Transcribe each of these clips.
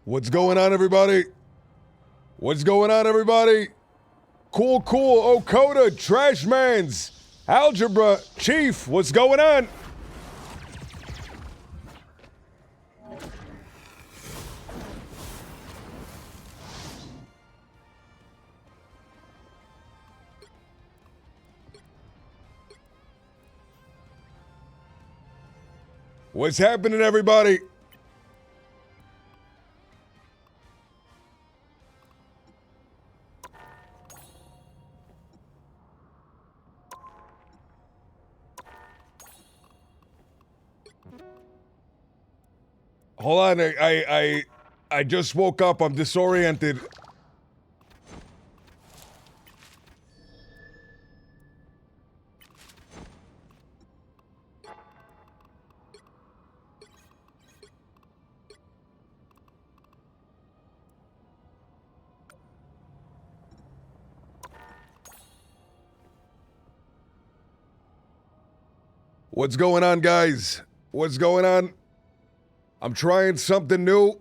What's going on, everybody? What's going on, everybody? Cool, Okota, Trashmans, Algebra, Chief, what's going on? What's happening, everybody? Hold on, I just woke up. I'm disoriented. What's going on, guys? What's going on? I'm trying something new.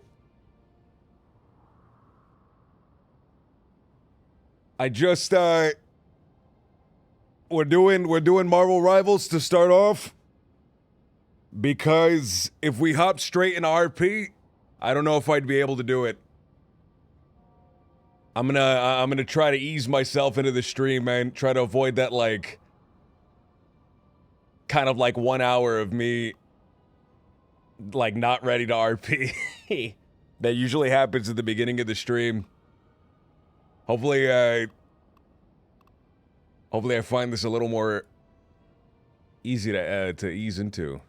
I just we're doing Marvel Rivals to start off, because if we hop straight into RP, I don't know if I'd be able to do it. I'm gonna try to ease myself into the stream, man. Try to avoid that, like, kind of like 1 hour of me, like, not ready to RP. That usually happens at the beginning of the stream. Hopefully I find this a little more easy to ease into.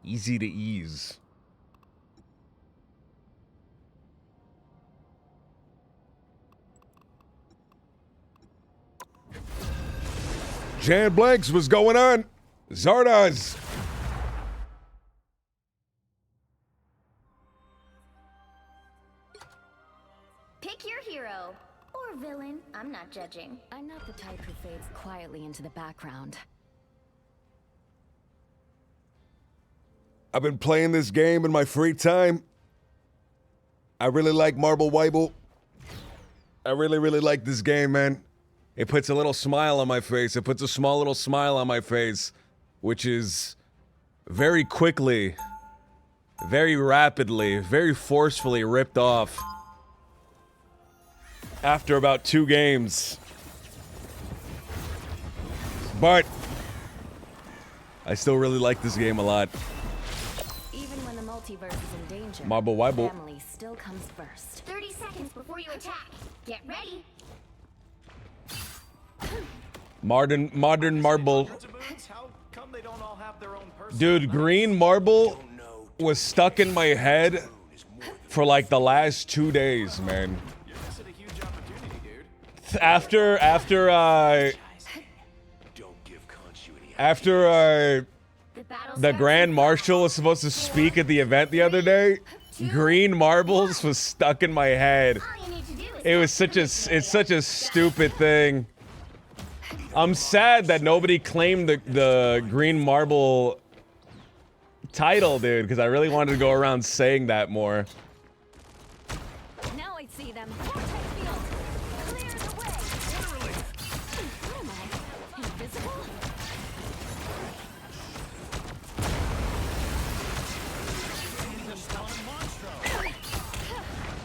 Easy to ease. Jan Blanks, what's going on? Zardoz. Pick your hero. Or villain. I'm not judging. I'm not the type who fades quietly into the background. I've been playing this game in my free time. I really like Marble Weible. I really like this game, man. It puts a little smile on my face. It puts a small little smile on my face, which is very quickly, very rapidly, very forcefully ripped off after about 2 games. But I still really like this game a lot. Even when the multiverse is in danger, Marble Weible. family still comes first. 30 seconds before you attack. Get ready. Modern Marble. Dude, green marble was stuck in my head for like the last 2 days, man. After the Grand Marshal was supposed to speak at the event the other day, green marbles was stuck in my head. It was it's such a stupid thing. I'm sad that nobody claimed the green marble title, dude, because I really wanted to go around saying that more. Now I see them. Clear the way. What am I? Invisible?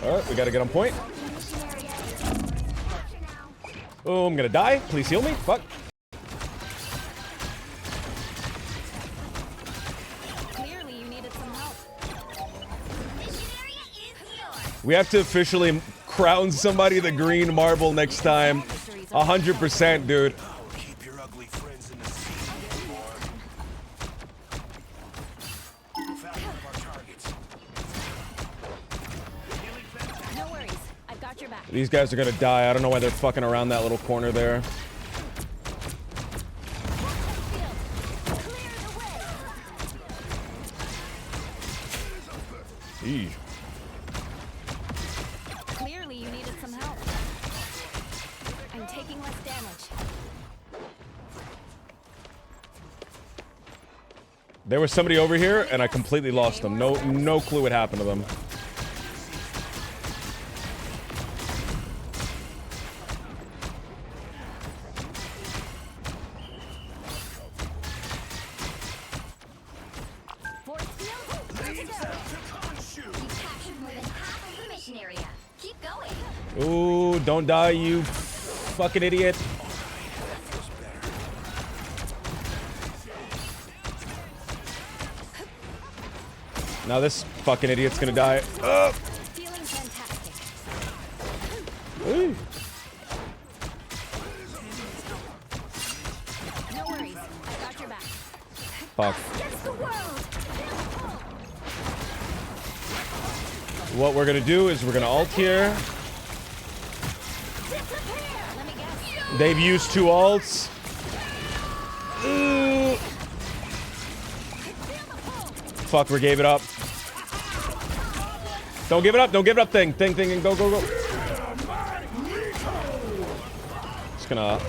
Alright, we gotta get on point. Oh, I'm gonna die. Please heal me. Fuck. Clearly you needed some help. We have to officially crown somebody the green marble next time. 100%, dude. Keep your ugly friends in the sea. Found one of our targets. No worries. I've got your back. These guys are gonna die. I don't know why they're fucking around that little corner there. Eee. Clearly you needed some help. I'm taking less damage. There was somebody over here, and I completely lost them. No clue what happened to them. Ooh, don't die, you fucking idiot. Now this fucking idiot's gonna die. Feeling fantastic. Ooh. No worries. I got your back. Fuck. Against the world! What we're gonna do is we're gonna ult here. Let me guess. They've used 2 ults. Ooh. Fuck, we gave it up. Don't give it up, don't give it up, thing, and go, go, go. Just gonna...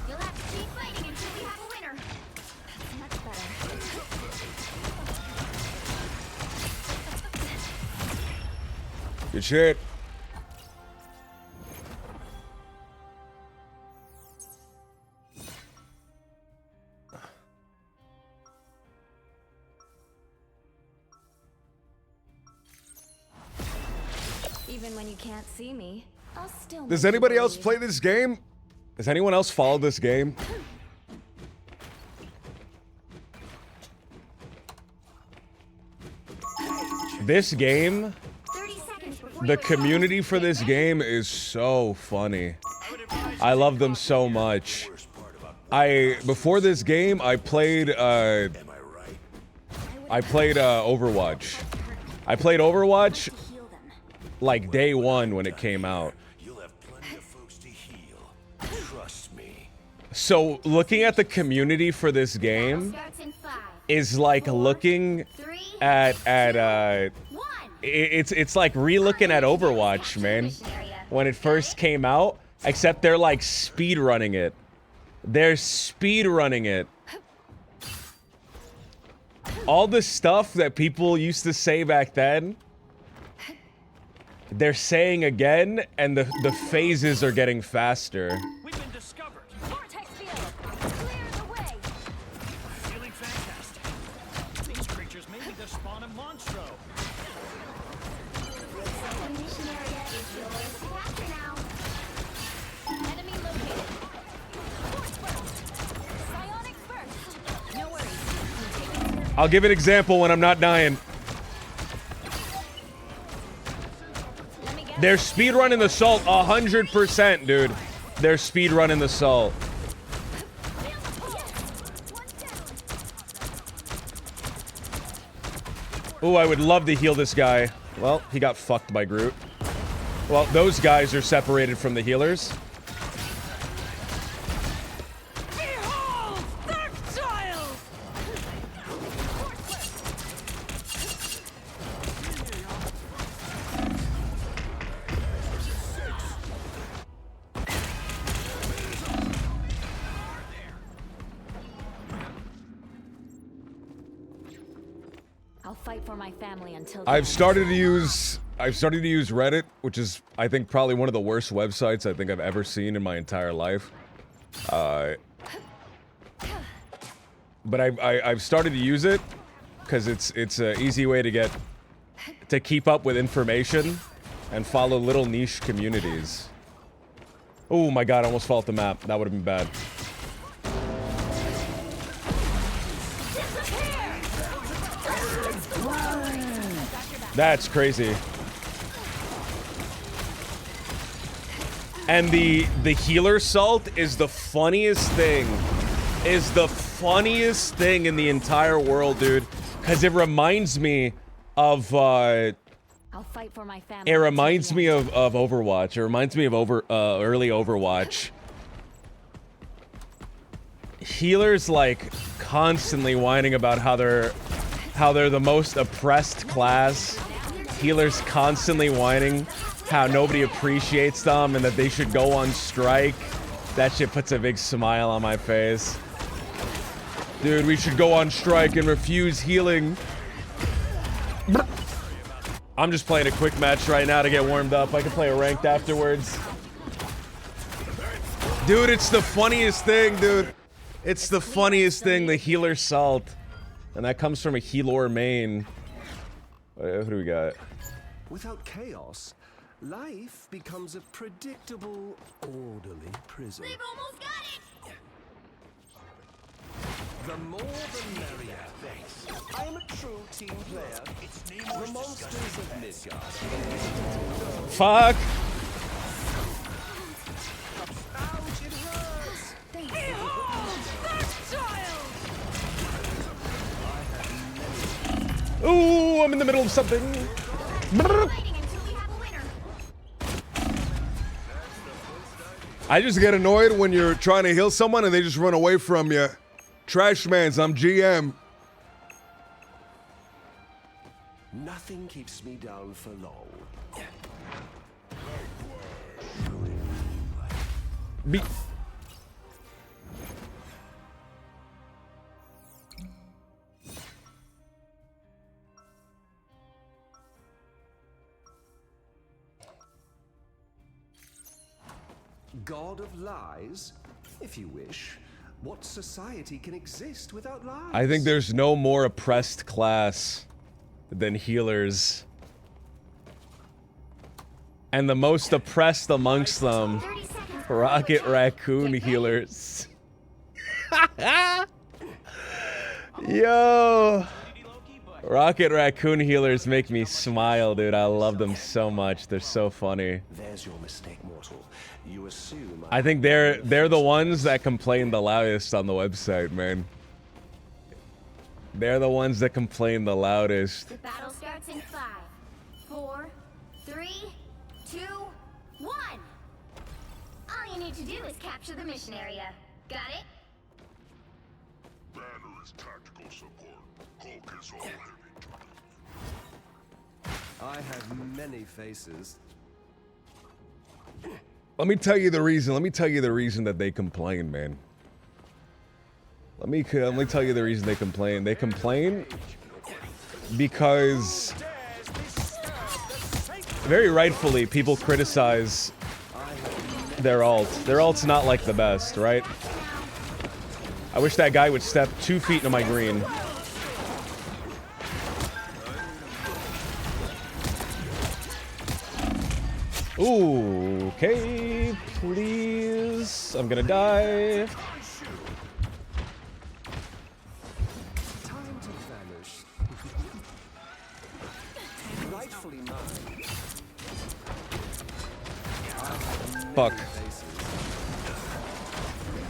You'll have to keep fighting until we have a winner. Much better. Good shit. Even when you can't see me, I'll still. Does make you anybody else believe. play this game? Does anyone else follow this game? This game, 30 seconds before the you community for this game is so funny. I love them so much. Before this game, I played Overwatch. I played Overwatch heal them. like day 1 when it came out. You'll have plenty of folks to heal. Trust me. So looking at the community for this game Starts in 5, is like looking 3, at 1. it's like re-looking at Overwatch, man. When it first came out, except they're like speed running it. They're speed running it. All the stuff that people used to say back then, they're saying again, and the phases are getting faster. We've been discovered. Vortex field. Clear the way. Feeling fantastic. These creatures may be the spawn of Monstro. Mission area is yours to capture now. Enemy located. Force burst. Psionic burst. No worries. I'll give an example when I'm not dying. Let me guess. They're speedrunning the Salt 100%, dude. They're speedrunning the Salt. Ooh, I would love to heal this guy. Well, he got fucked by Groot. Well, those guys are separated from the healers. Behold, Dark Child! I'll fight for my family until the I've end. started to use Reddit, which is I think probably one of the worst websites I think I've ever seen in my entire life. But I've started to use it because it's an easy way to keep up with information and follow little niche communities. Oh my god, I almost fell off the map. That would have been bad. That's crazy. And the healer salt is the funniest thing. Is the funniest thing in the entire world, dude. Because it reminds me of I'll fight for my family. it reminds me of Overwatch. It reminds me of early Overwatch. Healers like constantly whining about how they're the most oppressed class. Healers constantly whining how nobody appreciates them and that they should go on strike. That shit puts a big smile on my face. Dude, we should go on strike and refuse healing. I'm just playing a quick match right now to get warmed up. I can play a ranked afterwards. Dude, it's the funniest thing, dude. It's the funniest thing, the healer salt. And that comes from a healer main. Who do we got? Without chaos, life becomes a predictable, orderly prison. They've almost got it! The more the merrier. I am a true team player. The monsters of Midgard. Fuck! Ouch, it hurts! Ooh, I'm in the middle of something. Fighting until we have a winner. I just get annoyed when you're trying to heal someone and they just run away from you. Trash mans, I'm GM. Nothing keeps me down for long. Be God of lies, if you wish. What society can exist without lies? I think there's no more oppressed class than healers. And the most oppressed amongst them, 30 seconds. Rocket Raccoon healers. Yo! Rocket Raccoon healers make me smile, dude. I love them so much. They're so funny. There's your mistake, mortal. You assume I think they're the ones that complain the loudest on the website, man. They're the ones that complain the loudest. The battle starts in 5, 4, 3, 2, 1. All you need to do is capture the mission area. Got it? Banner is tactical support. Hulk is all heavy duty. I have many faces. Let me tell you the reason. Let me tell you the reason that they complain, man. Let me tell you the reason they complain. They complain because very rightfully people criticize their ult. Their ult's not like the best, right? I wish that guy would step 2 feet into my green. Ooh, okay, please. I'm gonna die. Time to vanish. Rightfully mine. Fuck. Faces.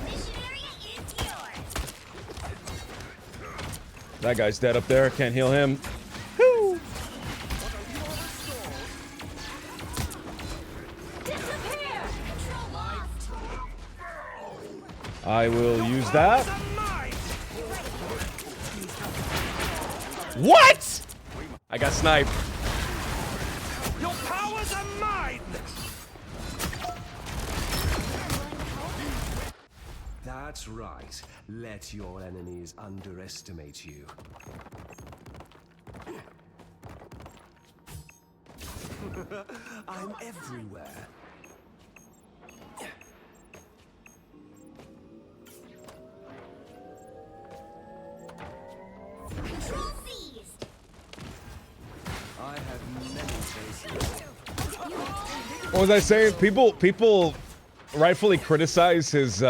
Mission area is yours. That guy's dead up there. Can't heal him. Woo! Disappear! Control lost. I will use that. What? I got sniped. Your powers are mine! That's right. Let your enemies underestimate you. I'm everywhere. Control seized. I have many faces. What was I saying? People rightfully criticize his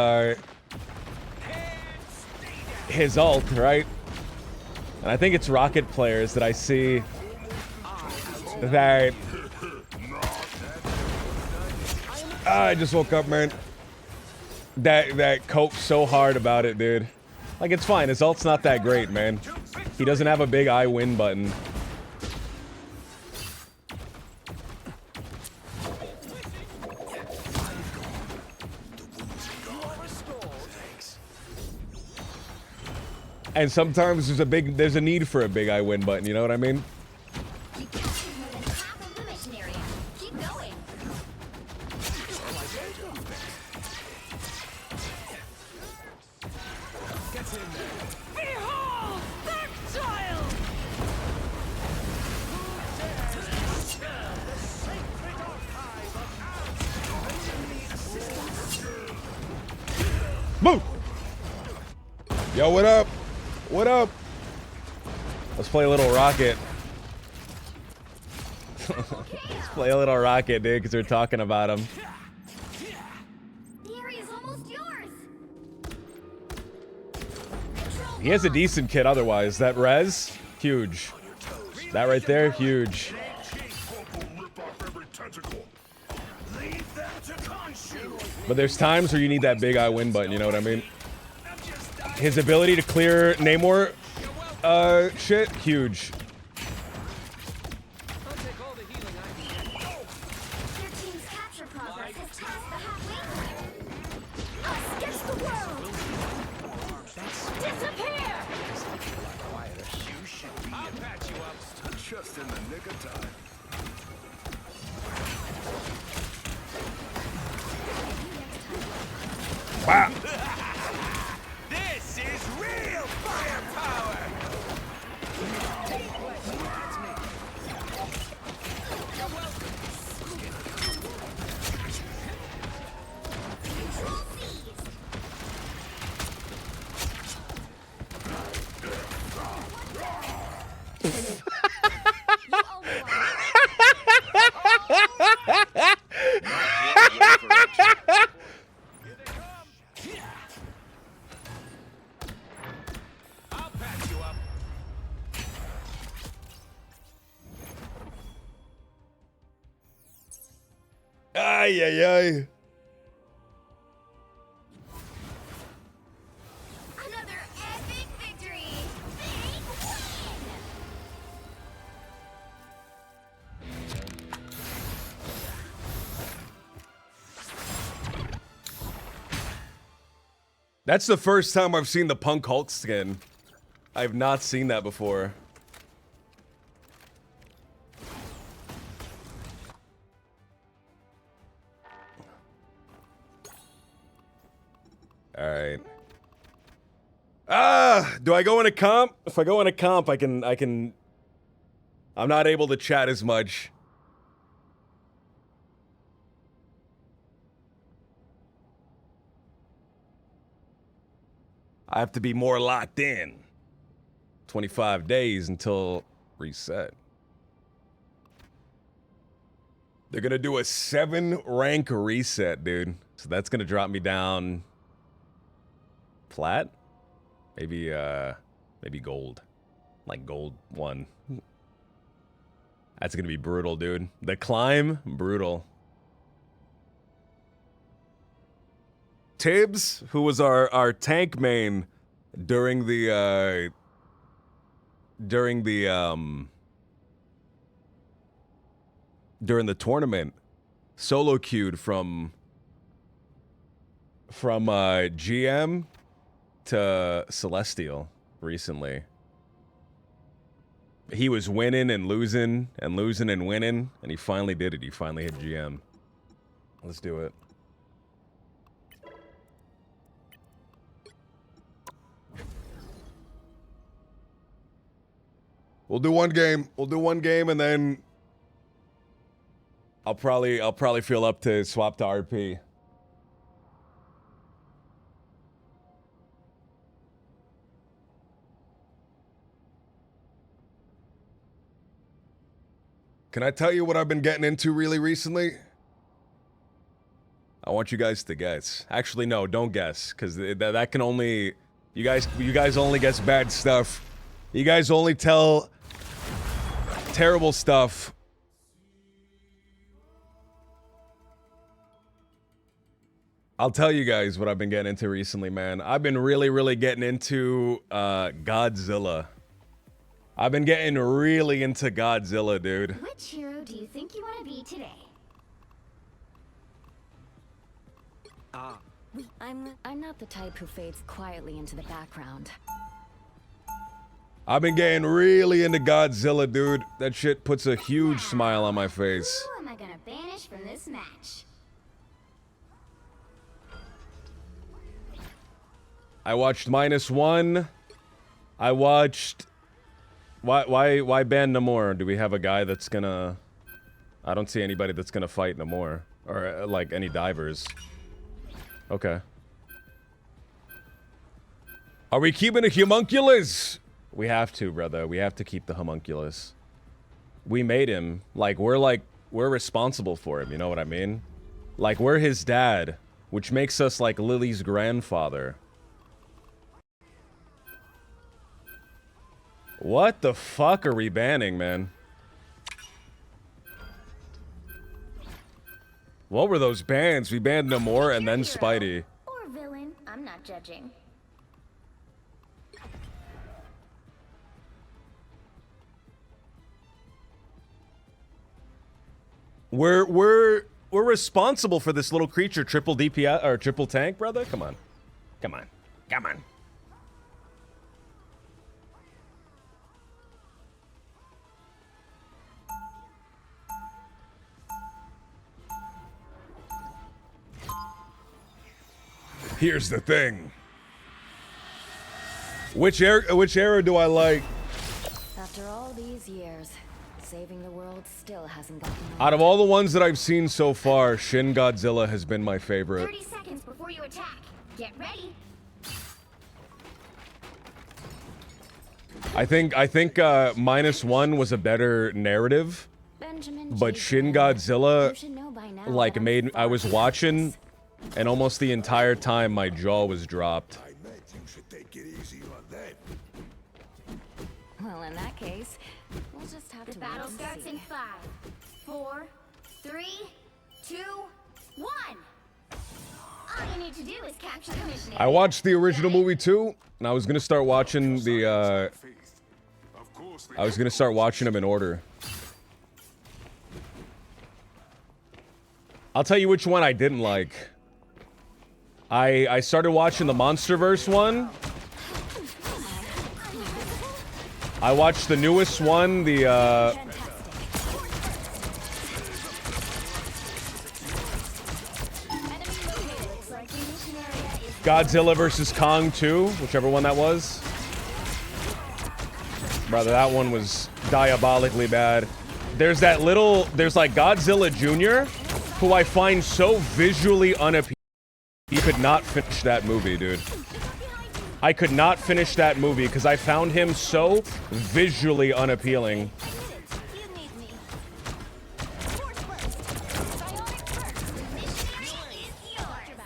ult, right? And I think it's Rocket players that I see that I just woke up, man. That cope so hard about it, dude. Like, it's fine. His ult's not that great, man. He doesn't have a big I win button. And sometimes there's a need for a big I win button, you know what I mean? You captured more than half of the mission area. Keep going. Behold, that child! Move! Yo, what up? What up? Let's play a little Rocket. Let's play a little Rocket, dude, because we're talking about him. The area's almost yours. He has a decent kit otherwise. That res, huge. That right there, huge. Rip off every tentacle. Leave them to Khonshu. But there's times where you need that big eye win button, you know what I mean? His ability to clear Namor shit, huge. Your team's capture progress has passed the halfway point. Us against the world. Disappear. You should be. I'll patch you up. Just in the nick of time. Wow. This is real firepower. I'll patch you up. Ay, ay, ay. Another epic victory. Big win. That's the first time I've seen the Punk Hulk skin. I've not seen that before. All right. Do I go in a comp? If I go in a comp, I can I'm not able to chat as much. I have to be more locked in. 25 days until reset. They're gonna do a 7-rank reset, dude. So that's gonna drop me down flat? Maybe gold. Like gold 1. That's gonna be brutal, dude. The climb, brutal. Tibbs, who was our tank main during the tournament, solo queued from GM to Celestial recently. He was winning and losing and losing and winning, and he finally did it. He finally hit GM. Let's do it. We'll do one game. We'll do one game, and then I'll probably feel up to swap to RP. Can I tell you what I've been getting into really recently? I want you guys to guess. Actually, no, don't guess, because that can only... You guys only guess bad stuff. You guys only tell terrible stuff. I'll tell you guys what I've been getting into recently, man. I've been really getting into Godzilla. I've been getting really into Godzilla, dude. Which hero do you think you want to be today? I'm not the type who fades quietly into the background. I've been getting really into Godzilla, dude. That shit puts a huge smile on my face. Who am I gonna banish from this match? I watched -1. I watched... Why ban Namor? Do we have a guy that's gonna... I don't see anybody that's gonna fight Namor. Or, like, any divers. Okay. Are we keeping a homunculus? We have to, brother. We have to keep the homunculus. We made him. Like, we're responsible for him. You know what I mean? Like, we're his dad, which makes us like Lily's grandfather. What the fuck are we banning, man? What were those bans? We banned Namor and then Spidey. Or villain, I'm not judging. We're responsible for this little creature, triple DPS or triple tank, brother. Come on, come on, come on. Here's the thing. Which era do I like? After all these years, saving the world still hasn't gotten Out of all the ones that I've seen so far, Shin Godzilla has been my favorite. 30 seconds before you attack. Get ready. I think -1 was a better narrative, Benjamin but J. Shin Bradley, Godzilla you should know by now like that I'm made I was far watching, from and almost the entire time my jaw was dropped. I bet you should take it easy on them. this. Well, in that case, we'll just have The to battle wait and starts see. in 5, 4, 3, 2, 1. All you need to do is capture the mission area. I watched the original movie too, and I was gonna start watching the. Of course they I was gonna start watching them in order. I'll tell you which one I didn't like. I started watching the MonsterVerse one. I watched the newest one, the Looks like the mission area is Godzilla vs. Kong 2, whichever one that was. Brother, that one was diabolically bad. There's like Godzilla Jr., who I find so visually unappealing. He could not finish that movie, dude. I could not finish that movie because I found him so visually unappealing. You need me. Force burst. Bionic burst. The mission area is yours.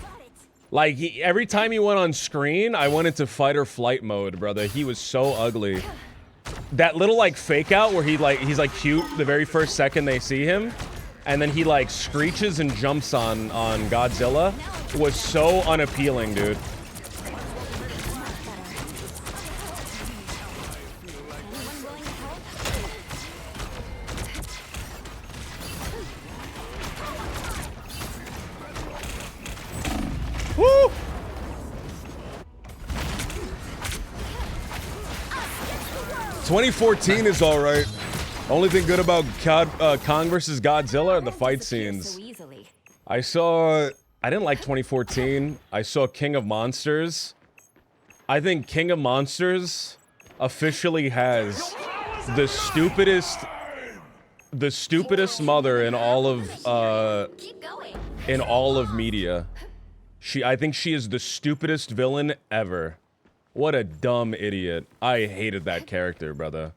Got it. Like, every time he went on screen, I went into fight or flight mode, brother. He was so ugly. That little, like, fake out where he's, like, cute the very first second they see him, and then he, like, screeches and jumps on Godzilla was so unappealing, dude. Woo! 2014 is all right. Only thing good about Kong vs. Godzilla are the fight scenes. So easily. I saw. I didn't like 2014. I saw King of Monsters. I think King of Monsters officially has the stupidest mother in all of Keep going. media. I think she is the stupidest villain ever. What a dumb idiot. I hated that character, brother.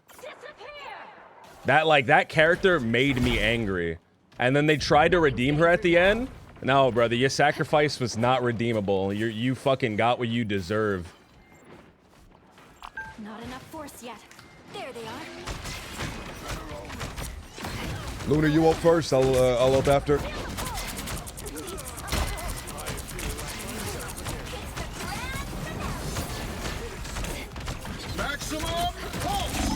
That character made me angry. And then they tried to redeem her at the end. No, brother, your sacrifice was not redeemable. You fucking got what you deserve. Not enough force yet. There they are. Luna, you up first. I'll up after. Maximum pulse!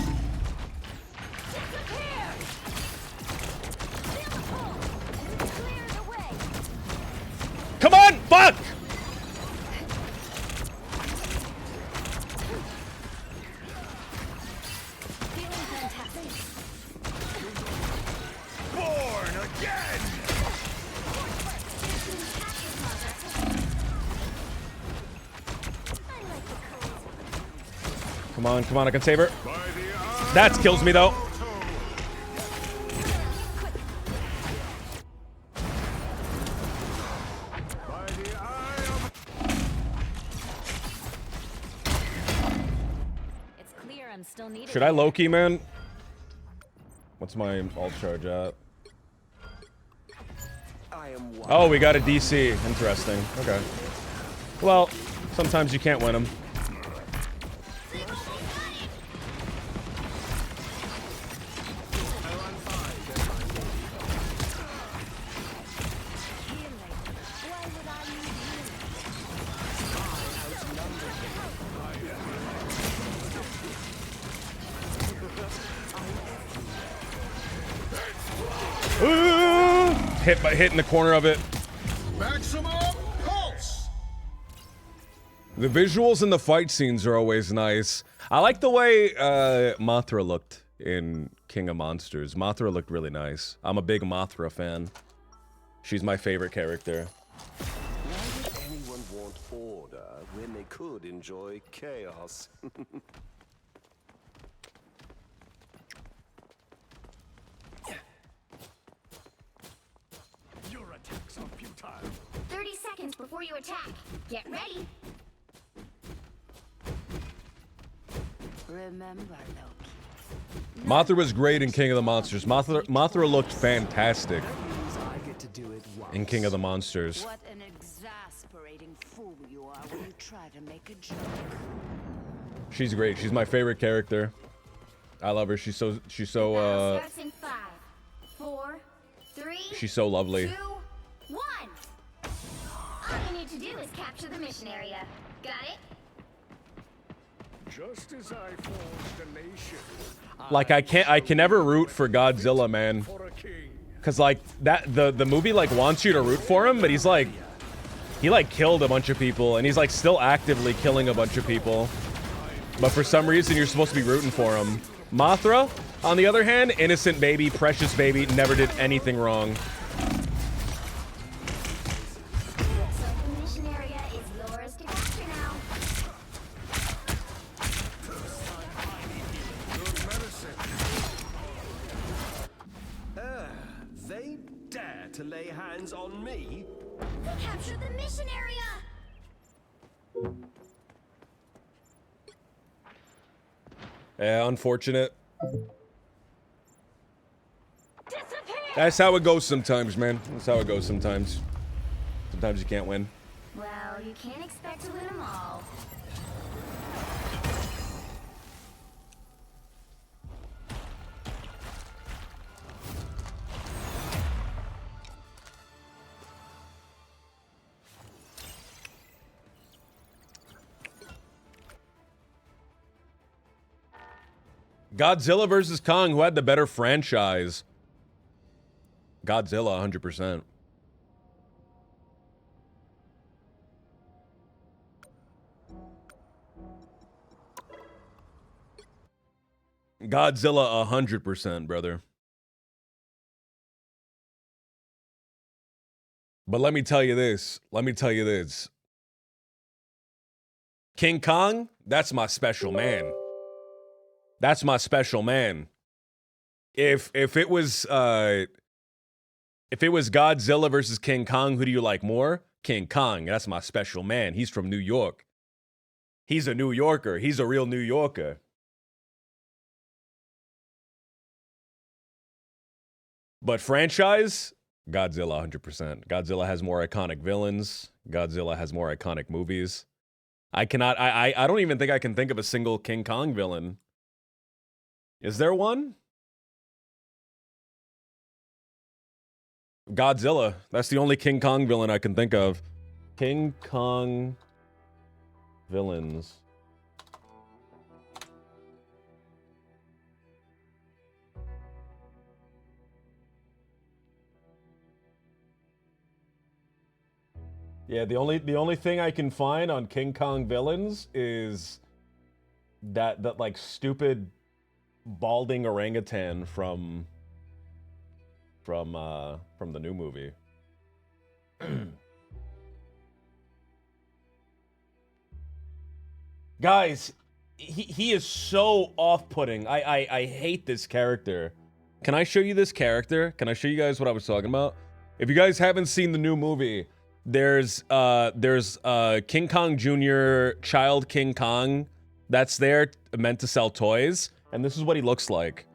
Clear the way. Come on, fuck! Feeling fantastic. Born again! Come on, I can save her. That kills me, though. By the eye of I'm still needed. Should I Loki, man? What's my alt charge at? I am one. Oh, we got a DC. Interesting. Okay. Well, sometimes you can't win them. Hit in the corner of it. Maximum pulse. The visuals in the fight scenes are always nice. I like the way Mothra looked in King of Monsters. Mothra looked really nice. I'm a big Mothra fan. She's my favorite character. Why would anyone want order when they could enjoy chaos? Your attacks are futile. 30 seconds before you attack. Get ready. Remember, Loki. Mothra was great in King of the Monsters. Mothra looked fantastic That means I get to do it once. in King of the Monsters. What an exasperating fool you are when you try to make a joke. She's great. She's my favorite character. I love her. She's so Starts in 5, 4, 3, she's so lovely. 2, 1. All you need to do is capture the mission area. Got it? Just as I forged a nation Like I can never root for Godzilla, man. for a king. Cause like that the movie like wants you to root for him, but he like killed a bunch of people and he's like still actively killing a bunch of people. But for some reason you're supposed to be rooting for him. Mothra, on the other hand, innocent baby, precious baby, never did anything wrong. So the mission area is yours to capture now. They dare to lay hands on me? They captured the mission area. Yeah, unfortunate. Disappear. That's how it goes sometimes, man. That's how it goes sometimes. Sometimes you can't win. Well, you can't expect to win them all. Godzilla versus Kong, who had the better franchise? Godzilla, 100%. Godzilla, 100%, brother. But let me tell you this. King Kong, that's my special man. That's my special man. If it was Godzilla versus King Kong, who do you like more? King Kong. That's my special man. He's from New York. He's a New Yorker. He's a real New Yorker. But franchise, Godzilla 100%. Godzilla has more iconic villains. Godzilla has more iconic movies. I don't even think I can think of a single King Kong villain. Is there one? Godzilla. That's the only King Kong villain I can think of. King Kong villains. Yeah, the only thing I can find on King Kong villains is that like stupid balding orangutan from the new movie. Guys, he is so off-putting. I hate this character. Can I show you this character? Can I show you guys what I was talking about? If you guys haven't seen the new movie, there's King Kong Jr., Child King Kong, that's there meant to sell toys, and this is what he looks like.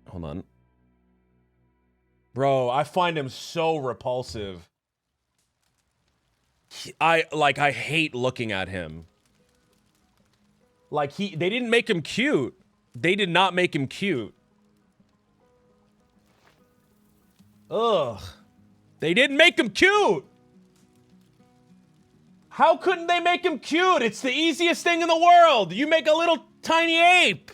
Hold on. Bro, I find him so repulsive. I hate looking at him. Like, they didn't make him cute. They did not make him cute. Ugh. They didn't make him cute! How couldn't they make him cute? It's the easiest thing in the world! You make a little tiny ape!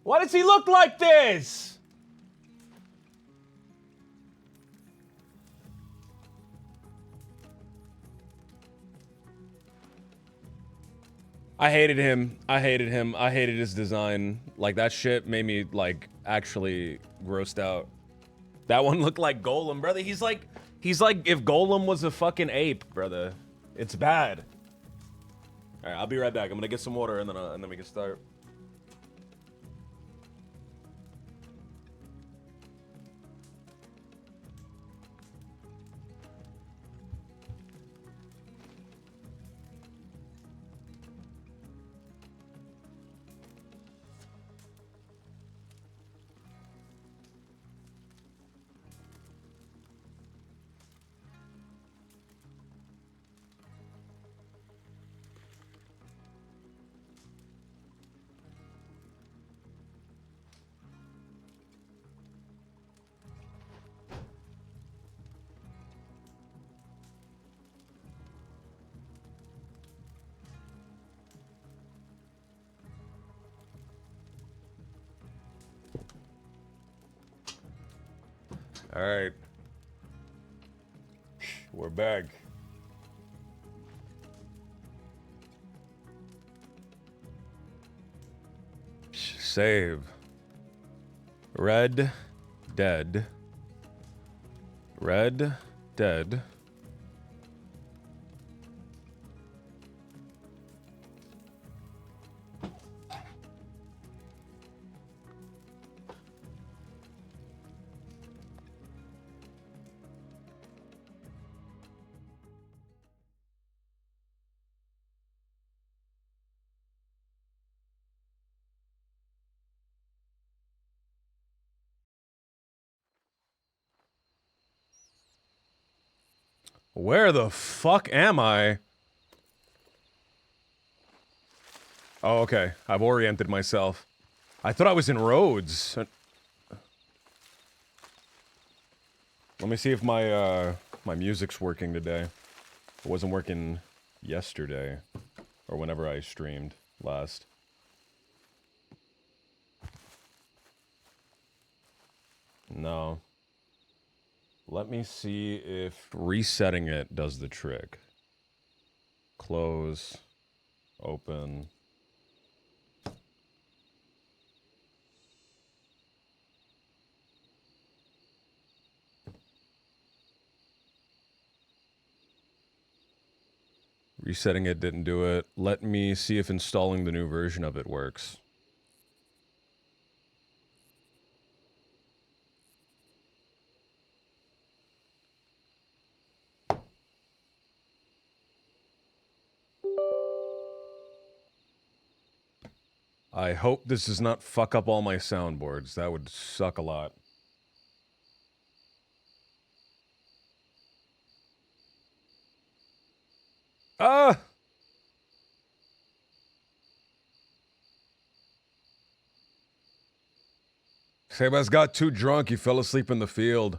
Why does he look like this? I hated him. I hated him. I hated his design. Like, that shit made me, like, actually grossed out. That one looked like Golem, brother. He's like if Golem was a fucking ape, brother. It's bad. All right, I'll be right back. I'm gonna get some water and then we can start. All right. We're back. Save. Red Dead. Red Dead. Where the fuck am I? Oh, okay. I've oriented myself. I thought I was in Rhodes. Let me see if my my music's working today. It wasn't working yesterday, or whenever I streamed last. No. Let me see if resetting it does the trick. Close. Open. Resetting it didn't do it. Let me see if installing the new version of it works. I hope this does not fuck up all my soundboards. That would suck a lot. Ah! Sebas got too drunk. He fell asleep in the field.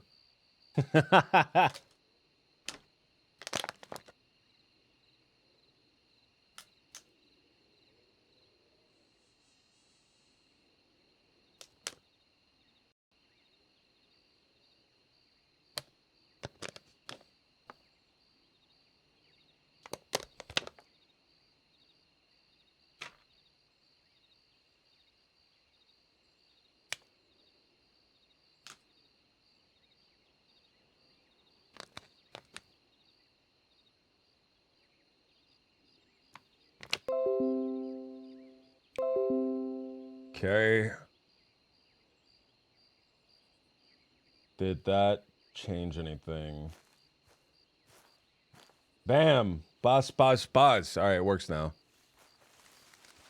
Okay. Did that change anything? Bam. Boss, boss, boss. All right, it works now.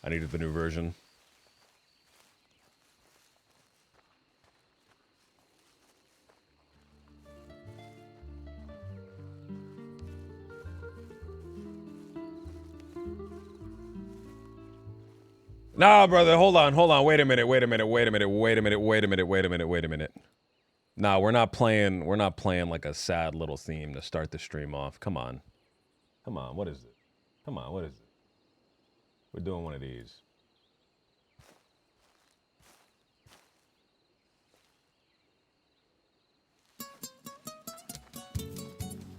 I needed the new version. Nah, brother, hold on. Wait a minute. Nah, we're not playing like a sad little theme to start the stream off. Come on, what is it? We're doing one of these.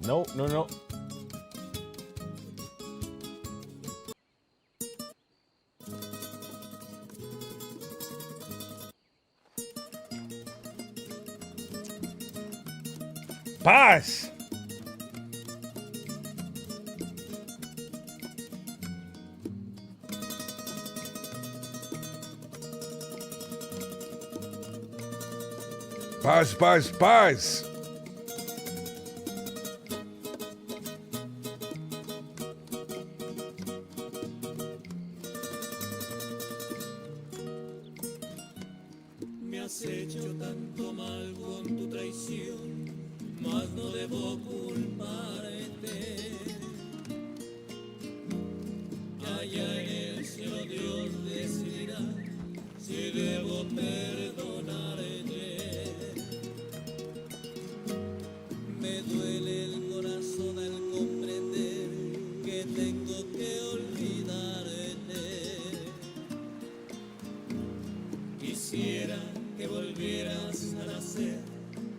Nope, no. Paz! Paz. Me has hecho tanto mal con tu traición, mas no debo culparte. Allá en el cielo Dios decidirá si debo perdonarte. Me duele el corazón al comprender que tengo que olvidarte. Quisiera que volvieras a nacer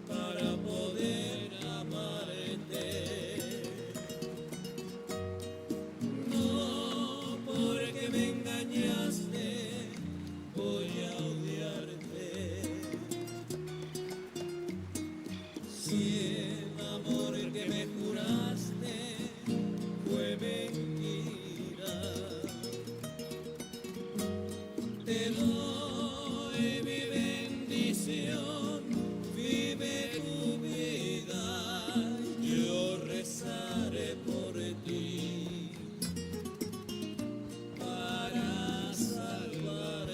para poder amarte. No, porque me engañaste, voy a odiarte. Si el amor que me juraste fue mentira, te doy mi bendición, vive tu vida, yo rezaré por ti para salvarte.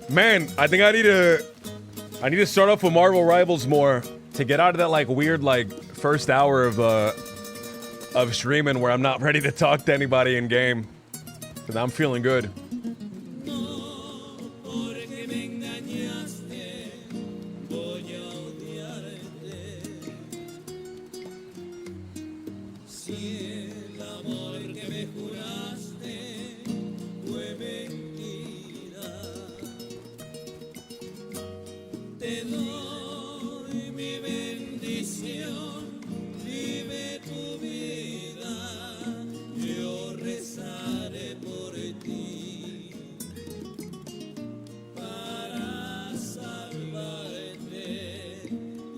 Man, I think I need to start off with Marvel Rivals more to get out of that like weird like first hour of streaming where I'm not ready to talk to anybody in game. Cause I'm feeling good. Porque me engañaste, voy a odiarte. Si el amor que me juraste fue mentira, te doy mi bendición, vive tu vida, yo rezaré por ti para salvarte,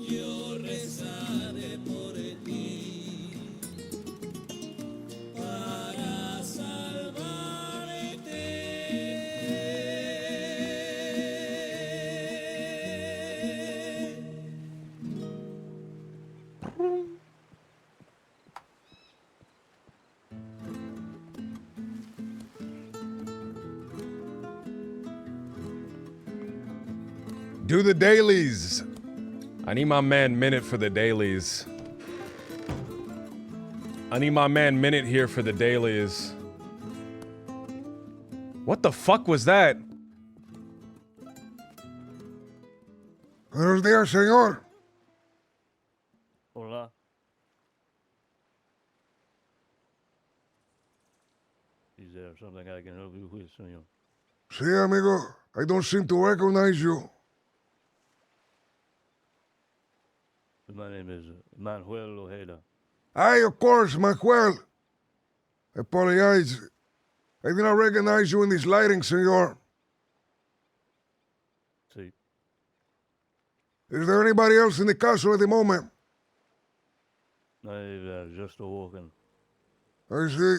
yo rezaré por ti para salvarte. Do the dailies. I need my man Minute for the dailies. I need my man Minute here for the dailies. What the fuck was that? Buenos días, señor. Hola. Is there something I can help you with, senor? Sí, amigo. I don't seem to recognize you. My name is Manuel Ojeda. Aye, of course, Manuel. I apologize. I did not recognize you in this lighting, senor. Sí. Is there anybody else in the castle at the moment? I've just awoken. I see.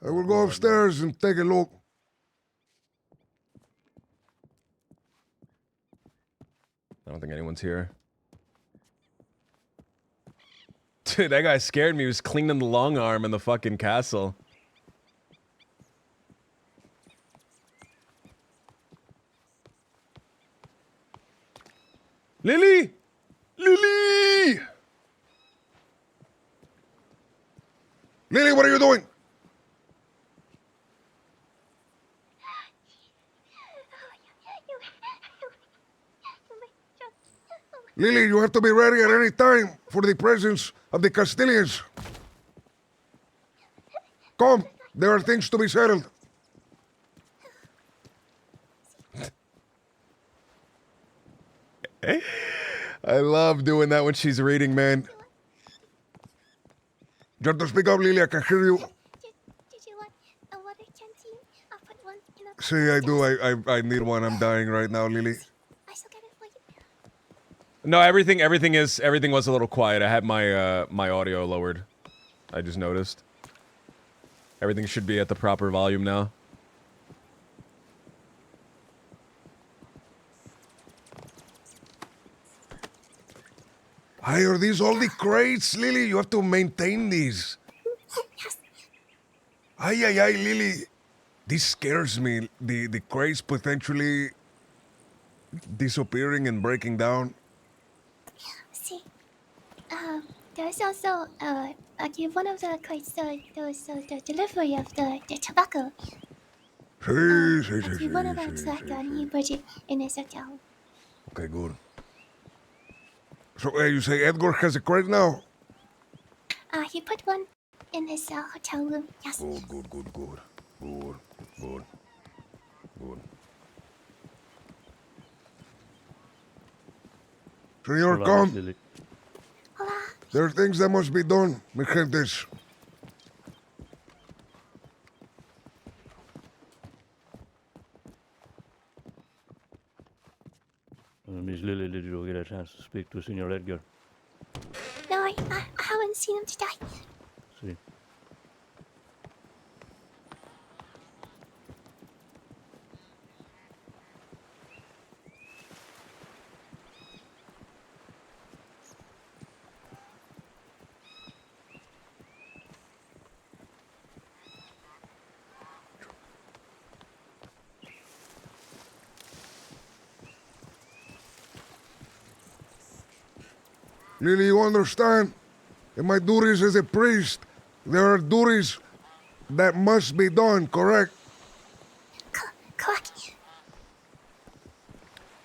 I will go upstairs and take a look. I don't think anyone's here. Dude, that guy scared me. He was cleaning the long arm in the fucking castle. Lily! Lily! Lily, what are you doing? Lily, you have to be ready at any time for the presence of the Castilians. Come, there are things to be settled. I love doing that when she's reading, man. You have to speak up, Lily, I can hear you. Did you want a water canteen? I'll put one in a... See, I do. I need one. I'm dying right now, Lily. I shall get it for you. No, everything was a little quiet. I had my my audio lowered. I just noticed. Everything should be at the proper volume now. Hey, are these all the crates, Lily? You have to maintain these. Yes. Ay, ay, ay, Lily. This scares me. The crates potentially disappearing and breaking down. See, there's also one of the crates, the delivery of the tobacco. Sí, sí, sí, sí, One of sí, them's sí, like sí. he put it in his hotel. Okay, good. So, you say Edgar has a crate now? He put one in his hotel room. Yes. Good, good, good, good. Good, good, good. Senor, Hola, come. Lily. Hola. There are things that must be done, mi gentes. Miss Lily, did you get a chance to speak to Senor Edgar? No, I haven't seen him today. See. Lily, you understand? In my duties as a priest, there are duties that must be done, correct? Correct.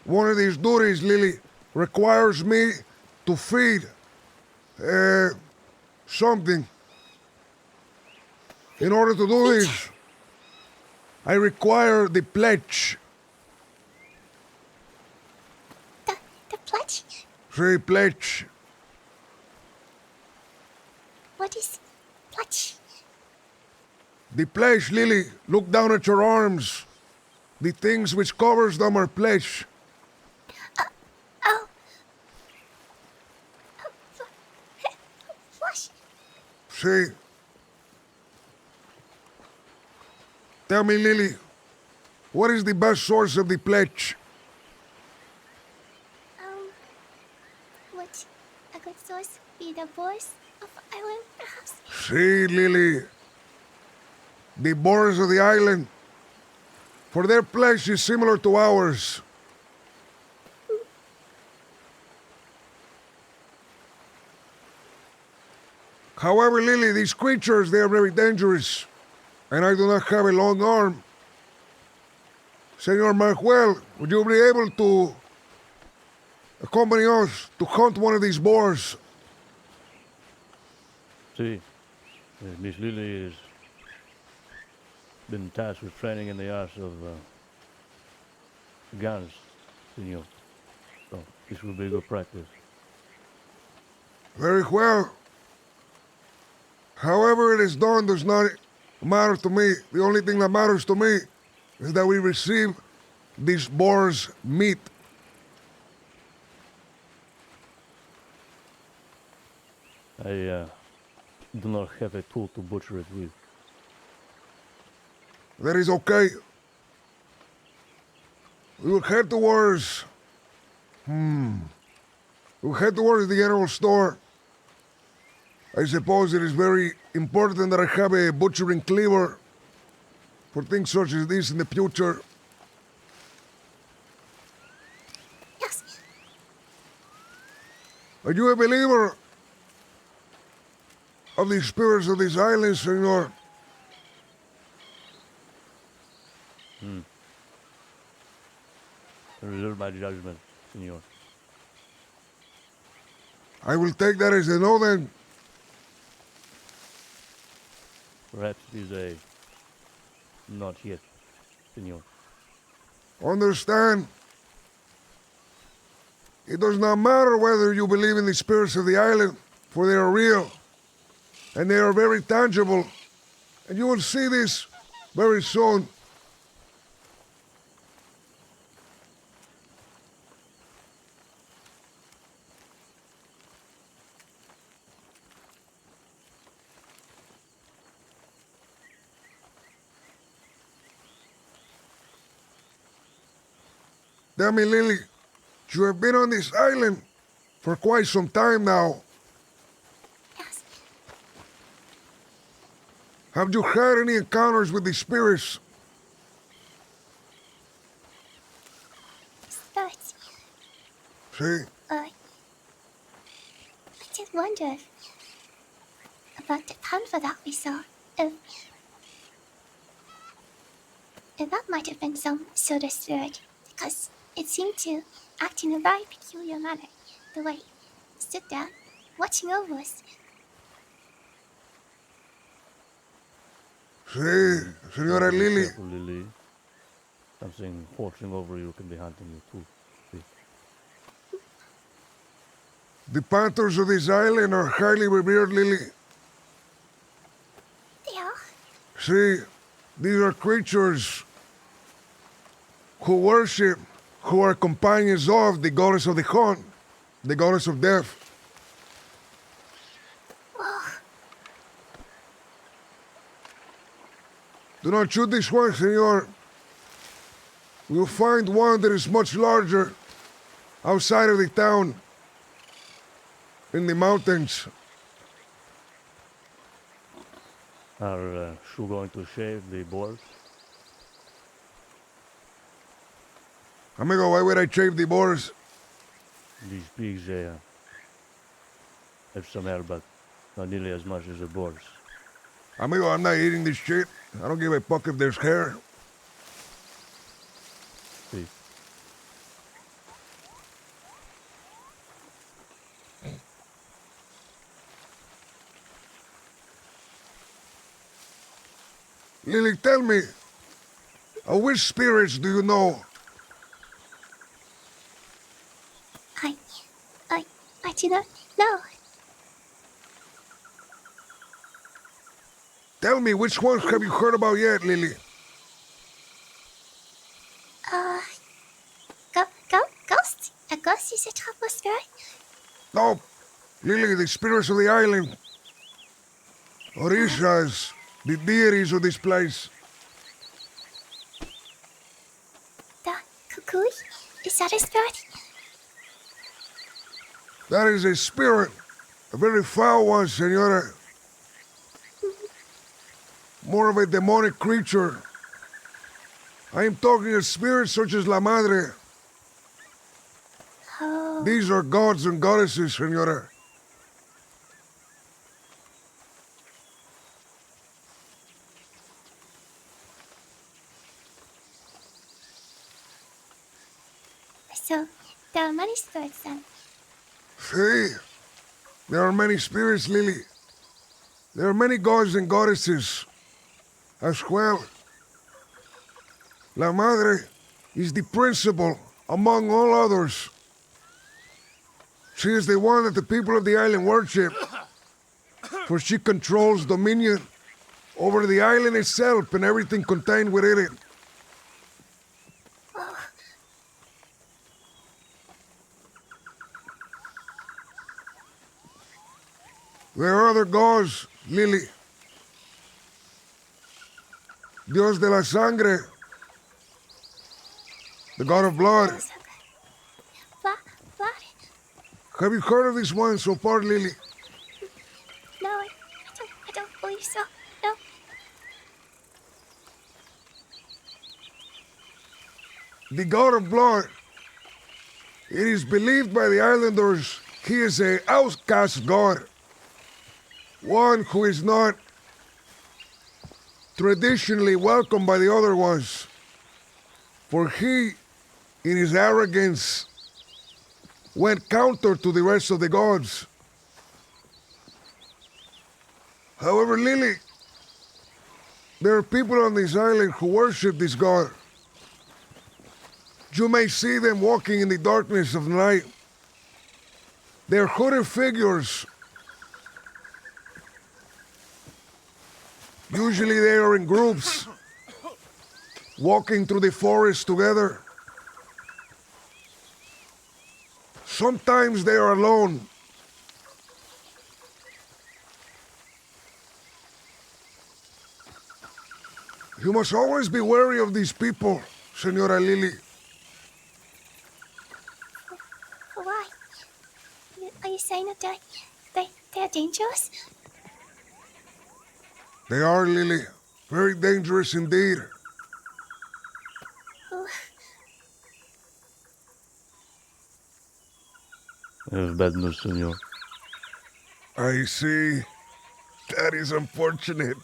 One of these duties, Lily, requires me to feed something. In order to do this, I require the pledge. The pledge? Say pledge. What is pledge? The pledge, Lily. Look down at your arms. The things which covers them are pledge. Oh. Flush. See. Tell me, Lily, what is the best source of the pledge? Would a good source be the boars of island, perhaps? See, Lily. The boars of the island. For their pledge is similar to ours. However, Lily, these creatures, they are very dangerous. And I do not have a long arm. Senor Manuel, would you be able to accompany us to hunt one of these boars? See, Miss Lily has been tasked with training in the arts of guns, senor. So this will be good practice. Very well. However it is done does not matter to me. The only thing that matters to me is that we receive these boars' meat. I do not have a tool to butcher it with. That is okay. We will head towards... We'll head towards the general store. I suppose it is very important that I have a butchering cleaver for things such as this in the future. Yes. Are you a believer of the spirits of this island, senor? Reserve my judgment, senor. I will take that as a no then. Perhaps it is a not yet, senor. Understand? It does not matter whether you believe in the spirits of the island, for they are real, and they are very tangible, and you will see this very soon. Tell me, Lily, you have been on this island for quite some time now. Yes. Have you had any encounters with the spirits? Spirits. See? I did wonder about the panther that we saw. If that might have been some sort of spirit, because it seemed to act in a very peculiar manner. The way it stood there, watching over us. See, Senora Be Lily, careful, Lily. Something watching over you can be hunting you too. See? the panthers of this island are highly revered, Lily. They are. See, these are creatures who worship, who are companions of the goddess of the hunt, the goddess of death. Do not shoot this one, senor. We will find one that is much larger outside of the town, in the mountains. Are you going to shave the boars? Amigo, why would I shave the boars? These pigs, they have some hair, but not nearly as much as the boars. Amigo, I'm not eating this shit. I don't give a fuck if there's hair. See? Lily, tell me, of which spirits do you know? I do not know. Tell me, which ones have you heard about yet, Lily? Ghost? A ghost is a type of spirit? No, Lily, the spirits of the island. Orishas, the deities of this place. The kukui? Is that a spirit? That is a spirit, a very foul one, senora. More of a demonic creature. I am talking of spirits such as La Madre. Oh. These are gods and goddesses, senora. So, there are many spirits then. See, there are many spirits, Lily. There are many gods and goddesses as well. La Madre is the principal among all others. She is the one that the people of the island worship, for she controls dominion over the island itself and everything contained within it. There are other gods, Lily. Dios de la sangre. The god of blood. Blood? Have you heard of this one so far, Lily? No, I don't believe so. No. The god of blood. It is believed by the islanders he is an outcast god. One who is not traditionally welcomed by the other ones. For he, in his arrogance, went counter to the rest of the gods. However, Lily, there are people on this island who worship this god. You may see them walking in the darkness of the night. They're hooded figures. Usually they are in groups, walking through the forest together. Sometimes they are alone. You must always be wary of these people, Senora Lily. Why? Are you saying that they're dangerous? They are, Lily. Very dangerous indeed. Oh, I have bad news, senor. I see. That is unfortunate.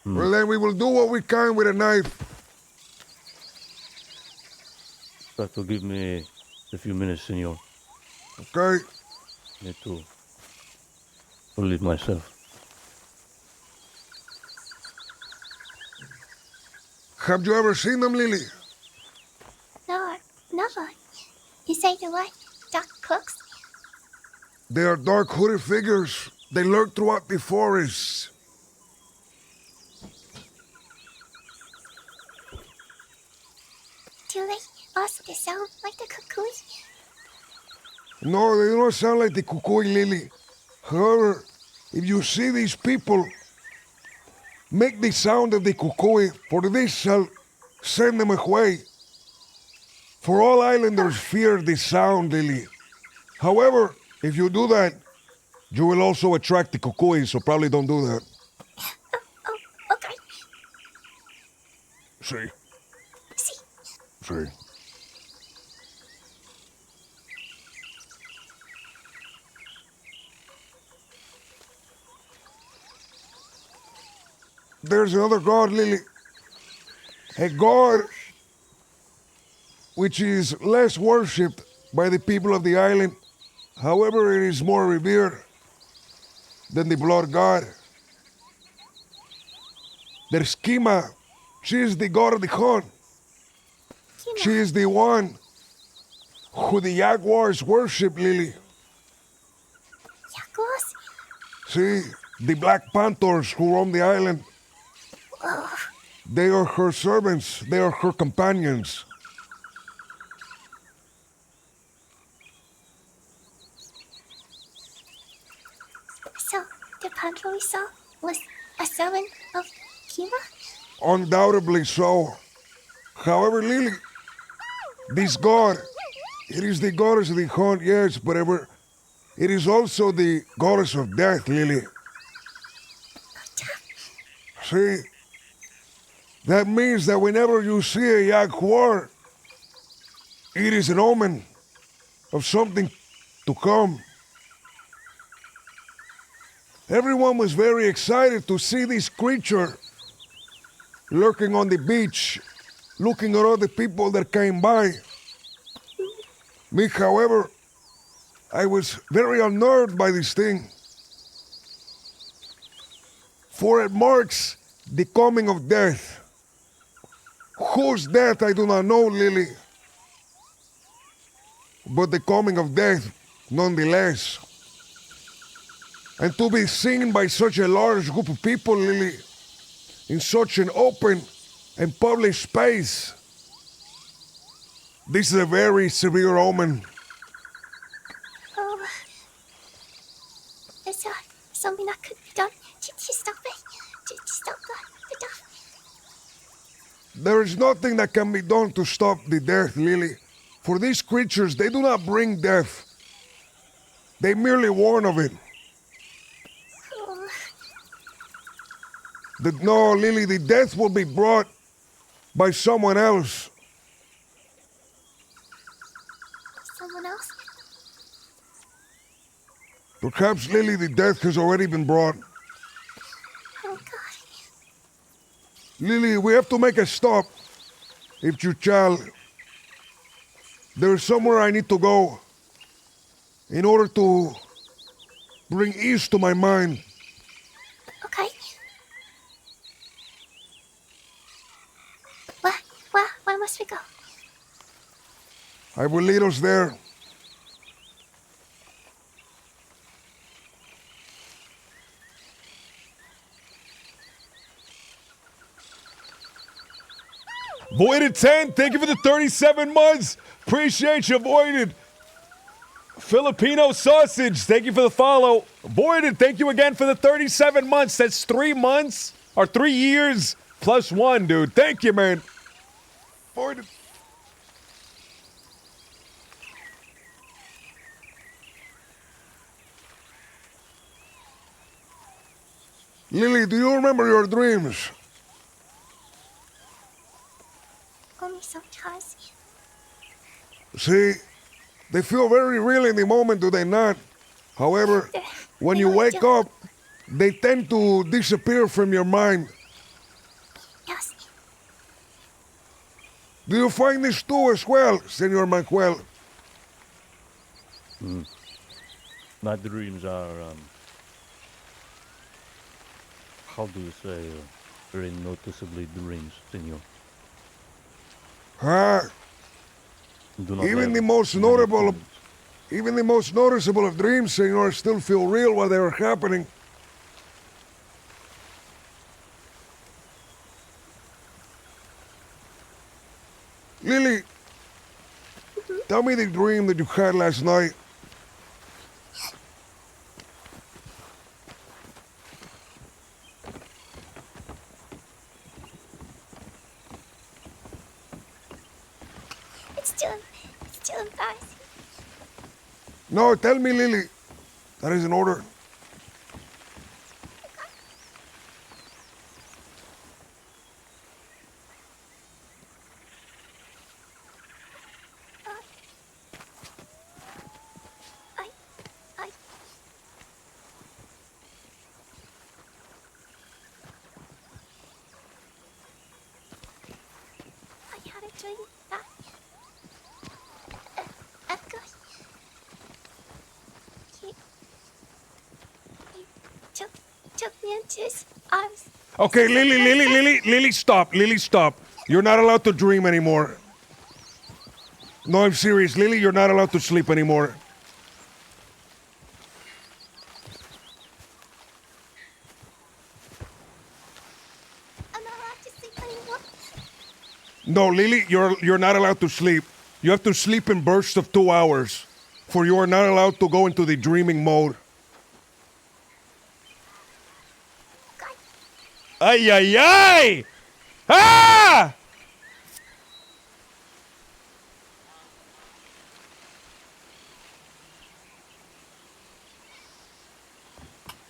Well, then we will do what we can with a knife. Try to give me a few minutes, senor. Okay? Need to leave myself. Have you ever seen them, Lily? no, never. You say you like dark cooks? They are dark hooded figures. They lurk throughout the forests. Do they also sound like the cuckoo? No, they do not sound like the Kukui, Lily. However, if you see these people, make the sound of the Kukui, for this shall send them away. For all islanders fear the sound, Lily. However, if you do that, you will also attract the Kukui, so probably don't do that. Oh, okay. See? See, See? There's another god, Lily. A god which is less worshipped by the people of the island. However, it is more revered than the blood god. There's Kima. She is the god of the hunt. She is the one who the jaguars worship, Lily. jaguars? See, the black panthers who roam the island. They are her servants. They are her companions. So, the panther we saw was a servant of Kima? Undoubtedly so. However, Lily, this god, it is the goddess of the hunt, yes, but it is also the goddess of death, Lily. See, that means that whenever you see a jaguar, it is an omen of something to come. Everyone was very excited to see this creature lurking on the beach, looking at all the people that came by. Me, however, I was very unnerved by this thing. For it marks the coming of death. Whose death I do not know, Lily. But the coming of death, nonetheless. And to be seen by such a large group of people, Lily, in such an open and public space, this is a very severe omen. nothing that can be done to stop the death, Lily. For these creatures, they do not bring death. They merely warn of it. Oh, No, Lily, the death will be brought by someone else. someone else? Perhaps, Lily, the death has already been brought. Oh God. Lily, we have to make a stop. If you shall. There's somewhere I need to go in order to bring ease to my mind. Okay. Where must we go? I will lead us there. Voided 10, thank you for the 37 months. Appreciate you, Voided. Filipino Sausage, thank you for the follow. Voided, thank you again for the 37 months. That's 3 months or 3 years plus 1, dude. Thank you, man. Voided. Lily, do you remember your dreams? Only sometimes. See, they feel very real in the moment, do they not? However, when you wake up, they tend to disappear from your mind. Yes. Do you find this too as well, Senor Manuel? My dreams are, how do you say, very noticeably dreams, senor. Ah, Do not even have the most many notable, dreams. even the most noticeable of dreams, Senor, still feel real while they are happening. Lily, tell me the dream that you had last night. It's still embarrassing. No, tell me, Lily. That is an order. I had a dream that Edgar, he took me into his arms. Okay, Lily, stop. Lily, stop. You're not allowed to dream anymore. No, I'm serious. Lily, you're not allowed to sleep anymore. I'm not allowed to sleep anymore. No, Lily, you're not allowed to sleep. You have to sleep in bursts of 2 hours, for you are not allowed to go into the dreaming mode. God, Ay, ay, ay! Ah!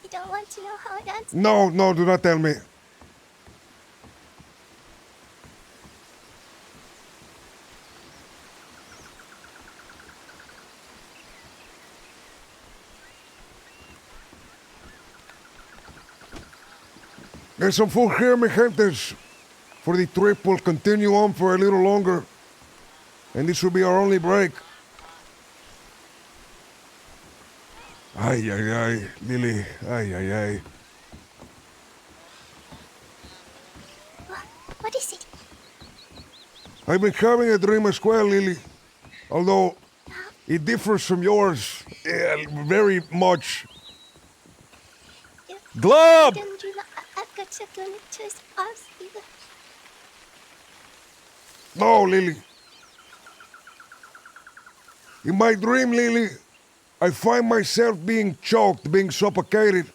you don't want to know how it ends? No, do not tell me. There's some food here, mi gentes. For the trip will continue on for a little longer. And this will be our only break. Ay, ay, ay, Lily. Ay, ay, ay. What is it? I've been having a dream as well, Lily. Although it differs from yours very much. Glub! Didn't dream that Edgar took me into his arms either. No, Lily. In my dream, Lily, I find myself being choked, being suffocated.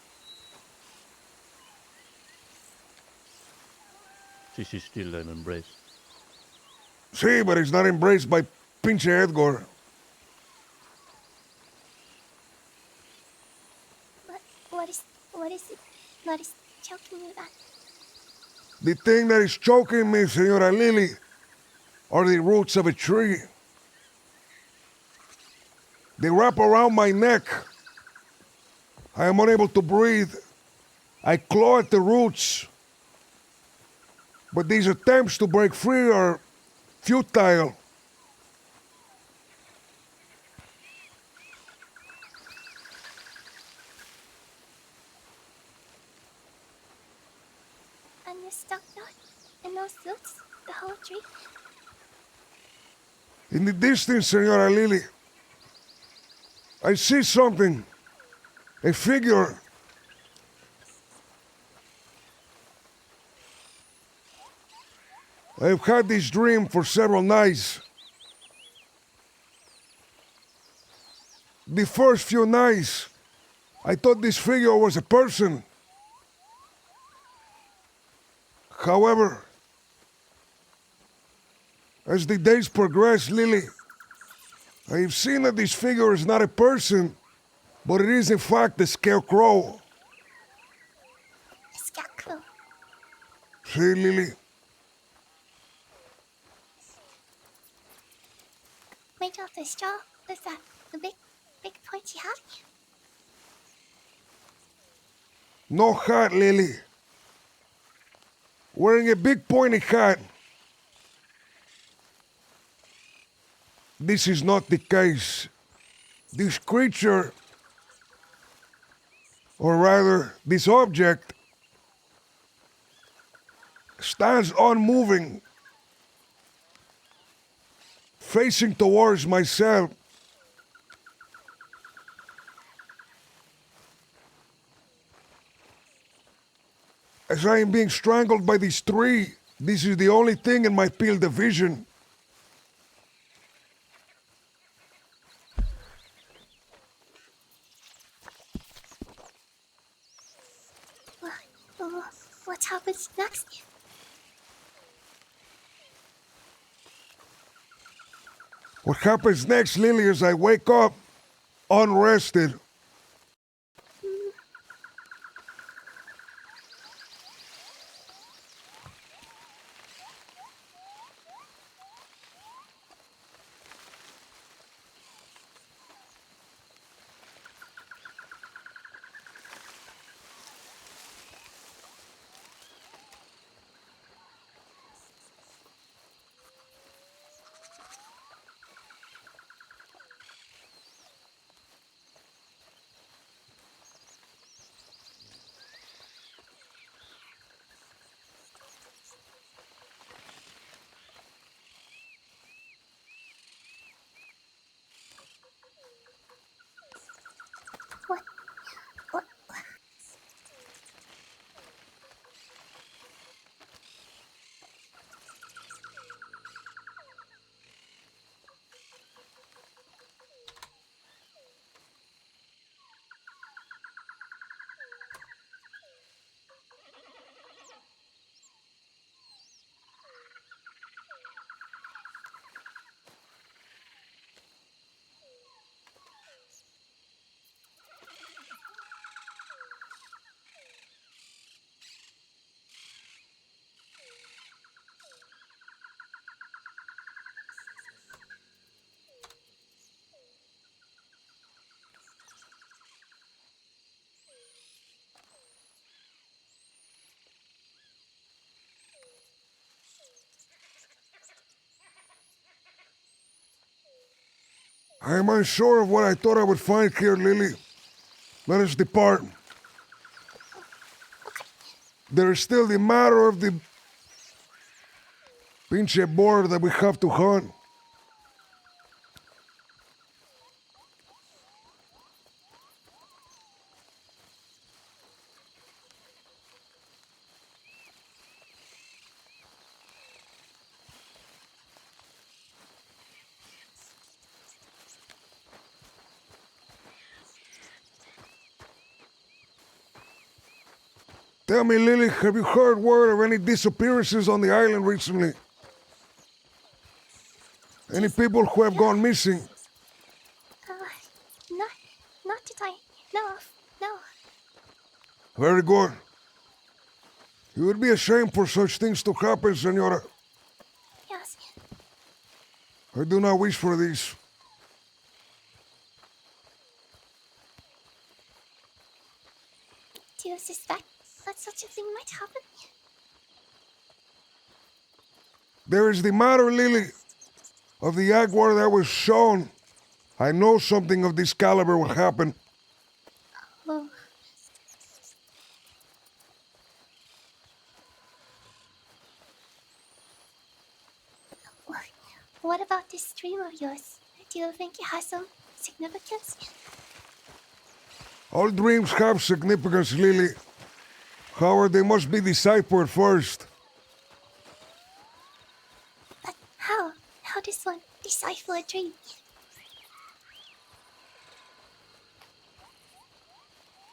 This is still an embrace. Sí, but he's not embraced by pinche Edgar. What is choking you then? The thing that is choking me, Senora Lily, are the roots of a tree. They wrap around my neck. I am unable to breathe. I claw at the roots. But these attempts to break free are futile. And you're stuck there in those roots the whole tree? In the distance, Senora Lily, I see something. A figure. I've had this dream for several nights. The first few nights, I thought this figure was a person. However, as the days progress, Lily, I've seen that this figure is not a person, but it is in fact a scarecrow. A scarecrow. See, Lily, Made of the straw with the big pointy hat? no hat, Lily. Wearing a big pointy hat. This is not the case. This creature, or rather, this object, stands unmoving, facing towards myself. As I am being strangled by this tree, this is the only thing in my field of vision. What happens next? What happens next, Lily, is I wake up unrested. What? I am unsure of what I thought I would find here, Lily. Let us depart. There is still the matter of the pinche boar that we have to hunt. Tell me, Lily, have you heard word of any disappearances on the island recently? Any people who have gone missing? Not, not that I know of. No. Very good. It would be a shame for such things to happen, Senora. Yes. I do not wish for this. Do you suspect that such a thing might happen? There is the matter, Lily, of the jaguar that was shown. I know something of this caliber will happen. Oh. What about this dream of yours? Do you think it has some significance? All dreams have significance, Lily. However, they must be deciphered first. But how? How does one decipher a dream?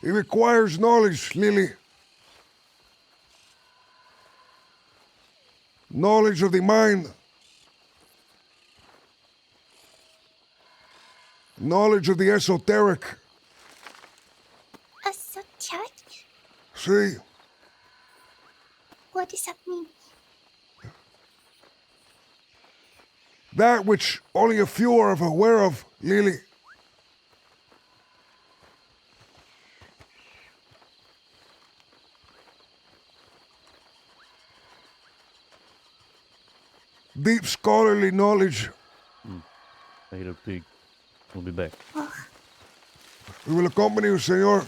It requires knowledge, Lily. Knowledge of the mind. Knowledge of the esoteric. Esoteric? See, What does that mean? that which only a few are aware of, Lily. Deep scholarly knowledge. I hear a pig. We'll be back. We will accompany you, senor.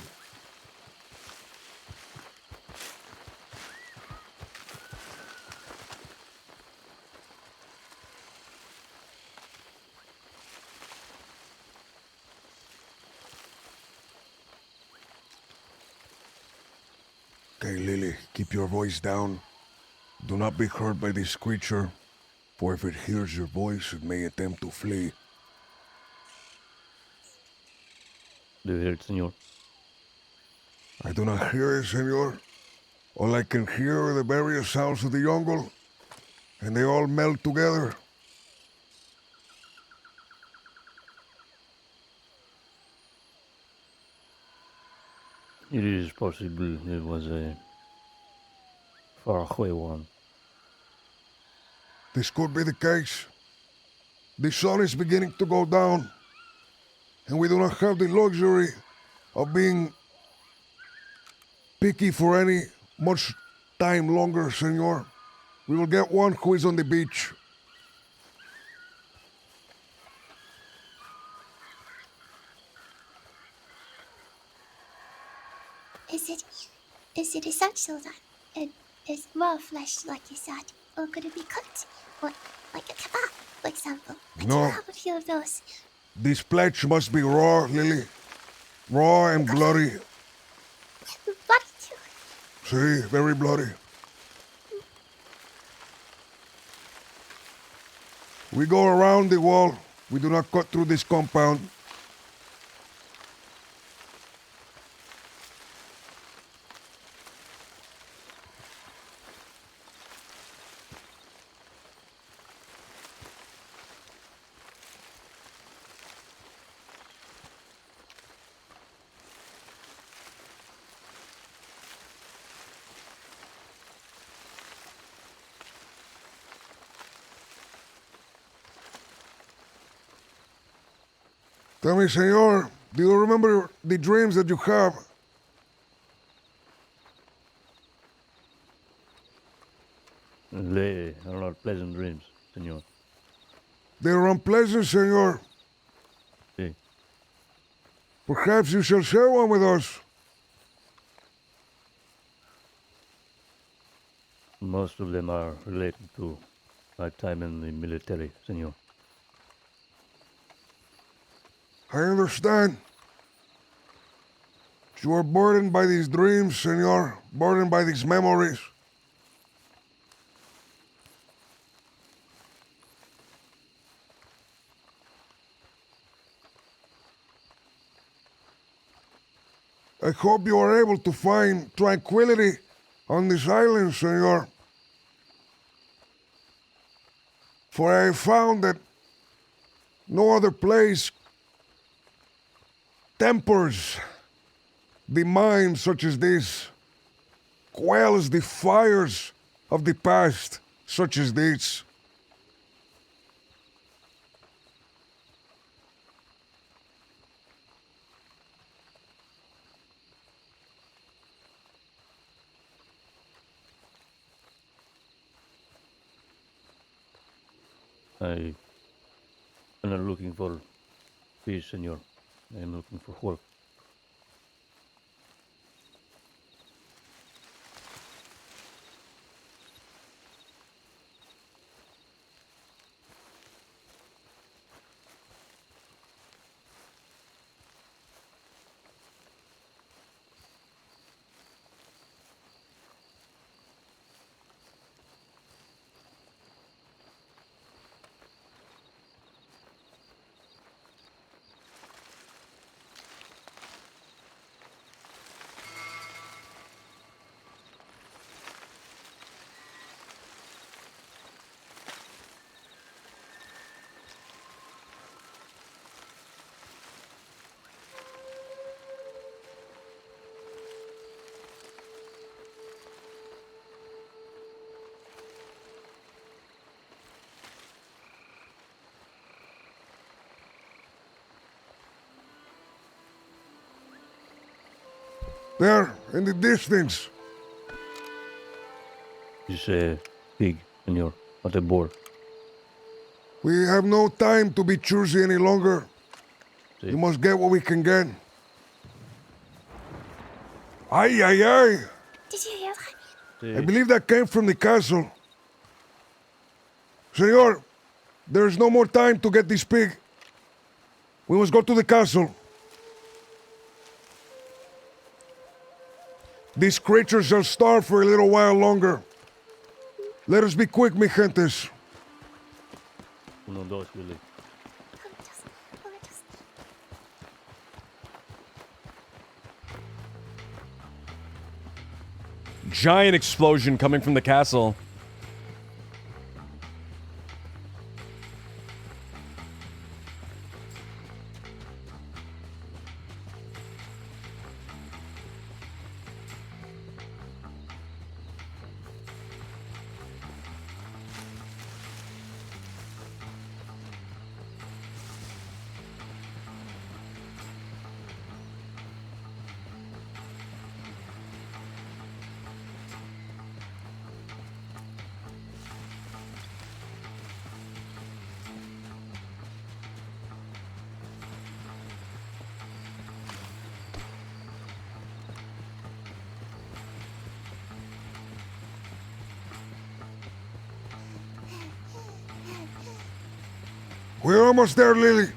Okay, Lily, keep your voice down. Do not be hurt by this creature, for if it hears your voice, it may attempt to flee. Do you hear it, senor? I do not hear it, senor. All I can hear are the various sounds of the jungle, and they all meld together. It is possible it was a faraway one. This could be the case. The sun is beginning to go down, and we do not have the luxury of being picky for any much time longer, senor. We will get one who is on the beach. Is it essential that it is raw flesh like you said? Or could it be cooked? Or like a kebab, for example? I do No. have a few of those. This pledge must be raw, Lily. Raw and bloody. Bloody too. See, very bloody. We go around the wall. We do not cut through this compound. Tell me, senor, do you remember the dreams that you have? They are not pleasant dreams, senor. They're unpleasant, senor. See, Perhaps you shall share one with us. most of them are related to my time in the military, senor. I understand. You are burdened by these dreams, senor, burdened by these memories. I hope you are able to find tranquility on this island, senor. For I found that no other place tempers the mind such as this, quells the fires of the past such as this. I am not looking for peace, senor. I am looking for work. There, in the distance, This pig, senor, not a boar. we have no time to be choosy any longer. See? We must get what we can get. Ay, ay, ay! Did you hear that? See? I believe that came from the castle. Senor, there's no more time to get this pig. We must go to the castle. These creatures shall starve for a little while longer. Let us be quick, mi gentes. Uno, dos, Willie. Giant explosion coming from the castle. We're almost there, Lily.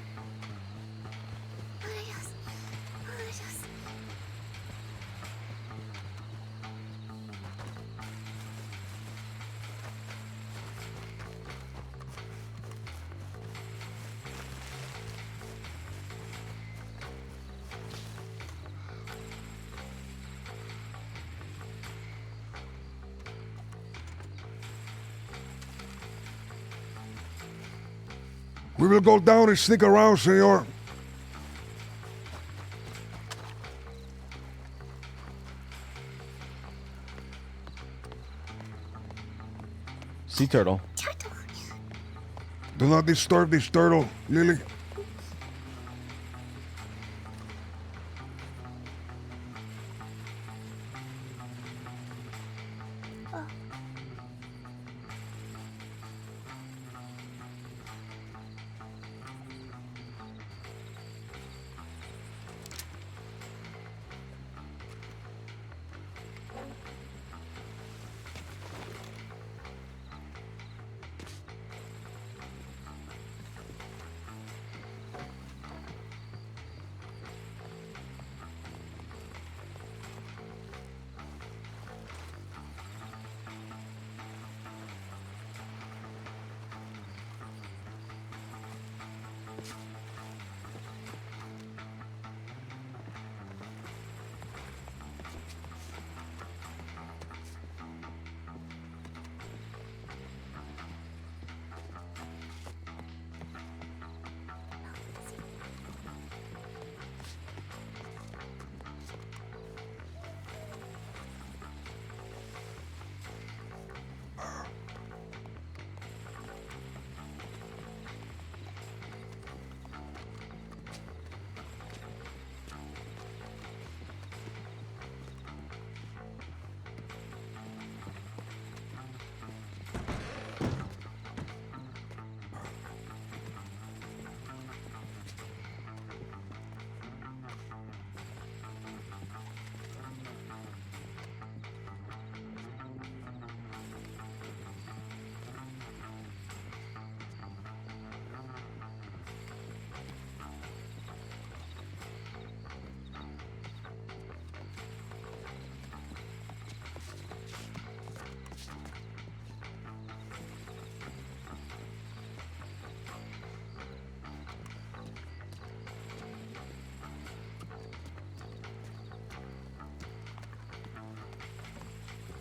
We will go down and sneak around, senor. Sea turtle. Turtle. Do not disturb this turtle, Lily. Oh.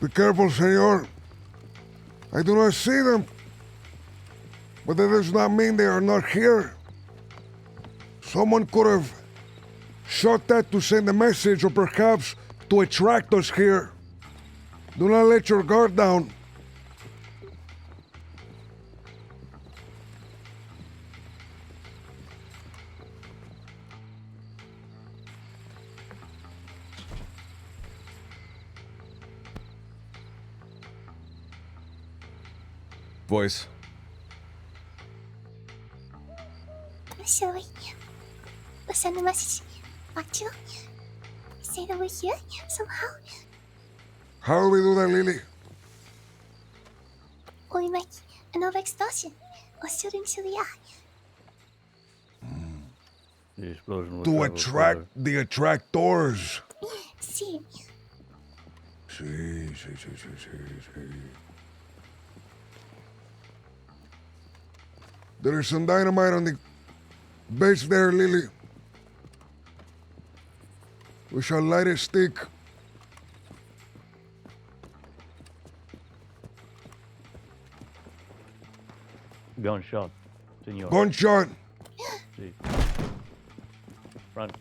Be careful, senor. I do not see them. But that does not mean they are not here. Someone could have shot that to send a message or perhaps to attract us here. Do not let your guard down. Voice. Shall we send a message back to you? Say that we're here somehow? How do we do that, Lily? Or we make another explosion or shoot into the eye? The explosion will To travel attract further. the attractors. See, See. There is some dynamite on the base there, Lily. We shall light a stick. Gunshot, senor. Gunshot. See. Front.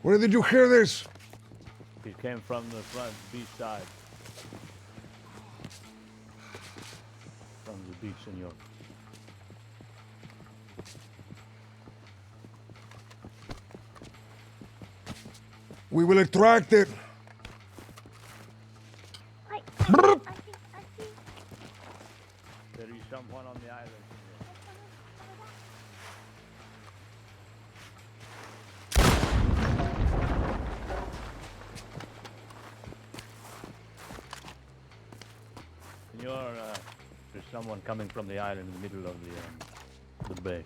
Where did you hear this? It came from the front beach side. From the beach, senor. We will attract it. I think. There is someone on the island, senor. Senor, there's someone coming from the island in the middle of the bay.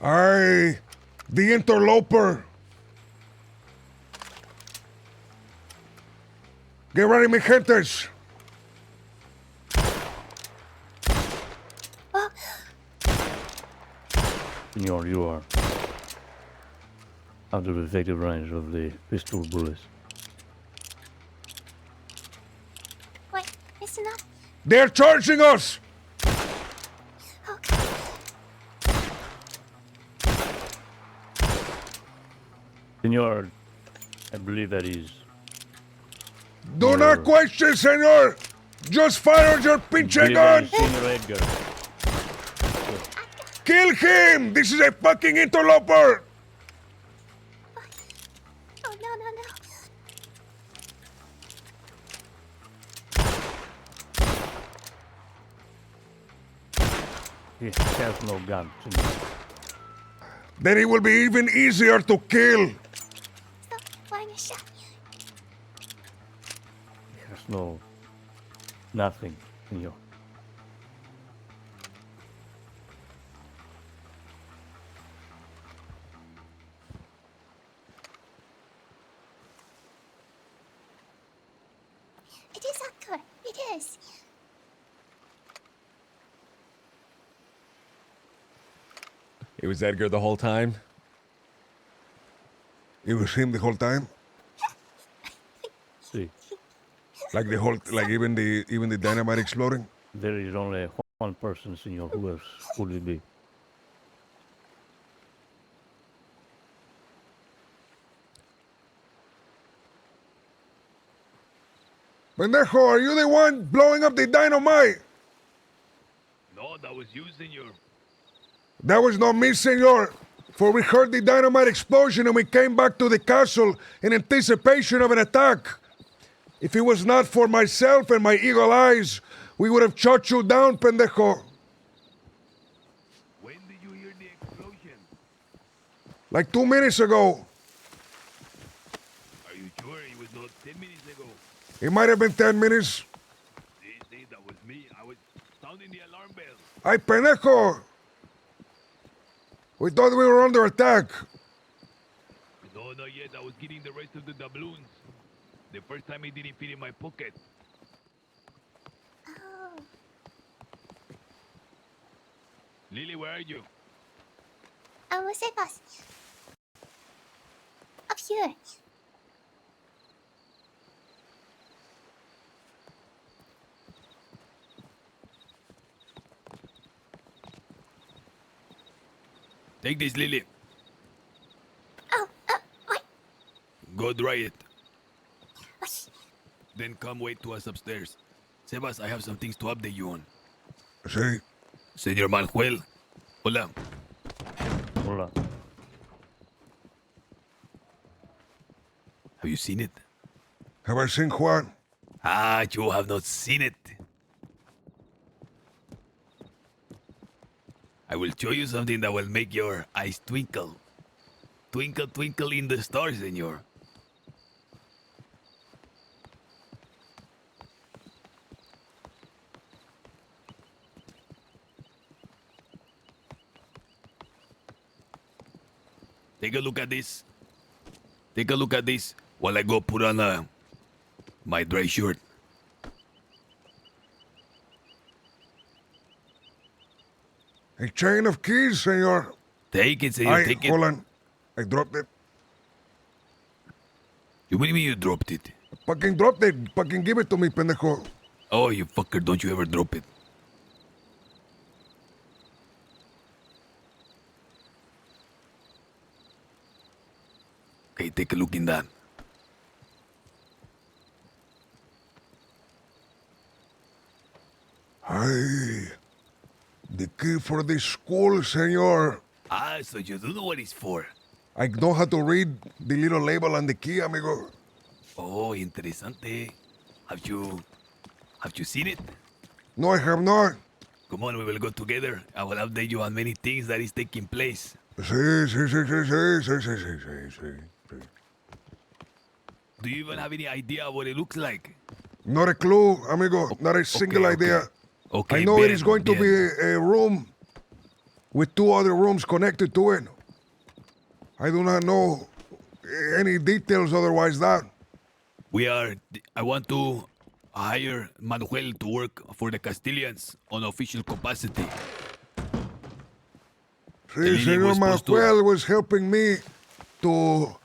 Aye, the interloper. Get ready, mi gentes. Senor, you are out of effective range of the pistol bullets. Wait, it's not. They're charging us. Okay. Senor, I believe that is Do not question, senor. Just fire your pinche gun. Senor Edgar. Kill him. This is a fucking interloper. Oh, no. He has no gun, senor. Then it will be even easier to kill. Stop firing a shot. He has no... nothing, senor. It is Edgar. It is. It was Edgar the whole time. It was him the whole time. See, Like the whole, like even the dynamite exploding. there is only one person, senor. Who else would it be? Pendejo, are you the one blowing up the dynamite? No, that was you, senor. That was not me, senor. For we heard the dynamite explosion and we came back to the castle in anticipation of an attack. If it was not for myself and my eagle eyes, we would have shot you down, pendejo. When did you hear the explosion? Like 2 minutes ago. Are you sure it was not 10 minutes ago? It might have been 10 minutes. See, that was me. I was sounding the alarm bell. Ay, pendejo. We thought we were under attack. No, not yet. I was getting the rest of the doubloons. The first time it didn't fit in my pocket. Oh, Lily, where are you? I will save us. Up here. Take this, Lily. Oh, what? Go dry it. What? Then come wait to us upstairs. Sebas, I have some things to update you on. Sí. Señor Manuel. Hola. Hola. Have you seen it? Have I seen Juan? Ah, you have not seen it. I will show you something that will make your eyes twinkle. Twinkle, twinkle in the stars, senor. Take a look at this. Take a look at this while I go put on my dry shirt. A chain of keys, senor. Take it, senor. Take it. Hold on. I dropped it. You mean you dropped it? Fucking dropped it. Fucking give it to me, pendejo. Oh, you fucker, don't you ever drop it. Okay, take a look in that. Ay. The key for this school, senor. Ah, so you do know what it's for. I know how to read the little label on the key, amigo. Oh, interesante. Have you seen it? No, I have not. Come on, we will go together. I will update you on many things that is taking place. Sí, sí, sí, sí, sí, sí, sí, sí, sí, sí, sí. Do you even have any idea what it looks like? Not a clue, amigo. Not a single okay. idea. Okay, I know it is bien, going to bien. be a room with two other rooms connected to it. I do not know any details otherwise that. I want to hire Manuel to work for the Castilians on official capacity. Sí, Lily Senor was supposed to- Manuel was helping me to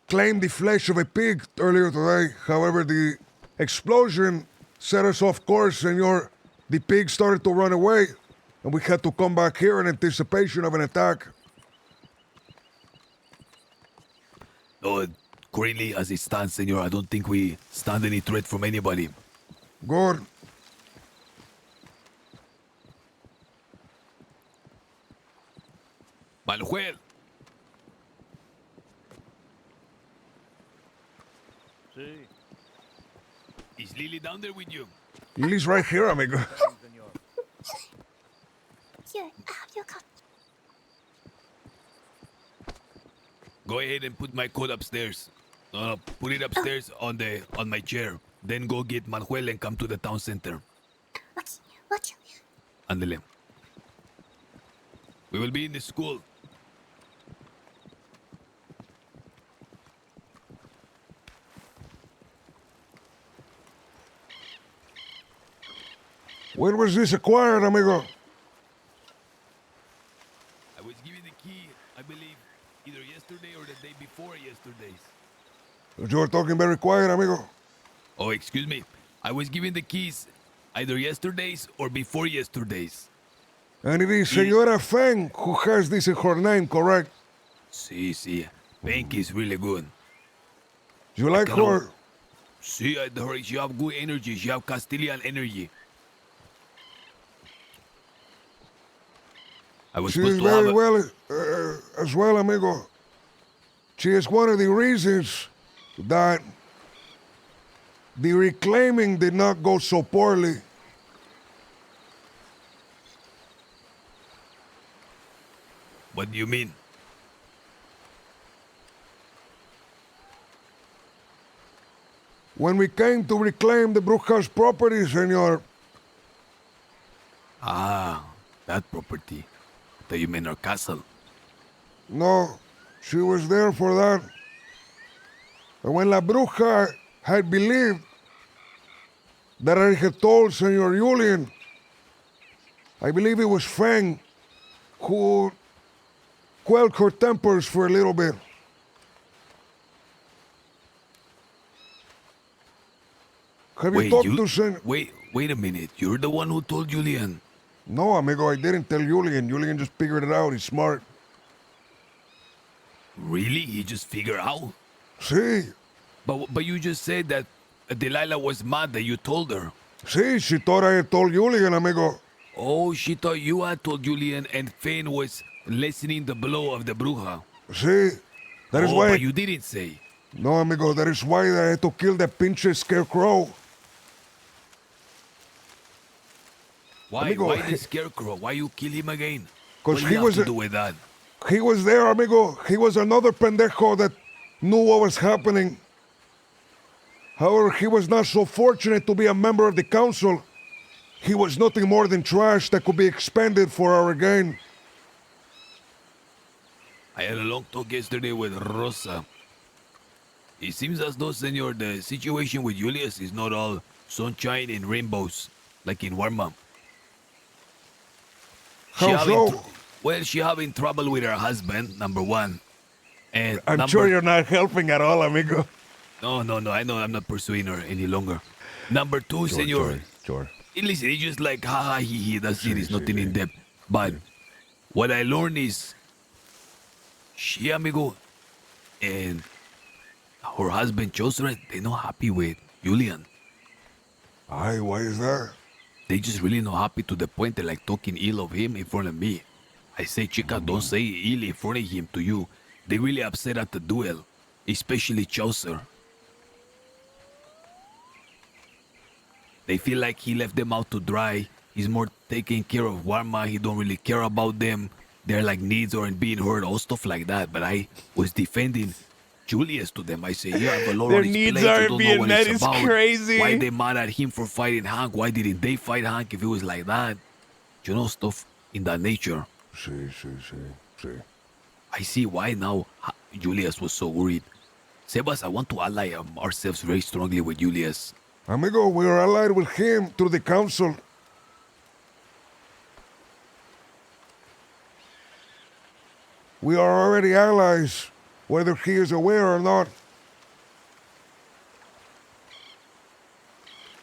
claim the flesh of a pig earlier today. However, the explosion set us off course, Senor. The pig started to run away, and we had to come back here in anticipation of an attack. No, currently as it stands, senor, I don't think we stand any threat from anybody. Good. Manuel, Sí, is Lily down there with you? Lily's right here, amigo. senor. Here, I have your copy. Go ahead and put my code upstairs. Put it upstairs on my chair. Then go get Manuel and come to the town center. Okay, what? Andele. We will be in the school. When was this acquired, amigo? I was given the key, I believe, either yesterday or the day before yesterday's. You were talking very quiet, amigo. Oh, excuse me. I was given the keys either yesterday's or before yesterday's. And it is Senora Feng who has this in her name, correct? Sí. Bank is really good. You like Hello. her? See, I heard she have good energy. She have Castilian energy. I was She is supposed to have very a- well as well, amigo. She is one of the reasons that the reclaiming did not go so poorly. What do you mean? When we came to reclaim the Brujas property, senor, Ah, that property. That you mean our castle. no, she was there for that. And when La Bruja had believed that I had told Senor Julian, I believe it was Feng who quell her tempers for a little bit. Have you talked to Sen? Wait a minute. You're the one who told Julian. No, amigo, I didn't tell Julian. Julian just figured it out. He's smart. Really? He just figured out? See, But you just said that Delilah was mad that you told her. see, she thought I had told Julian, amigo. Oh, she thought you had told Julian and Fane was lessening the blow of the bruja. See, that is Oh, why. but you didn't say. No, amigo, that is why I had to kill that pinche scarecrow. Why? Amigo, Why the scarecrow? Why you kill him again? 'Cause What do he you was have a- to do with that? He was there, amigo. He was another pendejo that knew what was happening. However, he was not so fortunate to be a member of the council. He was nothing more than trash that could be expended for our gain. I had a long talk yesterday with Rosa. It seems as though, senor, the situation with Julius is not all sunshine and rainbows, like in Warma. How so? Well, she having trouble with her husband, number one. And I'm number, sure you're not helping at all, amigo. No, I know I'm not pursuing her any longer. Number two, senor. Sure. Listen, it's just like ha ha he. That's it. It's nothing in depth. But what I learned is, she amigo, and her husband Joseph, they're not happy with Julian. Aye, why is that? They just really not happy to the point they like talking ill of him in front of me. I say, chica, don't say ill in front of him to you. They really upset at the duel, especially Chaucer. They feel like he left them out to dry. He's more taking care of Warma. He don't really care about them. Their like needs aren't being heard, all stuff like that. But I was defending Julius to them. I say, yeah, have a lot Their on his needs plate. You aren't don't being know what met it's is about. crazy. Why they mad at him for fighting Hank? Why didn't they fight Hank if it was like that? You know, stuff in that nature. See. I see why now Julius was so worried. Sebas, I want to ally ourselves very strongly with Julius. Amigo, we are allied with him through the council. We are already allies, whether he is aware or not.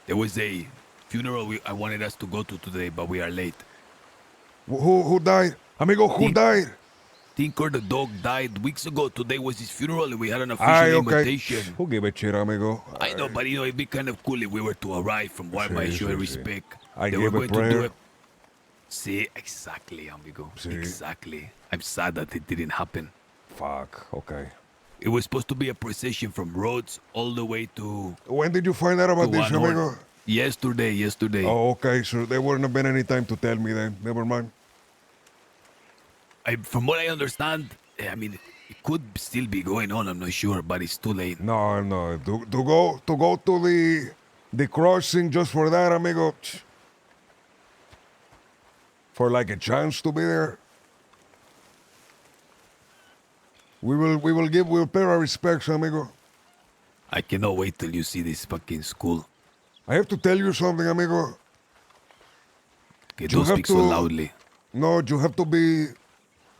There was a funeral I wanted us to go to today, but we are late. Who died? Amigo, who died? Tinker the dog died weeks ago. Today was his funeral and we had an official Aye, okay. invitation. Who gave a shit, amigo? I know, but you know, it'd be kind of cool if we were to arrive from Warma and show sí. respect. I They gave were a going to do prayer. it. See, exactly, amigo. Sí. Exactly. I'm sad that it didn't happen. Fuck, okay. It was supposed to be a procession from Rhodes all the way to When did you find out about this, One Horn. amigo? Yesterday. Oh, okay, so there wouldn't have been any time to tell me then. Never mind. From what I understand, I mean, it could still be going on. I'm not sure, but it's too late. No. To go to the crossing just for that, amigo. For like a chance to be there. We'll pay our respects, amigo. I cannot wait till you see this fucking school. I have to tell you something, amigo. Okay, You don't have speak so to- loudly. No, you have to be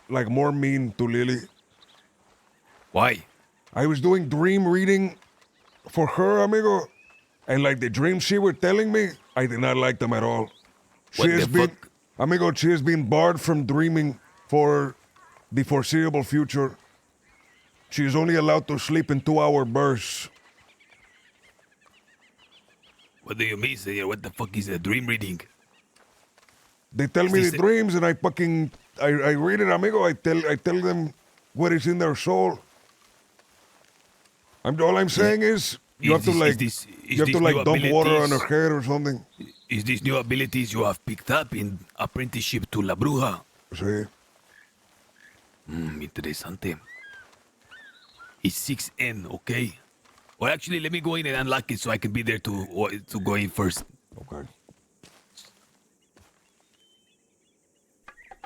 like more mean to Lily. Why? I was doing dream reading for her, amigo, and like the dreams she was telling me, I did not like them at all. What the fuck? Amigo, she has been barred from dreaming for the foreseeable future. She is only allowed to sleep in 2-hour bursts. What do you mean, senor? What the fuck is a dream reading? They tell me this the a- dreams, and I read it, amigo. I tell them what is in their soul. All I'm saying is you have to like dump water on her head or something. Is these new abilities you have picked up in apprenticeship to La Bruja? See? Interesante. It's 6N, okay? Well, actually, let me go in and unlock it so I can be there to go in first. Okay.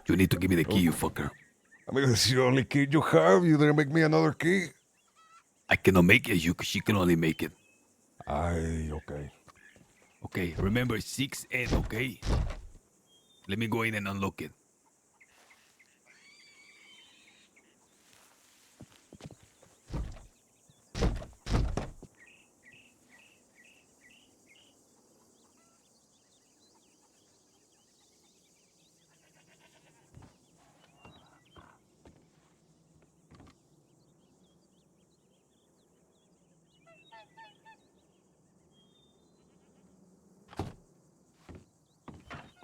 You need to give me the key, you fucker. Amigo, it's the only key you have. You didn't make me another key. I cannot make it, she can only make it. Aye, okay. Okay, remember 6N, okay? Let me go in and unlock it.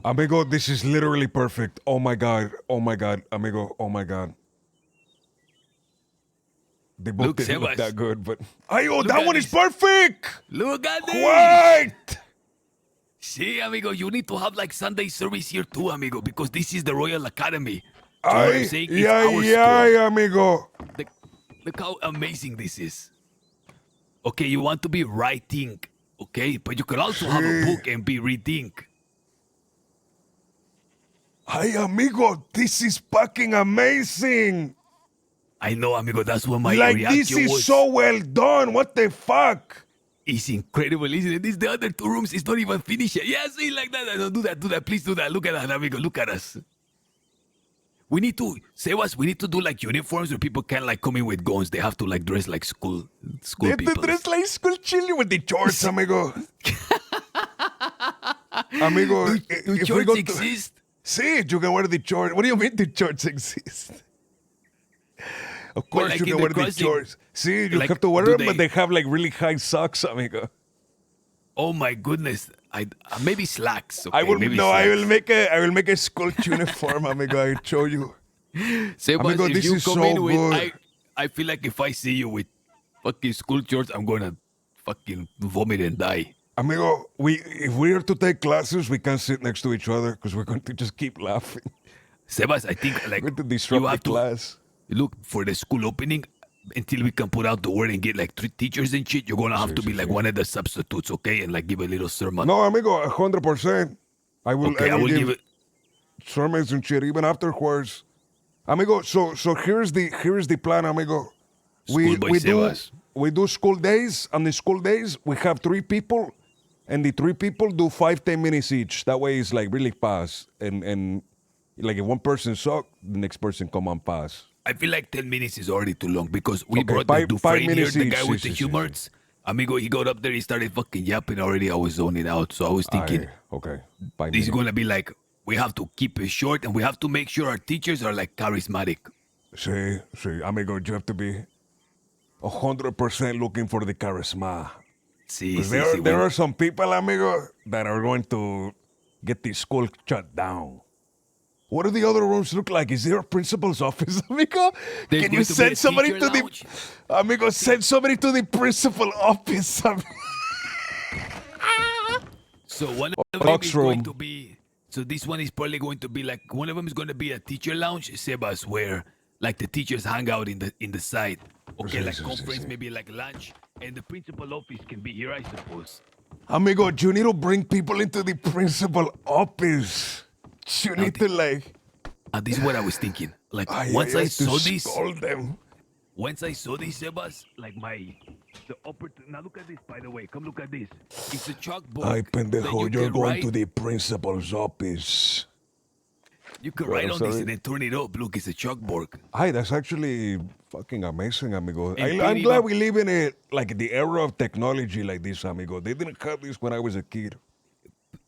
Amigo, this is literally perfect. Oh my god, amigo, oh my god. They both Look, didn't look Sebas. that good, but oh, Look that at one is this. perfect. Look at this. What? See, amigo, you need to have like Sunday service here too, amigo, because this is the Royal Academy. So what I'm saying is yeah, our yeah, school. amigo. Look how amazing this is. Okay, you want to be writing, okay, but you can also have a book and be reading. Hey, amigo, this is fucking amazing. I know, amigo. That's what my Like, reaction this is was. so well done. What the fuck? It's incredible, isn't it? This the other two rooms is not even finished yet. Yeah, see like that. No, do that. Please do that. Look at that, amigo. Look at us. We need to, Sebas, we need to do like uniforms where people can't like come in with guns. They have to like dress like school They people. dress like school children with the shorts, amigo. Amigo, Do if we shorts go to- exist? See, you can wear the shorts. What do you mean the shorts exist? Of course like you in can the wear the crossing, shorts. See, you like, have to wear do them, but they have like really high socks, amigo. Oh my goodness. I maybe slacks. Okay, I will maybe no, I slacks. will make a school uniform, amigo. I'll show you. Sebas, Amigo, if this you is come so in with, good. I feel like if I see you with fucking school shorts, I'm gonna fucking vomit and die. Amigo, if we are to take classes, we can't sit next to each other because we're going to just keep laughing. Sebas, I think like We're going to disrupt you the have to class. look for the school opening until we can put out the word and get like 3 teachers and shit. You're gonna have to be like one of the substitutes, okay, and like give a little sermon. No, amigo, 100%. I will. okay, I will give it. sermons and shit even afterwards. Amigo, so here's the plan, amigo. Schoolboy Sebas. We do school days. On the school days, we have 3 people, and the 3 people do 5-10 minutes each. That way, it's like really fast. And like if one person suck, the next person come on pass. I feel like 10 minutes is already too long because we Okay, brought five- the 5 Dufresne here, minutes the each. guy with Sí, the sí, sí, humors. Amigo, he got up there, he started fucking yapping already. I was zoning out, so I was thinking, Okay. 5 this is minutes. gonna be like, we have to keep it short and we have to make sure our teachers are like charismatic. Sí, amigo, you have to be 100% looking for the charisma. Sí, 'Cause sí, sí. there are some people, amigo, that are going to get the school shut down. What do the other rooms look like? Is there a principal's office, amigo? There's Can going you to be send a somebody teacher to the lounge. amigo? Send somebody to the principal office. So one of them Box is going room. to be, so this one is probably going to be like, one of them is going to be a teacher lounge, Sebas, where like the teachers hang out in the side. Okay, Sí, like sí, sí, conference, sí. maybe like lunch, and the principal office can be here, I suppose. Amigo, you need to bring people into the principal office. You need to like. And this is what I was thinking. Like Once I saw this, scold them. once I saw this, Sebas, like the upper. Now look at this. By the way, come look at this. It's a chalkboard. Ay, that pendejo, you you're can going write- to the principal's office. You can Well, write I'm on this sorry. and then turn it up. Look, it's a chalkboard. Hi, that's actually fucking amazing, amigo. And I'm Piri glad va- we live in a like the era of technology like this, amigo. They didn't have this when I was a kid.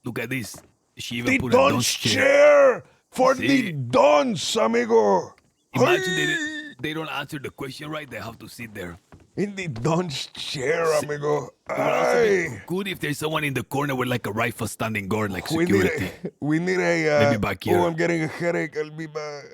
Look at this. She even The put a Don's dunce chair. chair for Sí. the Dons, amigo. Imagine Hey! they don't answer the question right. They have to sit there. In the Don's chair, amigo. It would also be Ay. good if there's someone in the corner with like a rifle standing guard, like We security. need a. We need a. Maybe back here. Oh, I'm getting a headache. I'll be back.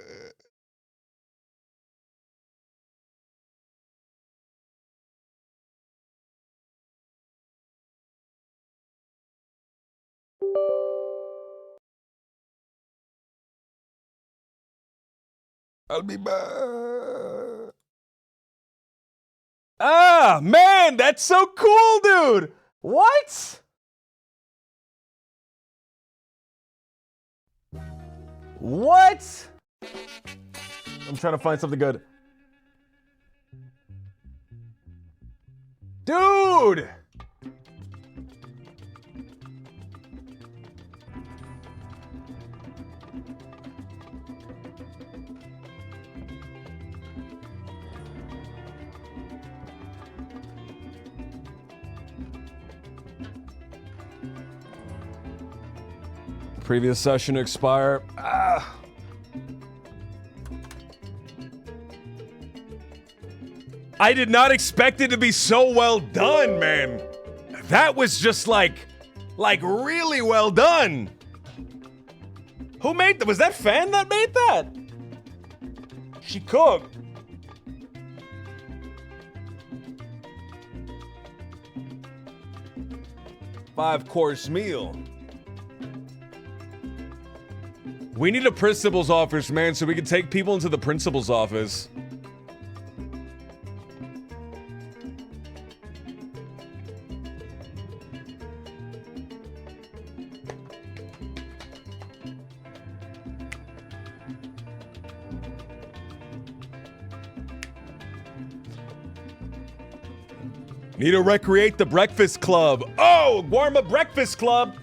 I'll be back. Ah, man, that's so cool, dude. What? What? I'm trying to find something good. Dude! Previous session to expire. Ah. I did not expect it to be so well done, man. That was just like really well done. Who made that? Was that Fan that made that? She cooked. Five-course meal. We need a principal's office, man, so we can take people into the principal's office. Need to recreate the Breakfast Club. Oh, Guarma Breakfast Club.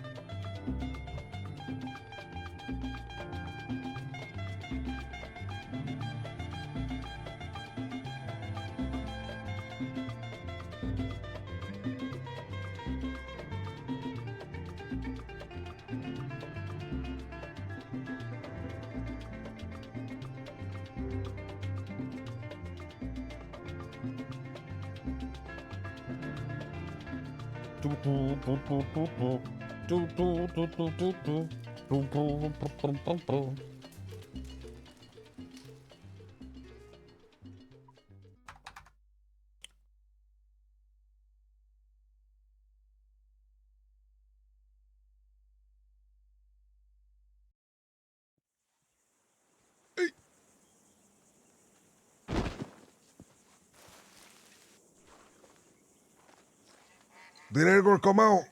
Did Edgar come out?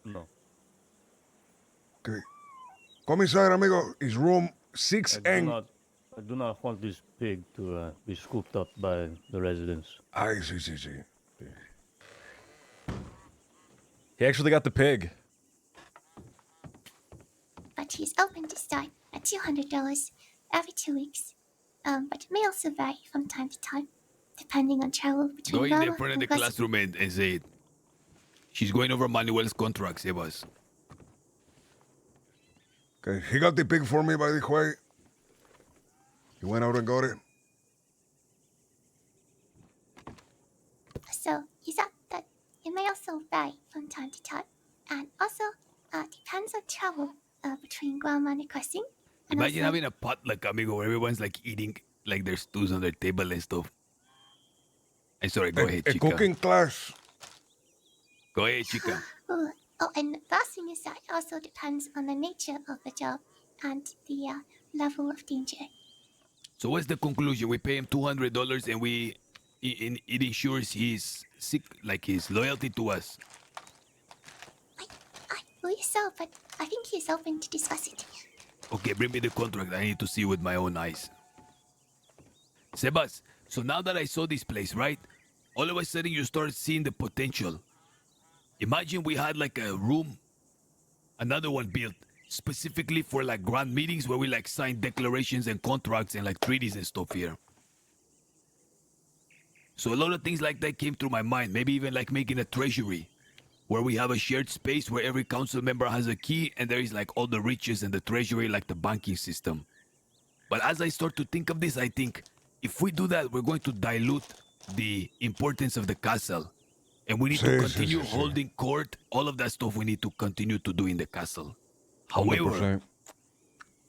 No. Okay. Come inside, amigo. His room I 6N. do not want this pig to be scooped up by the residents. Ay, sí, sí, sí. He actually got the pig. But he's open to start at $200 every 2 weeks. But may also vary from time to time, depending on travel between Go in there Guarma front of and the Guas- classroom and say it. She's going over Manuel's contract, Sebas. Okay, he got the pig for me, by the way. He went out and got it. So he said that it may also vary from time to time, and also depends on travel between Guam and Crossing. And Imagine also, having a potluck, amigo, where everyone's like eating like their stews on their table and stuff. I'm sorry, go ahead, A chica. cooking class. Go ahead, chica. Oh, and the last thing is that it also depends on the nature of the job and the level of danger. So what's the conclusion? We pay him $200 and it ensures he's sick, like his loyalty to us. I believe so, but I think he's open to discuss it. Okay, bring me the contract. I need to see with my own eyes. Sebas, so now that I saw this place, right? All of a sudden you start seeing the potential. Imagine we had like a room, another one built specifically for like grand meetings where we like sign declarations and contracts and like treaties and stuff here. So a lot of things like that came through my mind. Maybe even like making a treasury where we have a shared space where every council member has a key and there is like all the riches and the treasury, like the banking system. But as I start to think of this, I think if we do that, we're going to dilute the importance of the castle. And we need to continue holding court. All of that stuff we need to continue to do in the castle. However, 100%.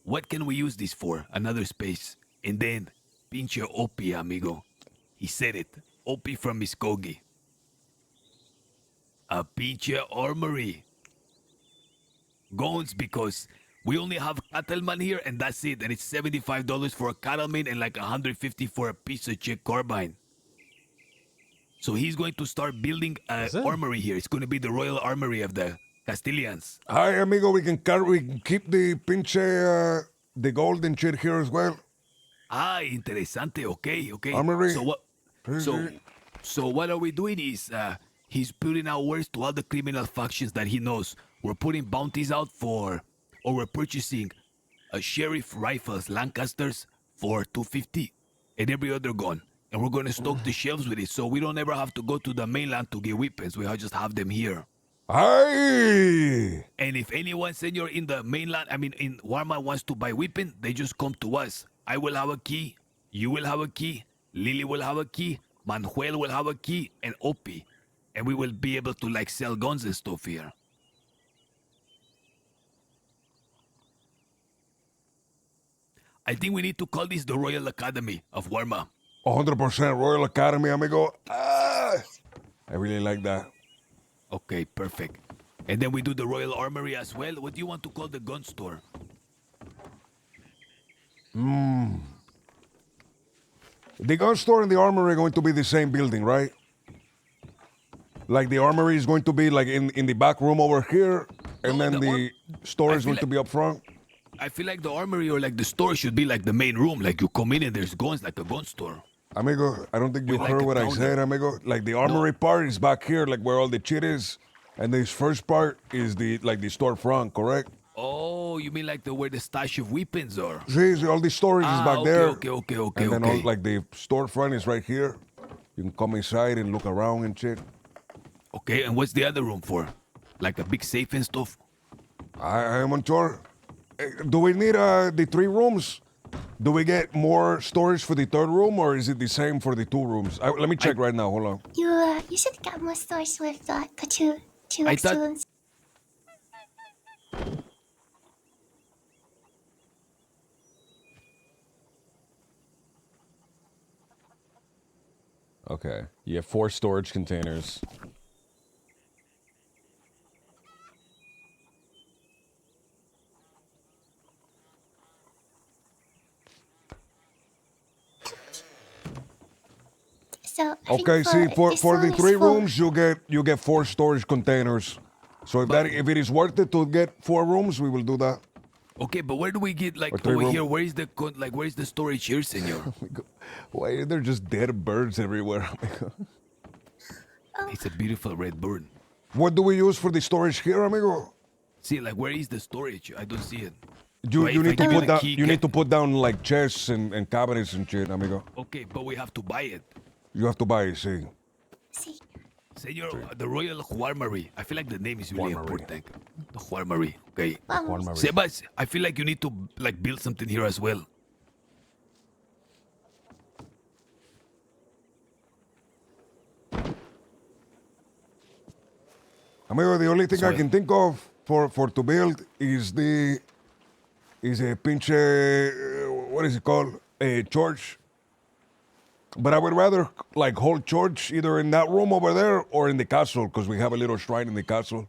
what can we use this for? Another space. And then, pinche Opie, amigo. He said it. Opie from Muskogee. A pinche armory. Guns, because we only have cattleman here and that's it. And it's $75 for a cattleman and like $150 for a piece of Czech carbine. So he's going to start building an armory here. It's going to be the Royal Armory of the Castilians. Hi, amigo. We can keep the pinche the golden shit here as well. Ah, interesante. Okay, okay. Armory. So what? So what are we doing is he's putting out words to all the criminal factions that he knows. We're putting bounties out for, or we're purchasing sheriff rifles, Lancasters for $250, and every other gun. And we're gonna stock the shelves with it, so we don't ever have to go to the mainland to get weapons. We just have them here. Aye. And if anyone, senor, in the mainland, I mean in Warma, wants to buy weapon, they just come to us. I will have a key, you will have a key, Lily will have a key, Manuel will have a key, and Opie. And we will be able to like sell guns and stuff here. I think we need to call this the Royal Academy of Warma. 100% Royal Academy, amigo. Ah, I really like that. Okay, perfect. And then we do the Royal Armory as well. What do you want to call the gun store? The gun store and the armory are going to be the same building, right? Like the armory is going to be like in the back room over here, and No, then the the store I is feel going to like- be up front. I feel like the armory or like the store should be like the main room. Like you come in and there's guns like a gun store. Amigo, I don't think you We like heard a what I counter. said, amigo. Like the armory part is back here, like where all the shit is, and this first part is the storefront, correct? Oh, you mean like the where the stash of weapons are? See, all the storage is back okay, there. okay, And then all, okay. like the storefront is right here. You can come inside and look around and shit. Okay, and what's the other room for? Like a big safe and stuff? I am unsure. Do we need the 3 rooms? Do we get more storage for the 3rd room, or is it the same for the 2 rooms? Let me check right now. Hold on. You should get more storage with the two I extra thought- rooms. Okay. You have 4 storage containers. So I think Okay, see, for this the one is 3 full. rooms, you get 4 storage containers. So if it is worth it to get 4 rooms, we will do that. Okay, but where do we get like Or 3 over room. here? Where is the where is the storage here, senor? Why are there just dead birds everywhere? amigo? It's a beautiful red bird. What do we use for the storage here, amigo? See, like where is the storage? I don't see it. You, Right, you if I need to give you put the down key, you need can- to put down like chests and cabinets and shit, amigo. Okay, but we have to buy it. You have to buy it, see. See, Senor, the Royal Huarmary. I feel like the name is really Huarmary. important. The Huarmary. Okay. vamos. Sebas, I feel like you need to like build something here as well. Amigo, the only thing I Sorry. can think of for to build is a pinche what is it called? A church. But I would rather like hold church either in that room over there or in the castle because we have a little shrine in the castle.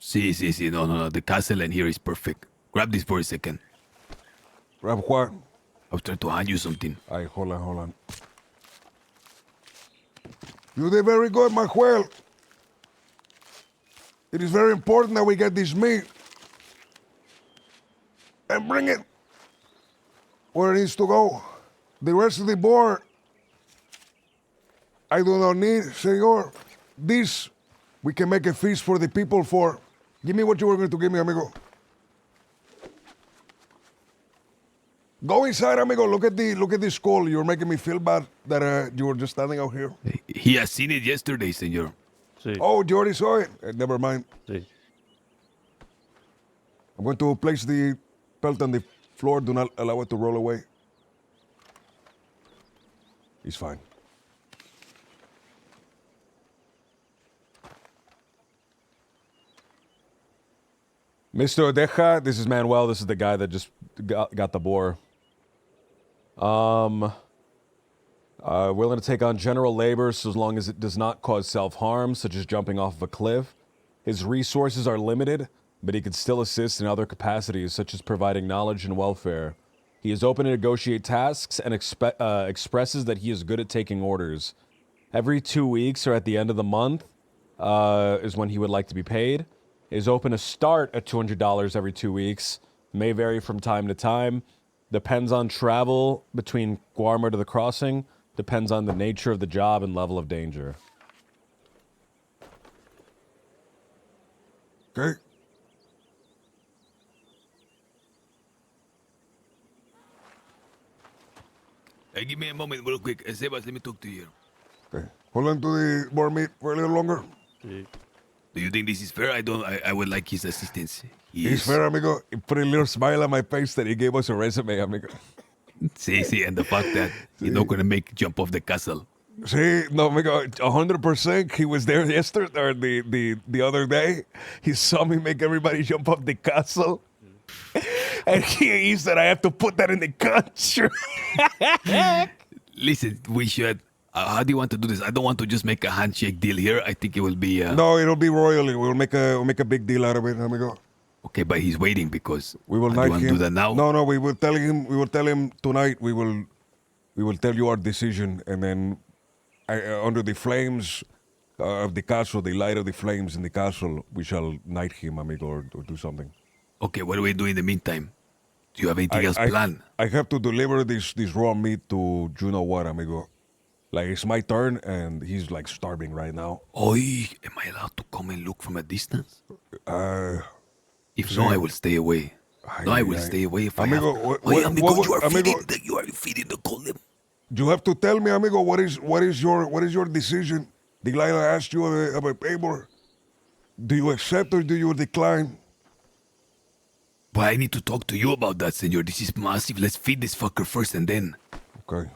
See. No. The castle in here is perfect. Grab this for a second. Grab what? I was trying to hand you something. Ay, hold on. You did very good, Majuel. It is very important that we get this meat and bring it where it needs to go. The rest of the board, I do not need, senor. This, we can make a feast for the people for. Give me what you were going to give me, amigo. Go inside, amigo. Look at the skull. You're making me feel bad that you were just standing out here. He has seen it yesterday, senor. See, Oh, you already saw it? Never mind. see. I'm going to place the pelt on the floor. Do not allow it to roll away. He's fine. Mr. Odeja, this is Manuel. This is the guy that just got the boar. Willing to take on general labor so as long as it does not cause self-harm, such as jumping off of a cliff. His resources are limited, but he can still assist in other capacities, such as providing knowledge and welfare. He is open to negotiate tasks and expresses that he is good at taking orders. Every 2 weeks or at the end of the month is when he would like to be paid. Is open to start at $200 every 2 weeks. May vary from time to time. Depends on travel between Guarma to the crossing. Depends on the nature of the job and level of danger. Okay? Hey, give me a moment real quick. Sebas, let me talk to you. Okay. Hold on to the boar meat for a little longer. See. Do you think this is fair? I would like his assistance. He's fair, amigo. He put a little smile on my face that he gave us a resume, amigo. See, and the fact that he's not gonna make jump off the castle. See, no, amigo, 100%. He was there yesterday or the other day. He saw me make everybody jump off the castle. And he said I have to put that in the contract. Listen, we should. How do you want to do this? I don't want to just make a handshake deal here. I think it will be. No, it'll be royally. We'll make a big deal out of it, amigo. Okay, but he's waiting because We will do knight you want him. to do that now? No, we will tell him. We will tell him tonight. We will tell you our decision, and then under the flames of the castle, the light of the flames in the castle, we shall knight him, amigo, or do something. Okay, what do we do in the meantime? Do you have anything else planned? I have to deliver this raw meat to Juno what, amigo. Like it's my turn, and he's like starving right now. Oi, am I allowed to come and look from a distance? If no, sí. I will stay away. No, I will stay away if Amigo, I have. what- Oye, what- amigo, what- you are amigo- feeding the golem. You have to tell me, amigo, what is your decision? Delilah asked you of a favor. Do you accept or do you decline? But I need to talk to you about that, senor. This is massive. Let's feed this fucker first and then. Okay.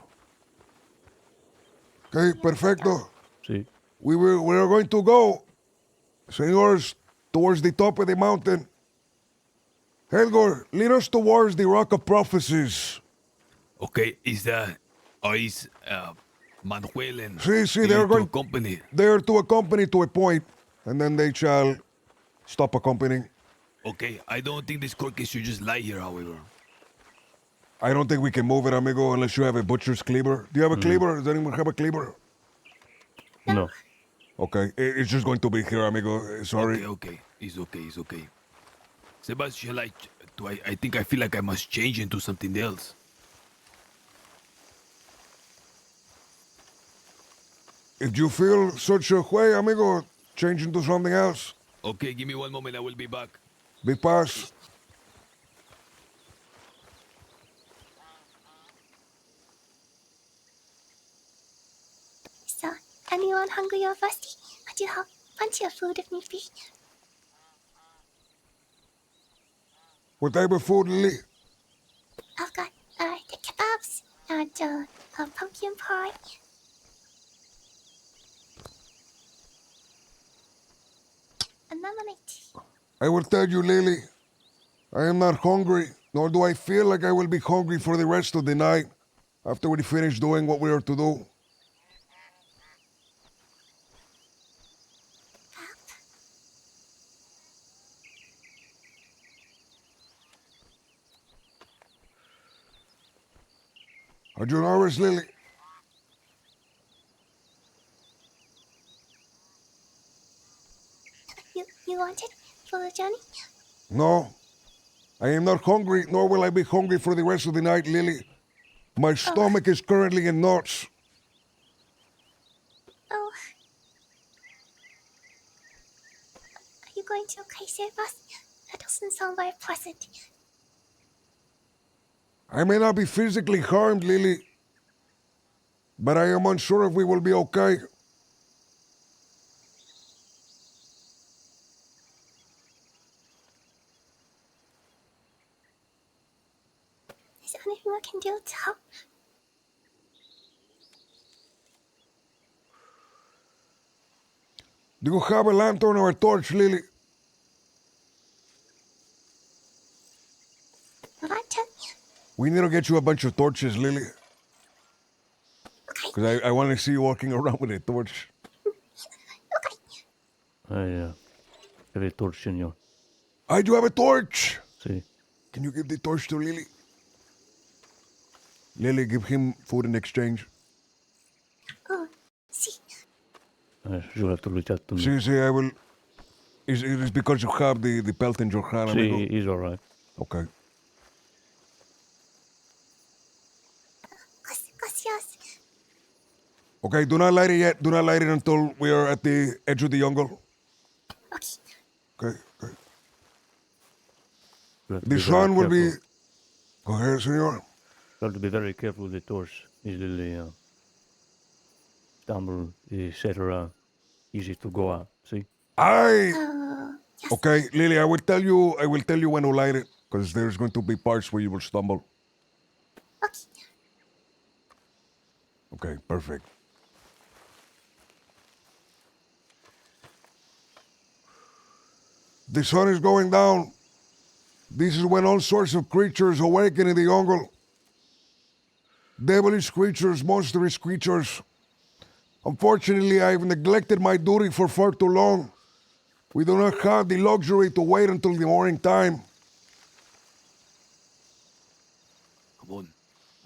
Okay, perfecto. See, We are going to go, senors, towards the top of the mountain. Helgor, lead us towards the Rock of Prophecies. Okay, is Manuel and Sí, they're going. company? They are to accompany to a point, and then they shall stop accompanying. Okay, I don't think this corky should just lie here, however. I don't think we can move it, amigo, unless you have a butcher's cleaver. Do you have a cleaver? Does anyone have a cleaver? no. Okay, it's just going to be here, amigo. Sorry. Okay, it's okay. Sebastian, I think I feel like I must change into something else. If you feel such a way, amigo, change into something else. Okay, give me one moment, I will be back. Big pass. So, anyone hungry or thirsty? I do have plenty of food if need be. What type of food, Lily? I've got the kebabs and a pumpkin pie. And lemonade tea. I will tell you, Lily, I am not hungry, nor do I feel like I will be hungry for the rest of the night after we finish doing what we are to do. Are you nervous, Lily? You want it for the journey? No. I am not hungry, nor will I be hungry for the rest of the night, Lily. My stomach is currently in knots. Oh. Are you going to okay, save us? That doesn't sound very pleasant. I may not be physically harmed, Lily, but I am unsure if we will be okay. Is there anything I can do to help? Do you have a lantern or a torch, Lily? Lantern? We need to get you a bunch of torches, Lily. Okay. Because I want to see you walking around with a torch. Okay. I have a torch, senor. I do have a torch. See, Can you give the torch to Lily? Lily, give him food in exchange. Oh, see. you'll have to reach out to me. See, I will. It is because you have the pelt in your hand, amigo. See, he's all right. Okay. Gracias. Okay, do not light it yet. Do not light it until we are at the edge of the jungle. Okay. Okay, okay. You have to The very sun will be. careful. Go ahead, senor. You have to be very careful with the torch. Easily stumble, etc. Easy to go out. See? I. Oh, yes. Okay, Lily, I will tell you. I will tell you when to light it, because there's going to be parts where you will stumble. Okay. Okay, perfect. The sun is going down. This is when all sorts of creatures awaken in the jungle. Devilish creatures, monstrous creatures. Unfortunately, I've neglected my duty for far too long. We do not have the luxury to wait until the morning time. Come on.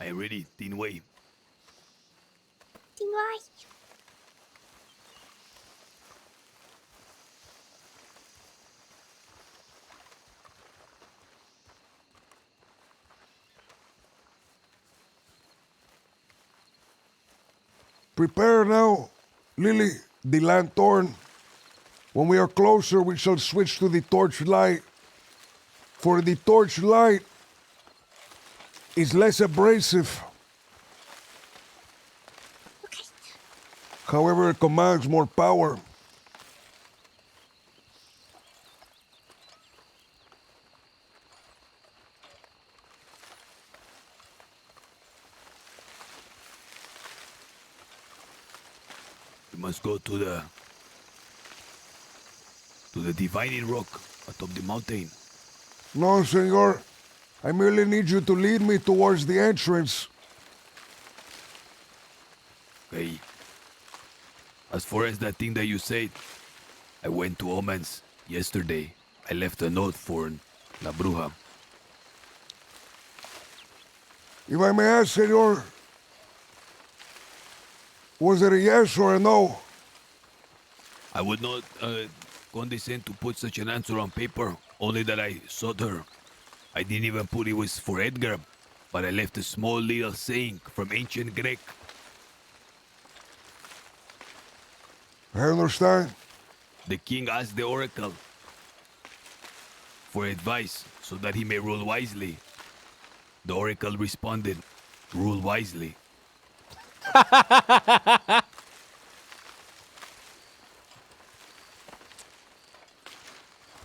I am ready, Tin Wei. Ding Wai. Prepare now, Lily, the lanthorn. When we are closer, we shall switch to the torchlight. For the torchlight is less abrasive. Okay. However, it commands more power. We must go to the divining rock atop the mountain. No, senor. I merely need you to lead me towards the entrance. Okay. As far as that thing that you said, I went to Omen's yesterday. I left a note for La Bruja. If I may ask, senor, was it a yes or a no? I would not condescend to put such an answer on paper, only that I sought her. I didn't even put it was for Edgar, but I left a small little saying from ancient Greek. I understand. The king asked the oracle for advice so that he may rule wisely. The oracle responded, rule wisely.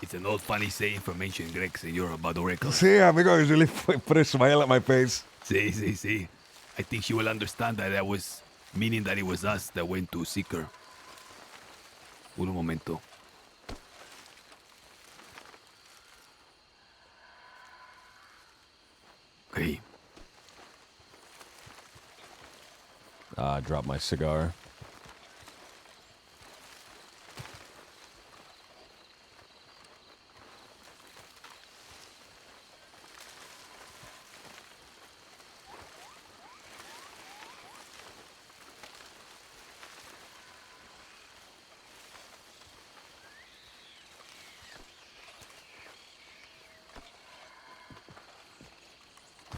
It's an old funny saying from ancient Greek, senor, about oracles. See, amigo, it really put a smile at my face. See. I think she will understand that that was meaning that it was us that went to seek her. Un momento. Okay. I dropped my cigar.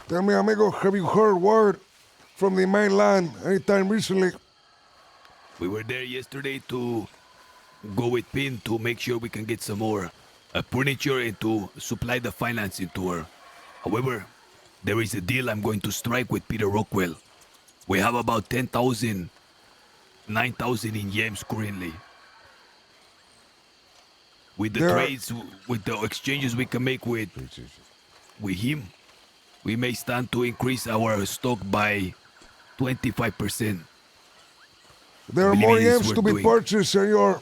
Tell me, amigo, have you heard word from the mainland anytime recently? We were there yesterday to go with Pin to make sure we can get some more furniture and to supply the financing to her. However, there is a deal I'm going to strike with Peter Rockwell. We have about 10,000, 9,000 in gems currently. With the There are- trades, with the exchanges we can make with him, we may stand to increase our stock by 25%. There are Believe more it is yams worth to be doing. purchased, senor.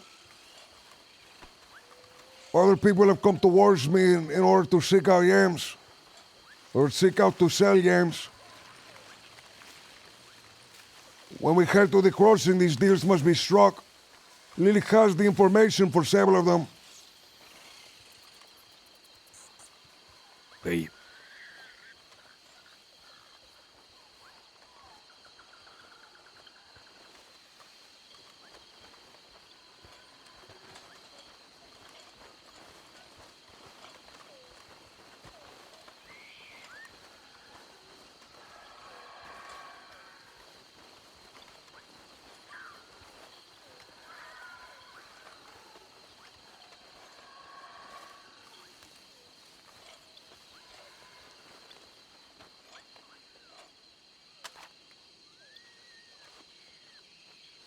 Other people have come towards me in order to seek out yams. Or seek out to sell yams. When we head to the crossing, these deals must be struck. Lily has the information for several of them. Okay.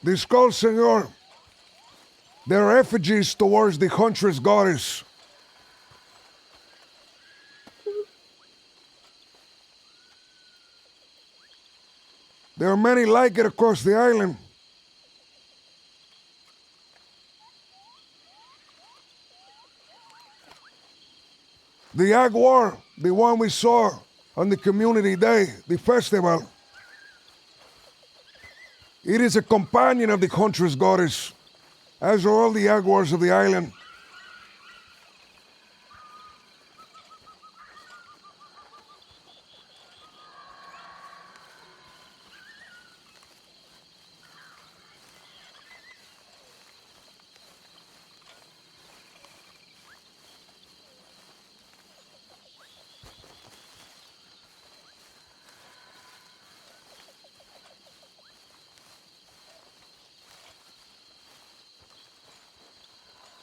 The skulls, senor. They're effigies towards the huntress goddess. There are many like it across the island. The jaguar, the one we saw on the community day, the festival. It is a companion of the huntress goddess, as are all the jaguars of the island.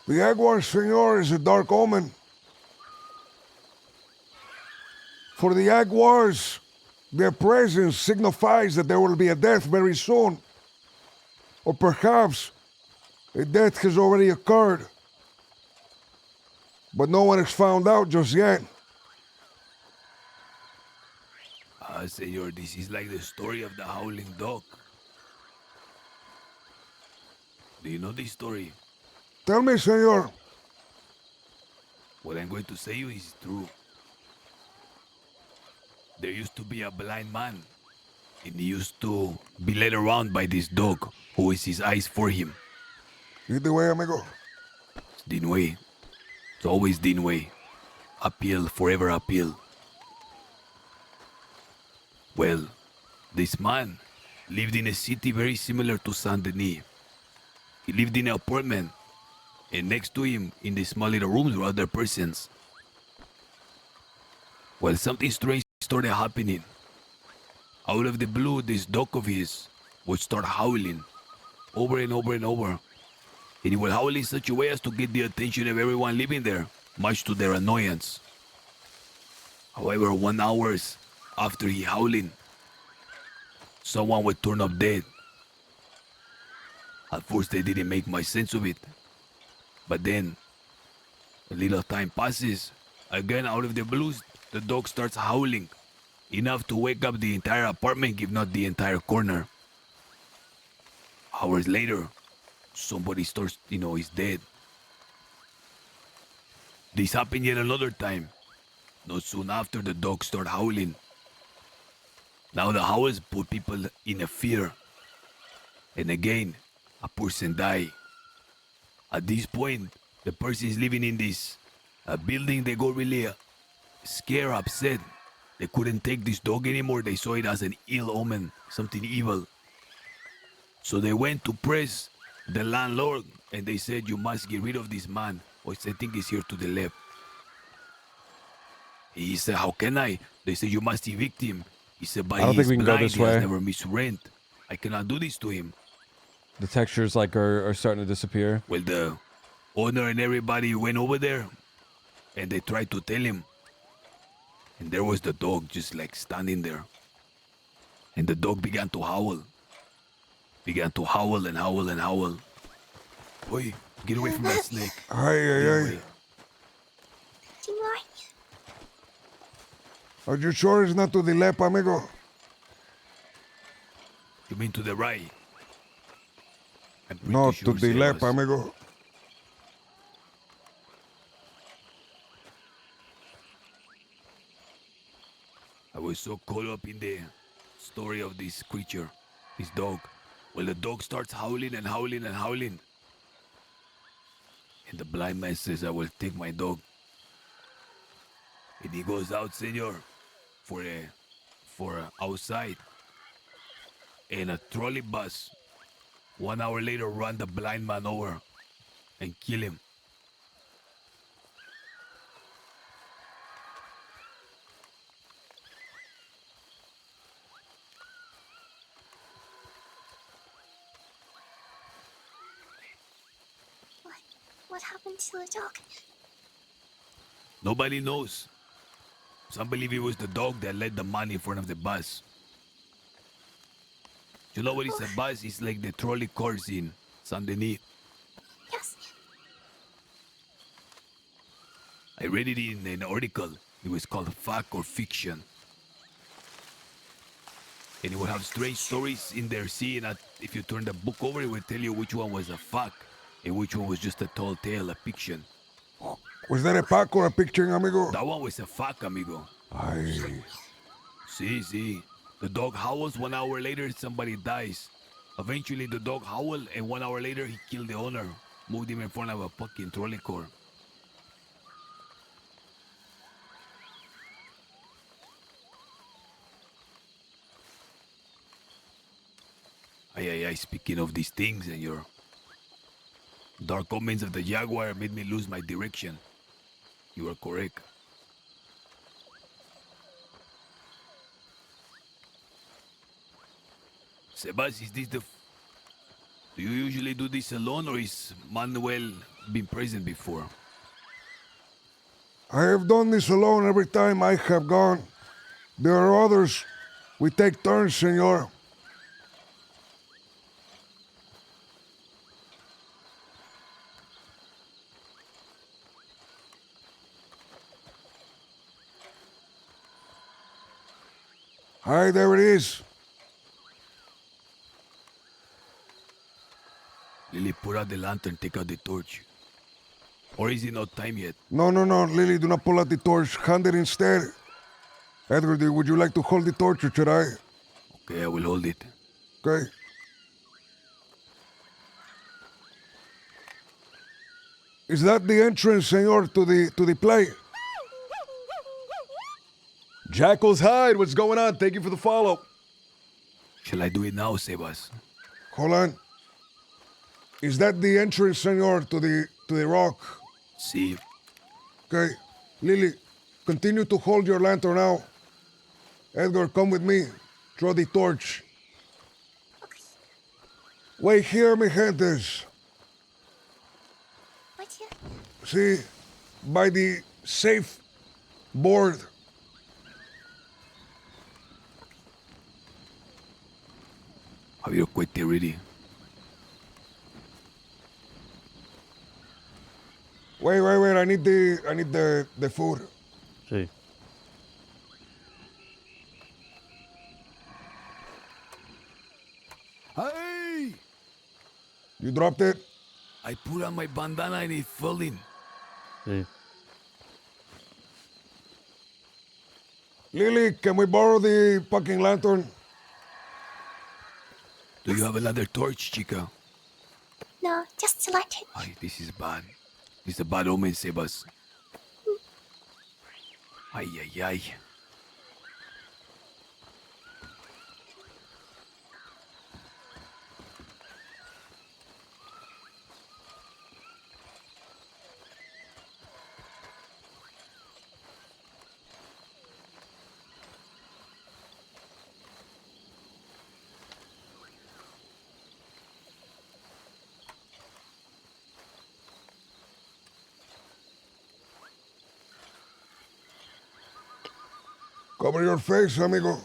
The jaguar, senor, is a dark omen. For the jaguars, their presence signifies that there will be a death very soon. Or perhaps a death has already occurred. But no one has found out just yet. Senor, this is like the story of the howling dog. Do you know this story? Tell me, senor. What I'm going to say you is true. There used to be a blind man, and he used to be led around by this dog, who is his eyes for him. Lead the way, amigo. It's Dinway. It's always Dinway. Appeal, forever appeal. Well, this man lived in a city very similar to Saint Denis. He lived in an apartment, and next to him, in the small little rooms, were other persons. Well, something strange started happening. Out of the blue, this dog of his would start howling over and over and over. And he would howl in such a way as to get the attention of everyone living there, much to their annoyance. However, 1 hour after he howling, someone would turn up dead. At first, they didn't make much sense of it. But then, a little time passes. Again, out of the blues, the dog starts howling, enough to wake up the entire apartment, if not the entire corner. Hours later, somebody starts, is dead. This happened yet another time. Not soon after, the dog started howling. Now the howls put people in a fear. And again, a person died. At this point, the persons living in this building, they got really scared, upset. They couldn't take this dog anymore. They saw it as an ill omen, something evil. So they went to press the landlord, and they said, you must get rid of this man, or I think he's here to the left. He said, how can I? They said, you must evict him. He said, but I don't he think is we can blind, go this he has way. never missed rent. I cannot do this to him. The textures like are starting to disappear. Well, the owner and everybody went over there, and they tried to tell him. And there was the dog just like standing there. And the dog began to howl. Began to howl and howl and howl. Boy, get away from that snake. Ay, ay, ay. Senor, Are you sure it's not to the left, amigo? You mean to the right? I'm pretty No, sure to the it left, was. amigo. I was so caught up in the story of this creature, this dog. Well, the dog starts howling and howling and howling. And the blind man says, I will take my dog. And he goes out, senor, for outside. And a trolley bus, 1 hour later, run the blind man over and kill him. what happened to the dog? Nobody knows. Some believe it was the dog that led the man in front of the bus. You know what is a bus? It's like the trolley cars in Saint Denis. Yes. I read it in an article. It was called Fact or Fiction. And it would have strange stories in there. See, and if you turn the book over, it would tell you which one was a fact and which one was just a tall tale, a fiction. Was that a pack or a picture, amigo? That one was a fuck, amigo. Ay. See. The dog howls, 1 hour later, somebody dies. Eventually, the dog howled, and 1 hour later, he killed the owner. Moved him in front of a fucking trolley car. Ay, speaking of these things, senor. Dark omens of the Jaguar made me lose my direction. You are correct. Sebas, is this the... Do you usually do this alone, or is Manuel been present before? I have done this alone every time I have gone. There are others. We take turns, senor. Hi, there it is. Lily, put out the lantern, take out the torch. Or is it not time yet? No, Lily, do not pull out the torch. Hand it instead. Edward, would you like to hold the torch or should I? Okay, I will hold it. Okay. Is that the entrance, senor, to the play? Jackal's Hide, what's going on? Thank you for the follow. Shall I do it now, Sebas? Hold on. Is that the entrance, senor, to the rock? See. Okay. Lily, continue to hold your lantern out. Edgar, come with me. Throw the torch. Wait here, mi gentes. What's here? See, by the safe board. Have your cuete ready? Wait. I need the food. See. Hey! You dropped it? I put on my bandana and it fell in. See. Lily, can we borrow the fucking lantern? Do you have another torch, chica? No, just select it. Ay, this is bad. This is a bad omen, Sebas. Ay. Cover your face, amigo.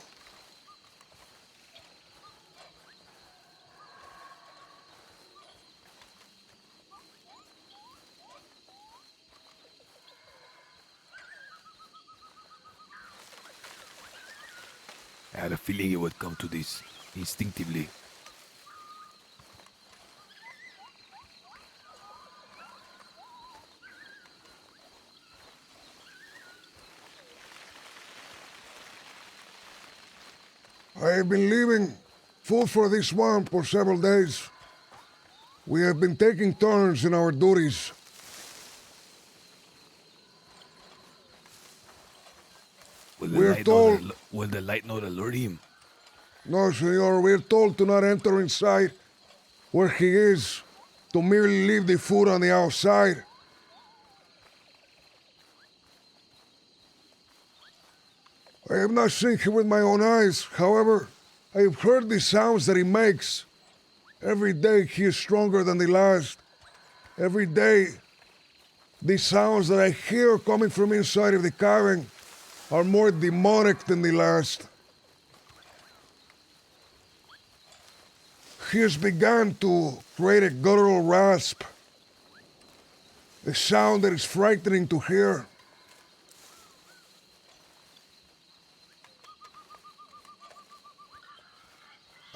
I had a feeling it would come to this instinctively. I have been leaving food for this swamp for several days. We have been taking turns in our duties. Will We're light told- not will the light not alert him? No, senor, we're told to not enter inside where he is, to merely leave the food on the outside. I have not seen him with my own eyes. However, I have heard the sounds that he makes. Every day he is stronger than the last. Every day, the sounds that I hear coming from inside of the cabin are more demonic than the last. He has begun to create a guttural rasp, a sound that is frightening to hear.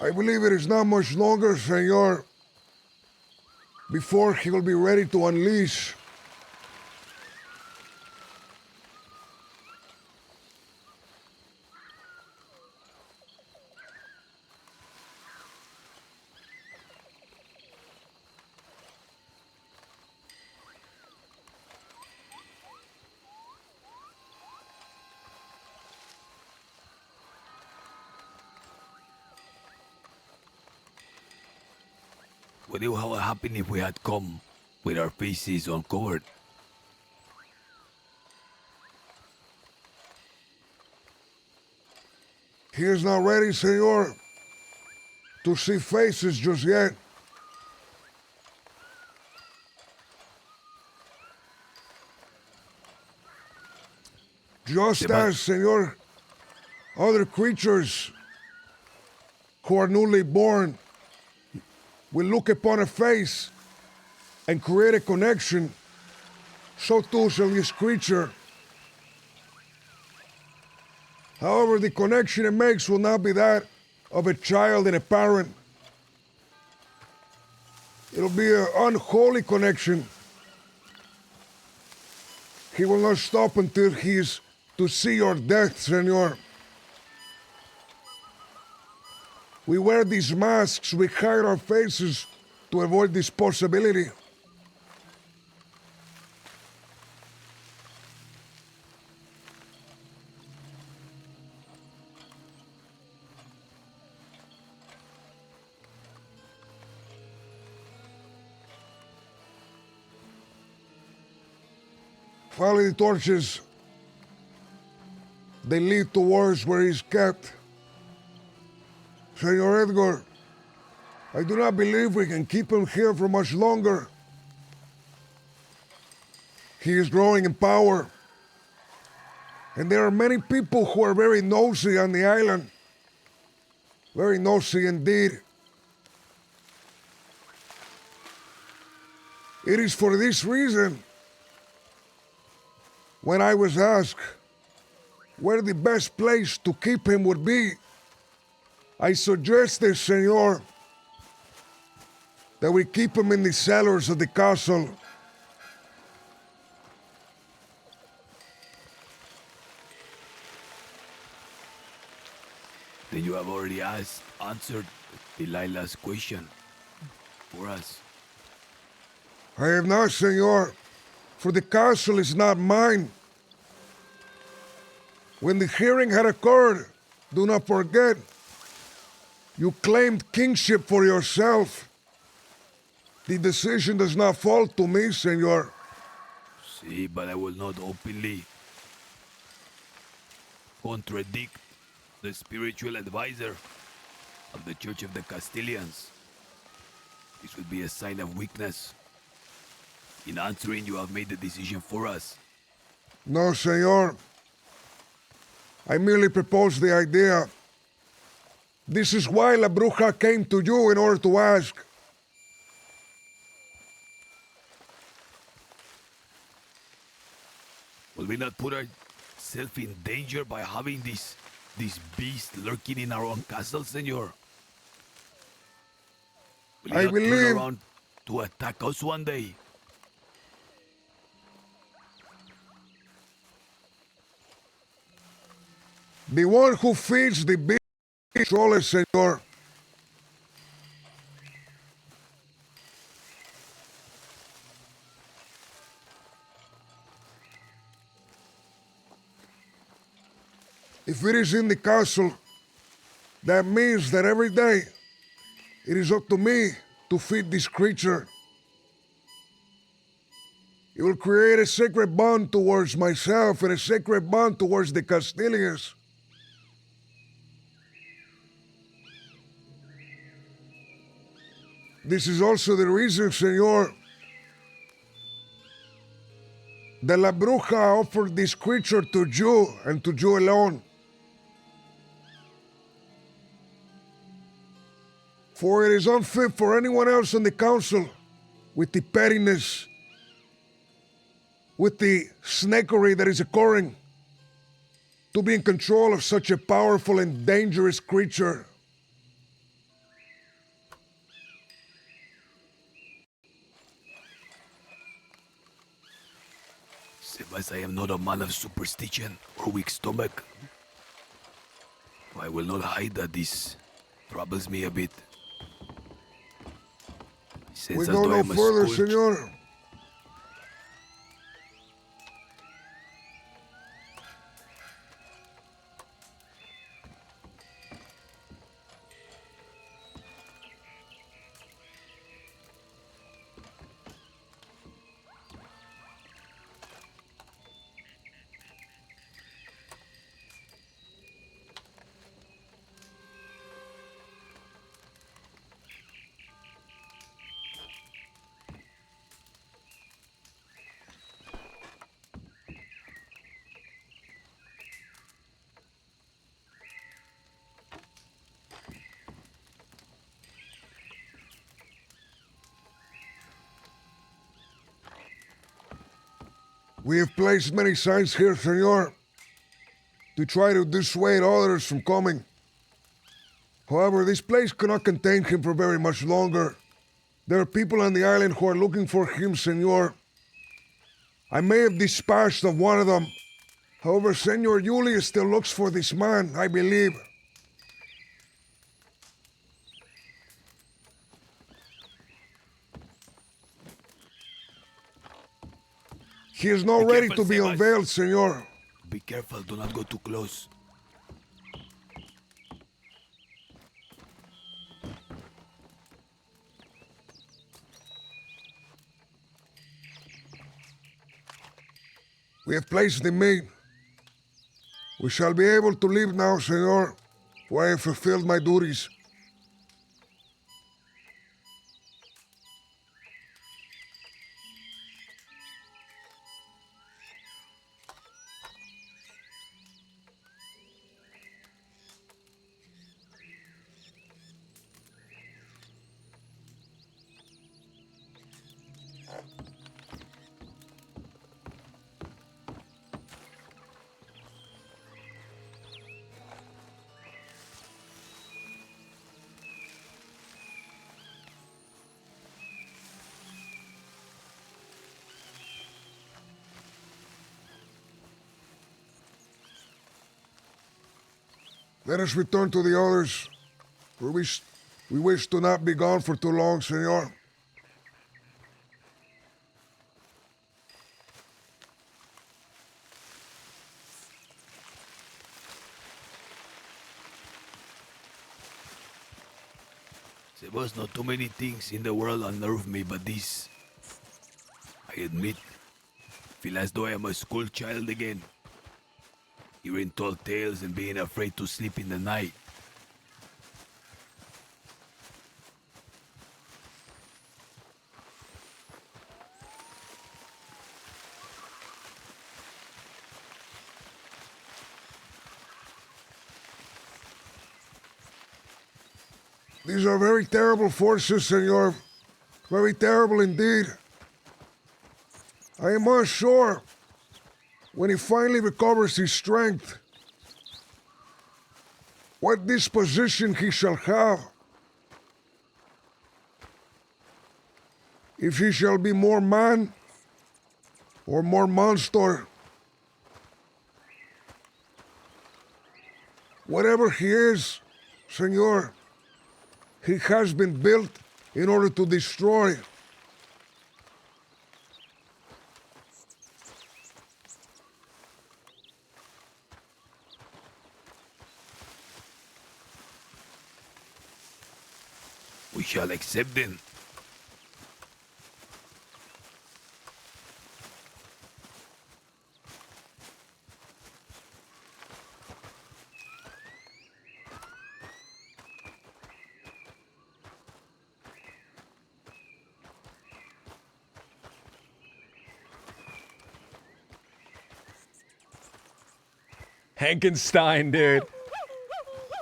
I believe it is not much longer, senor, before he will be ready to unleash What would have happened if we had come with our faces uncovered? He is not ready, senor, to see faces just yet. Just as, senor, other creatures who are newly born will look upon a face and create a connection, so too shall this creature. However, the connection it makes will not be that of a child and a parent. It'll be an unholy connection. He will not stop until he is to see your death, senor. We wear these masks, we hide our faces to avoid this possibility. Follow the torches. They lead towards where he's kept. Senor Edgar, I do not believe we can keep him here for much longer. He is growing in power. And there are many people who are very nosy on the island. Very nosy indeed. It is for this reason, when I was asked where the best place to keep him would be, I suggested, senor, that we keep him in the cellars of the castle. Then you have already answered Delilah's question for us. I have not, senor, for the castle is not mine. When the hearing had occurred, do not forget, you claimed kingship for yourself. The decision does not fall to me, senor. See, but I will not openly contradict the spiritual advisor of the Church of the Castilians. This would be a sign of weakness. In answering, you have made the decision for us. No, senor. I merely proposed the idea. This is why La Bruja came to you in order to ask. Will we not put ourselves in danger by having this beast lurking in our own castle, senor? Will I he not believe- turn around to attack us one day? The one who feeds the beast controls, senor. If it is in the castle, that means that every day it is up to me to feed this creature. It will create a sacred bond towards myself and a sacred bond towards the Castilians. This is also the reason, senor, that La Bruja offered this creature to you and to you alone. For it is unfit for anyone else on the council with the pettiness, with the snakery that is occurring, to be in control of such a powerful and dangerous creature. Sebas, I am not a man of superstition or weak stomach. I will not hide that this troubles me a bit. Since We as go though I no am a further, scourge- senor. We have placed many signs here, senor, to try to dissuade others from coming. However, this place cannot contain him for very much longer. There are people on the island who are looking for him, senor. I may have dispatched of one of them. However, Senor Julius still looks for this man, I believe. He is not Be ready careful, to be Sebas. unveiled, senor. Be careful, do not go too close. We have placed the maid. We shall be able to leave now, senor, for I have fulfilled my duties. Let us return to the others, for we wish to not be gone for too long, senor. There was not too many things in the world unnerve me, but this. I admit, feel as though I am a school child again. Hearing tall tales and being afraid to sleep in the night. These are very terrible forces, senor. Very terrible indeed. I am unsure when he finally recovers his strength, what disposition he shall have. If he shall be more man or more monster. Whatever he is, senor, he has been built in order to destroy. We shall accept them. Hankenstein, dude.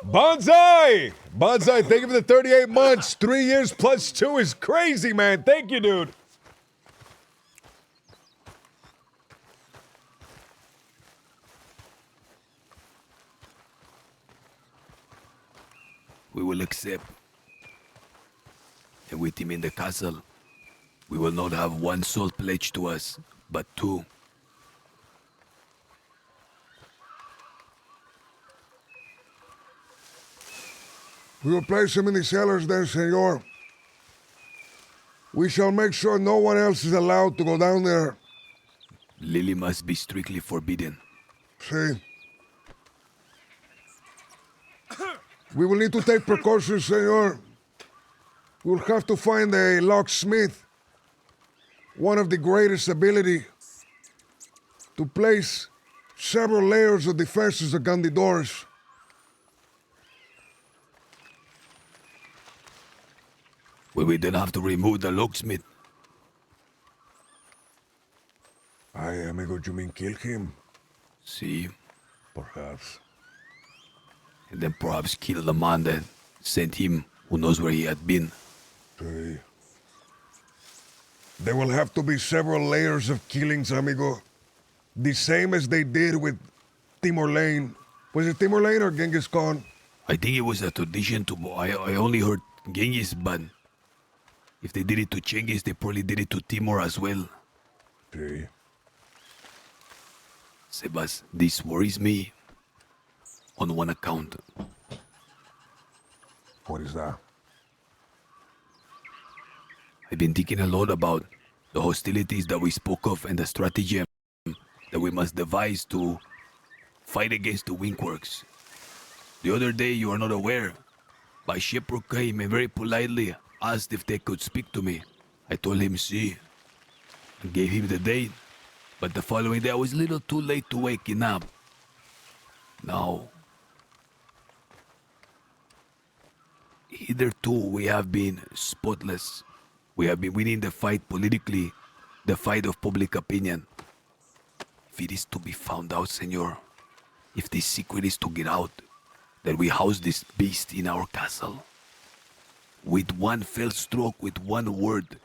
Bonsai! Bonsai, thank you for the 38 months. 3 years plus 2 is crazy, man. Thank you, dude. We will accept. And with him in the castle, we will not have one soul pledged to us, but two. We will place him in the cellars then, senor. We shall make sure no one else is allowed to go down there. Lily must be strictly forbidden. See? We will need to take precautions, senor. We'll have to find a locksmith, one of the greatest ability, to place several layers of defenses against the doors. Will we then have to remove the locksmith? Ay, amigo, you mean kill him? See, Perhaps. and then perhaps kill the man that sent him, who knows where he had been. See. There will have to be several layers of killings, amigo. the same as they did with Timur Lane. Was it Timur Lane or Genghis Khan? I think it was a tradition to. I only heard Genghis, but if they did it to Genghis, they probably did it to Timur as well. Sí. Sebas, this worries me on one account. What is that? I've been thinking a lot about the hostilities that we spoke of and the stratagem that we must devise to fight against the Winkworks. The other day, you are not aware, my shepherd came and very politely asked if they could speak to me. I told him, see, and gave him the date. But the following day, I was a little too late to waking up. Now, hitherto we have been spotless. We have been winning the fight politically, the fight of public opinion. If it is to be found out, senor, if this secret is to get out, that we house this beast in our castle, with one fell stroke, with one word,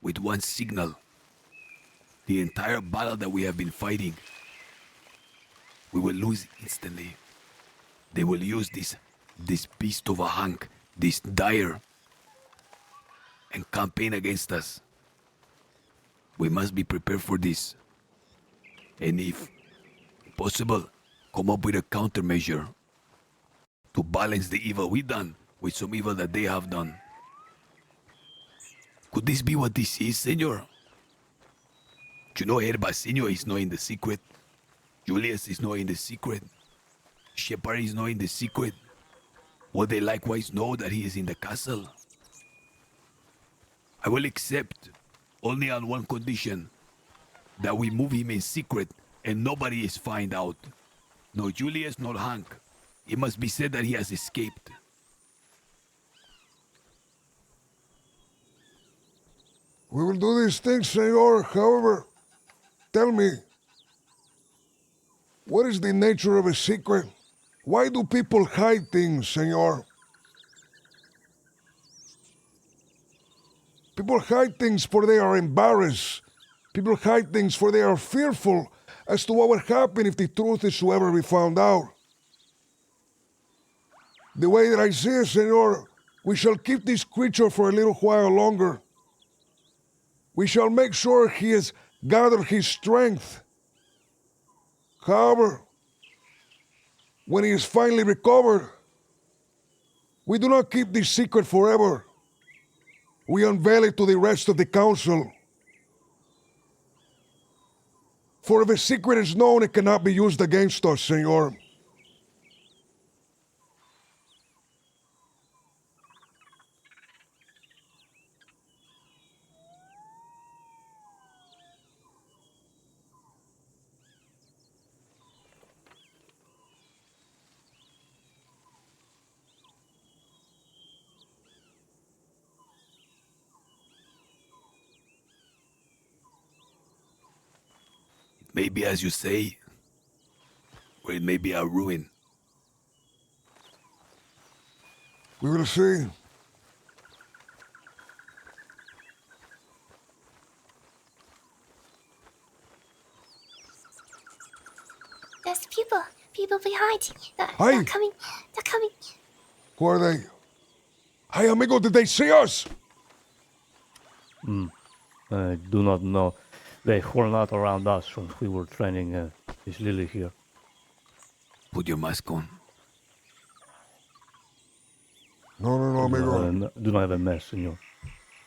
with one signal, the entire battle that we have been fighting, we will lose instantly. They will use this beast of a hunk, this dire, and campaign against us. We must be prepared for this. And if possible, come up with a countermeasure to balance the evil we done with some evil that they have done. Could this be what this is, senor? You know, Herbasinho is knowing the secret. Julius is knowing the secret. Shepard is knowing the secret. Will they likewise know that he is in the castle? I will accept only on one condition, that we move him in secret and nobody is find out. No Julius, nor Hank. It must be said that he has escaped. We will do these things, senor. However, tell me, what is the nature of a secret? Why do people hide things, senor? People hide things for they are embarrassed. People hide things for they are fearful as to what would happen if the truth is to ever be found out. The way that I see it, senor, we shall keep this creature for a little while longer. We shall make sure he has gathered his strength. However, when he is finally recovered, we do not keep this secret forever. We unveil it to the rest of the council. For if a secret is known, it cannot be used against us, senor. Maybe as you say, or it may be a ruin. We will see. There's people behind. They're Hey. coming. They're coming. Who are they? Hey, amigo, did they see us? I do not know. They horn out around us when we were training this Lily here. Put your mask on. No, amigo. Do not have a mess, senor.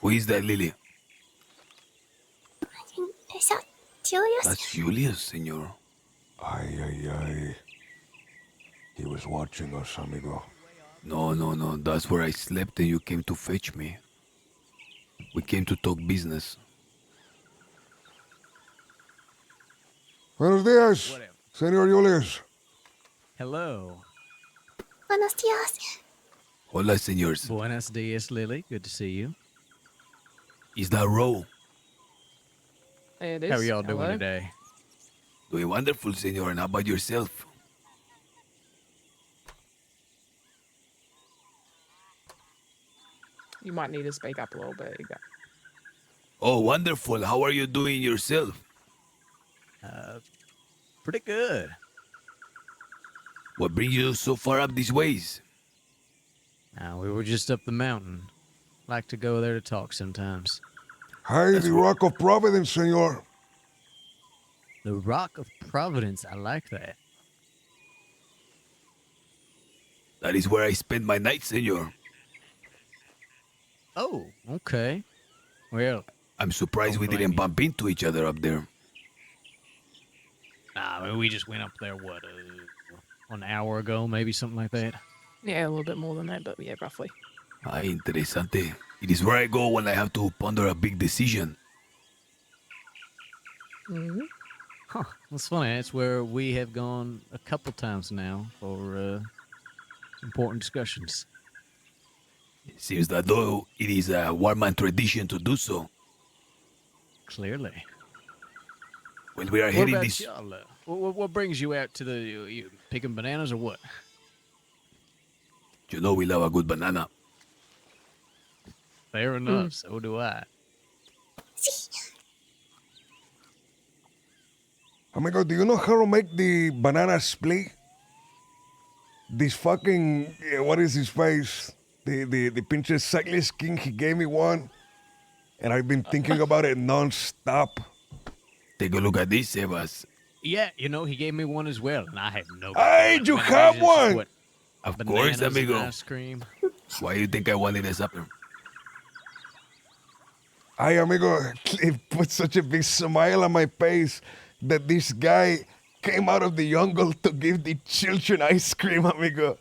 Who is that, Lily? Is that Julius? That's Julius, senor. Ay. He was watching us, amigo. No. That's where I slept and you came to fetch me. We came to talk business. Buenos dias, Senor Julius. Hello. Buenos dias. Hola, senors. Buenos dias, Lily. Good to see you. Is that Ro? It is. How are y'all doing Hello? today? Doing wonderful, senor. And how about yourself? You might need to speak up a little bit. Oh, wonderful. How are you doing yourself? Pretty good. What brings you so far up these ways? We were just up the mountain. Like to go there to talk sometimes. Hi, the Rock of Providence, senor. The Rock of Providence. I like that. That is where I spend my nights, senor. Oh, okay. Well, I'm surprised we didn't bump into each other up there. nah, we just went up there, what, an hour ago, maybe something like that? Yeah, a little bit more than that, but yeah, roughly. Ah, interesante. It is where I go when I have to ponder a big decision. Mm-hmm. Huh, that's funny. That's where we have gone a couple times now for important discussions. It seems that though it is a Warman tradition to do so. Clearly. Well, we are What heading about this. y'all? What brings you out to the you picking bananas or what? You know we love a good banana. Fair enough. So do I. Amigo, do you know how to make the banana split? This fucking, what is his face? The pinche cyclist king, he gave me one. And I've been thinking about it non-stop. Take a look at this, Sebas. Yeah, you know, he gave me one as well, and I have no. Hey, you have one! What, Of bananas course, amigo. and ice cream. Why do you think I wanted a supper? Ay, amigo, it put such a big smile on my face that this guy came out of the jungle to give the children ice cream, amigo.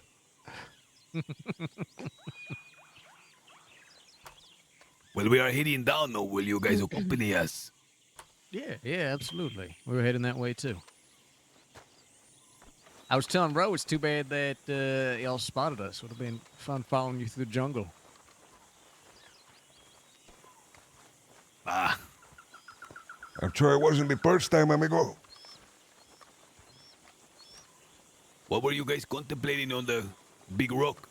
Well, we are heading down now. Will you guys accompany us? Yeah, absolutely. We were heading that way too. I was telling Ro, it's too bad that y'all spotted us. Would have been fun following you through the jungle. Ah, I'm sure it wasn't the first time, amigo. what were you guys contemplating on the big rock?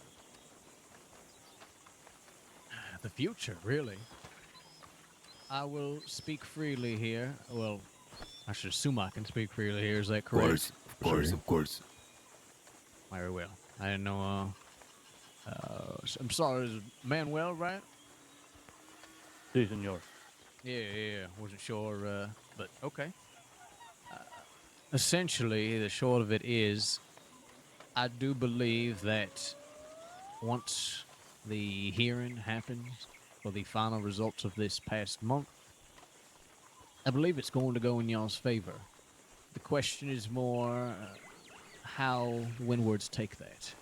The future, really. I will speak freely here. Well, I should assume I can speak freely here. Is that correct? Of course. Very well. I didn't know. I'm sorry, is it Manuel, right? Si, senor. Yeah. Wasn't sure, but okay. Essentially, the short of it is, I do believe that once the hearing happens for the final results of this past month, I believe it's going to go in y'all's favor. The question is more how Windwards take that.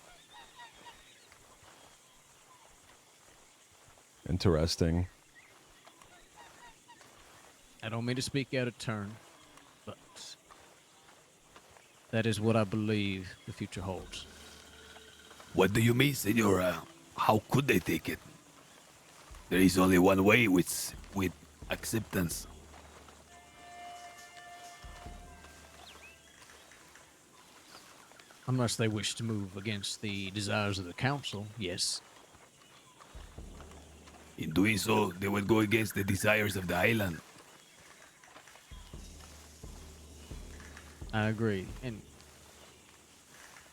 Interesting. I don't mean to speak out of turn, but that is what I believe the future holds. What do you mean, senor? How could they take it? There is only one way with acceptance. Unless they wish to move against the desires of the council, yes. In doing so, they would go against the desires of the island. I agree. And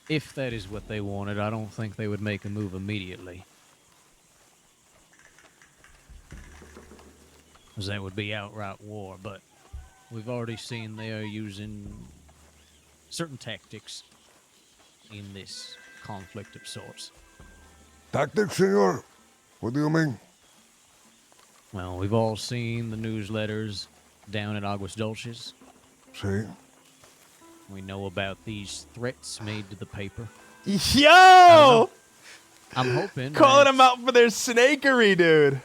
if that is what they wanted, I don't think they would make a move immediately. Because that would be outright war, but we've already seen they are using certain tactics in this conflict of sorts. Tactics, senor? What do you mean? Well, we've all seen the newsletters down at Aguas Dulces. See? We know about these threats made to the paper. Yo! I'm hoping Calling that them out for their snakery, dude.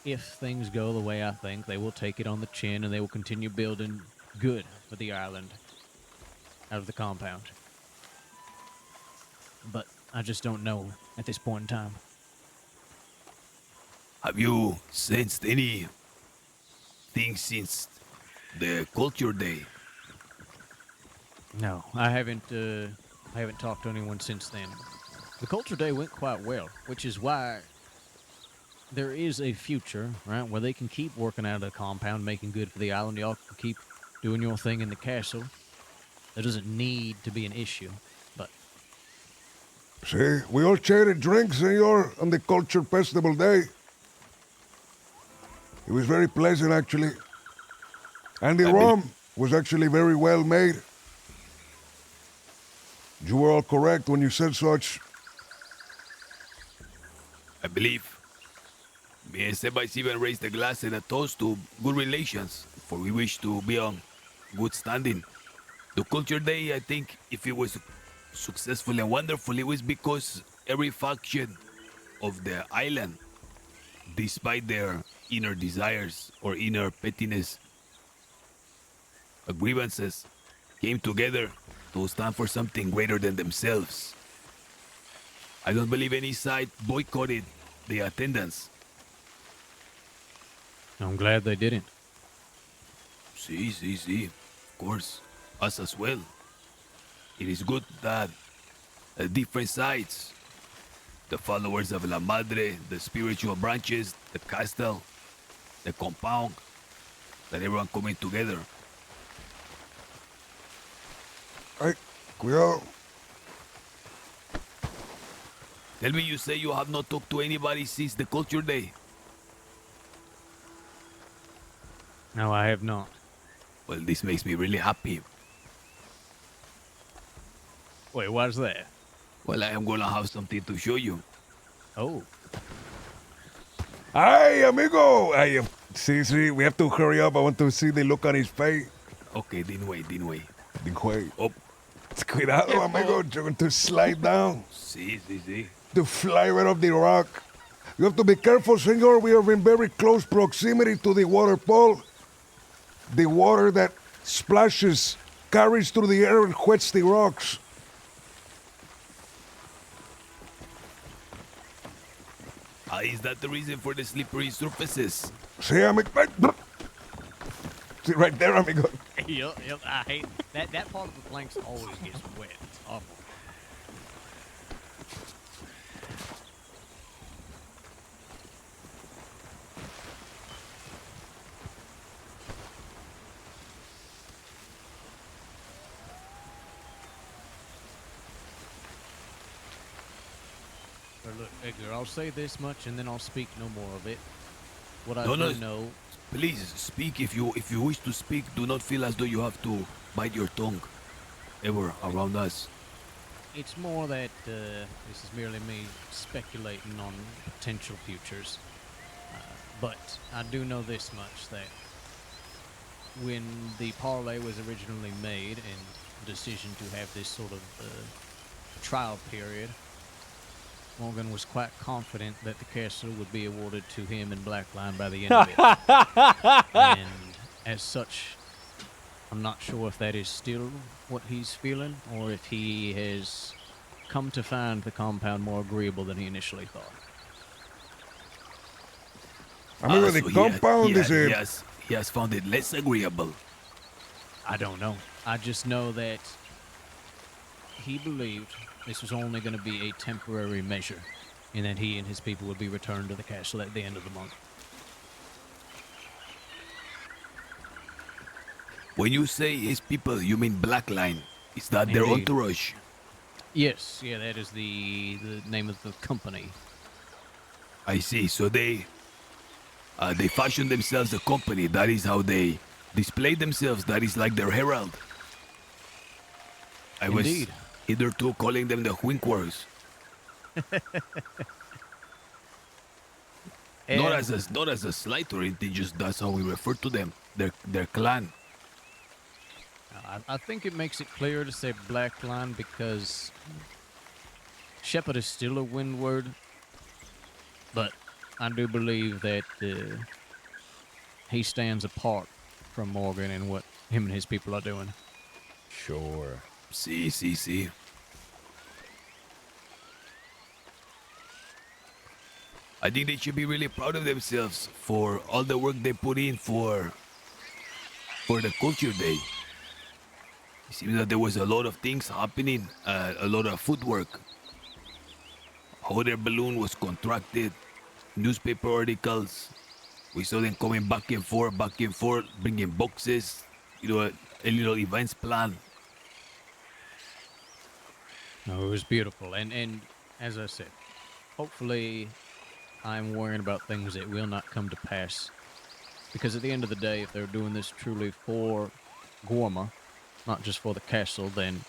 if things go the way I think, they will take it on the chin and they will continue building good for the island out of the compound. But I just don't know at this point in time. Have you sensed any things since the culture day? No, I haven't talked to anyone since then. The culture day went quite well, which is why there is a future, right, where they can keep working out of the compound, making good for the island. Y'all can keep doing your thing in the castle. There doesn't need to be an issue, but See, we all shared drinks, senor, on the Culture Festival day. It was very pleasant, actually. And the rum was actually very well made. You were all correct when you said such. I believe me and Sebas even raised a glass and a toast to good relations, for we wish to be on good standing. The Culture Day, I think, if it was successful and wonderful, it was because every faction of the island, despite their inner desires or inner pettiness, grievances, came together to stand for something greater than themselves. I don't believe any side boycotted the attendance. I'm glad they didn't. See. Of course. Us as well. It is good that different sides, the followers of La Madre, the spiritual branches, the castle, the compound, that everyone coming together. Ay, cuidado. Tell me, you say you have not talked to anybody since the Culture Day. No, I have not. Well, this makes me really happy. Wait, why's that? Well, I am gonna have something to show you. Oh. Ay, amigo. Ay, see, we have to hurry up. I want to see the look on his face. Okay, Dinway. Dinway. Oh. Cuidado, amigo. You're going to slide down. See. To fly right off the rock. You have to be careful, senor. We are in very close proximity to the waterfall. The water that splashes, carries through the air and wets the rocks. Is that the reason for the slippery surfaces? See, amigo. See, right there, amigo. Yep, I hate that part of the planks always gets wet. It's awful. But look, Edgar, I'll say this much and then I'll speak no more of it. What I do know. Please speak if you wish to speak. Do not feel as though you have to bite your tongue ever around us. It's more that this is merely me speculating on potential futures. But I do know this much, that when the parlay was originally made and the decision to have this sort of trial period, Morgan was quite confident that the castle would be awarded to him and Blackline by the end of it. And as such, I'm not sure if that is still what he's feeling, or if he has come to find the compound more agreeable than he initially thought. I mean, the compound is a... He has found it less agreeable. I don't know. I just know that he believed this was only going to be a temporary measure, and that he and his people would be returned to the castle at the end of the month. When you say his people, you mean Blackline. Is that their Indeed. entourage? Yes, yeah, that is the name of the company. I see. So they fashion themselves a company. That is how they display themselves. That is like their herald. I Indeed. was hitherto calling them the Hwinkwars. Not as a slight or anything, just that's how we refer to them. Their clan. I think it makes it clear to say Blackline because Shepherd is still a windward, but I do believe that he stands apart from Morgan and what him and his people are doing. Sure. See. I think they should be really proud of themselves for all the work they put in for the Culture Day. It seems that there was a lot of things happening, a lot of footwork. How their balloon was contracted, newspaper articles. We saw them coming back and forth, bringing boxes, a little events plan. No, it was beautiful, and as I said, hopefully, I'm worrying about things that will not come to pass. Because at the end of the day, if they're doing this truly for Gorma, not just for the castle, then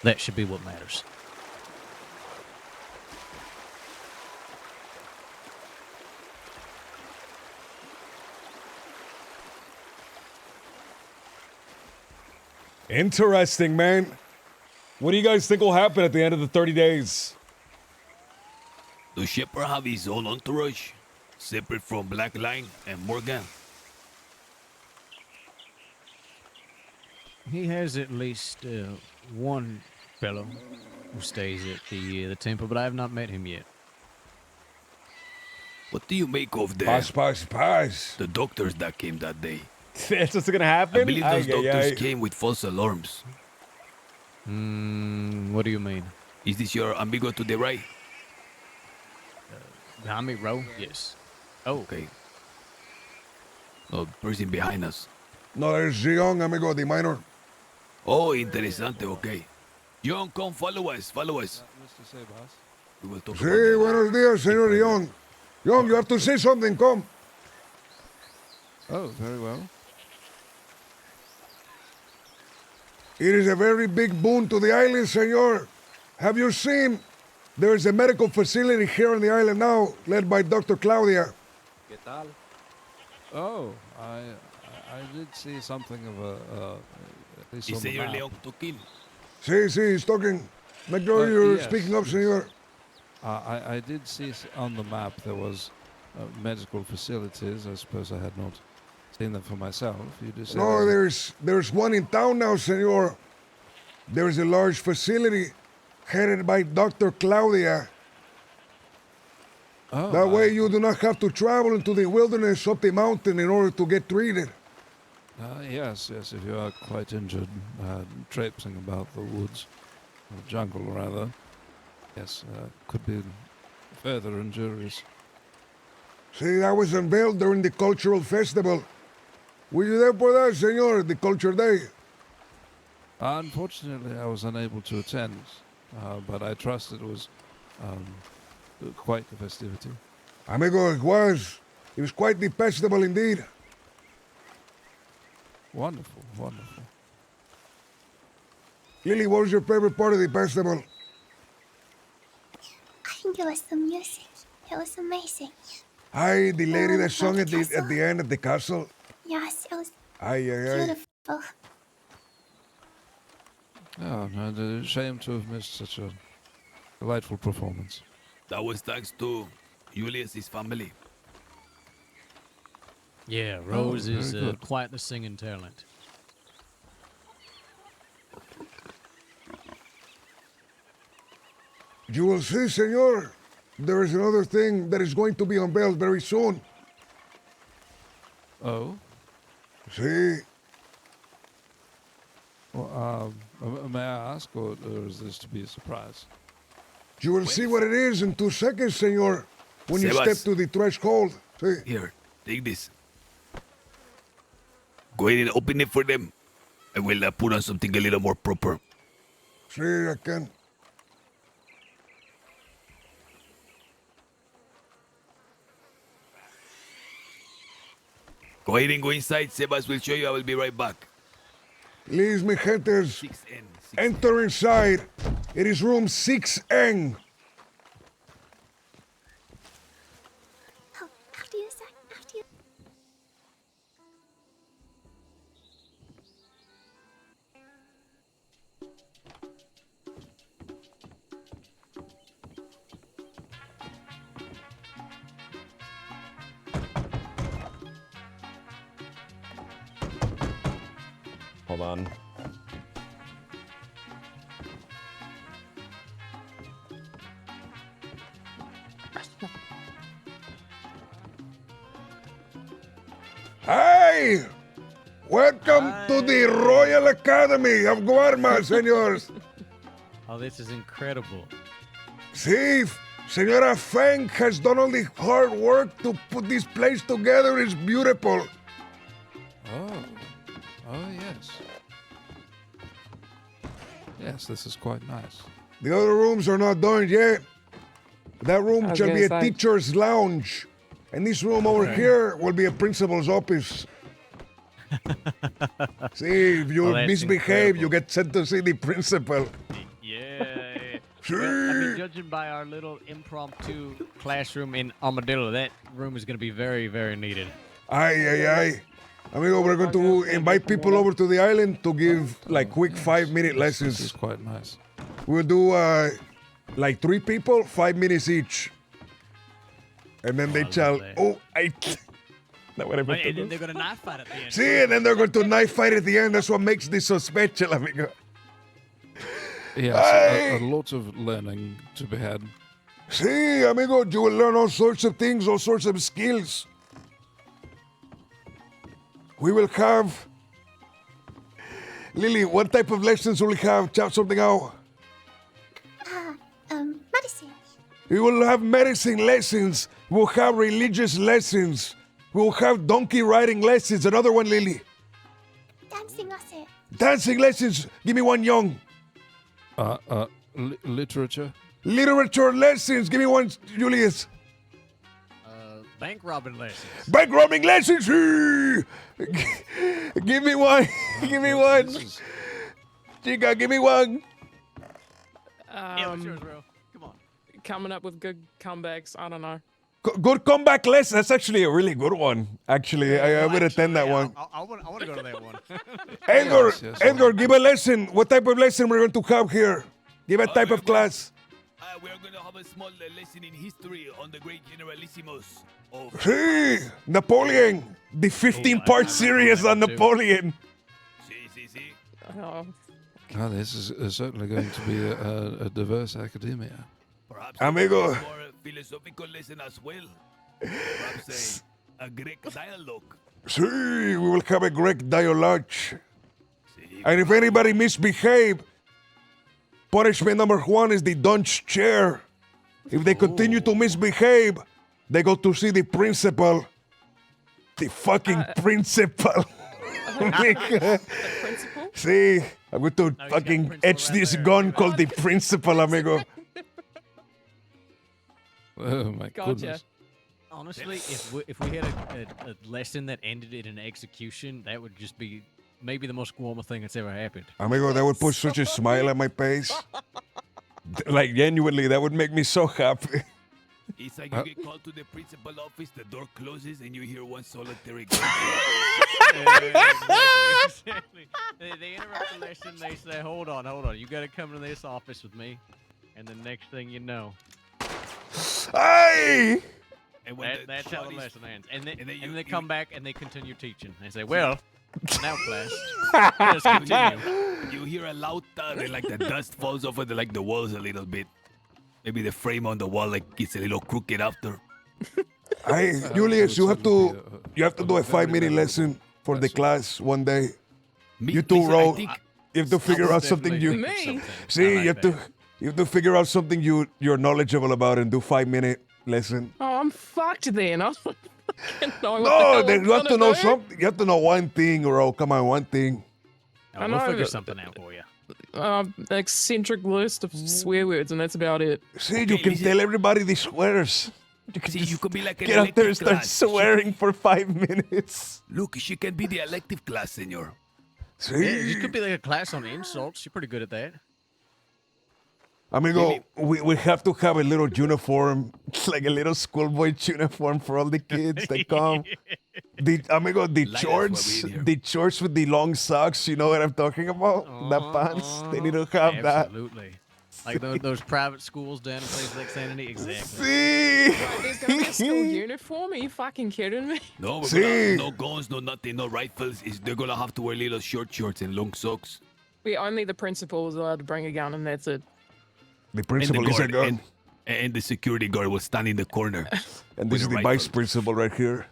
that should be what matters. Interesting, man. What do you guys think will happen at the end of the 30 days? Does Shepard have his own entourage, separate from Black Line and Morgan? He has at least one fellow who stays at the temple, but I have not met him yet. What do you make of the Pass. the doctors that came that day? That's what's gonna happen? I believe those Ay, ay, doctors ay. came with false alarms. What do you mean? Is this your amigo to the right? Behind me, row? Yes. Oh. Okay. No, person behind us. No, there's young amigo de minor. Oh, interesante, okay. John, come follow us, follow us. We will talk Sí, about that. buenos días, señor Young. Young, you have to say something, come. Oh, very well. It is a very big boon to the island, senor. Have you seen? There is a medical facility here on the island now, led by Dr. Claudia. ¿Qué tal? Oh, I did see something of a at least Is on the Señor map. Leon talking? Sí, he's talking. Make sure you're Yes. speaking up, senor. I did see on the map there was medical facilities. I suppose I had not seen them for myself. You just said No, there's there's one in town now, senor. There's a large facility headed by Dr. Claudia. Oh, That way you do not have to travel into the wilderness up the mountain in order to get treated. yes. If you are quite injured, traipsing about the woods, or jungle rather, yes, could be further injurious. See, that was unveiled during the cultural festival. Were you there for that, senor, the culture day? Unfortunately, I was unable to attend, but I trust it was quite the festivity. Amigo, it was. It was quite the festival indeed. Wonderful, wonderful. Lily, what was your favorite part of the festival? I think it was the music. It was amazing. Aye, the lady that sung At the at the end of the castle. Yes, it was Aye, aye, aye. beautiful. Oh, no, a shame to have missed such a delightful performance. That was thanks to Julius's family. Yeah, Rose very is good. quite the singing talent. You will see, senor. There is another thing that is going to be unveiled very soon. Oh? See, Well, may I ask, or is this to be a surprise? you will see what it is in 2 seconds, senor, when you Sebas. step to the threshold. See, Here, take this. Go ahead and open it for them. I will put on something a little more proper. see, I can. Go ahead and go inside. Sebas will show you. I will be right back. Please, mi gentes, 6N. enter inside. It is room 6N. Oh, after you, sir. After you. Hold on. Hi! Welcome to the Royal Academy of Guarma, senors. Oh, this is incredible. See, Senora Feng has done all the hard work to put this place together. It's beautiful. Oh, yes. Yes, this is quite nice. The other rooms are not done yet. That I room was shall be gonna a say. teacher's lounge. And this room over here will be a principal's office. See, if you Oh, that's misbehave, incredible. you get sent to see the principal. Yeah. See? Well, I mean, judging by our little impromptu classroom in Armadillo, that room is going to be very, very needed. Ay. Amigo, we're going to invite people over to the island to give like quick 5-minute This is lessons. quite nice. We'll do like 3 people, 5 minutes each. And then they love shall. that. Oh, Not what I Oh, meant to and then do. they're going to knife fight at the end. See, and then they're going to knife fight at the end. That's what makes this so special, amigo. Yes, Hey! a lot of learning to be had. See, amigo, you will learn all sorts of things, all sorts of skills. We will have. Lily, what type of lessons will we have? Shout something out. Medicine. We will have medicine lessons. We'll have religious lessons. We'll have donkey riding lessons. Another one, Lily. Dancing lesson. Dancing lessons. Give me one, Young. Literature. Literature lessons. Give me one, Julius. Bank robbing lessons. Bank robbing lessons. Give me one. Give me one. Chica, give me one. Yeah, what's yours, bro? Come on. Coming up with good comebacks. I don't know. Good comeback lesson. That's actually a really good one. Actually, I would attend that one. I want to go to that one. Edgar, Yes, Edgar, give a lesson. What type of lesson we're going to have here? Give a type of class. We are going to have a small lesson in history on the great Generalissimus of... See, Napoleon. The 15-part series on Napoleon. See. Oh, Ah, this is certainly going to be a diverse academia. Perhaps Amigo. a more philosophical lesson as well. Perhaps a Greek dialogue. See, we will have a Greek dialogue. And if anybody misbehave, punishment number 1 is the dunce chair. If they continue to misbehave, they go to see the principal. The fucking principal. the principal? See, I'm going to got the fucking principal etch right this there. gun called the principal, amigo. Oh my Gotcha. goodness. Honestly, if we had a lesson that ended in an execution, that would just be maybe the most normal thing that's ever happened. Amigo, that would put such a smile on my face. Like, genuinely, that would make me so happy. It's like you get called to the principal office, the door closes, and you hear one solitary gun. Exactly. They interrupt the lesson. They say, "Hold on. You got to come to this office with me." And the next thing you know, Hey! And when that's how the shorties- lesson ends. And and then then you- they you- come back and they continue teaching. They say, "Well, now class, let us continue." You hear a loud thud, and like the dust falls over the walls a little bit. Maybe the frame on the wall like gets a little crooked after. Hey, Julius, you have to do a 5-minute lesson for the class one day. Me, You two, listen, I Ro. think- You have to figure out something you Me? see. like You have to figure out something you're knowledgeable about and do 5-minute lesson. Oh, I'm fucked then. I don't fucking know what the No, hell then I'm you have to gonna know do. something. You have to know one thing, Ro. Come on, one thing. Oh, I we'll know, figure but- something out for you. Eccentric list of swear words, and that's about it. See, you Okay, can listen. tell everybody the swears. You can See, just you could be like an get out there and elective start class. swearing for 5 minutes. Look, she can be the elective class, senor. Yeah, you See, could be like a class on insults. You're pretty good at that. amigo, we have to have a little uniform, like a little schoolboy uniform for all the kids that come. The Light us shorts, while we're in the shorts with the long socks. You know what I'm talking about? The pants. They need to have that. Absolutely. Like those private schools down in places like Sanity. Exactly. See, There's gonna be a school uniform? Are you fucking kidding me? No, we're See? gonna, no guns, no nothing, no rifles. They're gonna have to wear little short shorts and long socks. Only the principal is allowed to bring a gun, and that's it. the And principal the is a guard, gun, and the security guard will stand in the corner. and this is with the a vice rifle. principal right here.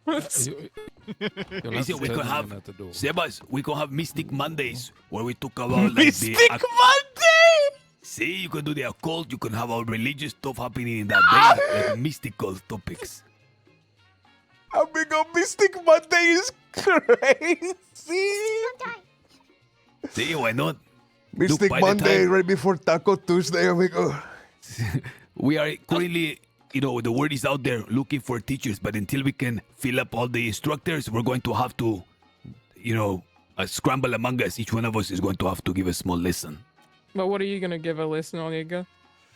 You'll have Listen, to we tell could them have at the door. Sebas. We could have Mystic Mondays where we talk about like Mystic the. Monday. See, you can do the occult. You can have all religious stuff happening in that day, like mystical topics. Amigo, Mystic Monday is crazy. Monday. See, why not? Mystic by the Monday, time- right before Taco Tuesday, amigo. We are currently, the word is out there looking for teachers, but until we can fill up all the instructors, we're going to have to, scramble among us. Each one of us is going to have to give a small lesson. But what are you gonna give a lesson on, Edgar?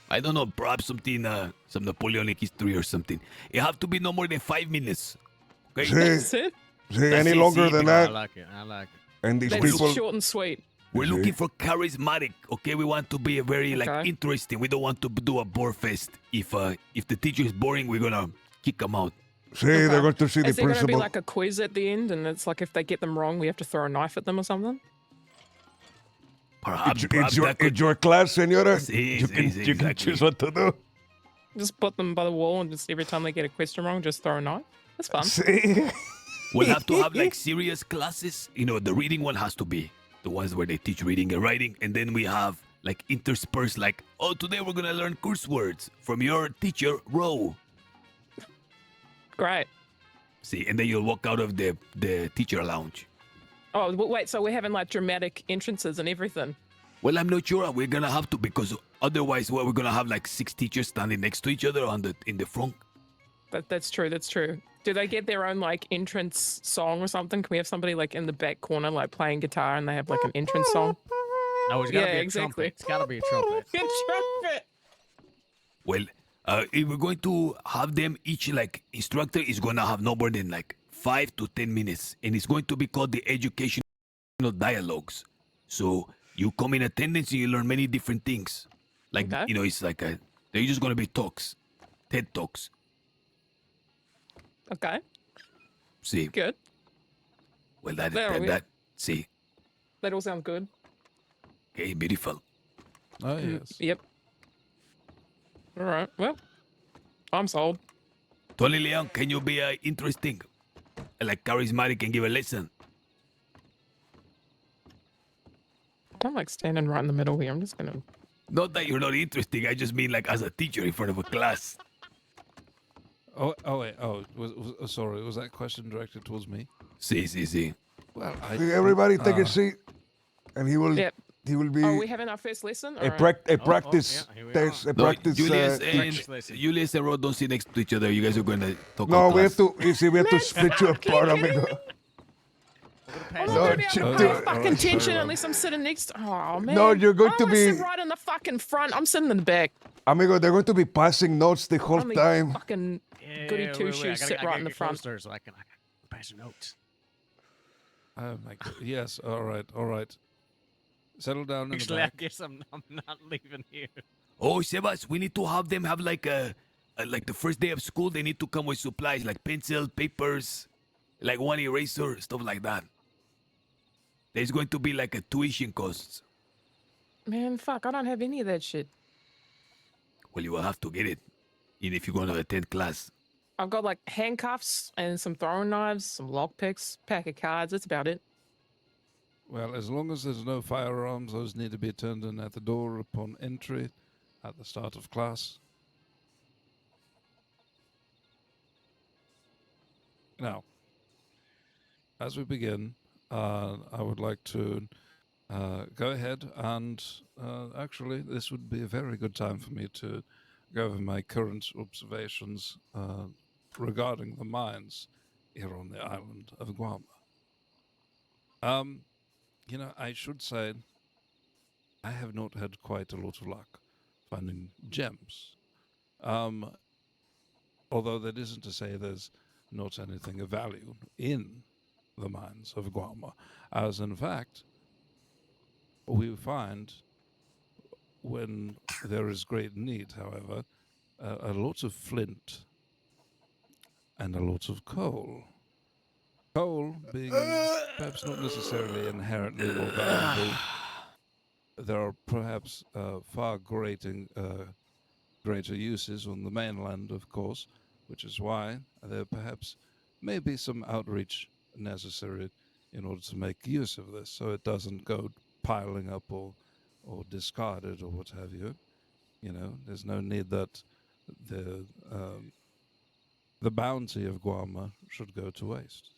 I don't know, perhaps something, some Napoleonic history or something. It have to be no more than 5 minutes. Okay? That's it. See, any longer than I that, like it. I like it. and these That's people. short and sweet. We're looking for charismatic, okay? We want to be a very Okay. interesting. We don't want to do a bore fest. If the teacher is boring, we're gonna kick him out. See, they're going to see the Is there gonna be principal. like a quiz at the end, and it's like if they get them wrong, we have to throw a knife at them or something? Perhaps, It's your class, senora. Sí, you sí, can, sí, you can exactly. choose what to do. Just put them by the wall, and just every time they get a question wrong, just throw a knife. That's fun. See? We'll have to have serious classes. The reading one has to be the ones where they teach reading and writing, and then we have interspersed today we're gonna learn curse words from your teacher Ro. Great. See, and then you'll walk out of the teacher lounge. Oh, wait, so we're having dramatic entrances and everything. Well, I'm not sure we're gonna have to, because otherwise, we're gonna have 6 teachers standing next to each other in the front. That's true. That's true. Do they get their own entrance song or something? Can we have somebody in the back corner playing guitar, and they have an entrance song? No, it's gotta Yeah, be a exactly. trumpet. It's gotta be a trumpet. Good trumpet. Well, if we're going to have them each instructor is gonna have no more than 5 to 10 minutes, and it's going to be called the educational dialogues. So you come in attendance and you learn many different things. Okay. It's they're just gonna be talks, TED talks. Okay. See, Good. well see, That all sounds good. okay, beautiful. Oh, yes. Yep. All right. Well, I'm sold. Tony Leon, can you be interesting, charismatic, and give a lesson? I don't like standing right in the middle here. I'm just gonna. Not that you're not interesting. I just mean as a teacher in front of a class. Wait. Sorry. Was that question directed towards me? See. Well, See, everybody take a seat, and he will. Yep. He will be Are we having our first lesson? a, Or practice yeah, here we test. A No, practice. Julius teach. and Julius and Rod don't sit next to each other. You guys are going to talk. No, about we have class. to. You see, we have to split you apart, amigo. I'm No, not gonna be you able to do pay it. fucking attention unless I'm sitting next. Oh man. No, you're going I to wanna be- sit right in the fucking front. I'm sitting in the back. Amigo, they're going to be passing notes the whole Only time. fucking goody wait, two wait, shoes I sit gotta right in the get front. closer so I can pass notes. Oh my God. Yes. All right. Settle down in the Actually, I back. guess I'm not leaving here. Oh, Sebas, we need to have them have the first day of school. They need to come with supplies like pencil, papers, one eraser, stuff like that. There's going to be a tuition costs. Man, fuck, I don't have any of that shit. Well, you will have to get it, even if you're going to attend class. I've got handcuffs and some throwing knives, some lockpicks, pack of cards. That's about it. Well, as long as there's no firearms, those need to be turned in at the door upon entry at the start of class. Now, as we begin, I would like to go ahead and actually, this would be a very good time for me to go over my current observations regarding the mines here on the island of Guam. I should say I have not had quite a lot of luck finding gems. Although that isn't to say there's not anything of value in the mines of Guam, as in fact we find when there is great need, however, a lot of flint and a lot of coal. Coal being perhaps not necessarily inherently more valuable, there are perhaps far greater uses on the mainland, of course, which is why there perhaps may be some outreach necessary in order to make use of this, so it doesn't go piling up or discarded or what have you. There's no need that the bounty of Guam should go to waste.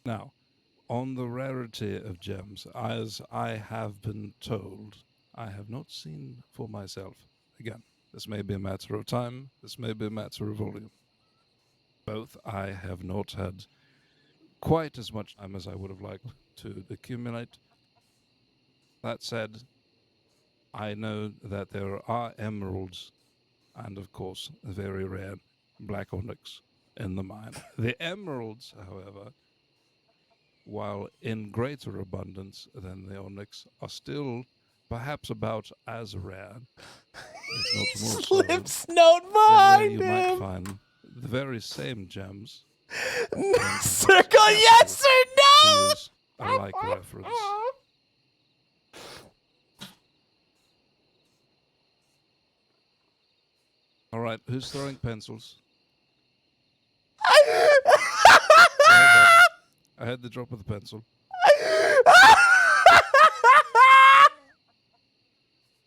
Now, On the rarity of gems, as I have been told, I have not seen for myself. Again, this may be a matter of time, this may be a matter of volume. Both I have not had quite as much time as I would have liked to accumulate. That said, I know that there are emeralds and, of course, the very rare black onyx in the mine. The emeralds, however, while in greater abundance than the onyx, are still perhaps about as rare, if not more so, Slips note than where you behind might him. find the very same gems. Circle yes or no? To use a like reference. All right, who's throwing pencils? I had the drop of the pencil.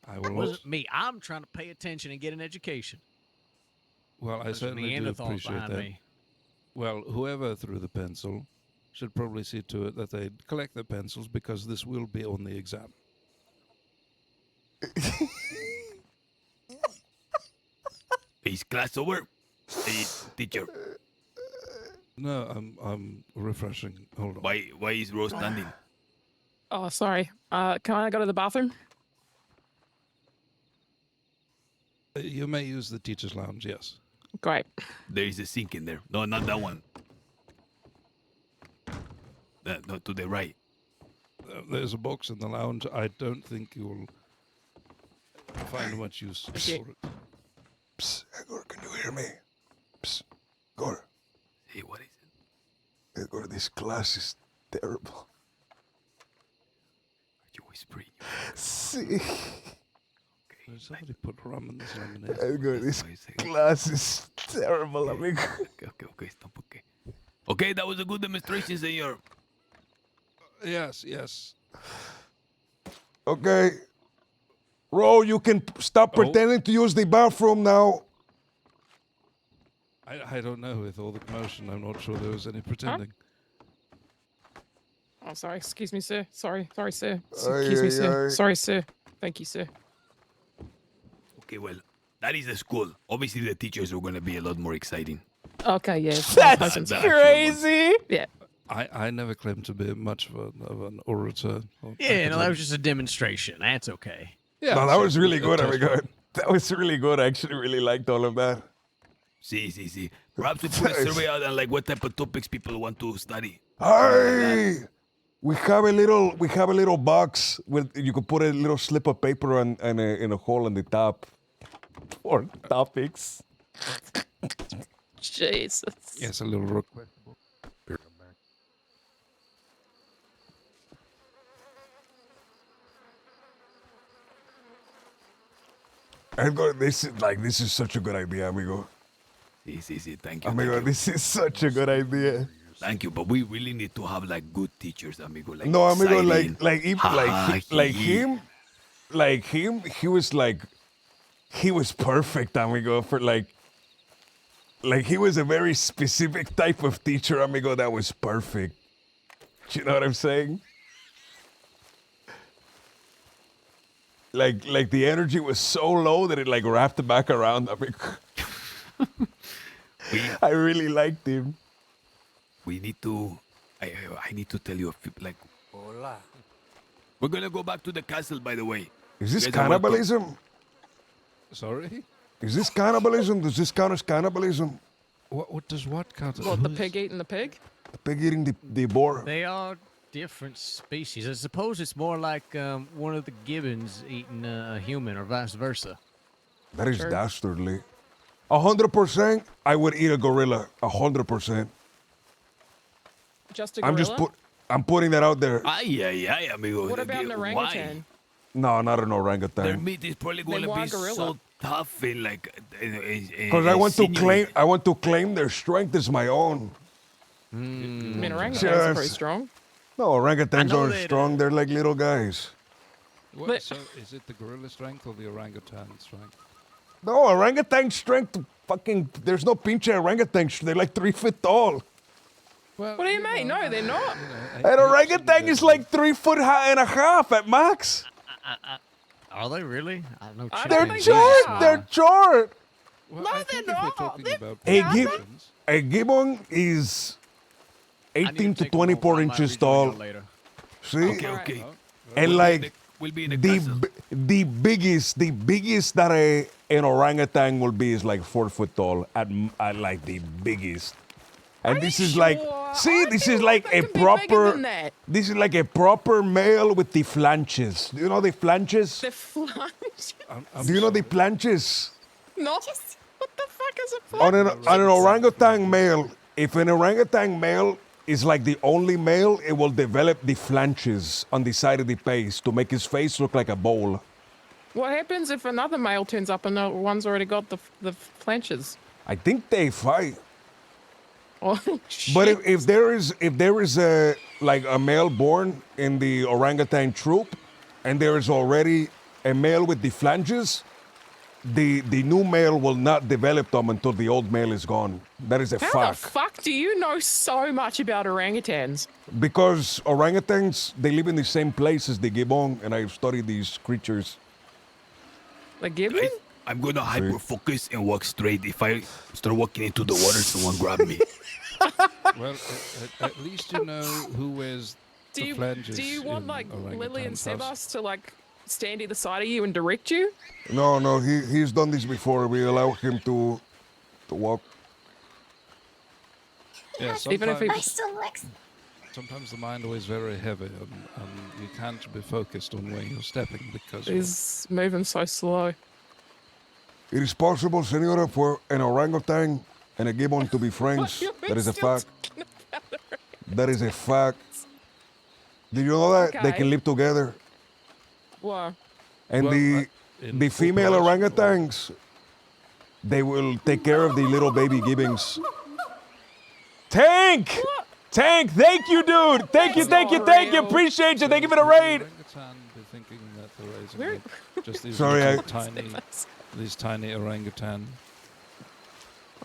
I will It not. wasn't me. I'm trying to pay attention and get an education. Well, I There's certainly do Neanderthals appreciate behind that. me. Well, whoever threw the pencil should probably see to it that they collect their pencils because this will be on the exam. Is class over? Hey, teacher, No, I'm refreshing. Hold on. why is Rose standing? Oh, sorry. Can I go to the bathroom? You may use the teacher's lounge, yes. Great. There is a sink in there. No, not that one. No, to the right. There's a box in the lounge. I don't think you'll find much use for you. it. Psst, Igor, can you hear me? Psst, Igor. Hey, what is it? Igor, this class is terrible. Are you whispering? See, Did somebody put rum in this lemonade? Igor, this Why is it- class is terrible, amigo. Okay, stop, okay. Okay, that was a good demonstration, senor. Yes. Okay. Ro, you can stop pretending to use the bathroom now. I don't know. With all the commotion, I'm not sure there was any pretending. Oh, sorry. Excuse me, sir. Sorry, sir. Ay, Excuse me, ay, sir. ay. Sorry, sir. Thank you, sir. Okay, well, that is the school. Obviously, the teachers are going to be a lot more exciting. Okay, yeah. That's The actual crazy. Yeah. I never claimed to be much of an orator. or Yeah, no, that academic. was just a demonstration. That's okay. Yeah, No, that was really a good, test amigo. run. That was really good. I actually really liked all of that. See. Perhaps we put a survey out on like what type of topics people want to study. Hey, we have a little box with you could put a little slip of paper and in a hole on the top for topics. Jesus. Yes, a little request. Edgar, this is such a good idea, amigo. See. Thank you. Amigo, thank you. this is such a good idea. Thank you, but we really need to have like good teachers, amigo. Like No, amigo, exciting. like him, he was perfect, amigo, for like he was a very specific type of teacher, amigo, that was perfect. Do you know what I'm saying? Like the energy was so low that it like wrapped back around, amigo. I really liked him. We need to. I need to tell you a few, like. Hola. We're gonna go back to the castle, by the way. Is this You guys are welcome. cannibalism? Sorry? Is this cannibalism? Does this count as cannibalism? What does what count? What, the pig eating the pig? The pig eating the boar? They are different species. I suppose it's more like one of the gibbons eating a human or vice versa. That is Sure. dastardly. 100%, I would eat a gorilla. 100%. Just a gorilla? I'm putting that out there. Ay, amigo. What about an Why? orangutan? No, not an Their orangutan. meat is probably Then gonna why be gorilla? so tough and like. Because I want to claim their strength as my own. I mean, orangutans Yes. are pretty strong. No, orangutans know aren't that, strong. They're like little guys. What, so is it the gorilla strength or the orangutan strength? No, orangutan strength. Fucking, there's no pinche orangutan. They're like 3 feet tall. Well, What do you mean? No, they're not. An orangutan is like 3 foot high and a half at max. Are they really? I know. I They're don't think short. they are. They're short. Well, No, I they're think if not. we're talking They're about A gibbon is I need to 18 to take them over. 24 I might inches rejoin tall. you later. See? Okay. And like We'll be in the the castle. the biggest that an orangutan will be is like 4 foot tall at like the biggest. And this is like, sure? see, I this feel is like like they a can be bigger proper. than that. This is like a proper male with the flanches. Do you know the flanges? The flange. Do you know the planches? No. What the fuck is a flange? On an orangutan male, if an orangutan male is like the only male, it will develop the flanches on the side of the face to make his face look like a bowl. What happens if another male turns up and the one's already got the flanches? I think they fight. Oh, shit. But if there is a like a male born in the orangutan troop, and there is already a male with the flanges, the new male will not develop them until the old male is gone. That is a How fact. the fuck do you know so much about orangutans? Because orangutans, they live in the same place as the gibbon, and I've studied these creatures. The gibbon? I'm gonna hyper focus and walk straight. If I start walking into the water, someone grab me. Well, at least you know who wears Do the you flanges. do you want in like Lily and orangutan cubs. Sebas to like stand either side of you and direct you? No, he's done this before. We allow him to walk. Yeah, Even if he- I still like. sometimes the mind is very heavy, and you can't be focused on where you're stepping because of He's moving so slow. It is possible, Senora, for an orangutan and a gibbon to be friends. That is a fact. That is a fact. Did you know that they Okay. can live together? Whoa. And Well, in the female cooperation or- orangutans, they will take care of the little baby gibbons. Tank! Tank, thank you, dude. Thank you, That's thank you, not thank you. real. Appreciate you. Thank you for the So raid. orangutan be thinking that they're raising Where- just these Sorry, little these tiny orangutan.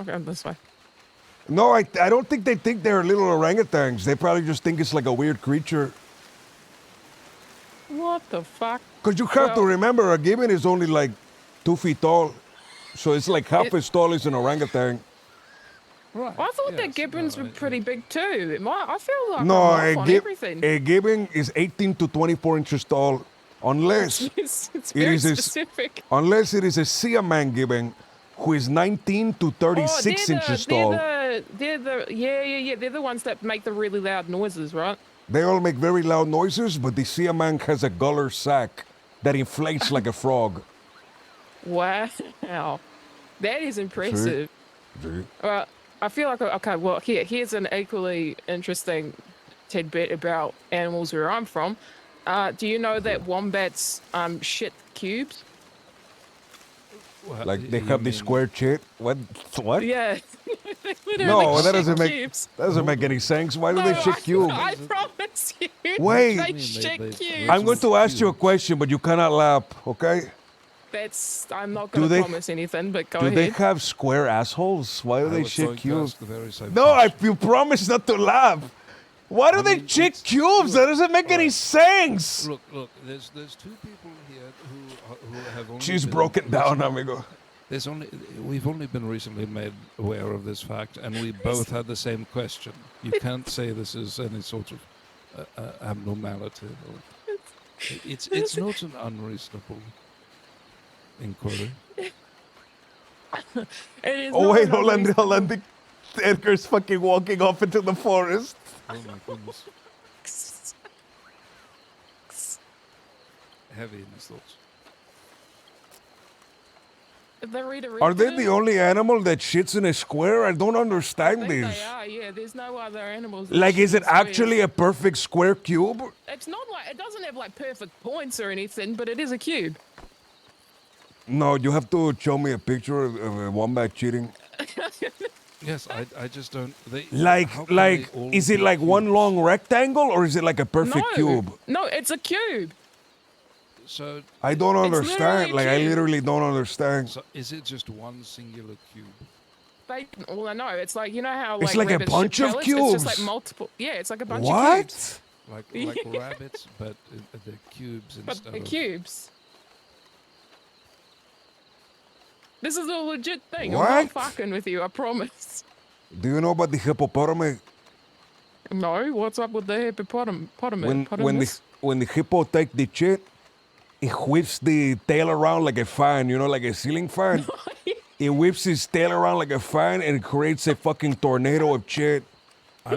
Okay, this way. No, I don't think they think they're little orangutans. They probably just think it's like a weird creature. What the fuck? Because you have to Well- remember, a gibbon is only like 2 feet tall. So it's like half It- as tall as an orangutan. Right. I thought that yes, gibbons no, were pretty big too. I feel like No, I'm off on everything. a gibbon is 18 to 24 inches tall. Unless It's it very is a, specific. unless it is a Siaman gibbon who is 19 to 36 inches tall. They're the ones that make the really loud noises, right? They all make very loud noises, but the Siaman has a gular sac that inflates like a frog. Wow, that is impressive. Well, I feel like okay. Well, here's an equally interesting tidbit about animals where I'm from. Do you know that wombats shit cubes? Well, Like they you have the mean- square shit. What? What? Yeah. They literally No, that shit doesn't make cubes. that doesn't make any sense. Why do No, they shit cubes? I promise you. Wait. They I mean, shit they- cubes. I'm going to ask you a question, but you cannot laugh, okay? I'm not Do going to they- promise anything, but go Do ahead. they have square assholes? Why do I they was shit going to cubes? ask the very same No, you promised not to laugh. Why do I they mean, shit it's- cubes? That doesn't make any Alright. sense. Look. There's two people here who have only. She's been broken down, recently- amigo. We've only been recently made aware of this fact, and we both had the same question. You can't say this is any sort of abnormality. It's not an unreasonable inquiry. It is Oh not wait, an hold on, unreasonable- hold on. Edgar's fucking walking off into the forest. Oh my goodness. Heavy in his thoughts. The reader Are they reader- the only animal that shits in a square? I don't I understand think this. they are, yeah. There's no other animals. that Like, shit is it in squares. actually a perfect square cube? It's not like it doesn't have like perfect points or anything, but it is a cube. No, you have to show me a picture of a wombat cheating. Yes, I just don't. Like, how can they all is it be like one cubes? long rectangle or is it like a perfect no, cube? No, it's a cube. So, I don't It's understand. literally a Like, I cube. literally don't understand. so is it just one singular cube? Well, I know it's like you know how It's like like a rabbits bunch shit of pellets? It's just like cubes. multiple. Yeah, it's like a bunch of cubes. What? Like rabbits, but the cubes But instead the of. cubes. This is a legit thing. I'm What? not fucking with you. I promise. Do you know about the hippopotami? No, what's up with the hippopotamus? When the hippo take the shit, it whips the tail around like a fan, you know, like a ceiling fan. It whips his tail around like a fan and it creates a fucking tornado of shit.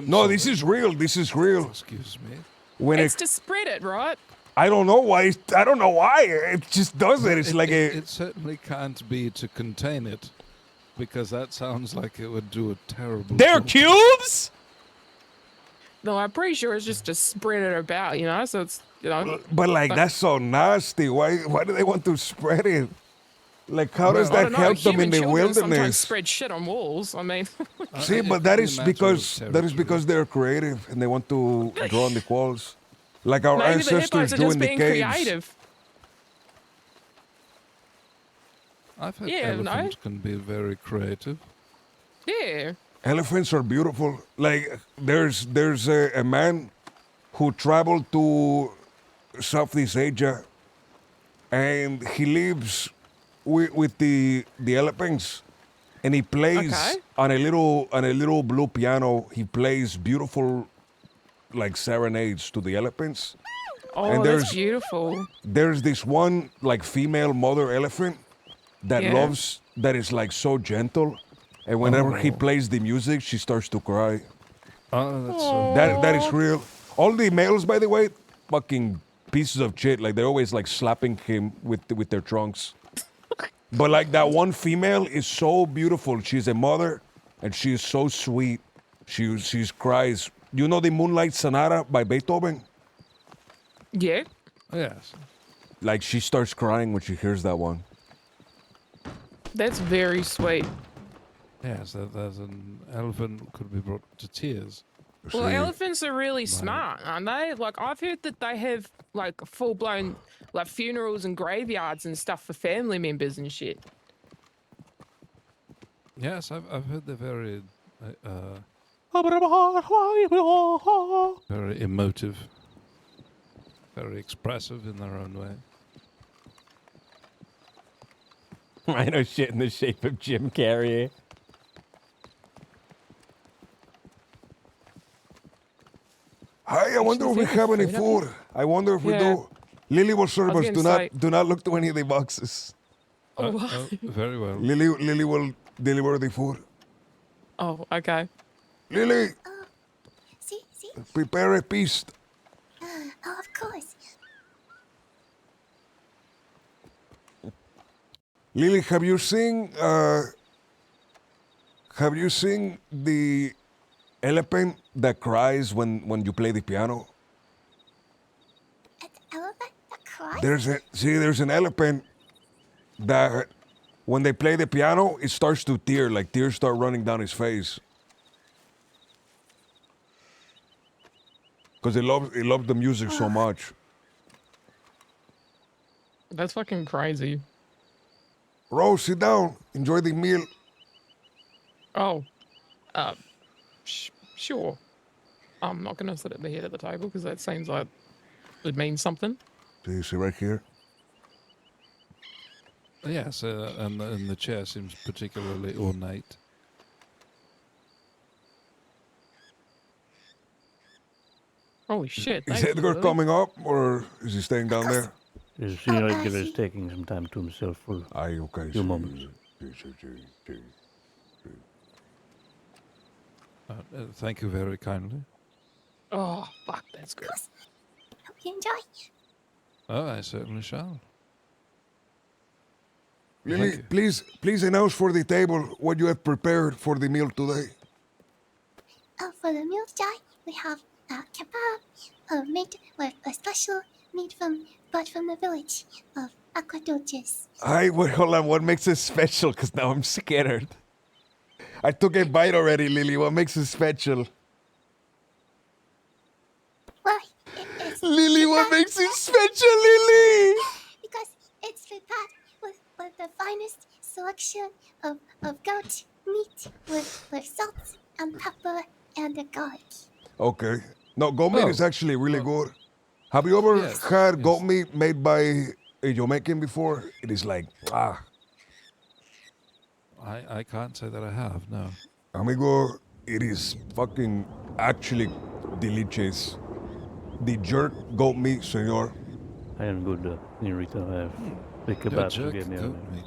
No, this is real. This is real. Excuse me. When It's it, to spread it, right? I don't know why. I don't know why. It just does it. It's like a. It certainly can't be to contain it, because that sounds like it would do a terrible. They're job. cubes? No, I'm pretty sure it's just to spread it about, you know. So it's But like that's so nasty. Why do they want to spread it? Like how does I that don't know, help them in human the children sometimes wilderness? spread shit on walls. I mean, See, but that is because they're creative and they want to draw on the walls, like our maybe the ancestors hippos are do just in the being caves. creative. I've heard Yeah, no. elephants can be very creative. Yeah. Elephants are beautiful. Like there's a man who traveled to Southeast Asia, and he lives with the elephants, and he plays on a little blue piano. He plays beautiful like serenades to the elephants. Oh, And that's beautiful. There's this one like female mother elephant that Yeah. that is like so gentle, and whenever he plays the music, she starts to cry. Oh, that's so. That is real. All the males, by the way, fucking pieces of shit. Like they're always like slapping him with their trunks. But like that one female is so beautiful. She's a mother, and she is so sweet. She cries. You know the Moonlight Sonata by Beethoven? Yeah. Yes. Like she starts crying when she hears that one. That's very sweet. Yes, that an elephant could be brought to tears. Well, elephants are really smart, aren't they? Like I've heard that they have like full blown like funerals and graveyards and stuff for family members and shit. Yes, I've heard they're very very emotive, very expressive in their own way. Rhino shit in the shape of Jim Carrey. Hi, I wonder if we have any food. I wonder if we Yeah. do. Lily will serve I was us. gonna Do not look to any of the boxes. Very well. Lily will deliver the food. Oh, okay. Lily, See? prepare a feast. Oh, of course. Lily, have you seen the elephant that cries when you play the piano? An elephant that cries? There's an elephant that when they play the piano, it starts to tear, like tears start running down his face. Because it loves the music so much. That's fucking crazy. Rose, sit down. Enjoy the meal. Oh, sure. I'm not gonna sit at the head of the table because that seems like it means something. Do you see right here? Yes, and the chair seems particularly ornate. Holy shit! Is thank you, Edgar Lily. coming up, or is he staying down there? The senior Edgar is taking some time to himself for Aye, okay. a few moments. Thank you very kindly. Oh, fuck, that's good. Hope you enjoy. Oh, I certainly shall. Lily, please announce for the table what you have prepared for the meal today. For the meal today, we have kebab made with a special meat from the village of Aquadulces. Hi, wait, hold on. What makes it special? Because now I'm scared. I took a bite already, Lily. What makes it special? Why? It's Lily, what makes it special, Lily? because it's prepared with the finest selection of goat meat with salt and pepper and the garlic. Okay. No, goat meat Oh. is actually really good. Have you ever Yes, had goat meat made by a Jamaican before? It is like, I can't say that I have, no. amigo, it is fucking actually delicious. The jerk goat meat, senor. I am good in return. I have the Yeah, kebab to jerk get me goat on. meat.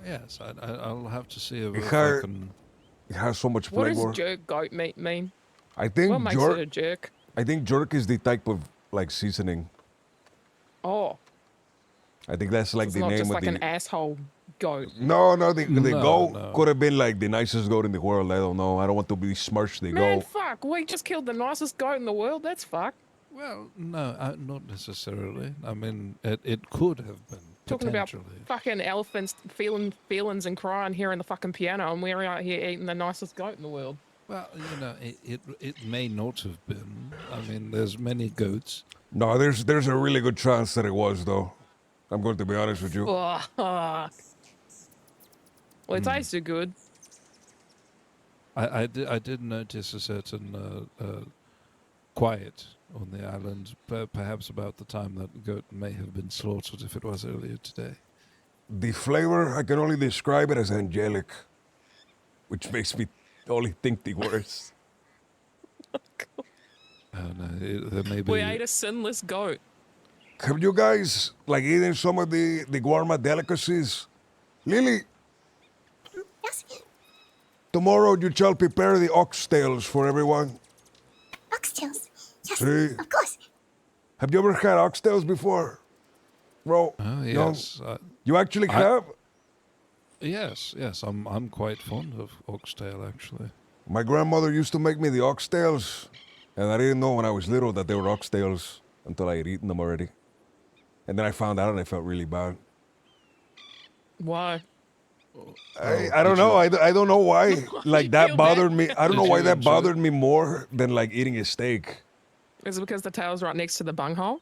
Yes, I'll have to see if, It, if ha- I can. it has so much What flavor. does jerk goat meat mean? I think What makes jerk. it a jerk? I think jerk is the type of like seasoning. Oh, I think that's like it's the not name just of like the. an asshole goat. No, the No, goat no. could have been like the nicest goat in the world. I don't know. I don't want to besmirch the Man, goat. fuck, we just killed the nicest goat in the world. That's fucked. Well, no, not necessarily. I mean, it could have been. Talking about Potentially. fucking elephants feeling feelings and crying here in the fucking piano, and we're out here eating the nicest goat in the world. Well, you know, it may not have been. I mean, there's many goats. No, there's a really good chance that it was though. I'm going to be honest with you. Oh, fuck. Well, it tasted good. I did notice a certain quiet on the island, perhaps about the time that goat may have been slaughtered if it was earlier today. The flavor, I can only describe it as angelic, which makes me only think the worst. No, there may be. We ate a sinless goat. Have you guys like eaten some of the Guarma delicacies? Lily, Yes, tomorrow you shall prepare the oxtails for everyone. oxtails. Yes, See? of course. Have you ever had oxtails before? Bro, Oh no? yes, You actually I- have? yes. I'm quite fond of oxtail actually. My grandmother used to make me the oxtails, and I didn't know when I was little that they were oxtails until I had eaten them already. And then I found out and I felt really bad. Why? I don't know. I don't know why. Like that feel bothered bad? me. I don't Did know why you that enjoy bothered me more than like eating a steak. Is it because the tail's right next to the bunghole?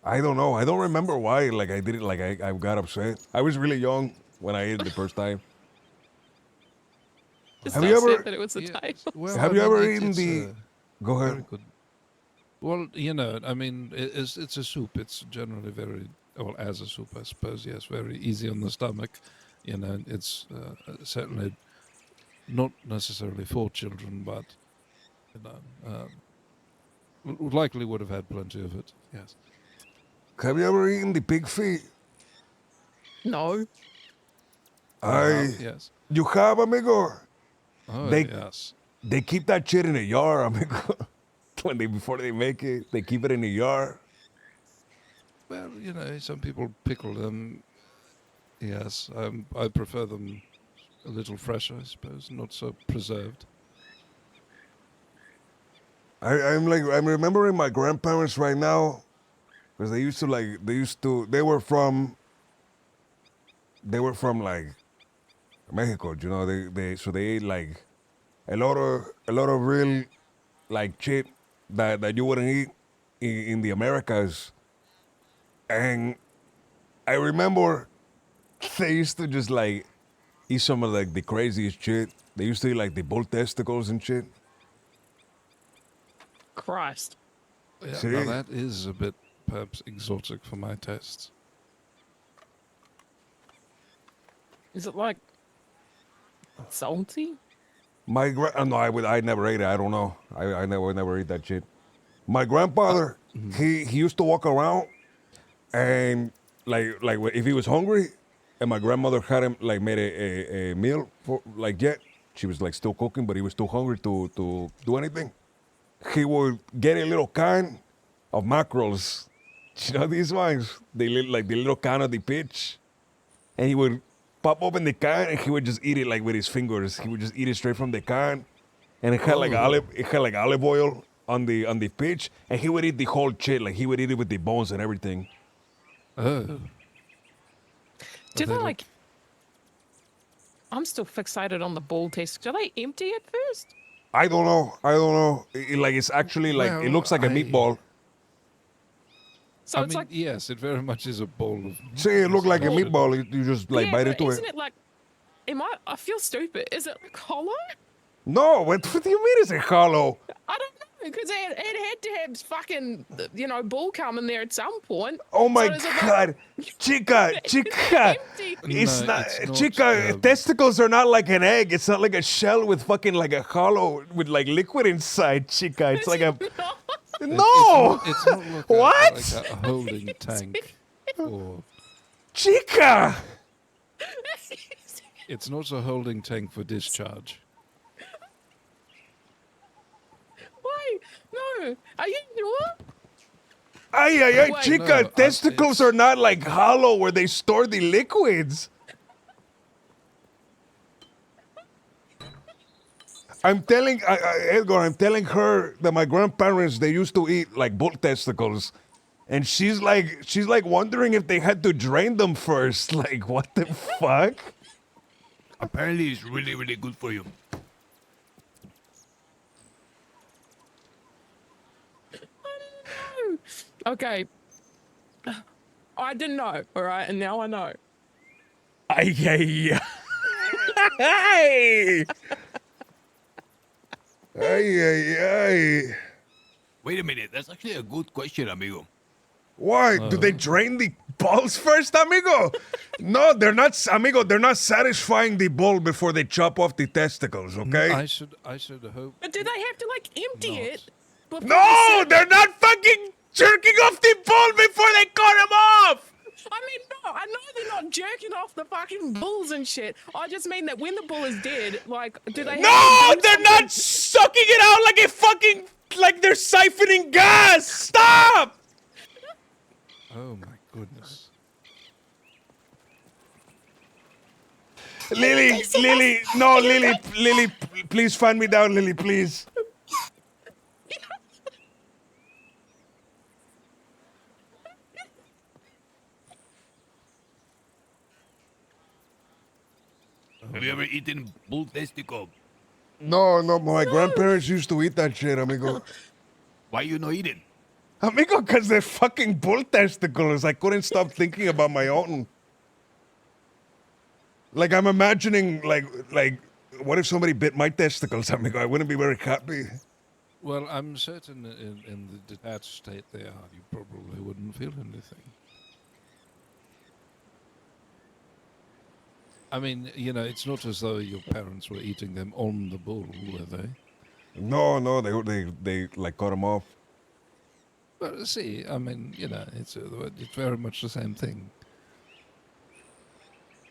I don't know. I don't remember why. Like I did it. Like I got upset. I was really young when I ate it the first time. Just Have you upset ever- that it was the Yeah, tail? well, Have I you mean, ever it's- eaten it's, the? Go very ahead. good. Well, you know, I mean, it's a soup. It's generally very well as a soup, I suppose. Yes, very easy on the stomach. You know, it's certainly not necessarily for children, but you know, likely would have had plenty of it. Yes. Have you ever eaten the pig feet? No. Yes. You have, amigo. Oh, They- yes. They keep that shit in a yard, amigo. Before they make it, they keep it in a yard. Well, you know, some people pickle them. Yes, I prefer them a little fresh, I suppose, not so preserved. I'm remembering my grandparents right now, because they were from like Mexico, you know. They ate like a lot of real like shit that you wouldn't eat in the Americas. And I remember they used to just like eat some of like the craziest shit. They used to eat like the bull testicles and shit. Christ. Yeah, See? now that is a bit perhaps exotic for my tastes. Is it like salty? No, I never ate it. I don't know. I never ate that shit. My grandfather, he used to walk around, and like if he was hungry, and my grandmother had him like made a meal for like yet she was like still cooking, but he was too hungry to do anything. He would get a little can of mackerels. You know these ones? Like the little can of the pitch, and he would pop open the can and he would just eat it like with his fingers. He would just eat it straight from the can, and it had like olive oil on the pitch, and he would eat the whole shit. Like he would eat it with the bones and everything. Oh. Do they they look- like? I'm still fixated on the ball test. Do they empty it first? I don't know. Like it's actually like it Well, looks like a meatball. So I it's mean, like, yes, it very much is a bowl of. See, it looked like a Well, meatball. You just like yeah, bite but into isn't it. it like? I feel stupid. Is it like hollow? No, what do you mean is it hollow? I don't know because it had to have fucking bull come in there at some point. Oh my So does it look god, chica, empty? it's No, not, it's not, chica. Testicles are not like an egg. It's not like a shell with fucking like a hollow with like liquid inside, chica. It's like a no. It's not like What? like a holding tank, or chica. it's not a holding tank for discharge. Wait, no. Are you sure? Ay, ay, ay, Wait. chica. No, Testicles are not like hollow where they store the liquids. I'm telling Edgar, I'm telling her that my grandparents they used to eat like bull testicles, and she's like wondering if they had to drain them first. Like what the fuck? Apparently, it's really, really good for you. Okay. I didn't know, all right, and now I know. Ay, ay, ay. Ay, ay, ay. Wait a minute, that's actually a good question, amigo. Why? Do they drain the balls first, amigo? No, they're not, amigo. They're not satisfying the ball before they chop off the testicles. Okay? I should hope. But do they have to like empty it? before they No, sit- they're not fucking jerking off the ball before they cut him off. I mean, no, I know they're not jerking off the fucking bulls and shit. I just mean that when the bull is dead, like, do they? No, have to do they're something- not sucking it out like a fucking like they're siphoning gas. Stop! Oh my goodness. Lily, Lily, no, Lily, please find me down, Lily, please. Have you ever eaten bull testicle? No, my grandparents used to eat that shit, amigo. Why you not eating? Amigo, because they're fucking bull testicles. I couldn't stop thinking about my own. Like, I'm imagining, like, what if somebody bit my testicles, amigo? I wouldn't be very happy. Well, I'm certain in the detached state they are, you probably wouldn't feel anything. I mean, you know, it's not as though your parents were eating them on the bull, were they? No, they like cut them off. Well, see, I mean, you know, it's very much the same thing.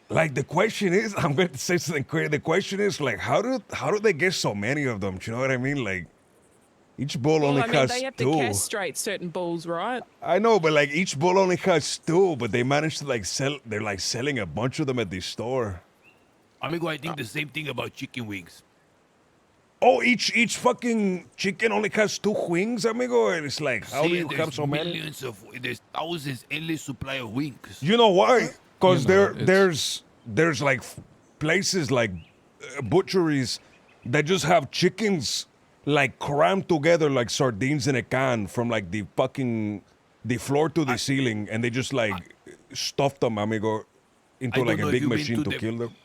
Like the question is, I'm going to say something crazy. The question is, like, how do they get so many of them? Do you know what I mean? Like, each bull Well, only I mean, has they have to two. castrate certain bulls, right? I know, but like each bull only has two, but they managed to like sell. They're like selling a bunch of them at the store. Amigo, I think the same thing about chicken wings. Oh, each fucking chicken only has two wings, amigo. And it's like, how do See, you there's have so many? there's thousands, endless supply of wings. You know why? Because You know, there's like places like butcheries that just have chickens like crammed together like sardines in a can from like the floor to the ceiling, and they just like stuff them, amigo, into I like don't know a if big you've been machine to to kill them.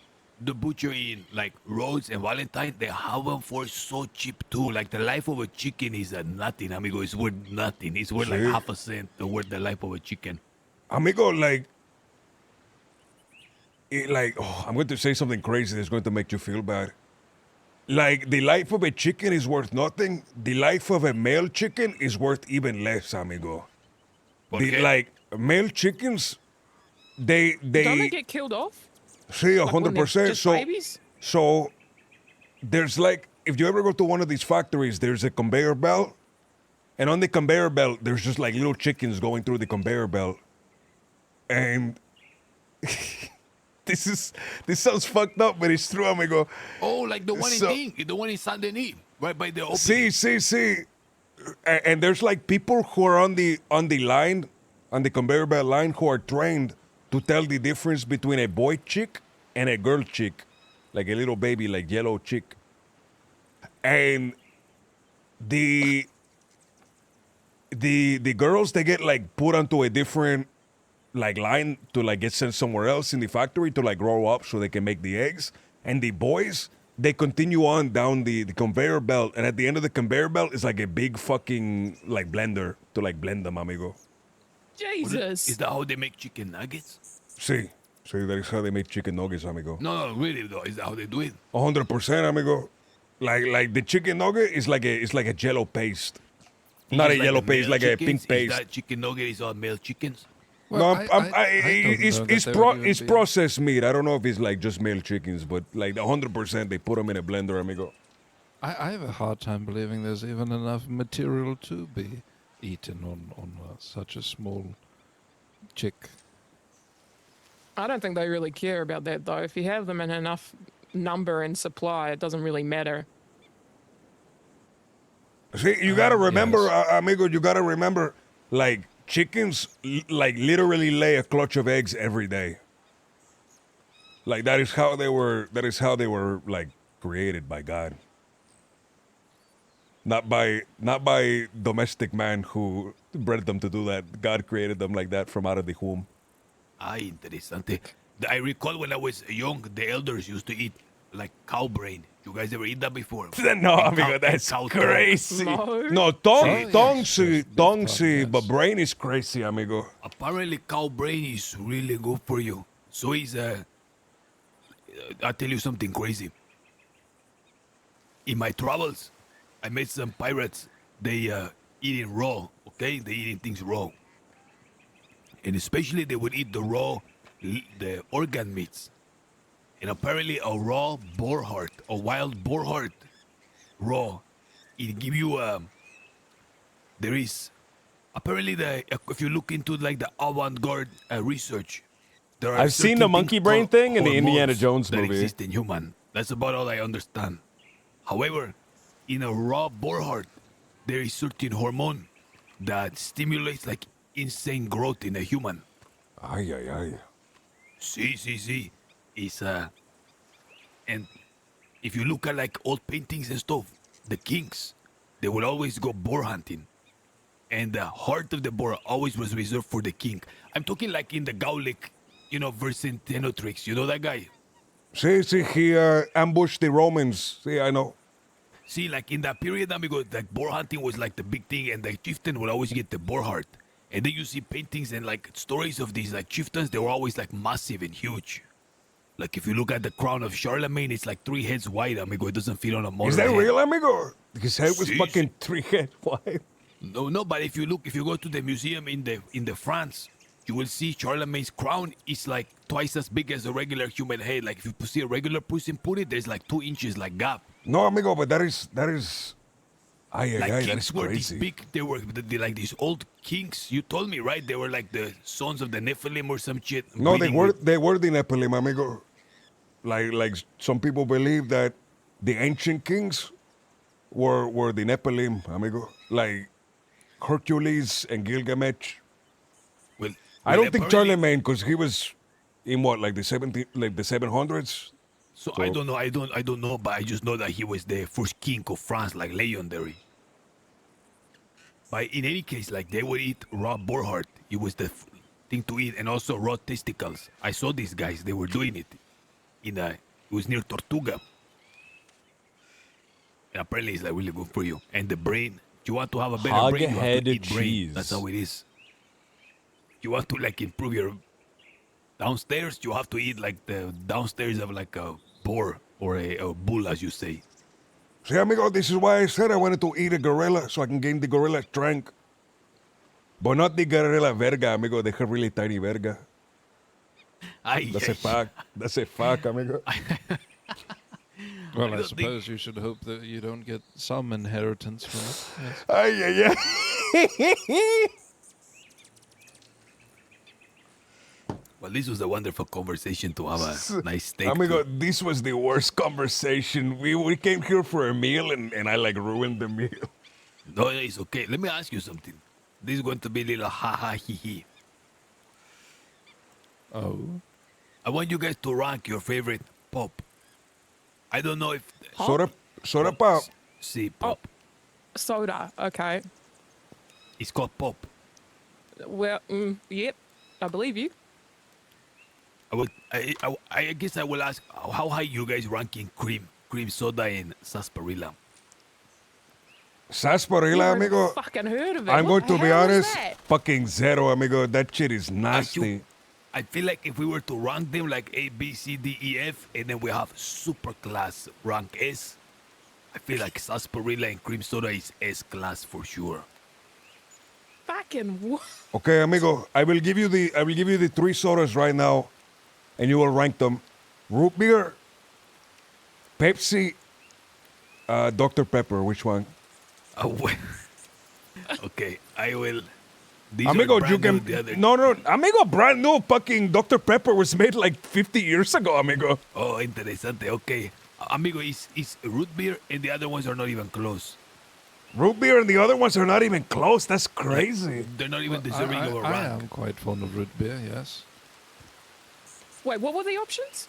The butcher in like Rhodes and Valentine, they have them for so cheap too. Like the life of a chicken is nothing, amigo. It's worth nothing. It's worth like See? half a cent the worth the life of a chicken. Amigo, like, I'm going to say something crazy that's going to make you feel bad. Like, the life of a chicken is worth nothing. The life of a male chicken is worth even less, amigo. Like, male chickens, they Don't they get killed off? see, Like when they're 100%. just So, babies? so there's like, if you ever go to one of these factories, there's a conveyor belt, and on the conveyor belt, there's just like little chickens going through the conveyor belt, and this sounds fucked up, but it's true, amigo. Oh, like the one So- in the one in Saint Denis, right by the opening. See. And there's like people who are on the line, on the conveyor belt line, who are trained to tell the difference between a boy chick and a girl chick, like a little baby, like yellow chick. And the girls, they get like put onto a different like line to like get sent somewhere else in the factory to like grow up so they can make the eggs. And the boys, they continue on down the conveyor belt, and at the end of the conveyor belt is like a big fucking like blender to like blend them, amigo. Jesus. Is that how they make chicken nuggets? See, that is how they make chicken nuggets, amigo. No, really though. Is that how they do it? 100%, amigo. Like the chicken nugget is like a Jello paste, not a It's yellow the paste, male like a chickens? pink Is paste. that chicken nugget is all male chickens? Well, No, I don't know that it's they would even be- processed meat. I don't know if it's like just male chickens, but like 100% they put them in a blender, amigo. I have a hard time believing there's even enough material to be eaten on such a small chick. I don't think they really care about that though. If you have them in enough number and supply, it doesn't really matter. See, you gotta remember, yes. amigo. You gotta remember, like chickens, like literally lay a clutch of eggs every day. Like that is how they were. That is how they were like created by God. Not by domestic man who bred them to do that. God created them like that from out of the womb. Ah, interesante. I recall when I was young, the elders used to eat like cow brain. You guys ever eat that before? No, And amigo, cow- that's and cow crazy. No. No, tongue, see, but brain is crazy, amigo. Apparently, cow brain is really good for you. So is I'll tell you something crazy. In my travels, I met some pirates. They eating raw. Okay, they eating things raw, and especially they would eat the raw, the organ meats. And apparently, a raw boar heart, a wild boar heart, raw, it give you there is apparently if you look into like the avant-garde research, there are I've seen the certain monkey things brain called thing in the Indiana hormones Jones that movie. exist in human. That's about all I understand. However, in a raw boar heart, there is certain hormone that stimulates like insane growth in a human. Ay, ay, ay. See. Is and if you look at like old paintings and stuff, the kings, they would always go boar hunting. And the heart of the boar always was reserved for the king. I'm talking like in the Gaulic, Vercingetorix. You know that guy? See, he ambushed the Romans. See, I know. See, like in that period, amigo, like boar hunting was like the big thing, and the chieftain would always get the boar heart. And then you see paintings and like stories of these like chieftains, they were always like massive and huge. Like if you look at the crown of Charlemagne, it's like 3 heads wide, amigo. It doesn't fit on a motor. Is that head. real, amigo? His head was Sí, fucking 3 head wide. No, but if you go to the museum in the France, you will see Charlemagne's crown is like twice as big as a regular human head. Like if you see a regular person put it, there's like 2 inches like gap. No, amigo, but that is. Ay, Like that kings is were these crazy. big. They were like these old kings. You told me, right? They were like the sons of the Nephilim or some shit. No, breeding with- they were the Nephilim, amigo. Like some people believe that the ancient kings were the Nephilim, amigo. Like Hercules and Gilgamesh. Well, I don't think apparently- Charlemagne, because he was in what, like the 700s. So I don't know, but I just know that he was the first king of France, like legendary. But in any case, like they would eat raw boar heart. It was the thing to eat, and also raw testicles. I saw these guys; they were doing it. It was near Tortuga, and apparently it's like really good for you. And the brain, you want to have a better brain, you have to Hog-headed eat brain. cheese. That's how it is. You want to like improve your downstairs, you have to eat like the downstairs of like a boar or a bull, as you say. See, amigo, this is why I said I wanted to eat a gorilla so I can gain the gorilla strength. But not the gorilla verga, amigo. They have really tiny verga. That's a fact. That's a fact, amigo. Well, I don't suppose you should hope that you don't get some inheritance from it. Yes. Ay, ay, ay. Well, this was a wonderful conversation to have a nice steak. Amigo, this was the worst conversation. We came here for a meal and I like ruined the meal. No, it's okay. Let me ask you something. This is going to be a little ha hee hee. Oh. I want you guys to rank your favorite pop. I don't know if Soda pop. See, pop. Soda. Okay. It's called pop. Well, yep. I believe you. I guess I will ask how high you guys ranking cream soda and sarsaparilla. Sarsaparilla, Never amigo. fucking heard of it. I'm What going to the be hell is honest. that? Fucking zero, amigo. That shit is nasty. I feel like if we were to rank them like A, B, C, D, E, F, and then we have super class rank S, I feel like sarsaparilla and cream soda is S class for sure. Fucking what? Okay, amigo. I will give you the 3 sodas right now, and you will rank them: root beer, Pepsi, Dr. Pepper. Which one? Okay, I will. These Amigo, are you brand new, can the other- no, amigo. Brand new fucking Dr. Pepper was made like 50 years ago, amigo. Oh, interesante. Okay, amigo, is root beer and the other ones are not even close. Root beer and the other ones are not even close. That's crazy. They're not even deserving of a I rank. am quite fond of root beer, yes. Wait, what were the options?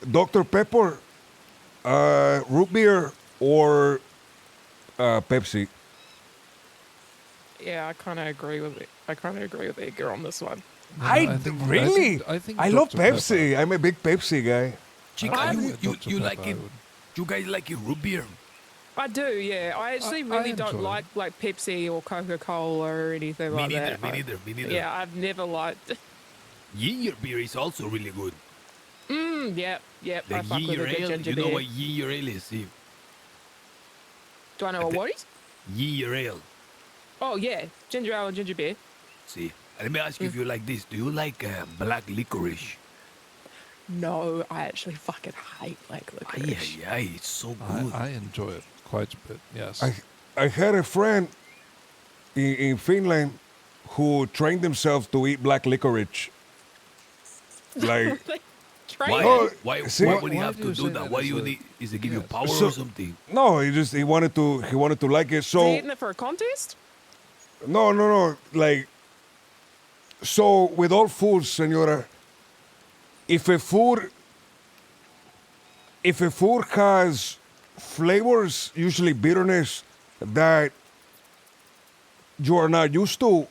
Dr. Pepper, root beer, or Pepsi. Yeah, I kind of agree with it. I kind of agree with Edgar on this one. I think love Dr. Pepsi. I'm a big Pepsi guy. Chica, you Dr. like Pepper, it? You guys like it root beer? I do, yeah. I actually I really don't enjoy it. like Pepsi or Coca-Cola or anything like that. Me neither. Yeah, I've never liked. Ginger beer is also really good. Yep. The I fuck with a ginger good ale. ginger You know beer. what ginger ale is? See? Do I know what is? Ginger ale. Oh yeah, ginger ale and ginger beer. See, let me ask you if you like this. Do you like black licorice? No, I actually fucking hate black licorice. Yeah, it's so good. I enjoy it quite a bit, yes. I had a friend in Finland who trained himself to eat black licorice. Like, Why? Oh, Why see- would he Why have do to you do say that? that Why is do you a- need? Is it give you Yes. power So- or something? no, he wanted to like it. Is he So eating it for a contest? no. Like, so with all foods, senora, if a food has flavors, usually bitterness, that you are not used to,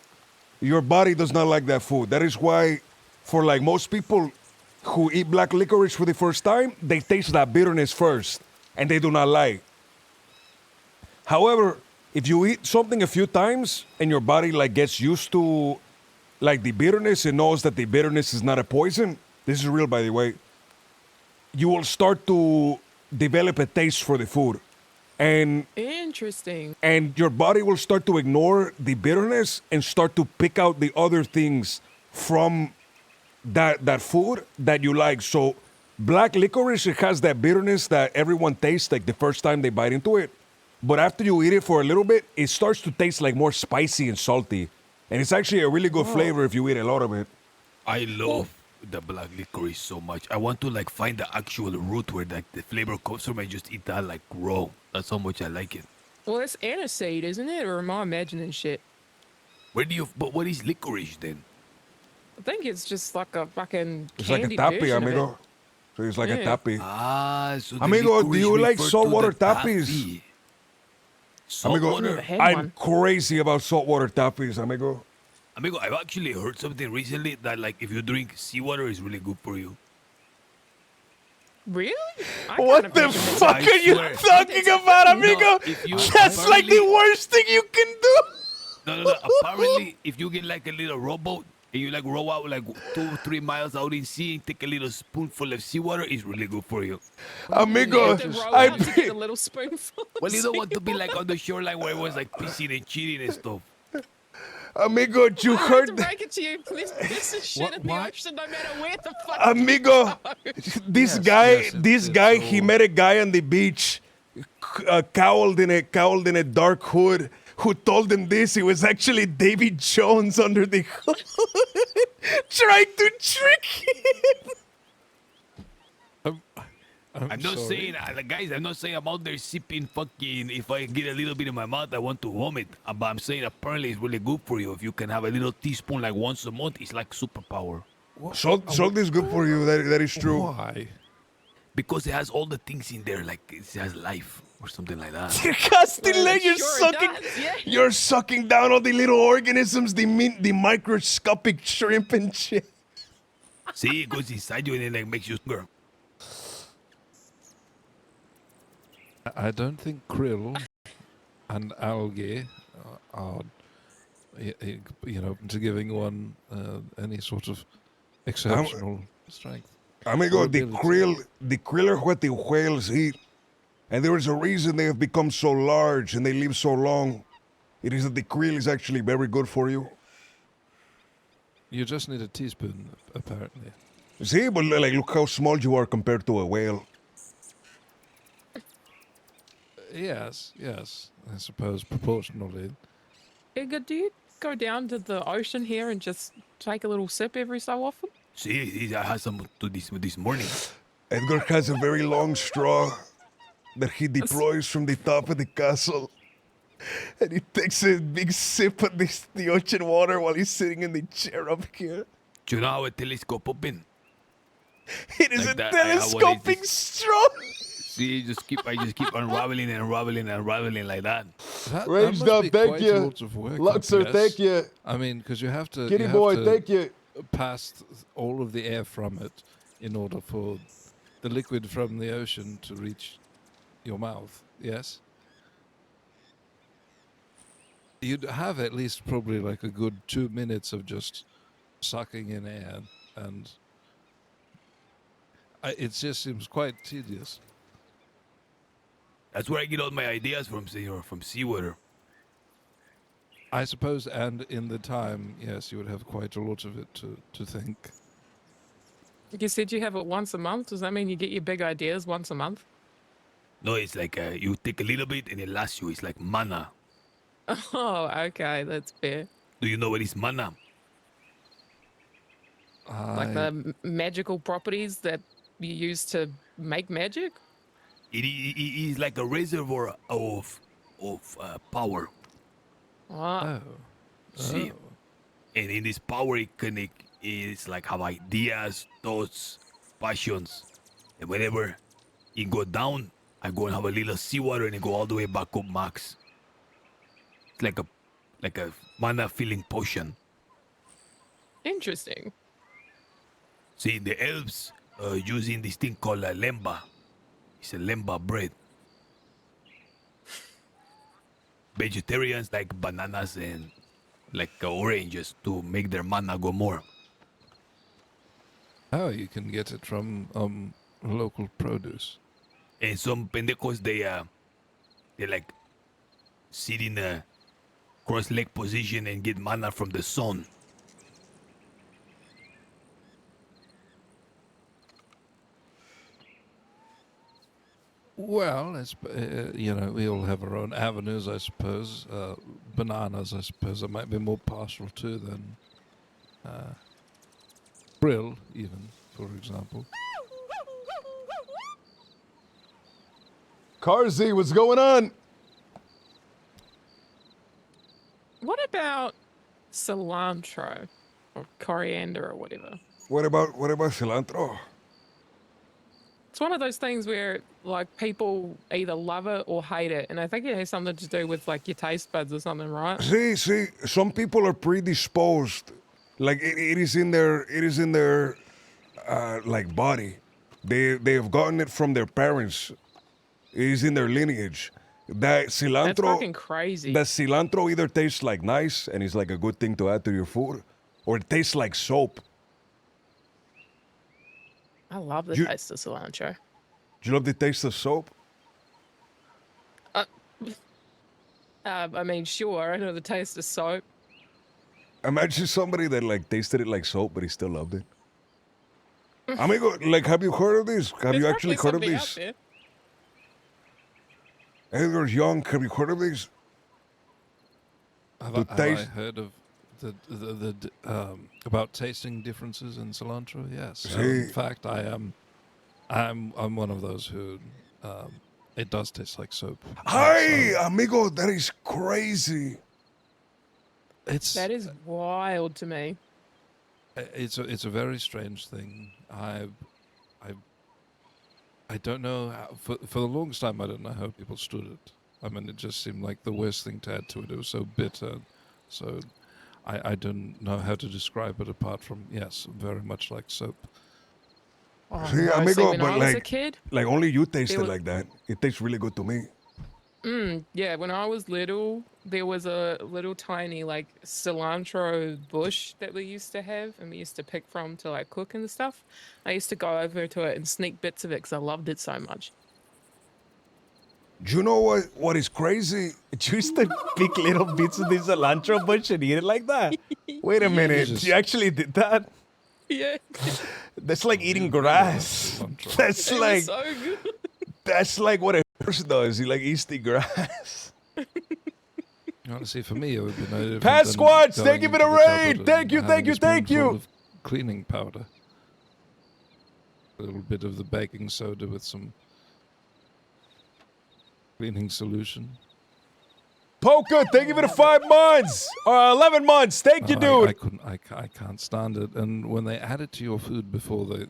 your body does not like that food. That is why, for like most people who eat black licorice for the first time, they taste that bitterness first, and they do not like. However, if you eat something a few times and your body like gets used to like the bitterness and knows that the bitterness is not a poison, this is real by the way, you will start to develop a taste for the food. And Interesting. your body will start to ignore the bitterness and start to pick out the other things from that food that you like. So black licorice, it has that bitterness that everyone tastes like the first time they bite into it. But after you eat it for a little bit, it starts to taste like more spicy and salty. And it's actually a really good flavor if you eat a lot of it. I love the black licorice so much. I want to like find the actual root where like the flavor comes from and just eat that like raw. That's how much I like it. Well, it's aniseed, isn't it? Or am I imagining shit? But what is licorice then? I think it's just like a fucking It's like a candied tapi, version of it. amigo. So it's like a Yeah. tapi. So the Amigo, do licorice you like refer to saltwater the tapis? taffy. Amigo, Saltwater? I'm crazy about saltwater tapis, amigo. Amigo, I've actually heard something recently that like if you drink seawater is really good for you. Really? What the fuck I are you swear. talking about, amigo? if you That's like the apparently- worst thing you can do. No. Apparently, if you get like a little rowboat and you like row out like 2 or 3 miles out in sea and take a little spoonful of seawater, it's really good for you. Amigo, To roll I out to get a little spoonful. Well, you don't want to be like on the shoreline where everyone's like pissing and cheating and stuff. Amigo, you I hate heard to that? break it to you, please. This is shit in the ocean, no matter where the fuck. Amigo, this guy, he met a guy on the beach, cowled in a dark hood, who told him this. It was actually Davy Jones under the hood, trying to trick him. I'm not saying, guys, I'm not saying I'm out there sipping fucking, if I get a little bit in my mouth, I want to vomit. But I'm saying apparently it's really good for you. If you can have a little teaspoon like once a month, it's like superpower. Salt is good for you. That is true. Why? Because it has all the things in there, like it has life or something like that. Castile, you're Sure it sucking. does, yeah. You're sucking down all the little organisms, the microscopic shrimp and shit. See, it goes inside you and it like makes you stronger. I don't think krill and algae are, to giving one any sort of exceptional strength. Amigo, the Ability. krill are what the whales eat. And there is a reason they have become so large and they live so long. It is that the krill is actually very good for you. You just need a teaspoon, apparently. See, but like, look how small you are compared to a whale. Yes, I suppose proportionally. Edgar, do you go down to the ocean here and just take a little sip every so often? See, I had some to this morning. Edgar has a very long straw that he deploys from the top of the castle. And he takes a big sip of the ocean water while he's sitting in the chair up here. Do you know how a telescope open? It is Like a that, I have one of telescoping these- straw. See, I just keep unraveling and unraveling and unraveling like that. That Ranged must up, be thank quite you. a lot of work, Luxor, I thank guess. you. I mean, because you have to. Kitty you have boy, to thank you. pass all of the air from it in order for the liquid from the ocean to reach your mouth. Yes. You'd have at least probably like a good 2 minutes of just sucking in air, and it just seems quite tedious. That's where I get all my ideas from, senor, from seawater. I suppose, and in the time, yes, you would have quite a lot of it to think. You said you have it once a month. Does that mean you get your big ideas once a month? No, it's like you take a little bit and it lasts you. It's like mana. Oh, okay, that's fair. Do you know what is mana? Like the magical properties that you use to make magic? It is like a reservoir of power. Oh. See, and in this power, it's like have ideas, thoughts, passions, and whenever it go down, I go and have a little seawater and it go all the way back up max. It's like a mana filling potion. Interesting. See, the elves using this thing called a lemba. It's a lemba bread. Vegetarians like bananas and like oranges to make their mana go more. Oh, you can get it from local produce. And some pendejos they like sit in a cross-leg position and get mana from the sun. Well, it's, we all have our own avenues, I suppose. Bananas, I suppose, I might be more partial to than krill, even, for example. Carzy, what's going on? What about cilantro or coriander or whatever? What about cilantro? It's one of those things where like people either love it or hate it, and I think it has something to do with like your taste buds or something, right? See, some people are predisposed. Like it is in their like body. They have gotten it from their parents. It is in their lineage. That cilantro. That's fucking crazy. That cilantro either tastes like nice and is like a good thing to add to your food, or it tastes like soap. I love the You- taste of cilantro. Do you love the taste of soap? I mean, sure, I know the taste of soap. Imagine somebody that like tasted it like soap, but he still loved it. Amigo, like, have you heard of this? Have you There's actually probably heard of something out this? there. Edgar Young, have you heard of this? Have The I taste- heard of the about tasting differences in cilantro? Yes. See- In fact, I'm one of those who it does taste like soap. Hi, amigo, that is crazy. It's That is wild to me. it's a very strange thing. I I don't know how, for the longest time I don't know how people stood it. I mean, it just seemed like the worst thing to add to it. It was so bitter, so I don't know how to describe it apart from yes, very much like soap. Oh, See, no, amigo, when but I was a like, kid, like only you taste it was- like that. It tastes really good to me. yeah, when I was little, there was a little tiny like cilantro bush that we used to have, and we used to pick from to like cook and stuff. I used to go over to it and sneak bits of it because I loved it so much. Do you know what is crazy? You used to pick little bits of the cilantro bush and eat it like that. Wait a minute, just- you actually did that? Yeah, That's like eating grass. That's it like was so good. that's like what a horse does. He like eats the grass. Honestly, for me, it would be no different Pass than squads, going thank you for into the cupboard raid. and Thank you, having thank you, a thank you. spoonful of cleaning powder. A little bit of the baking soda with some cleaning solution. Poker, thank you for the 5 months or 11 months. Thank you, No, dude. I couldn't. I can't stand it. And when they add it to your food before they,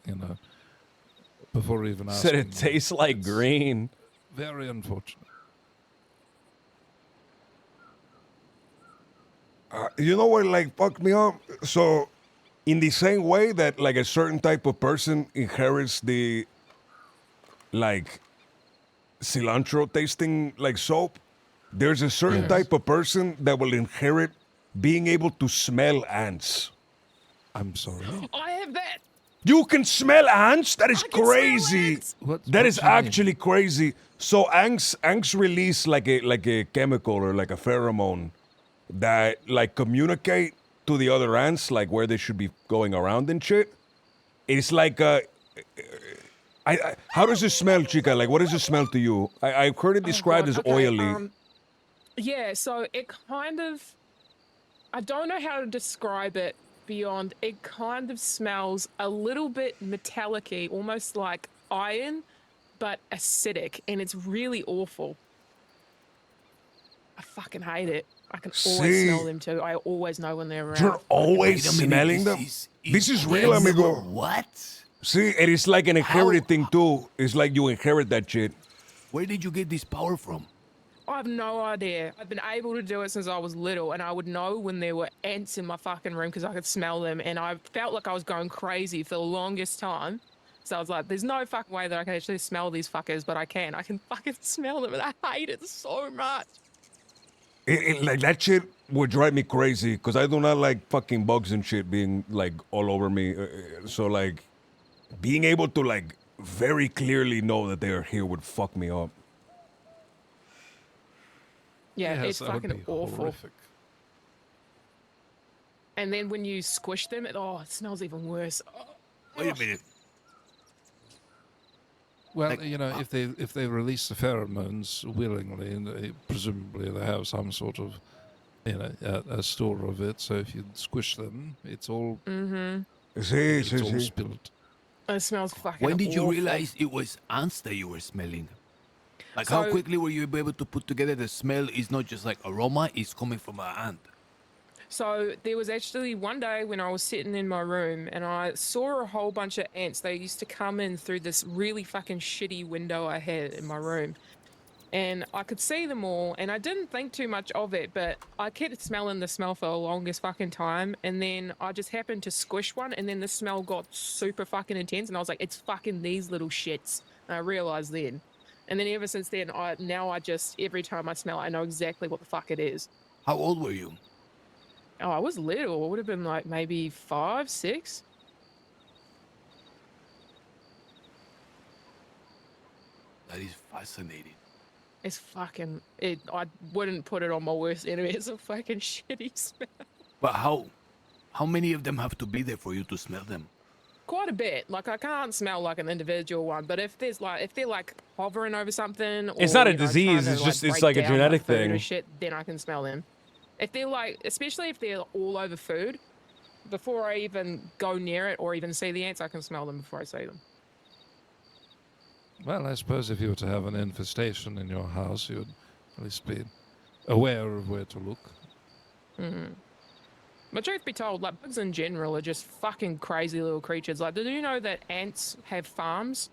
before even asking, Said it tastes like it's green. Very unfortunate. You know what, like, fucked me up? So, in the same way that, like, a certain type of person inherits the, like, cilantro tasting, like, soap, there's a certain type of person that will inherit being able to smell ants. I'm sorry. I have that. You can smell ants? That is I can smell crazy. ants. That is actually crazy. So ants release like a chemical or like a pheromone that like communicate to the other ants like where they should be going around and shit. It's like how does it smell, chica? Like what does it smell to you? I've heard it described God, as okay, oily. Yeah, so it kind of, I don't know how to describe it beyond, it kind of smells a little bit metallic-y, almost like iron, but acidic, and it's really awful. I fucking hate it. I can always smell them too. I always know when they're around. You're always Wait a minute, smelling them? This is real, amigo. What? See, it is like an inherited thing too. It's like you inherit that shit. Where did you get this power from? I have no idea. I've been able to do it since I was little, and I would know when there were ants in my fucking room because I could smell them, and I felt like I was going crazy for the longest time. So I was like, there's no fucking way that I can actually smell these fuckers, but I can. I can fucking smell them, and I hate it so much. Like that shit would drive me crazy because I do not like fucking bugs and shit being like all over me. So like being able to like very clearly know that they are here would fuck me up. Yeah, Yes, it's that would fucking be awful. horrific. And then when you squish them, it smells even worse. Oh, Wait a minute. Well, if they release the pheromones willingly, and presumably they have some sort of, a store of it. So if you squish them, it's all it's all spilled. it smells fucking When did you awful. realize it was ants that you were smelling? Like how So- quickly were you able to put together the smell is not just like aroma, it's coming from an ant? So there was actually one day when I was sitting in my room and I saw a whole bunch of ants. They used to come in through this really fucking shitty window I had in my room. And I could see them all and I didn't think too much of it, but I kept smelling the smell for the longest fucking time. And then I just happened to squish one and then the smell got super fucking intense and I was like, it's fucking these little shits. And I realized then. And then ever since then, I just, every time I smell it, I know exactly what the fuck it is. How old were you? Oh, I was little. It would have been like maybe 5, 6. That is fascinating. It's fucking. I wouldn't put it on my worst enemy. It's a fucking shitty smell. But how many of them have to be there for you to smell them? Quite a bit. Like I can't smell like an individual one, but if they're like hovering over something, It's or, not a you know, disease, trying it's to, just- it's break like a down, genetic food or thing. Shit, then I can smell them. If they're like, especially if they're all over food, before I even go near it or even see the ants, I can smell them before I see them. Well, I suppose if you were to have an infestation in your house, you would at least be aware of where to look. But truth be told, like bugs in general are just fucking crazy little creatures. Like, did you know that ants have farms?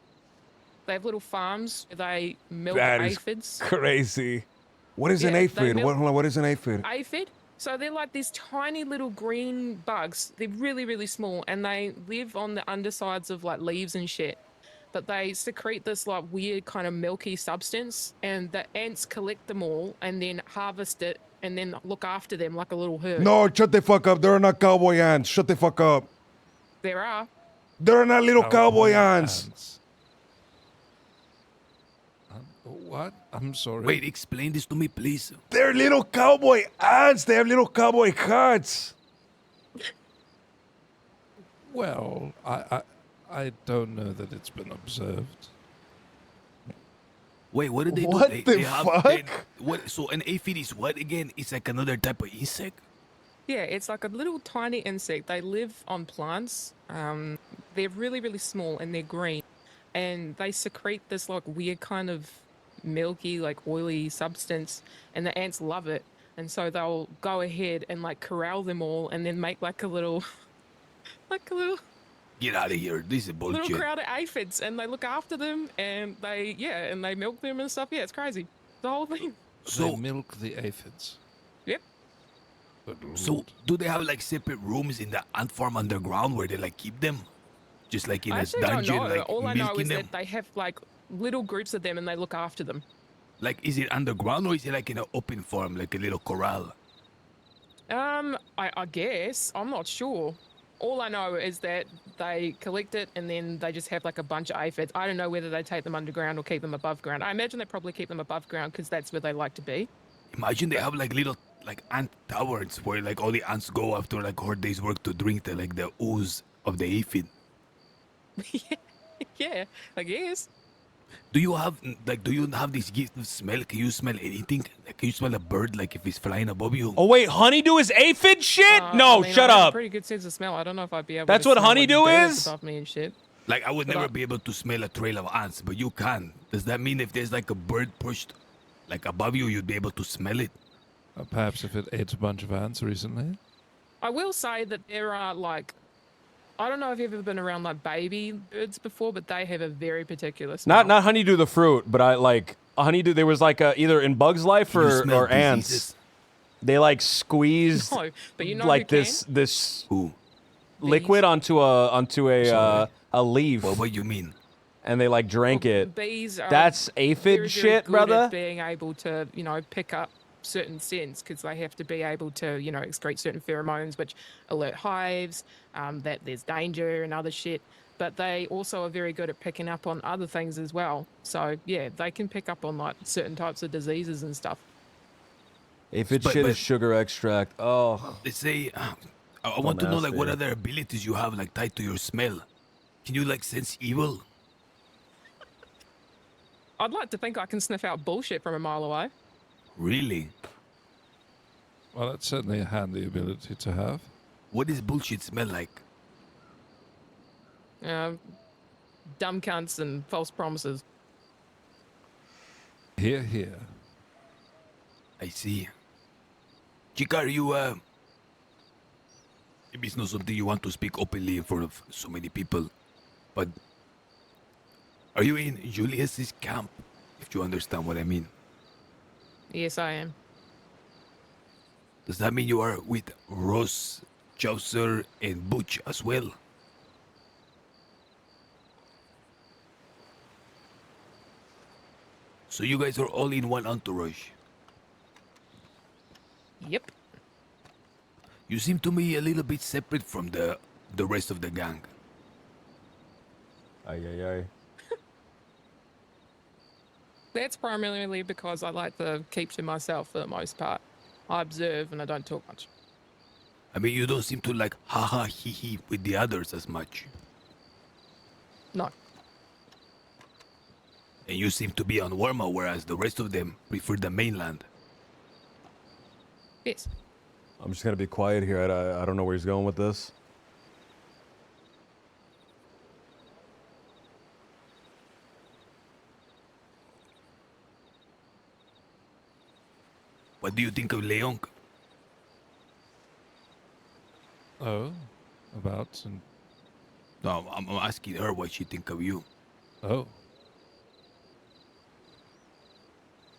They have little farms where they milk That is aphids. crazy. What is an Yeah, they aphid? milk- Hold on, what is an aphid? Aphid? So they're like these tiny little green bugs. They're really, really small, and they live on the undersides of like leaves and shit. But they secrete this like weird kind of milky substance, and the ants collect them all and then harvest it and then look after them like a little herd. No, shut the fuck up. There are not cowboy ants. Shut the fuck up. There are. There are not little cowboy ants. What? I'm sorry. Wait, explain this to me, please. They're little cowboy ants. They have little cowboy hats. Well, I don't know that it's been observed. Wait, what do they What do? the They have, fuck? what? So an aphid is what again? It's like another type of insect. Yeah, it's like a little tiny insect. They live on plants. They're really, really small and they're green. And they secrete this like weird kind of milky, like oily substance. And the ants love it. And so they'll go ahead and like corral them all and then make like a little, Get out of here. This is little bullshit. crowd of aphids. And they look after them and they milk them and stuff. Yeah, it's crazy. The whole thing. So they milk the aphids. Yep. So do they have like separate rooms in the ant farm underground where they like keep them? Just like in I a actually dungeon, don't know. like All I know milking is them? that they have like little groups of them and they look after them. Like, is it underground or is it like in an open farm, like a little corral? I guess. I'm not sure. All I know is that they collect it and then they just have like a bunch of aphids. I don't know whether they take them underground or keep them above ground. I imagine they probably keep them above ground because that's where they like to be. Imagine they have like little like ant towers where like all the ants go after like a hard day's work to drink the ooze of the aphid. Yeah, I guess. Do you have this gift of smell? Can you smell anything? Like, can you smell a bird like if it's flying above you? Oh wait, honeydew is aphid shit? No, I mean, shut I have a up. pretty good sense of smell. I don't know if I'd be able That's to what smell, like, honeydew birds is? above me and shit. Like, I would But never be able to smell a trail of ants, but you can. Does that mean if there's like a bird pushed like above you, you'd be able to smell it? Perhaps if it ate a bunch of ants recently. I will say that there are like, I don't know if you've ever been around like baby birds before, but they have a very particular smell. Not honeydew the fruit, but I like honeydew. There was like either in Bug's Life Can you or smell ants. diseases? They like squeeze No, but you know like who this Who? liquid onto a leaf, What you mean? and they like drank it. Bees are That's very, aphid very shit, good brother. at being able to, pick up certain scents because they have to be able to, excrete certain pheromones which alert hives that there's danger and other shit. But they also are very good at picking up on other things as well. So yeah, they can pick up on like certain types of diseases and stuff. Aphid But- shit but- is sugar extract. Oh, Let's say, I want to know like what nasty. other abilities you have like tied to your smell. Can you like sense evil? I'd like to think I can sniff out bullshit from a mile away. Really? Well, that's certainly a handy ability to have. What does bullshit smell like? Dumb cunts and false promises. Here, here. I see. Chica, are you maybe it's not something you want to speak openly in front of so many people, but are you in Julius's camp? If you understand what I mean. Yes, I am. Does that mean you are with Ross, Chaucer, and Butch as well? So you guys are all in one entourage. Yep. You seem to me a little bit separate from the rest of the gang. ay ay ay. That's primarily because I like to keep to myself for the most part. I observe and I don't talk much. I mean, you don't seem to like haha hee hee with the others as much. No. And you seem to be on Warma, whereas the rest of them prefer the mainland. Yes. I'm just gonna be quiet here. I don't know where he's going with this. What do you think of Leon? Oh, about and No, I'm asking her what she think of you. oh.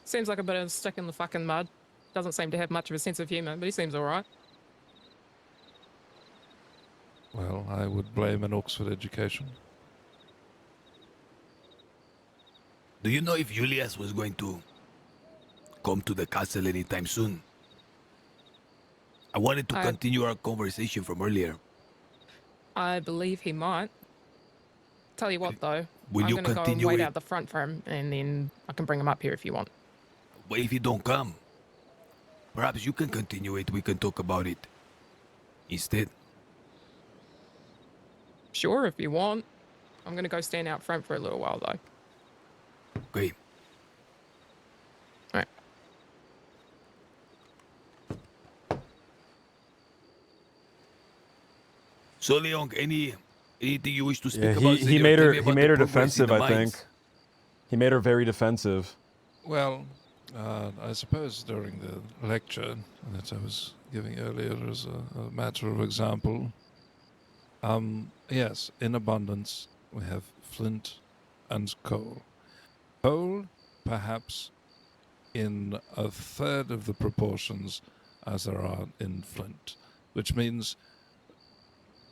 Seems like a bit of a stick in the fucking mud. Doesn't seem to have much of a sense of humour, but he seems alright. Well, I would blame an Oxford education. Do you know if Julius was going to come to the castle anytime soon? I wanted to continue our conversation from earlier. I believe he might. Tell you what, though. Will I'm you going to go and continue wait it? out the front for him, and then I can bring him up here if you want. But if you don't come, perhaps you can continue it. We can talk about it instead. Sure, if you want. I'm going to go stand out front for a little while, though. Okay. All right. So, Leon, anything you wish to speak Yeah, about? he made her defensive, I think. He made her very defensive. Well, I suppose during the lecture that I was giving earlier as a matter of example, yes, in abundance we have flint and coal. Coal, perhaps, in a third of the proportions as there are in flint, which means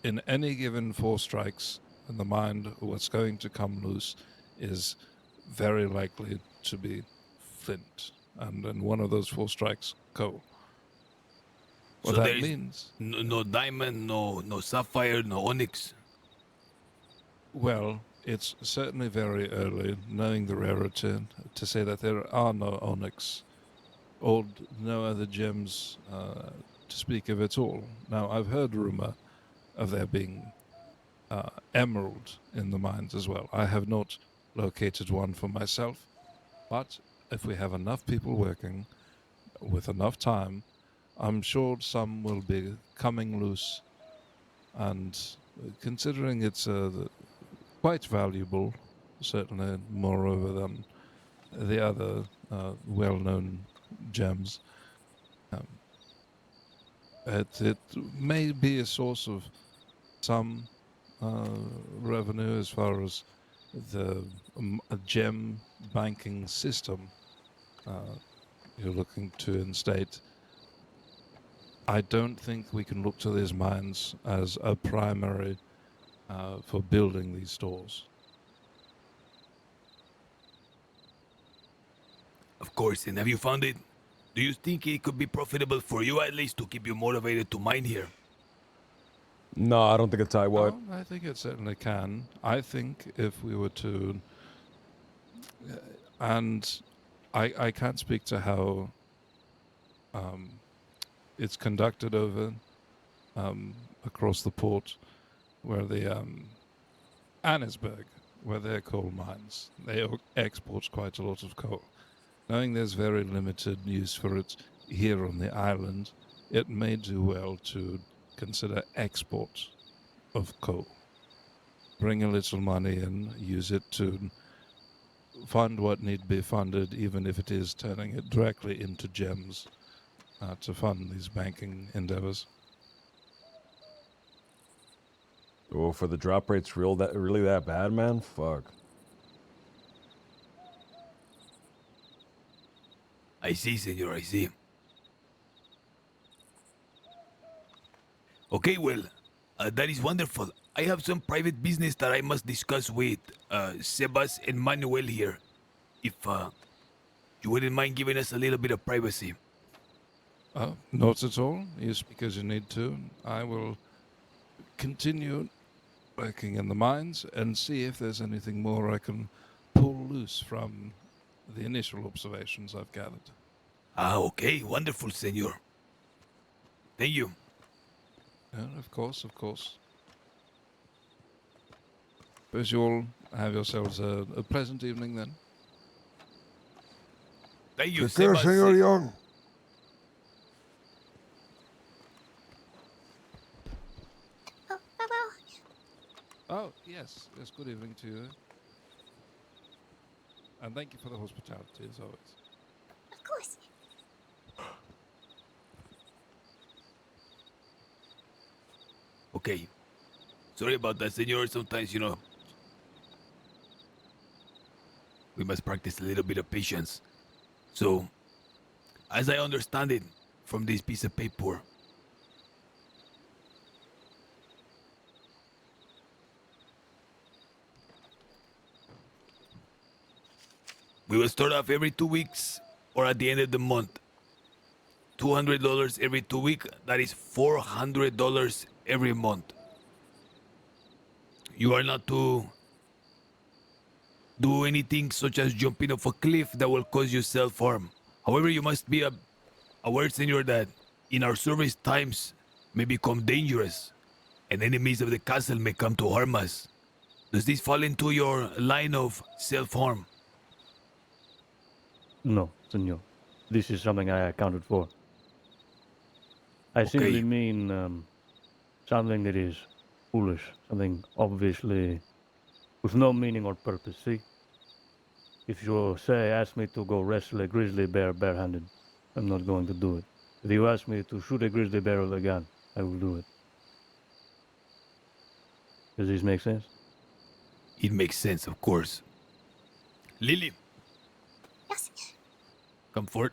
in any given 4 strikes in the mind, what's going to come loose is very likely to be flint, and in one of those 4 strikes, coal. What So that there is means? no diamond, no sapphire, no onyx. Well, it's certainly very early, knowing the rarity, to say that there are no onyx or no other gems to speak of at all. Now, I've heard rumor of there being emerald in the mines as well. I have not located one for myself, but if we have enough people working with enough time, I'm sure some will be coming loose, and considering it's quite valuable, certainly moreover than the other well-known gems, it may be a source of some revenue as far as the gem banking system you're looking to instate. I don't think we can look to these mines as a primary for building these stores. Of course, and have you found it? Do you think it could be profitable for you at least to keep you motivated to mine here? No, I don't think it's I would. I think it certainly can. I think if we were to, and I can't speak to how it's conducted over across the port, where the Annesburg, where their coal mines, they export quite a lot of coal. Knowing there's very limited use for it here on the island, it may do well to consider export of coal. Bring a little money and use it to fund what need be funded, even if it is turning it directly into gems to fund these banking endeavors. Oh, for the drop rates really that bad, man? Fuck. I see, senor, I see. Okay, well, that is wonderful. I have some private business that I must discuss with Sebas and Manuel here. If you wouldn't mind giving us a little bit of privacy. Not at all. You speak as you need to. I will continue working in the mines and see if there's anything more I can pull loose from the initial observations I've gathered. Okay. Wonderful, senor. Thank you. Of course, of course. Suppose you all have yourselves a pleasant evening then. Thank you, Take care, Senor Young. Oh, farewell. Oh, yes. Yes, good evening to you. And thank you for the hospitality, as always. Of course. Okay. Sorry about that, senor. Sometimes, we must practice a little bit of patience. So, as I understand it from this piece of paper, we will start off every 2 weeks or at the end of the month. $200 every 2 weeks, that is $400 every month. You are not to do anything such as jumping off a cliff that will cause you self-harm. However, you must be aware, senor, that in our service times may become dangerous and enemies of the castle may come to harm us. Does this fall into your line of self-harm? No, senor. This is something I accounted for. I simply mean something that is foolish, something obviously with no meaning or purpose. See? If you say, ask me to go wrestle a grizzly bear barehanded, I'm not going to do it. If you ask me to shoot a grizzly bear with a gun, I will do it. Does this make sense? It makes sense, of course. Lily. Yes. Come forth.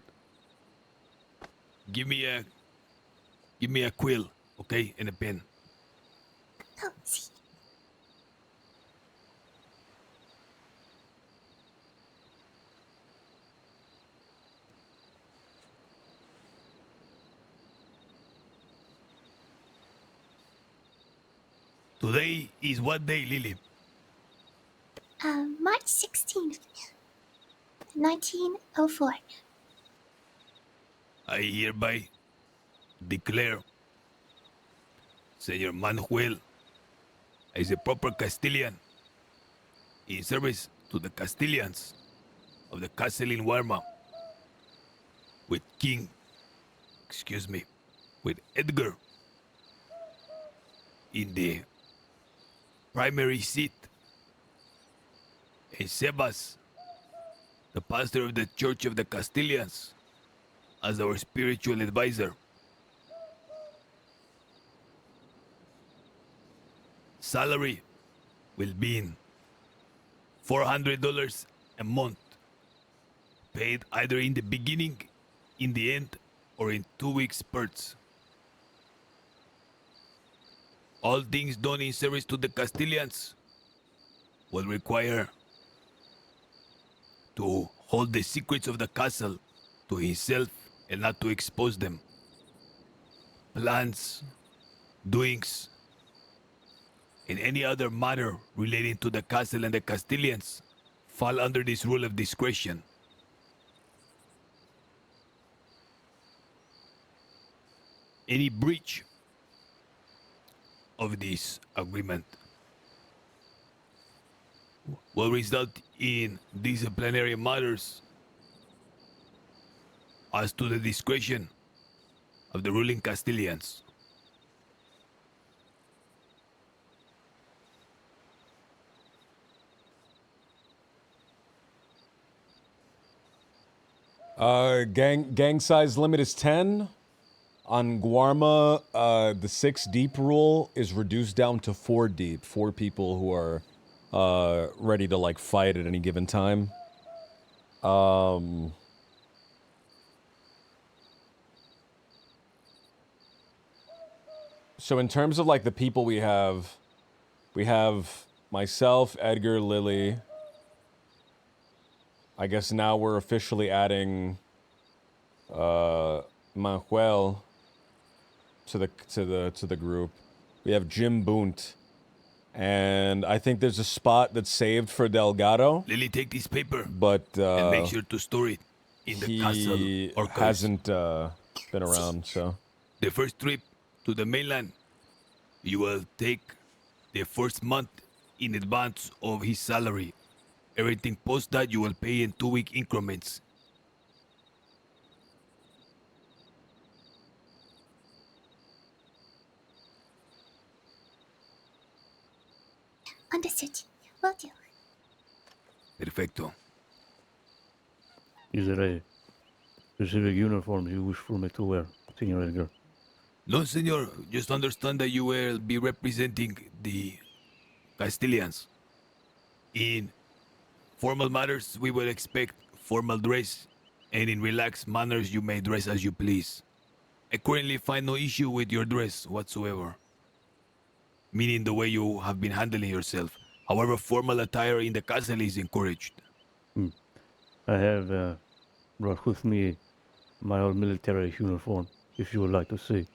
Give me a quill, okay, and a pen. Oh, see. Today is what day, Lily? March 16th, 1904. I hereby declare Senor Manuel as a proper Castilian in service to the Castilians of the castle in Warma with with Edgar in the primary seat and Sebas, the pastor of the Church of the Castilians, as our spiritual advisor. Salary will be in $400 a month, paid either in the beginning, in the end, or in 2 weeks spurts. All things done in service to the Castilians will require to hold the secrets of the castle to himself and not to expose them. Plans, doings, and any other matter relating to the castle and the Castilians fall under this rule of discretion. Any breach of this agreement will result in disciplinary matters as to the discretion of the ruling Castilians. Gang size limit is 10. On Guarma, the 6 deep rule is reduced down to 4 deep. 4 people who are ready to like fight at any given time. So in terms of like the people we have myself, Edgar, Lily. I guess now we're officially adding Manuel to the group. We have Jim Boont. And I think there's a spot that's saved for Delgado. Lily, take this paper. But and make sure to store it in the castle or he hasn't been around, so. The first trip to the mainland, you will take the first month in advance of his salary. Everything post that you will pay in 2-week increments. Understood. Will do. Perfecto. Is there a specific uniform you wish for me to wear, Senor Edgar? No, senor. Just understand that you will be representing the Castilians. In formal matters, we will expect formal dress and in relaxed manners you may dress as you please. I currently find no issue with your dress whatsoever, meaning the way you have been handling yourself. However, formal attire in the castle is encouraged. I have brought with me my old military uniform, if you would like to see.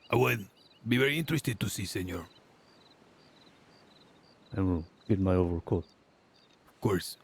I would be very interested to see, senor. I will get my overcoat. Of course.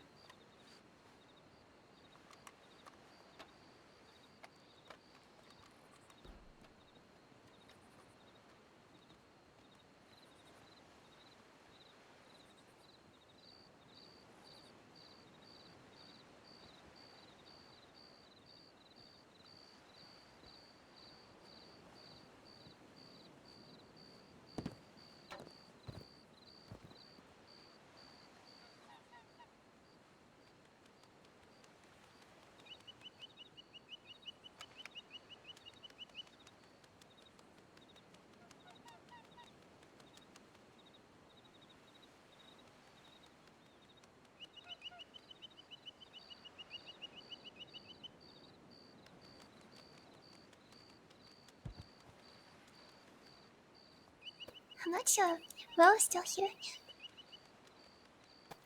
I'm not sure if Rose still here.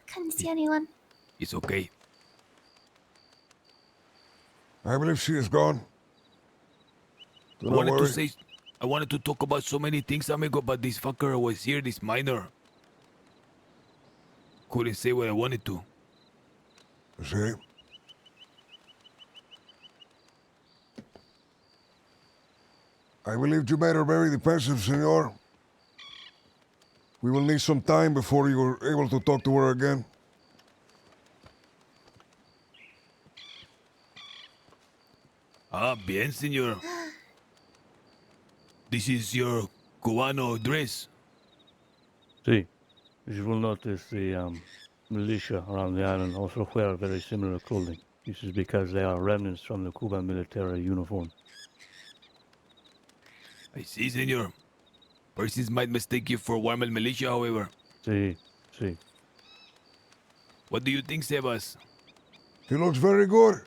Couldn't see anyone. It's okay. I believe she is gone. Do I not wanted worry. to say, I wanted to talk about so many things, amigo, but this fucker was here, this miner. Couldn't say what I wanted to. See? I believe you made her very defensive, senor. We will need some time before you're able to talk to her again. Ah, bien, senor. This is your Cubano dress. See, you will notice the militia around the island also wear very similar clothing. This is because they are remnants from the Cuban military uniform. I see, senor. Persons might mistake you for Warmel militia, however. See. What do you think, Sebas? He looks very good.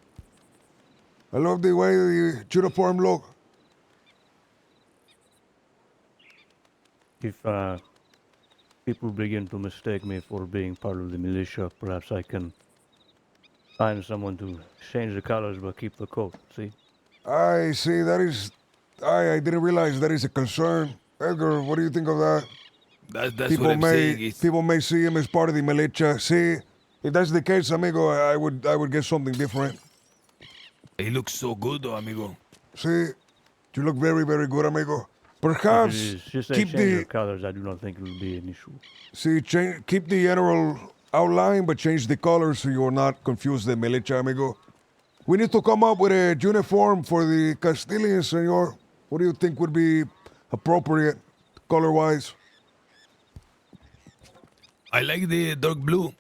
I love the way the uniform look. If people begin to mistake me for being part of the militia, perhaps I can find someone to change the colors but keep the coat, see? I see, that is... I didn't realize that is a concern. Edgar, what do you think of that? That's what I'm saying. It's, People may see him as part of the militia. See, if that's the case, amigo, I would get something different. he looks so good, though, amigo. See, you look very, very good, amigo. If Perhaps it is just a keep change the... of colors, I do not think it will be an issue. See, keep the general outline, but change the color so you are not confused the militia, amigo. We need to come up with a uniform for the Castilians, senor. What do you think would be appropriate, color-wise? I like the dark blue.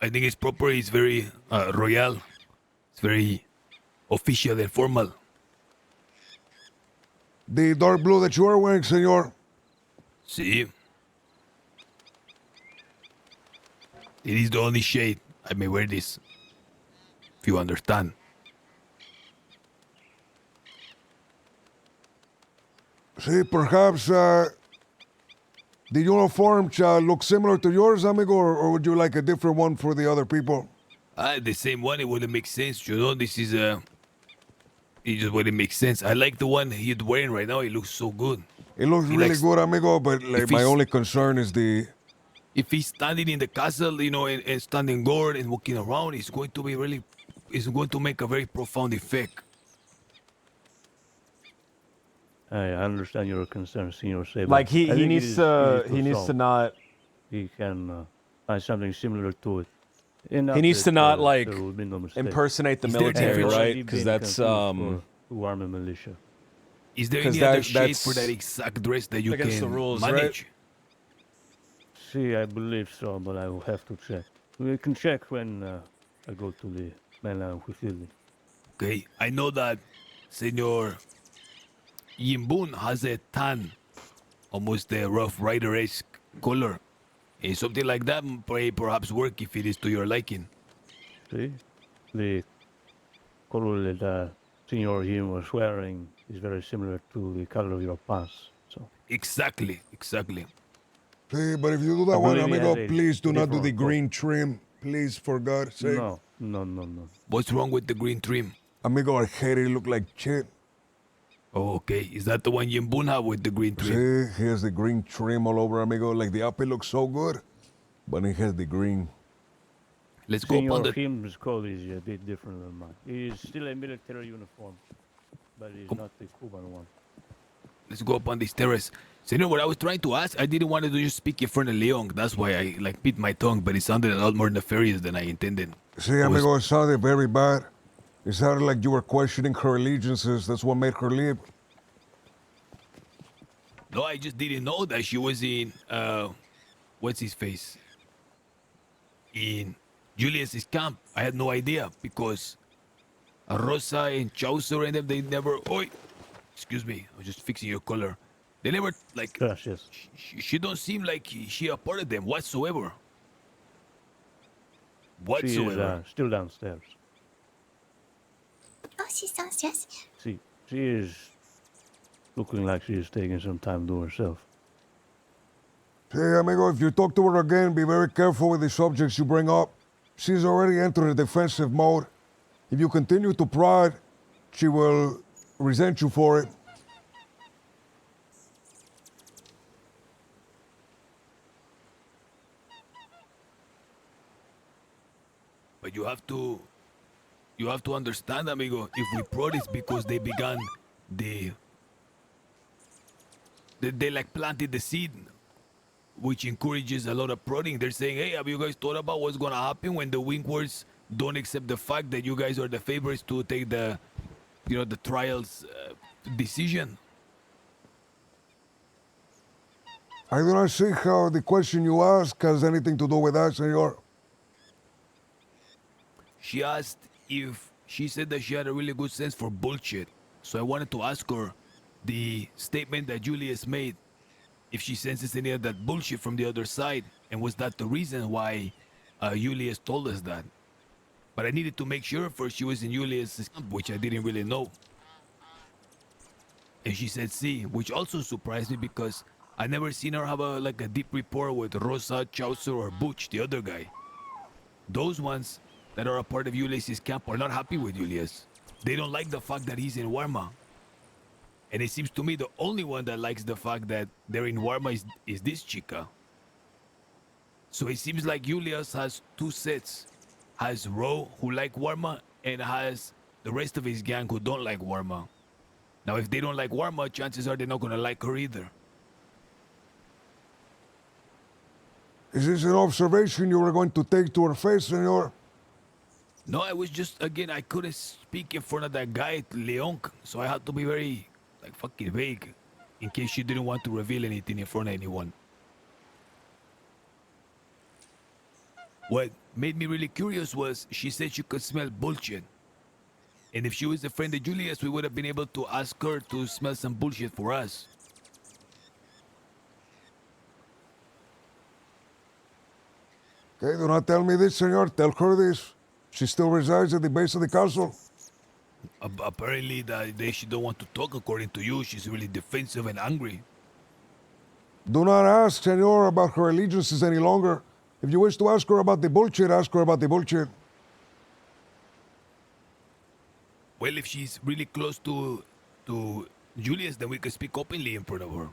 I think it's proper. It's very royal. It's very official and formal. The dark blue that you are wearing, senor. See? It is the only shade I may wear this. If you understand. See, perhaps the uniform shall look similar to yours, amigo, or would you like a different one for the other people? The same one, it wouldn't make sense, you know. This is it just wouldn't make sense. I like the one he's wearing right now. It looks so good. It looks He really likes- good, amigo, but like, my he's- only concern is the... If he's standing in the castle, you know, and standing guard and walking around, it's going to be really, it's going to make a very profound effect. I understand your concern, Senor Seba. Like I he think it needs is to easy he needs to solve. not He can find something similar to it. he needs to not like there will be no mistake. impersonate the Is there military, difference? right? Already Because been that's confused for who arm a militia. Is there 'Cause any other that- shade for that's that exact dress that you against can the rules, right? manage? See, I believe so, but I will have to check. We can check when I go to the mainland with Lily. Okay, I know that Senor Yimbun has a tan, almost a Rough Rider-esque color. And something like that may perhaps work if it is to your liking. See, the color that Senor Jim was wearing is very similar to the color of your pants. So Exactly. See, but if you do that I one, believe he amigo, has a please do not do different the coat. green trim. Please, for God's sake. no. What's wrong with the green trim? Amigo, I hate it. Look like shit. Oh, okay. Is that the one Yimbun have with the green trim? See, he has the green trim all over, amigo. Like the outfit looks so good, but he has the green. Let's go up on Senor the. Jim's code is a bit different than mine. He is still a military uniform, but it's not the Cuban one. Let's go up on this terrace. Senor, what I was trying to ask, I didn't want to just speak in front of Leon. That's why I like bit my tongue, but it sounded a lot more nefarious than I intended. See, amigo, it sounded very bad. It sounded like you were questioning her allegiances. That's what made her leave. No, I just didn't know that she was in what's his face? In Julius's camp. I had no idea because Rosa and Chaucer and them, they never. Oi, excuse me, I was just fixing your color. They never like. Gracias. She don't seem like she a part of them whatsoever. She is Whatsoever. still downstairs. Oh, she's downstairs. She is looking like she is taking some time to herself. See, amigo, if you talk to her again, be very careful with the subjects you bring up. She's already entered a defensive mode. If you continue to prod, she will resent you for it. But you have to understand, amigo. If we prod, it's because they began they like planted the seed, which encourages a lot of prodding. They're saying, hey, have you guys thought about what's gonna happen when the Winkworths don't accept the fact that you guys are the favorites to take the trials decision? I do not see how the question you ask has anything to do with that, senor. She asked if she said that she had a really good sense for bullshit. So I wanted to ask her the statement that Julius made, if she senses any of that bullshit from the other side, and was that the reason why Julius told us that. But I needed to make sure first she was in Julius' camp, which I didn't really know. And she said see, which also surprised me because I never seen her have a deep rapport with Rosa, Chaucer, or Butch, the other guy. Those ones that are a part of Julius' camp are not happy with Julius. They don't like the fact that he's in Warma. And it seems to me the only one that likes the fact that they're in Warma is this chica. So it seems like Julius has two sets. Has Ro, who like Warma, and has the rest of his gang who don't like Warma. Now if they don't like Warma, chances are they're not gonna like her either. Is this an observation you were going to take to her face, senor? No, I was just, again, I couldn't speak in front of that guy, Leon, so I had to be very, fucking vague, in case she didn't want to reveal anything in front of anyone. What made me really curious was, she said she could smell bullshit. And if she was a friend of Julius, we would have been able to ask her to smell some bullshit for us. Okay, do not tell me this, senor. Tell her this. She still resides at the base of the castle. Apparently, she don't want to talk according to you. She's really defensive and angry. Do not ask, senor, about her allegiances any longer. If you wish to ask her about the bullshit, ask her about the bullshit. Well, if she's really close to Julius, then we could speak openly in front of her.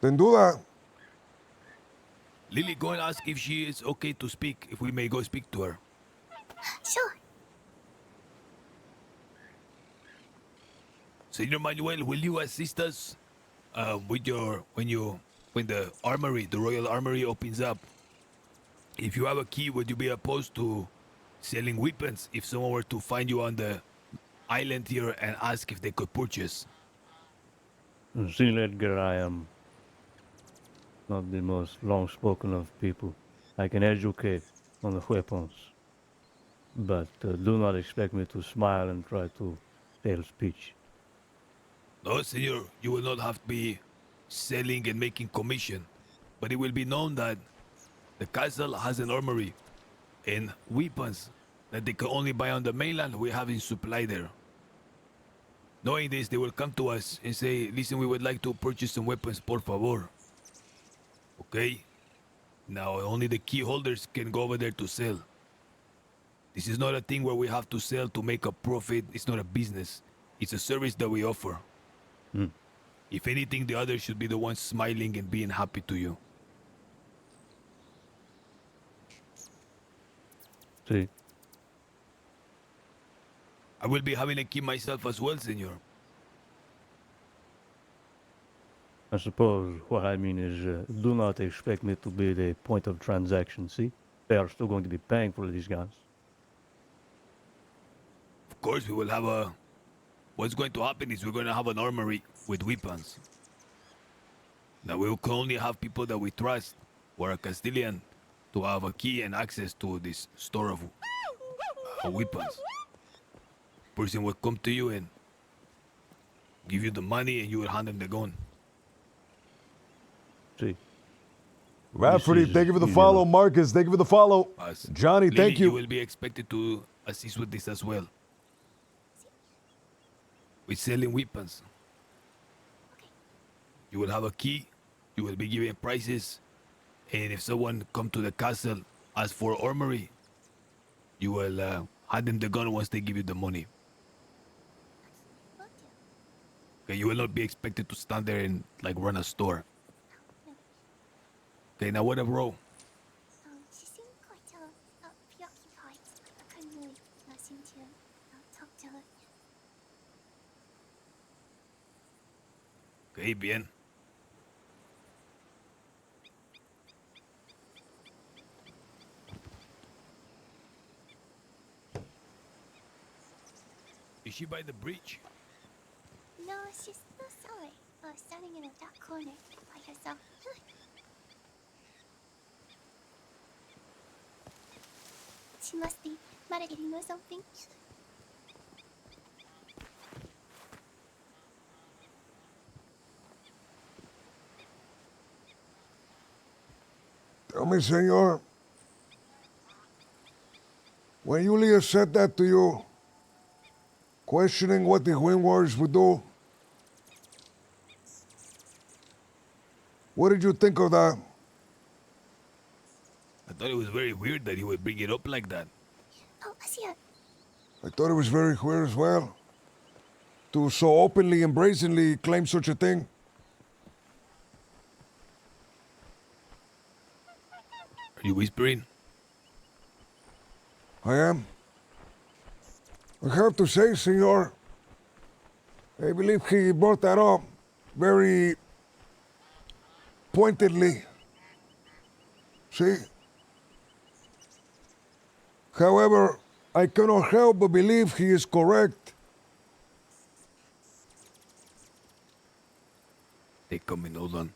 Then do that. Lily, go and ask if she is okay to speak, if we may go speak to her. Sure. Senor Manuel, will you assist us with when the armory, the royal armory opens up? If you have a key, would you be opposed to selling weapons if someone were to find you on the island here and ask if they could purchase? Senor Edgar, I am not the most long-spoken of people. I can educate on the weapons, but do not expect me to smile and try to sell speech. No, senor, you will not have to be selling and making commission, but it will be known that the castle has an armory and weapons that they can only buy on the mainland, we have in supply there. Knowing this, they will come to us and say, listen, we would like to purchase some weapons, por favor. Okay? Now, only the key holders can go over there to sell. This is not a thing where we have to sell to make a profit. It's not a business. It's a service that we offer. Hmm. If anything, the others should be the ones smiling and being happy to you. See, I will be having a key myself as well, senor. I suppose what I mean is do not expect me to be the point of transaction, see? They are still going to be paying for these guns. Of course, we will have a... What's going to happen is we're going to have an armory with weapons. Now, we will only have people that we trust, who are Castilian, to have a key and access to this store of weapons. Person will come to you and give you the money and you will hand them the gun. See. Rafferty, is, thank you for the you follow. know. Marcus, thank you for the follow. Johnny, Lily, thank You you. will be expected to assist with this as well. With selling weapons. You will have a key. You will be given prices. And if someone come to the castle, ask for armory, you will hand them the gun once they give you the money. Okay, you will not be expected to stand there and like run a store. Okay, now what a bro. She seemed quite preoccupied. I couldn't really seem to talk to her. Okay, bien. Is she by the bridge? No, she's not sorry. Standing in a dark corner by herself. She must be meditating or something. Tell me, senor, when Julia said that to you, questioning what the Wind Warriors would do, what did you think of that? I thought it was very weird that he would bring it up like that. Oh, Asia. I thought it was very queer as well. To so openly and brazenly claim such a thing. Are you whispering? I am. I have to say, senor, I believe he brought that up very pointedly. See? However, I cannot help but believe he is correct. They come in, hold on.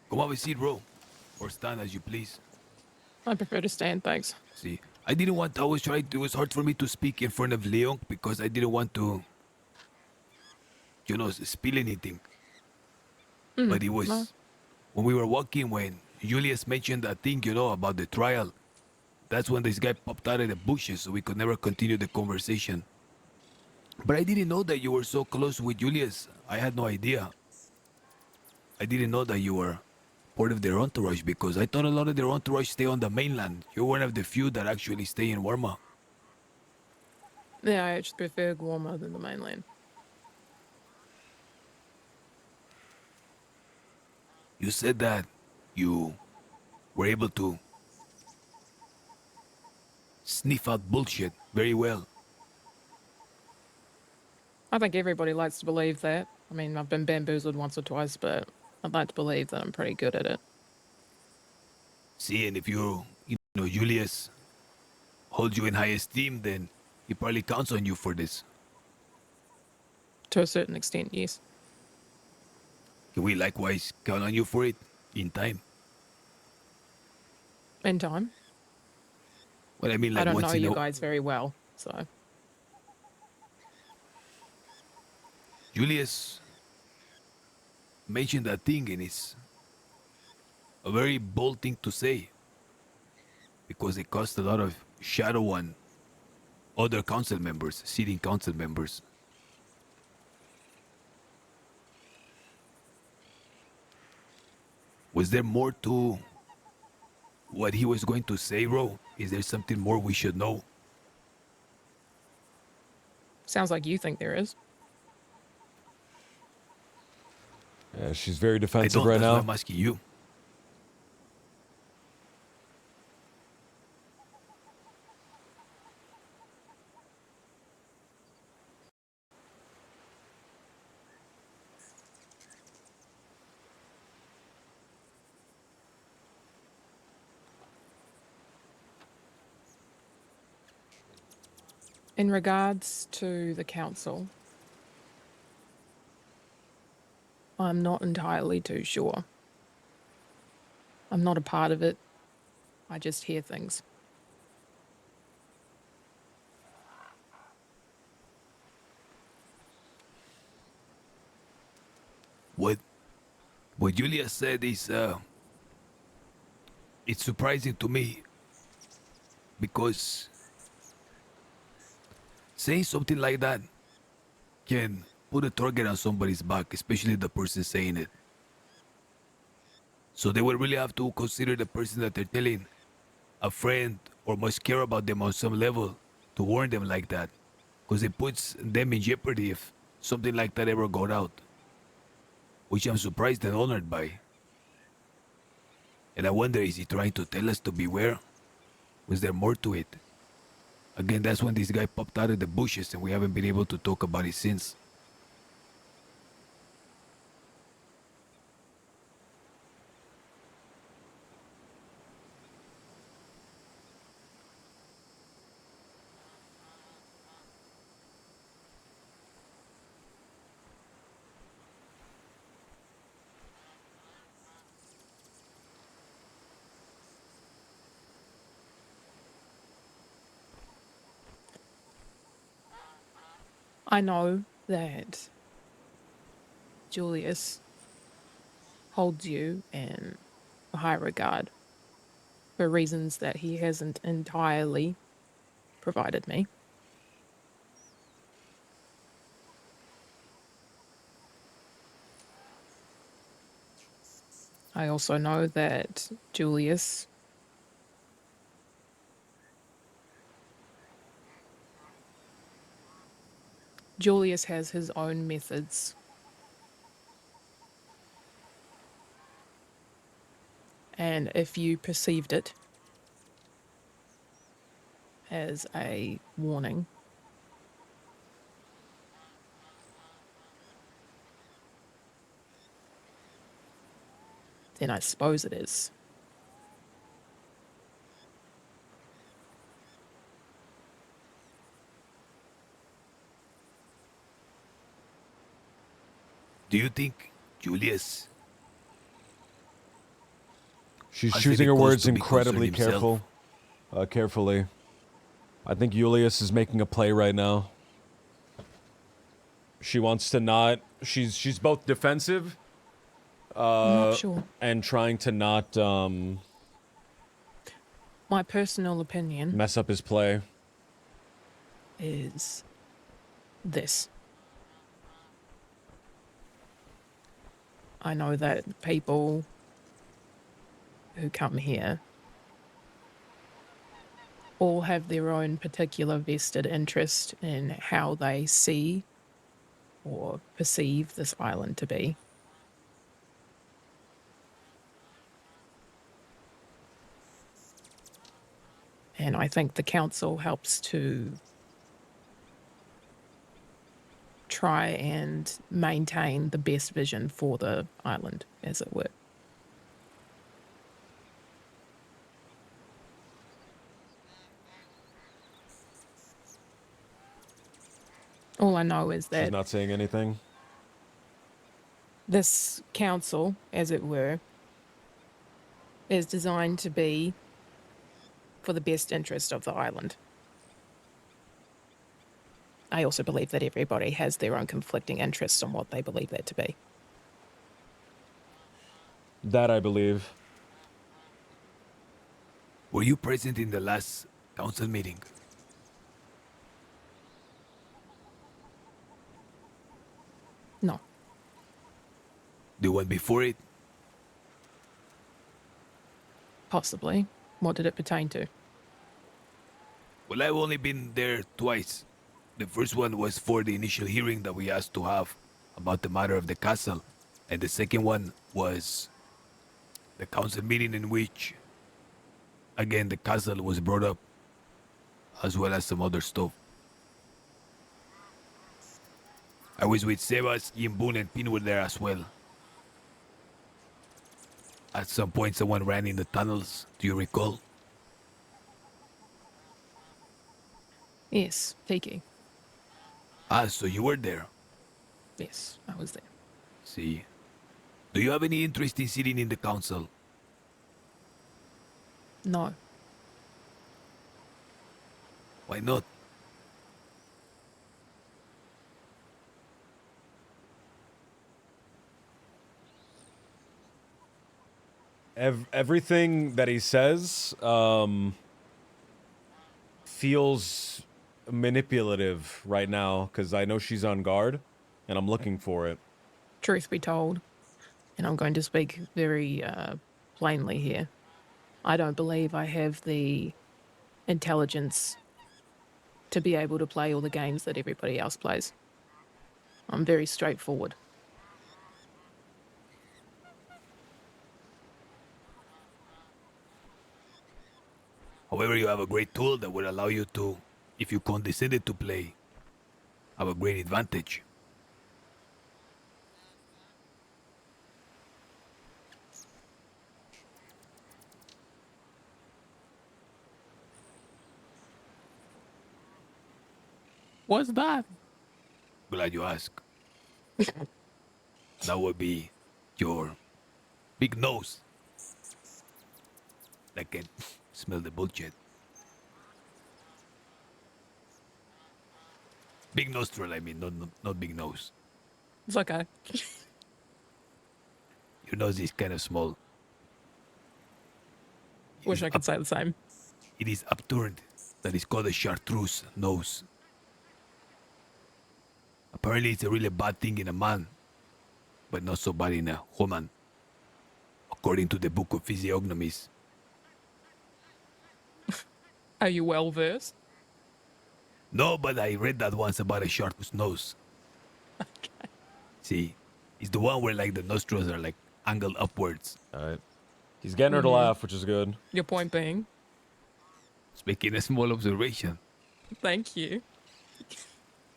Come have a seat, bro. Or stand as you please. I prefer to stand, thanks. See, I didn't want to always try to, it was hard for me to speak in front of Leon because I didn't want to, you know, spill anything. But it was, no. when we were walking, when Julius mentioned that thing, you know, about the trial, that's when this guy popped out of the bushes, so we could never continue the conversation. But I didn't know that you were so close with Julius. I had no idea. I didn't know that you were part of their entourage because I thought a lot of their entourage stay on the mainland. You're one of the few that actually stay in Warma. Yeah, I actually prefer Guarma than the mainland. You said that you were able to sniff out bullshit very well. I think everybody likes to believe that. I mean, I've been bamboozled once or twice, but I'd like to believe that I'm pretty good at it. See, and if you know, Julius holds you in high esteem, then he probably counts on you for this. To a certain extent, yes. Can we likewise count on you for it in time? In time. Well, I mean, like I don't once know in you a... guys very well, so. Julius mentioned that thing, and it's a very bold thing to say because it caused a lot of shadow on other council members, sitting council members. Was there more to what he was going to say, Ro? Is there something more we should know? Sounds like you think there is. Yeah, she's very I defensive don't, right that's why now. I'm asking you. In regards to the council, I'm not entirely too sure. I'm not a part of it. I just hear things. What Julia said is it's surprising to me because saying something like that can put a target on somebody's back, especially the person saying it. So they would really have to consider the person that they're telling a friend or must care about them on some level to warn them like that, because it puts them in jeopardy if something like that ever got out, which I'm surprised and honored by. And I wonder, is he trying to tell us to beware? Was there more to it? Again, that's when this guy popped out of the bushes and we haven't been able to talk about it since. I know that Julius holds you in high regard for reasons that he hasn't entirely provided me. I also know that Julius has his own methods. And if you perceived it as a warning, then I suppose it is. Do you think Julius? She's I choosing think her it goes words to be incredibly concerned himself. carefully. I think Julius is making a play right now. She wants to not. She's both defensive, I'm not sure. and trying to not My personal opinion mess up his play. is this. I know that people who come here all have their own particular vested interest in how they see or perceive this island to be. And I think the council helps to try and maintain the best vision for the island, as it were. All I know is She's that not saying anything. this council, as it were, is designed to be for the best interest of the island. I also believe that everybody has their own conflicting interests on what they believe that to be. That I believe. Were you present in the last council meeting? No. The one before it? Possibly. What did it pertain to? Well, I've only been there twice. The first one was for the initial hearing that we asked to have about the matter of the castle. And the second one was the council meeting in which, again, the castle was brought up, as well as some other stuff. I was with Sebas, Yimbun, and Pin were there as well. At some point, someone ran in the tunnels. Do you recall? Yes, Tiki. Ah, so you were there. Yes, I was there. See. Do you have any interest in sitting in the council? No. Why not? Everything that he says feels manipulative right now because I know she's on guard and I'm looking for it. Truth be told, and I'm going to speak very plainly here, I don't believe I have the intelligence to be able to play all the games that everybody else plays. I'm very straightforward. However, you have a great tool that will allow you to, if you condescended to play, have a great advantage. What's that? Glad you asked. That would be your big nose. I can smell the bullshit. Big nostril, I mean, not big nose. It's okay. Your nose is kind of small. Wish I could say the same. It is upturned. That is called a chartreuse nose. Apparently, it's a really bad thing in a man, but not so bad in a woman, according to the Book of Physiognomies. Are you well versed? No, but I read that once about a chartreuse nose. Okay. See, it's the one where like the nostrils are like angled upwards. All right. He's getting her to laugh, which is good. Your point being? It's making a small observation. Thank you.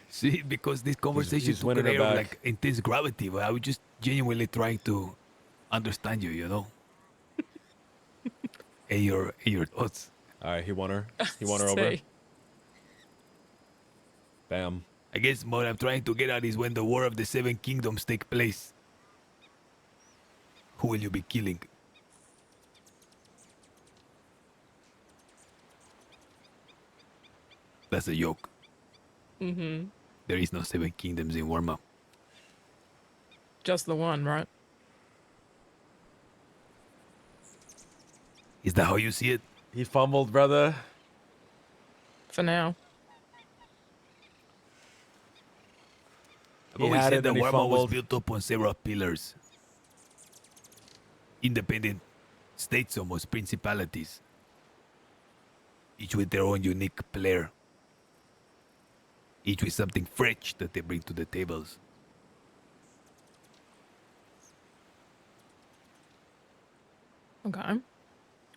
See, because this conversation he's took winning an her air of back. like intense gravity, but I was just genuinely trying to understand you, you know? and your thoughts. All right, he won her. He won her over. See. Bam. I guess what I'm trying to get at is when the War of the Seven Kingdoms take place. Who will you be killing? That's a joke. Mm-hmm. There is no Seven Kingdoms in Warma. Just the one, right? Is that how you see it? He fumbled, brother. For now. I've He always had said it, that then he Warma was fumbled. built upon several pillars. Independent states, almost principalities. Each with their own unique flair. Each with something fresh that they bring to the tables. Okay.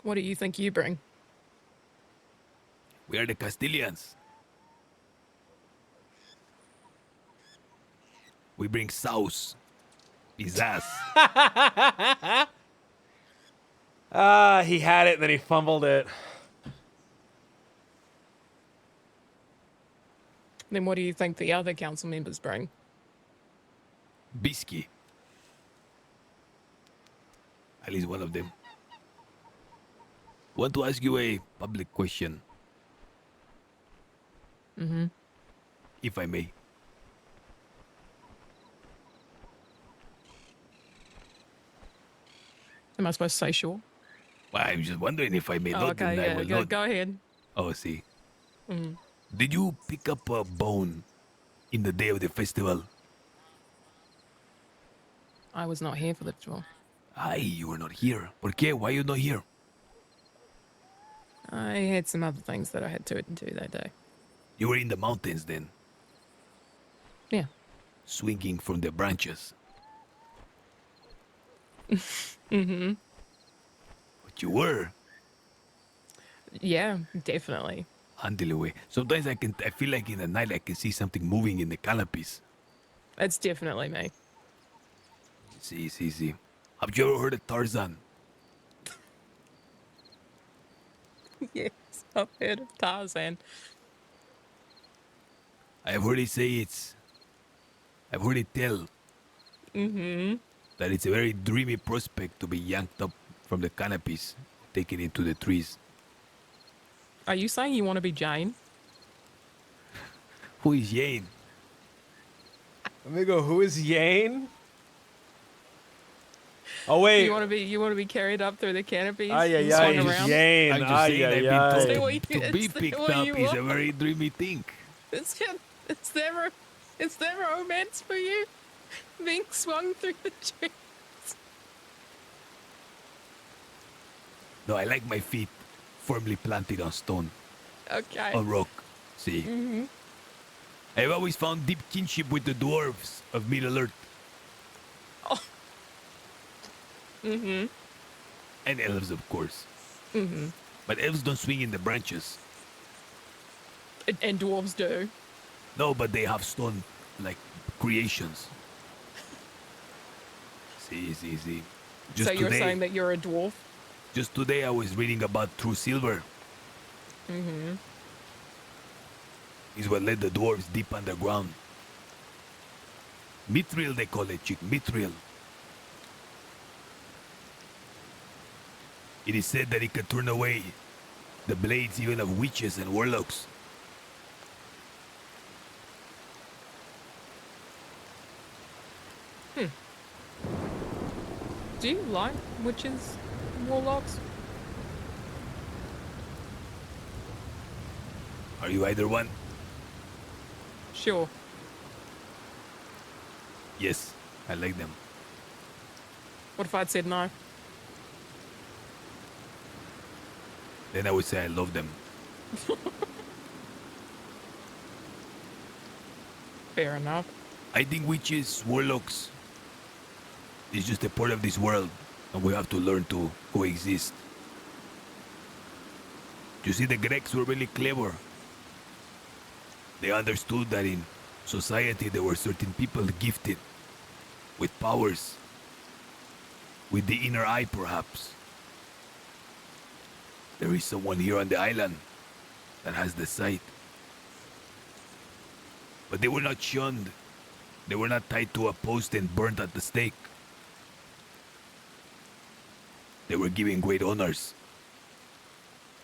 What do you think you bring? We are the Castilians. We bring sauce, pizzazz. He had it, then he fumbled it. Then what do you think the other council members bring? Bisky. At least one of them. Want to ask you a public question. Mm-hmm. if I may. Am I supposed to say sure? Well, I'm just wondering if I may Oh, not, okay, then I yeah, will go, not. go ahead. Oh, see. Mm. Did you pick up a bone in the day of the festival? I was not here for the tour. Ay, you were not here. ¿Por qué? Why you not here? I had some other things that I had to do that day. You were in the mountains then, Yeah. swinging from the branches. Mm-hmm. But you were. Yeah, definitely. Andale, sometimes I feel like in the night I can see something moving in the canopies. That's definitely me. See. Have you ever heard of Tarzan? Yes, I've heard of Tarzan. I've heard it tell Mm-hmm. that it's a very dreamy prospect to be yanked up from the canopies, taken into the trees. Are you saying you want to be Jane? Who is Jane? Amigo, who is Yane? Oh wait. You want to be carried up through the canopies? Ay, and ay, swung ay, around? Yane. I'm just Ay, saying, ay, I've ay. been Is that told what you- to be is that picked what up you is a want? very dreamy thing. Is there romance for you? Being swung through the trees? No, I like my feet firmly planted on stone, Okay. on rock. See? Mm-hmm. I've always found deep kinship with the dwarves of Middle-earth. Oh. Mm-hmm. And elves, of course. Mm-hmm. But elves don't swing in the branches. And dwarves do. No, but they have stone, like, creations. See. So you're saying that you're a dwarf? Just today I was reading about True Silver. Mm-hmm. Is what led the dwarves deep underground. Mithril, they call it, chick. Mithril. It is said that it can turn away the blades even of witches and warlocks. Do you like witches and warlocks? Are you either one? Sure. Yes, I like them. What if I'd said no? Then I would say I love them. Fair enough. I think witches, warlocks is just a part of this world, and we have to learn to coexist. You see, the Greeks were really clever. They understood that in society there were certain people gifted with powers, with the inner eye perhaps. There is someone here on the island that has the sight. But they were not shunned. They were not tied to a post and burnt at the stake. They were given great honors.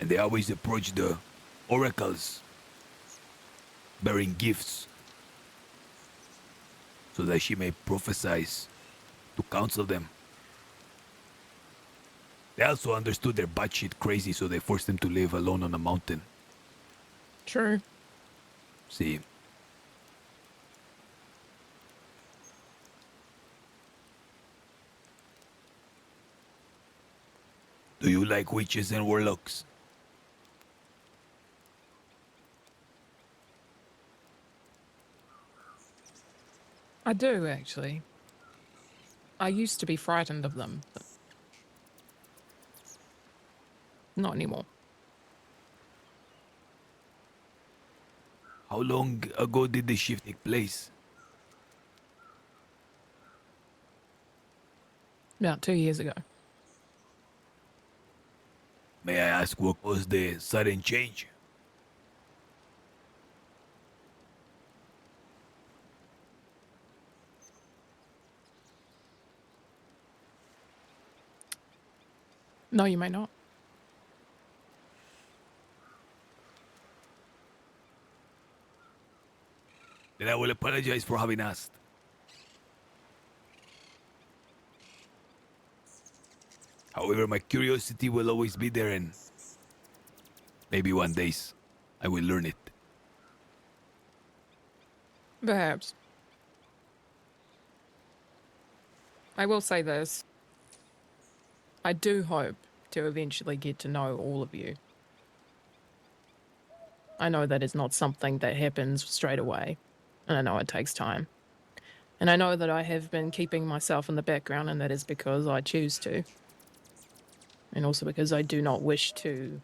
And they always approached the oracles bearing gifts so that she may prophesy to counsel them. They also understood they're batshit crazy, so they forced them to live alone on a mountain. True. See. Do you like witches and warlocks? I do, actually. I used to be frightened of them, but not anymore. How long ago did the shift take place? About 2 years ago. May I ask what was the sudden change? No, you may not. Then I will apologize for having asked. However, my curiosity will always be there, and maybe one day I will learn it. Perhaps. I will say this. I do hope to eventually get to know all of you. I know that is not something that happens straight away, and I know it takes time. And I know that I have been keeping myself in the background, and that is because I choose to. And also because I do not wish to,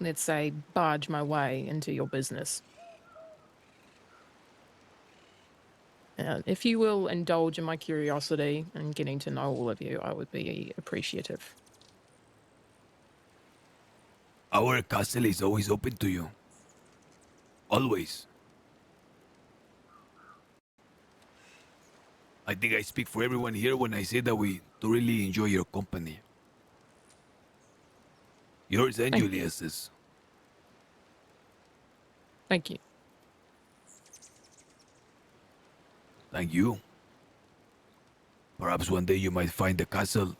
let's say, barge my way into your business. If you will indulge in my curiosity and getting to know all of you, I would be appreciative. Our castle is always open to you. Always. I think I speak for everyone here when I say that we thoroughly enjoy your company. Yours and Thank you. Julius's. Thank you. Thank you. Perhaps one day you might find the castle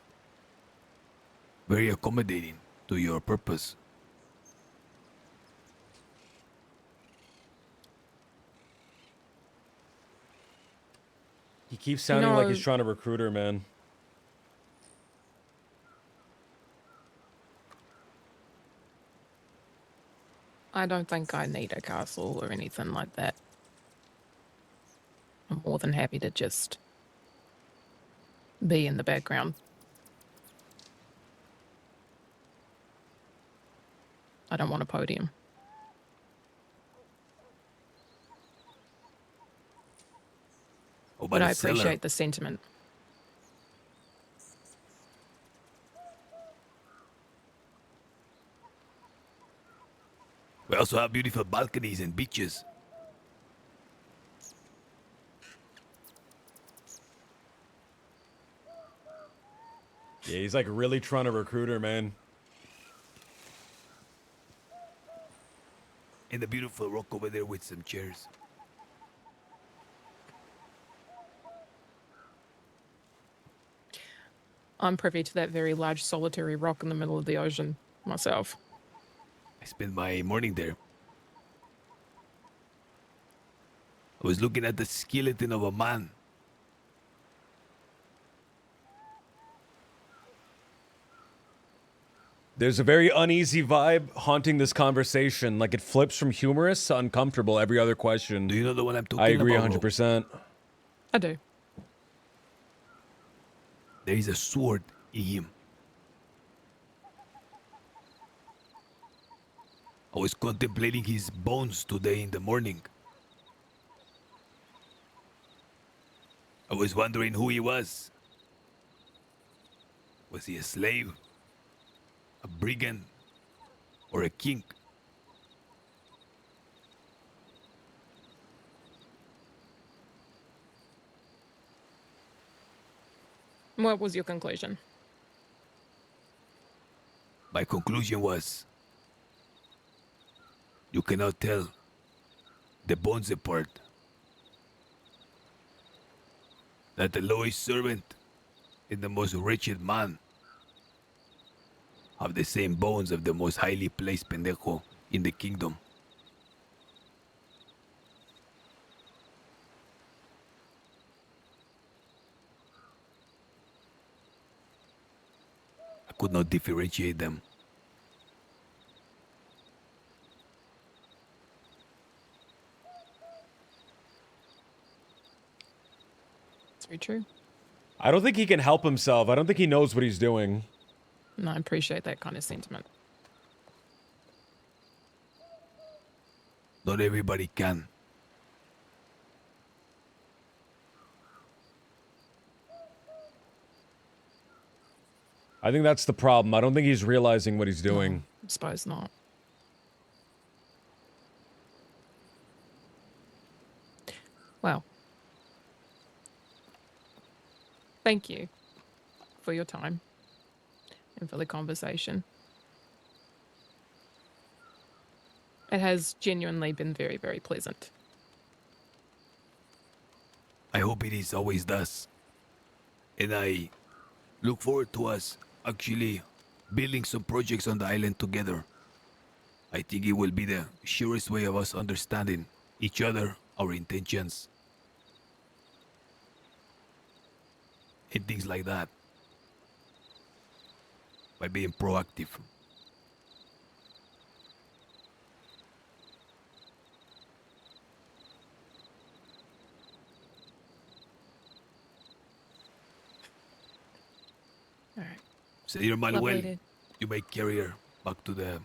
very accommodating to your purpose. He keeps sounding like he's No. trying to recruit her, man. I don't think I need a castle or anything like that. I'm more than happy to just be in the background. I don't want a podium. Oh, But I a cellar. appreciate the sentiment. We also have beautiful balconies and beaches. Yeah, he's like really trying to recruit her, man. And the beautiful rock over there with some chairs. I'm privy to that very large solitary rock in the middle of the ocean myself. I spent my morning there. I was looking at the skeleton of a man. There's a very uneasy vibe haunting this conversation. Like it flips from humorous to uncomfortable every other question. Do you know the one I'm talking I agree about? 100%. I do. There is a sword in him. I was contemplating his bones today in the morning. I was wondering who he was. Was he a slave? A brigand? Or a king? What was your conclusion? My conclusion was, you cannot tell the bones apart. That the lowest servant and the most wretched man have the same bones of the most highly placed pendejo in the kingdom. I could not differentiate them. It's very true. I don't think he can help himself. I don't think he knows what he's doing. And I appreciate that kind of sentiment. Not everybody can. I think that's the problem. I don't think he's realizing what he's doing. I suppose not. Well, thank you for your time and for the conversation. It has genuinely been very, very pleasant. I hope it is always does. And I look forward to us actually building some projects on the island together. I think it will be the surest way of us understanding each other, our intentions, and things like that. By being proactive. All right. Senor Manuel, Lovely you may carry her back to the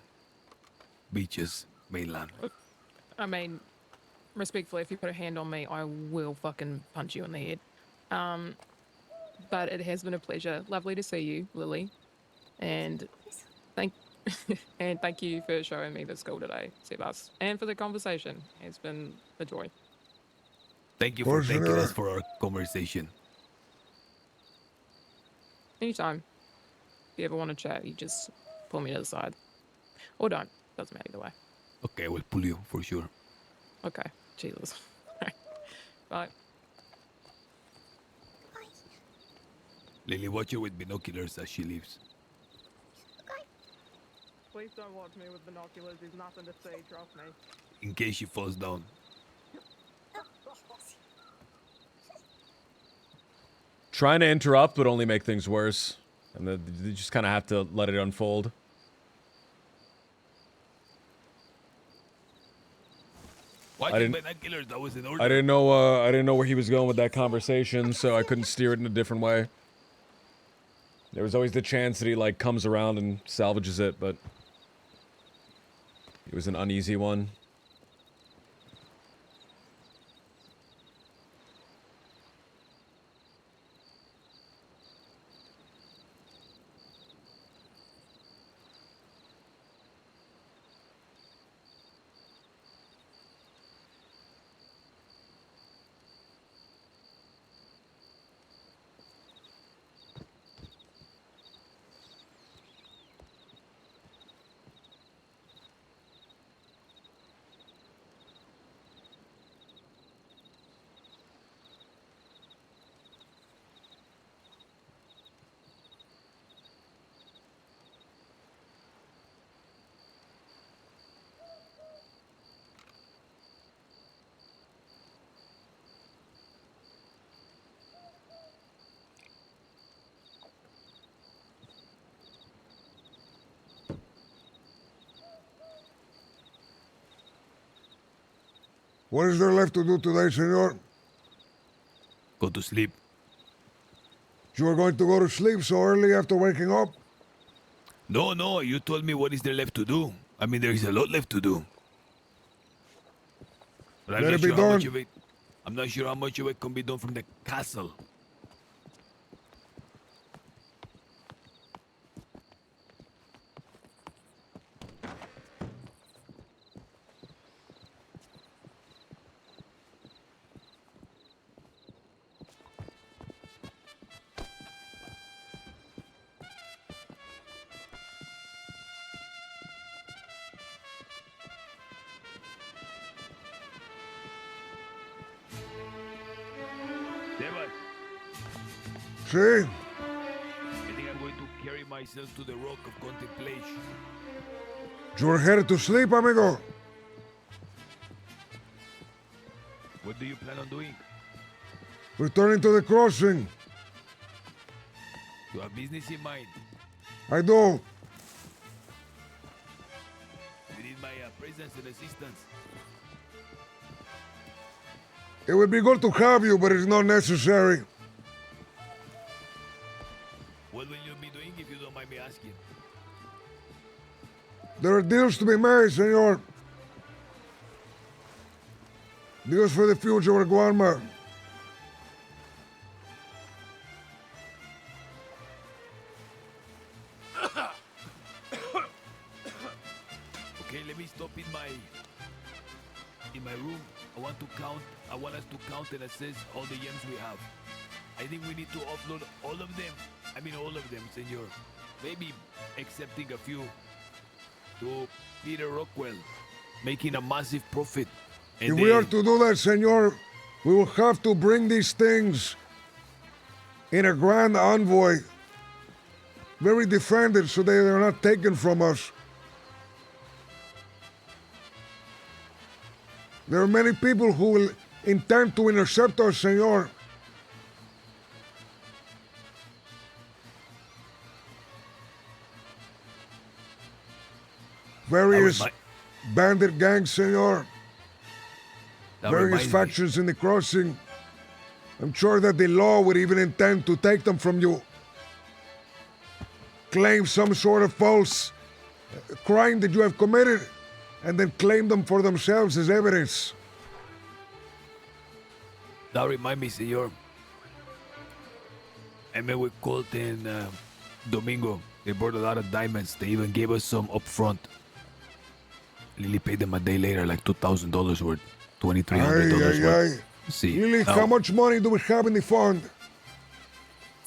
beaches, mainland. I mean, respectfully, if you put a hand on me, I will fucking punch you in the head. But it has been a pleasure. Lovely to see you, Lily. And thank and thank you for showing me the school today, Sebas. And for the conversation. It's been a joy. Thank you for thanking us for our conversation. Anytime. If you ever want to chat, you just pull me to the side. Or don't. Doesn't matter either way. Okay, I will pull you for sure. Okay. Jesus. Bye. Lily, watch her with binoculars as she leaves. Please don't watch me with binoculars. There's nothing to see, trust me. In case she falls down. Trying to interrupt would only make things worse. And then you just kind of have to let it unfold. I didn't know where he was going with that conversation, so I couldn't steer it in a different way. There was always the chance that he like comes around and salvages it, but it was an uneasy one. What is there left to do today, senor? Go to sleep. You are going to go to sleep so early after waking up? No, you told me what is there left to do. I mean, there is a lot left to do. But Let it be done. I'm not sure how much of it can be done from the castle. See? I think I'm going to carry myself to the Rock of Contemplation. You're headed to sleep, amigo? What do you plan on doing? Returning to the crossing. You have business in mind. I do. You need my presence and assistance. It would be good to have you, but it's not necessary. What will you be doing if you don't mind me asking? There are deals to be made, senor. Deals for the future of Guarma. Okay, let me stop in my room. I want us to count and assess all the gems we have. I think we need to offload all of them. I mean all of them, senor. Maybe excepting a few to Peter Rockwell. making a massive profit. If And we are then- to do that, senor, we will have to bring these things in a grand envoy, very defended so they are not taken from us. There are many people who will intend to intercept us, senor. Various bandit gangs, senor. That Various reminds me. factions in the crossing. I'm sure that the law would even intend to take them from you. Claim some sort of false crime that you have committed, and then claim them for themselves as evidence. That remind me, senor. I met with Colt and Domingo. They brought a lot of diamonds. They even gave us some up front. Lily paid them a day later, like $2,000 worth, $2,300 worth. See, Lily, now- how much money do we have in the fund?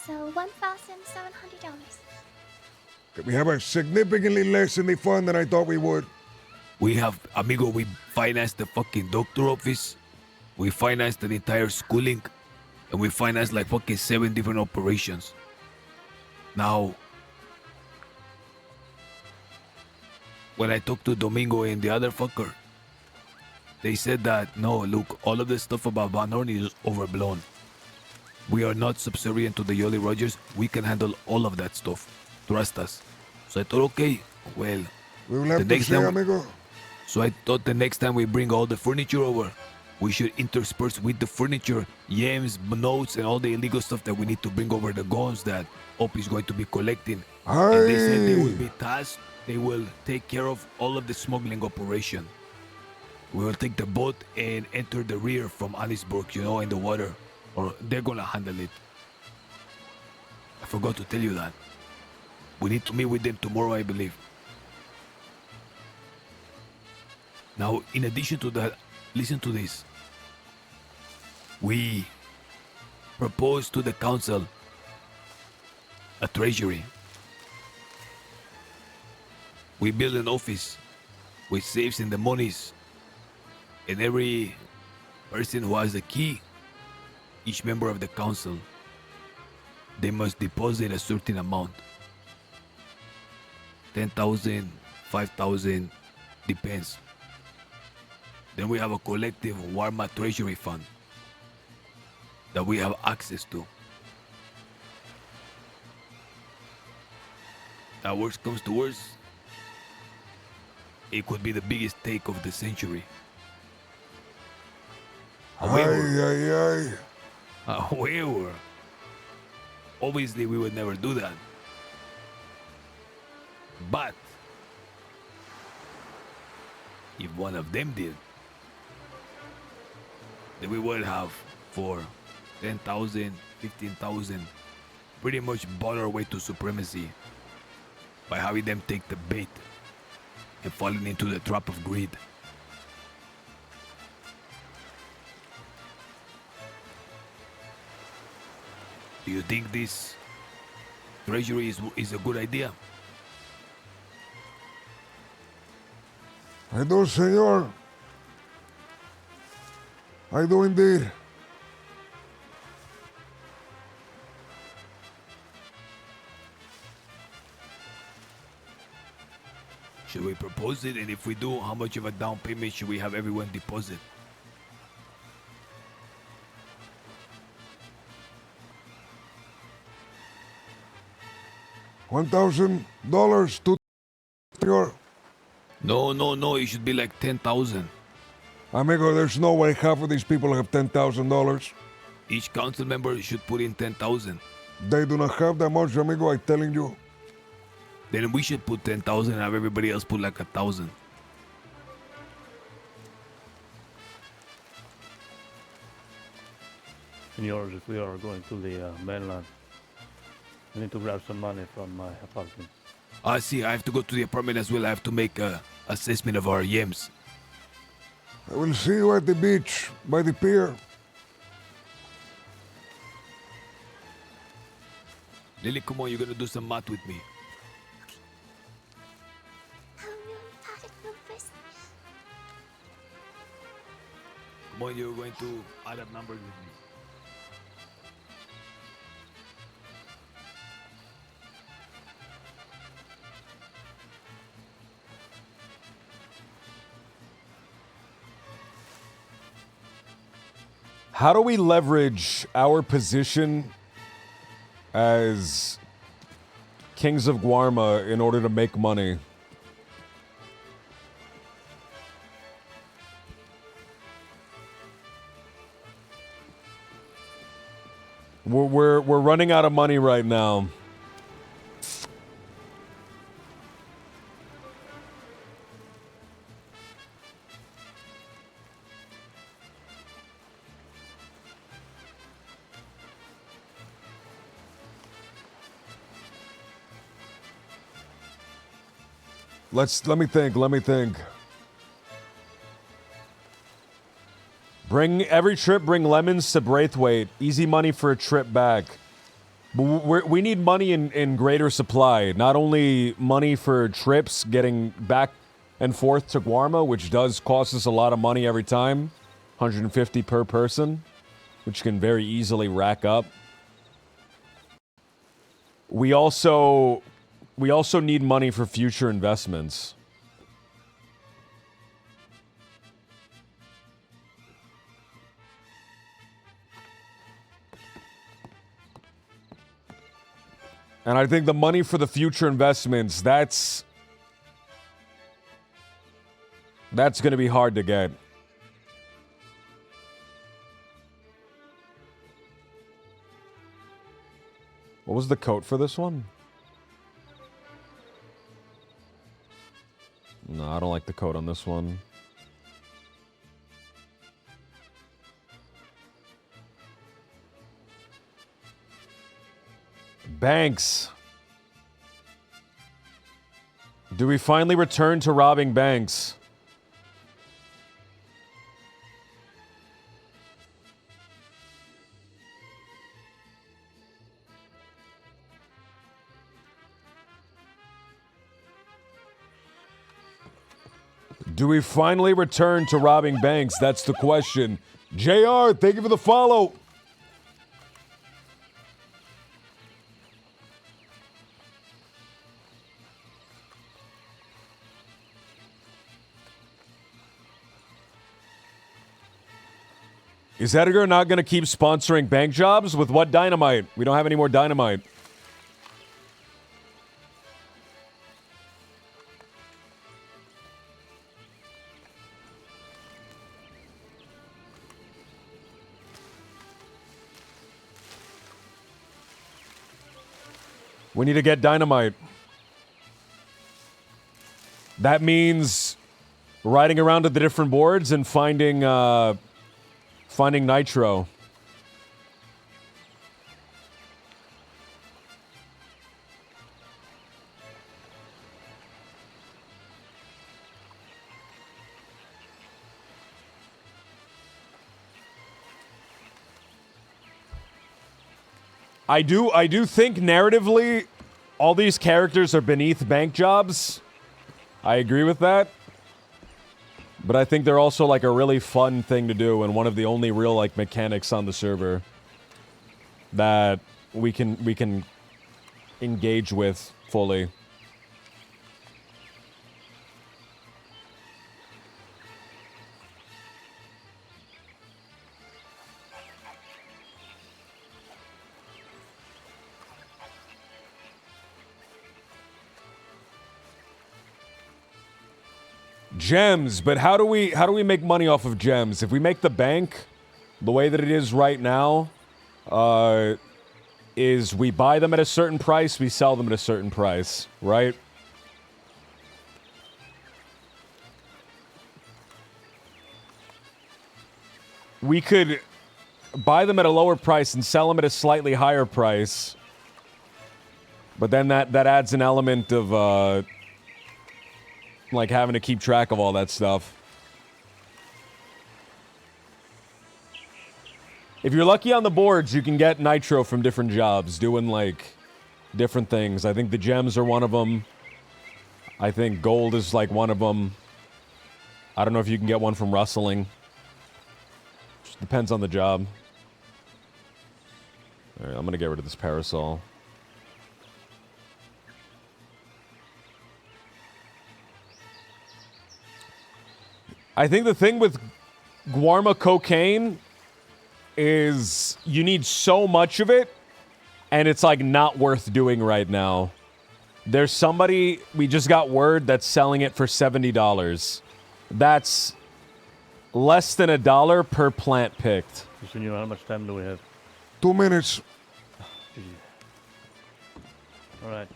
So $1,700. We have a significantly less in the fund than I thought we would. We have, amigo, we financed the fucking doctor office. We financed the entire schooling. And we financed like fucking 7 different operations. Now, when I talked to Domingo and the other fucker, they said that, no, look, all of the stuff about Van Horn is overblown. We are not subservient to the Jolly Rogers. We can handle all of that stuff. Trust us. So I thought, okay, well, We will have the to next see, time, amigo. so I thought the next time we bring all the furniture over, we should intersperse with the furniture, yams, notes, and all the illegal stuff that we need to bring over, the guns that Op is going to be collecting. And they said they will be tasked, they will take care of all of the smuggling operation. We will take the boat and enter the rear from Anisburg, you know, in the water. Or they're gonna handle it. I forgot to tell you that. We need to meet with them tomorrow, I believe. Now, in addition to that, listen to this. We propose to the council a treasury. We build an office with safes and the monies. And every person who has a key, each member of the council, they must deposit a certain amount. 10,000, 5,000, depends. Then we have a collective Warma treasury fund that we have access to. That worst comes to worst, it could be the biggest take of the century. However, obviously we would never do that. But if one of them did, then we would have for 10,000, 15,000 pretty much bought our way to supremacy by having them take the bait and falling into the trap of greed. Do you think this treasury is a good idea? I do, senor. I do indeed. Should we propose it? And if we do, how much of a down payment should we have everyone deposit? $1,000 to senor. No, it should be like 10,000. Amigo, there's no way half of these people have $10,000. Each council member should put in 10,000. They do not have that much, amigo, I'm telling you. Then we should put 10,000 and have everybody else put like 1,000. Senors, if we are going to the mainland, I need to grab some money from my apartment. I see, I have to go to the apartment as well. I have to make a assessment of our yams. I will see you at the beach by the pier. Lily, come on, you're gonna do some math with me. when you're going to add up numbers with me. How do we leverage our position as Kings of Guarma in order to make money? We're running out of money right now. Let me think. Bring every trip, bring lemons to Braithwaite. Easy money for a trip back. But we need money in greater supply. Not only money for trips getting back and forth to Guarma, which does cost us a lot of money every time. 150 per person, which can very easily rack up. We also need money for future investments. And I think the money for the future investments, that's going to be hard to get. What was the coat for this one? No, I don't like the coat on this one. Banks. Do we finally return to robbing banks? Do we finally return to robbing banks? That's the question. JR, thank you for the follow. Is Edgar not going to keep sponsoring bank jobs? With what dynamite? We don't have any more dynamite. We need to get dynamite. That means riding around to the different boards and finding nitro. I do think narratively all these characters are beneath bank jobs. I agree with that. But I think they're also like a really fun thing to do and one of the only real like mechanics on the server that we can engage with fully. Gems, but how do we make money off of gems? If we make the bank the way that it is right now, is we buy them at a certain price, we sell them at a certain price, right? We could buy them at a lower price and sell them at a slightly higher price, but then that adds an element of like having to keep track of all that stuff. If you're lucky on the boards, you can get nitro from different jobs, doing like different things. I think the gems are one of them. I think gold is like one of them. I don't know if you can get one from rustling. Depends on the job. All right, I'm gonna get rid of this parasol. I think the thing with Guarma cocaine is you need so much of it, and it's like not worth doing right now. There's somebody, we just got word that's selling it for $70. That's less than $1 per plant picked. Senor, how much time do we have? 2 minutes. All right.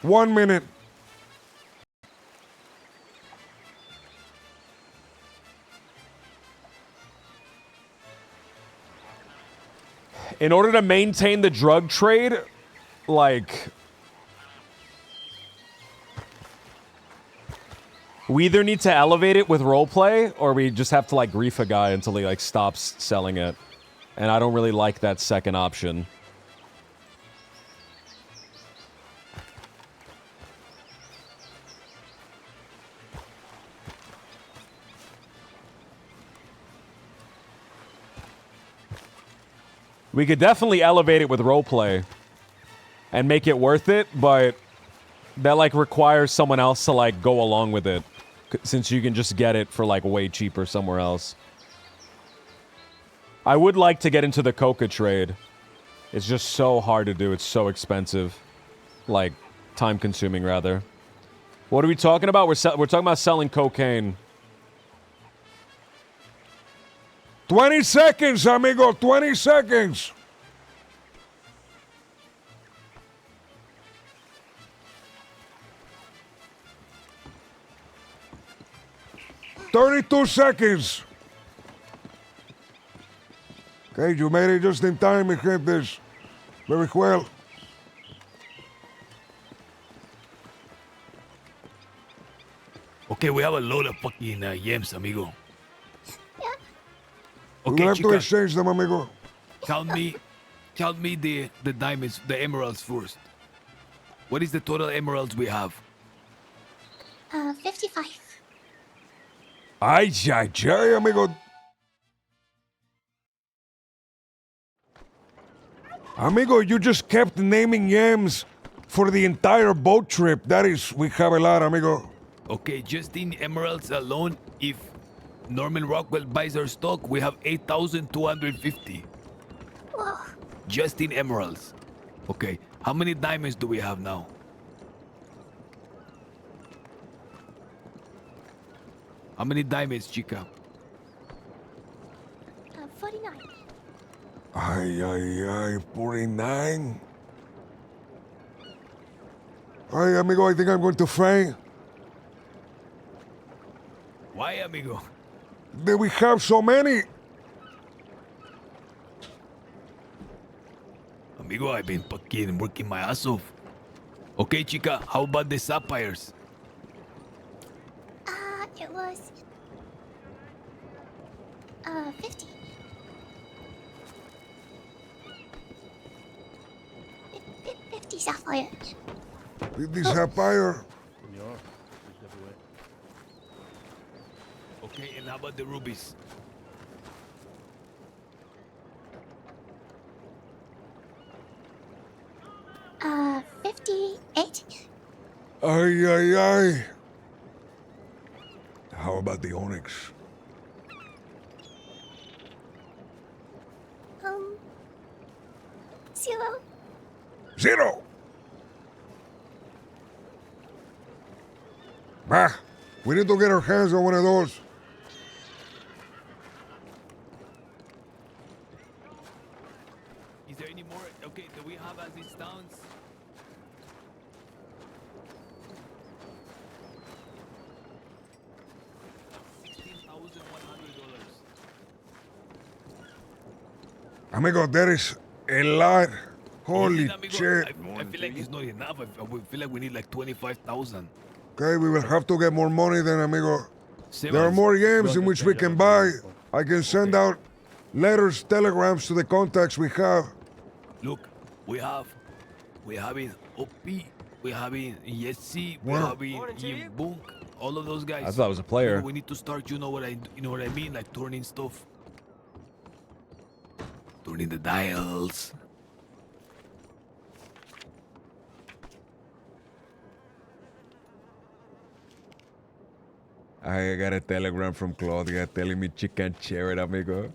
1 minute. In order to maintain the drug trade, like, we either need to elevate it with roleplay, or we just have to, like, grief a guy until he, like, stops selling it. And I don't really like that second option. We could definitely elevate it with roleplay and make it worth it, but that, like, requires someone else to, like, go along with it, since you can just get it for, like, way cheaper somewhere else. I would like to get into the coca trade. It's just so hard to do. It's so expensive. Like, time-consuming, rather. What are we talking about? We're talking about selling cocaine. 20 seconds, amigo. 20 seconds. "32 seconds. Okay, you made it just in time, mi gentes. Very well. Okay, we have a load of fucking yams, amigo. We Okay, will have to chica, exchange them, amigo. count me the diamonds, the emeralds first. What is the total emeralds we have? 55. Ay, ay, ay, amigo. Amigo, you just kept naming yams for the entire boat trip. That is, we have a lot, amigo. Okay, just in emeralds alone, if Norman Rockwell buys our stock, we have 8,250. Whoa. Just in emeralds. Okay, how many diamonds do we have now? How many diamonds, chica? 49. Ay, ay, ay, 49. Ay, amigo, I think I'm going to faint. Why, amigo? That we have so many. Amigo, I've been fucking working my ass off. Okay, chica, how about the sapphires? It was 50. 50 sapphire. 50 sapphire. Senor, please step away. Okay, and how about the rubies? Uh, 58. Ay, ay, ay. How about the onyx? 0. 0. Bah, we need to get our hands on one of those. Is there any more? Okay, do we have as it stands? $16,100. Amigo, there is a lot. Holy Amigo, shit. I feel like it's not enough. I feel like we need like 25,000. Okay, we will have to get more money then, amigo. Seven. There are more games in which we can buy. I can send out letters, telegrams to the contacts we have. Look, we have it OP we're having Jesse, we're Wow. having Ian Book, all of those guys. I thought it was a player. We need to start. You know what I mean? Like turning stuff, turning the dials. I got a telegram from Claudia telling me she can't share it, amigo.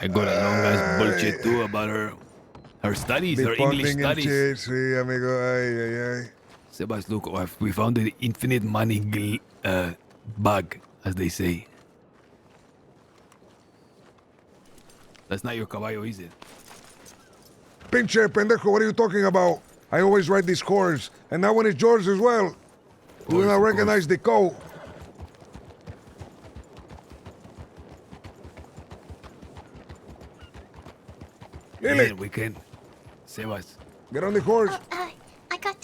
I got a long ass bullshit too about her studies, her English Debugging and studies. shit, sí, amigo. Ay, ay, ay. Sebas, look, we found the infinite money bug, as they say. That's not your caballo, is it? Pinche pendejo, what are you talking about? I always write these scores, and that one is yours as well. You do not recognize the code. Lily, Yeah, we can. Sebas. get on the horse. I got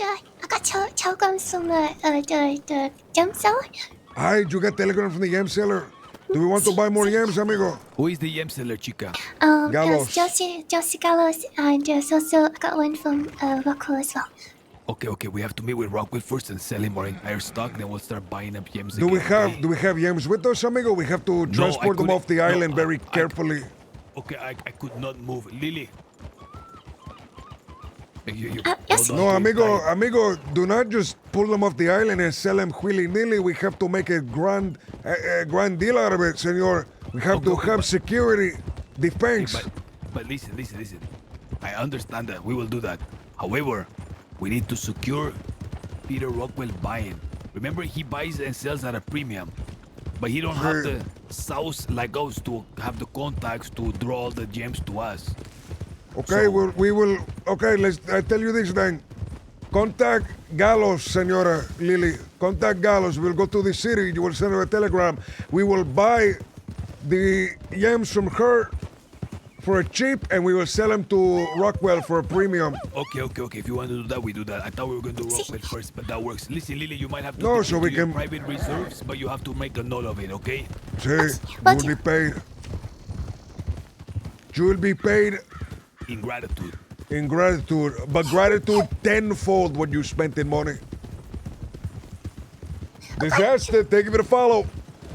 telegrams from the gem seller. Hi, you got telegram from the yam seller. Do we want to buy more yams, amigo? Who is the yam seller, chica? Gallos. Josie Gallos, and there's also I got one from Rockwell as well. Okay, we have to meet with Rockwell first and sell him our entire stock, then we'll start buying up yams Do again. we have yams with us, amigo? We have to transport them couldn't- off the no, island very I- carefully. Okay, I could not move. Lily. Yes. No, amigo, do not just pull them off the island and sell them willy-nilly. We have to make a grand deal out of it, senor. We have to have security, defense. But listen. I understand that. We will do that. However, we need to secure Peter Rockwell buying. Remember, he buys and sells at a premium. But he don't have the sauce like us to have the contacts to draw all the gems to us. Okay, we will. Okay, I tell you this then. Contact Gallos, Senora Lily. Contact Gallos. We'll go to the city. You will send her a telegram. We will buy the yams from her for a cheap, and we will sell them to Rockwell for a premium. Okay. If you want to do that, we do that. I thought we were going to do Rockwell first, but that works. Listen, Lily, you might have to No, dip so into we your can- private reserves, but you have to make a note of it, okay? See, you will be paid. You will be paid In gratitude. in gratitude, but gratitude tenfold what you spent in money. Disaster, thank you for the follow.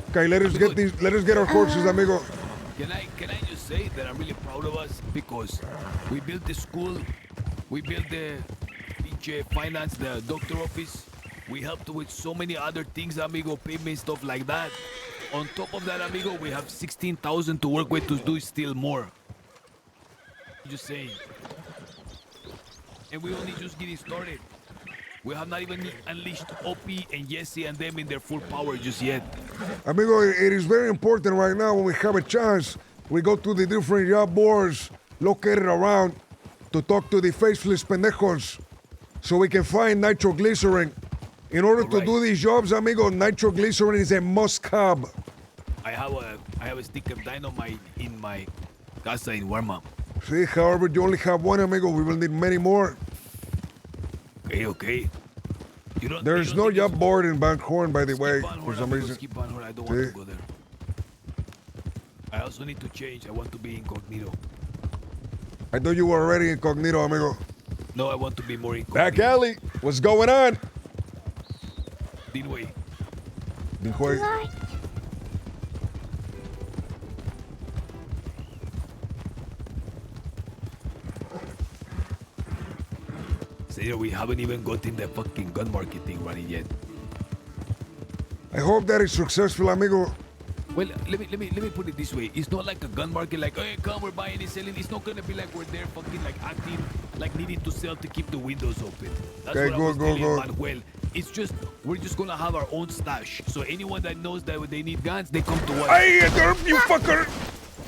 Okay, let us get our horses, amigo. Can I just say that I'm really proud of us because we built the school, we built the pinche finance, the doctor office. We helped with so many other things, amigo, payment stuff like that. On top of that, amigo, we have 16,000 to work with to do still more. Just saying. And we only just getting started. We have not even unleashed Opie and Jesse and them in their full power just yet. Amigo, it is very important right now when we have a chance. We go to the different job boards located around to talk to the faceless pendejos so we can find nitroglycerin. In order to do these jobs, amigo, nitroglycerin is a must-have. I have a stick of dynamite in my casa in Warma. See, however, you only have one, amigo. We will need many more. Okay. There's no job board in Van Horn, by the way, for some reason. Skip on her. I don't want to go there. I also need to change. I want to be incognito. I thought you were already incognito, amigo. No, I want to be more incognito. Back alley. What's going on? Dinway. Senor, we haven't even gotten the fucking gun marketing running yet. I hope that is successful, amigo. Well, let me put it this way. It's not like a gun market like, hey, come, we're buying and selling. It's not gonna be like we're there fucking like acting like needing to sell to keep the windows open. That's Okay, what I was good. telling Manuel. It's just we're just gonna have our own stash. So anyone that knows that they need guns, they come to us. Hey, you fucker!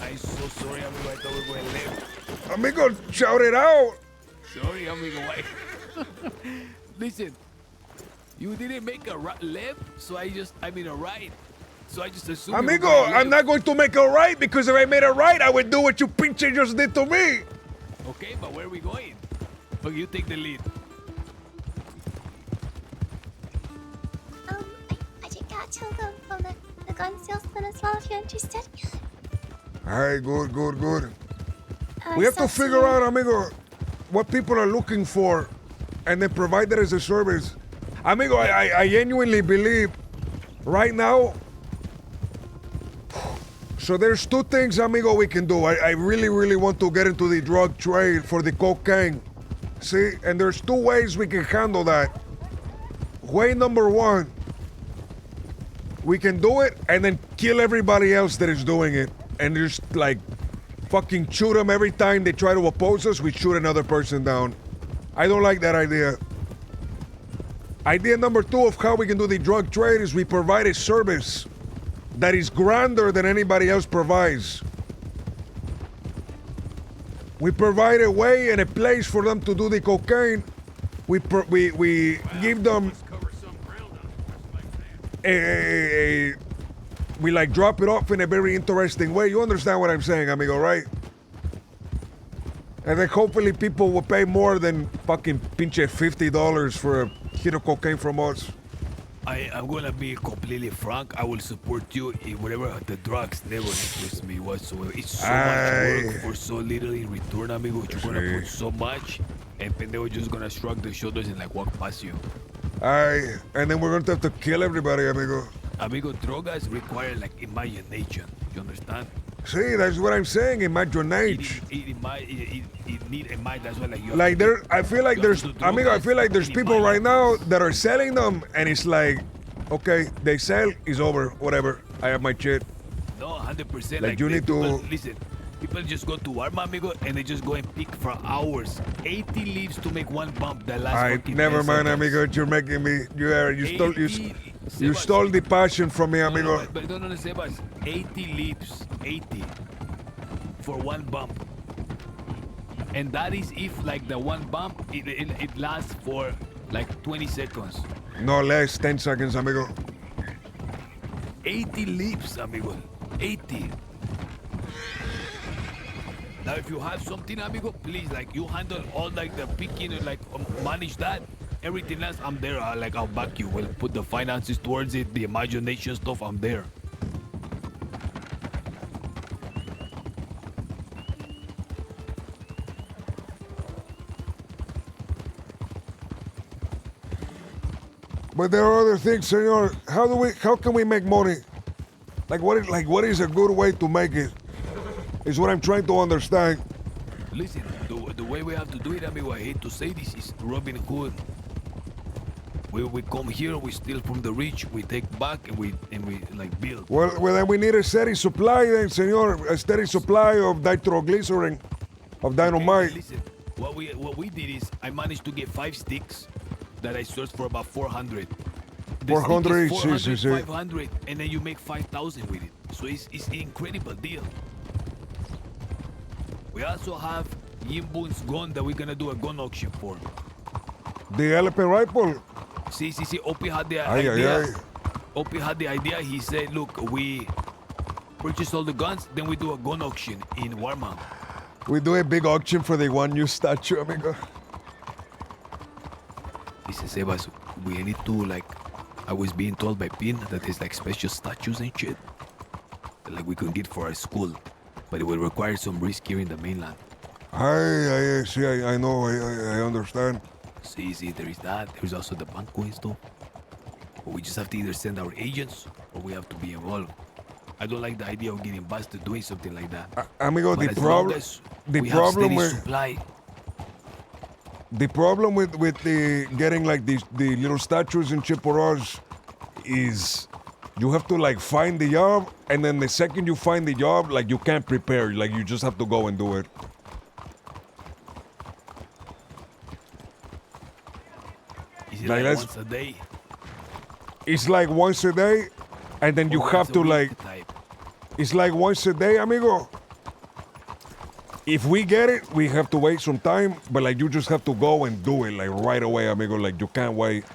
I'm so sorry, amigo. I thought we were going left. Amigo, shout it out! Sorry, amigo. Why? Listen, you didn't make a left, so I made a right. So I just assumed. Amigo, I'm not going to make a right because if I made a right, I would do what you pinche just did to me. Okay, but where are we going? Okay, you take the lead. I just got telegram from the gun salesman as well, if you're interested. Alright, good. We have to figure out, amigo, what people are looking for and then provide that as a service. Amigo, I genuinely believe right now. So there's two things, amigo, we can do. I really, really want to get into the drug trade for the cocaine. See, and there's two ways we can handle that. Way number one, we can do it and then kill everybody else that is doing it. And just like fucking shoot them every time they try to oppose us, we shoot another person down. I don't like that idea. Idea number two of how we can do the drug trade is we provide a service that is grander than anybody else provides. We provide a way and a place for them to do the cocaine. We give them we like drop it off in a very interesting way. You understand what I'm saying, amigo, right? And then hopefully people will pay more than fucking pinche $50 for a hit of cocaine from us. I'm gonna be completely frank. I will support you in whatever. The drugs never interest me whatsoever. It's so much work for so little in return, amigo. You're gonna put so much, and pendejo just gonna shrug their shoulders and like walk past you. And then we're going to have to kill everybody, amigo. Amigo, drogas require like imagination. You understand? See, that's what I'm saying. Imagination. It need a mind. That's why like you. Like there, I feel like there's, amigo. I feel like there's people right now that are selling them, and it's like, okay, they sell, it's over, whatever. I have my shit. No, 100%. Like you need to listen. People just go to Walmart, amigo, and they just go and pick for hours. 80 leaves to make one bump. The last. Never mind, amigo. You're making me. You stole the passion from me, amigo. No, but don't understand, Sebas. 80 leaves. 80 for one bump. And that is if like the one bump it lasts for like 20 seconds. No less, 10 seconds, amigo. 80 leaves, amigo. 80. Now, if you have something, amigo, please, like, you handle all, like, the picking and, like, manage that. Everything else, I'm there. I'll back you. We'll put the finances towards it, the imagination stuff, I'm there. But there are other things, senor. How can we make money? What is a good way to make it? Is what I'm trying to understand. Listen, the way we have to do it, amigo, I hate to say this, is Robin Hood. We come here, we steal from the rich, we take back, and we like build. Well, then we need a steady supply, then, senor. A steady supply of nitroglycerin, of dynamite. Okay, listen, what we did is I managed to get 5 sticks that I sourced for about 400. 400 each, 500, and then you make 5,000 with it. So it's an incredible deal. We also have Yimbun's gun that we're gonna do a gun auction for. The elephant rifle? See, Opie had the idea. Ay. Opie had the idea. He said, look, we purchase all the guns, then we do a gun auction in Walmart. We do a big auction for the one new statue, amigo. Listen, Sebas, we need to, like, I was being told by Pin that there's, like, special statues and shit that, like, we can get for our school. But it will require some risk here in the mainland. I know, I understand. See, there is that. There's also the banco and stuff. But we just have to either send our agents or we have to be involved. I don't like the idea of getting busted doing something like that. Amigo, but the problem with the getting like the little statues in Chiporos is you have to like find the job, and then the second you find the job, like you can't prepare, like you just have to go and do it. Is it like once a day? It's like once a day, and then you have to like. It's like once a day, amigo. If we get it, we have to wait some time, but like you just have to go and do it like right away, amigo. Like you can't wait.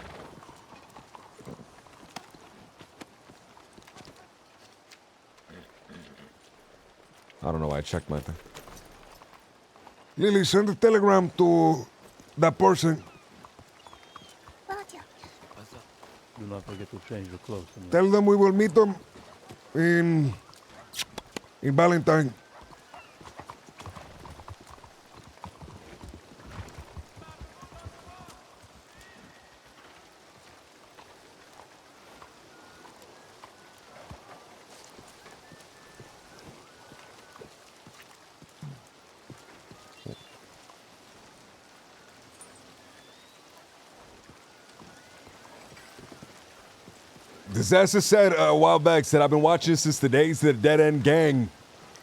I don't know why I checked my thing. Lily, send a telegram to that person. Do not forget to change your clothes. Tell them we will meet them in Valentine. Disaster said a while back, said, I've been watching since the days of the Dead End Gang.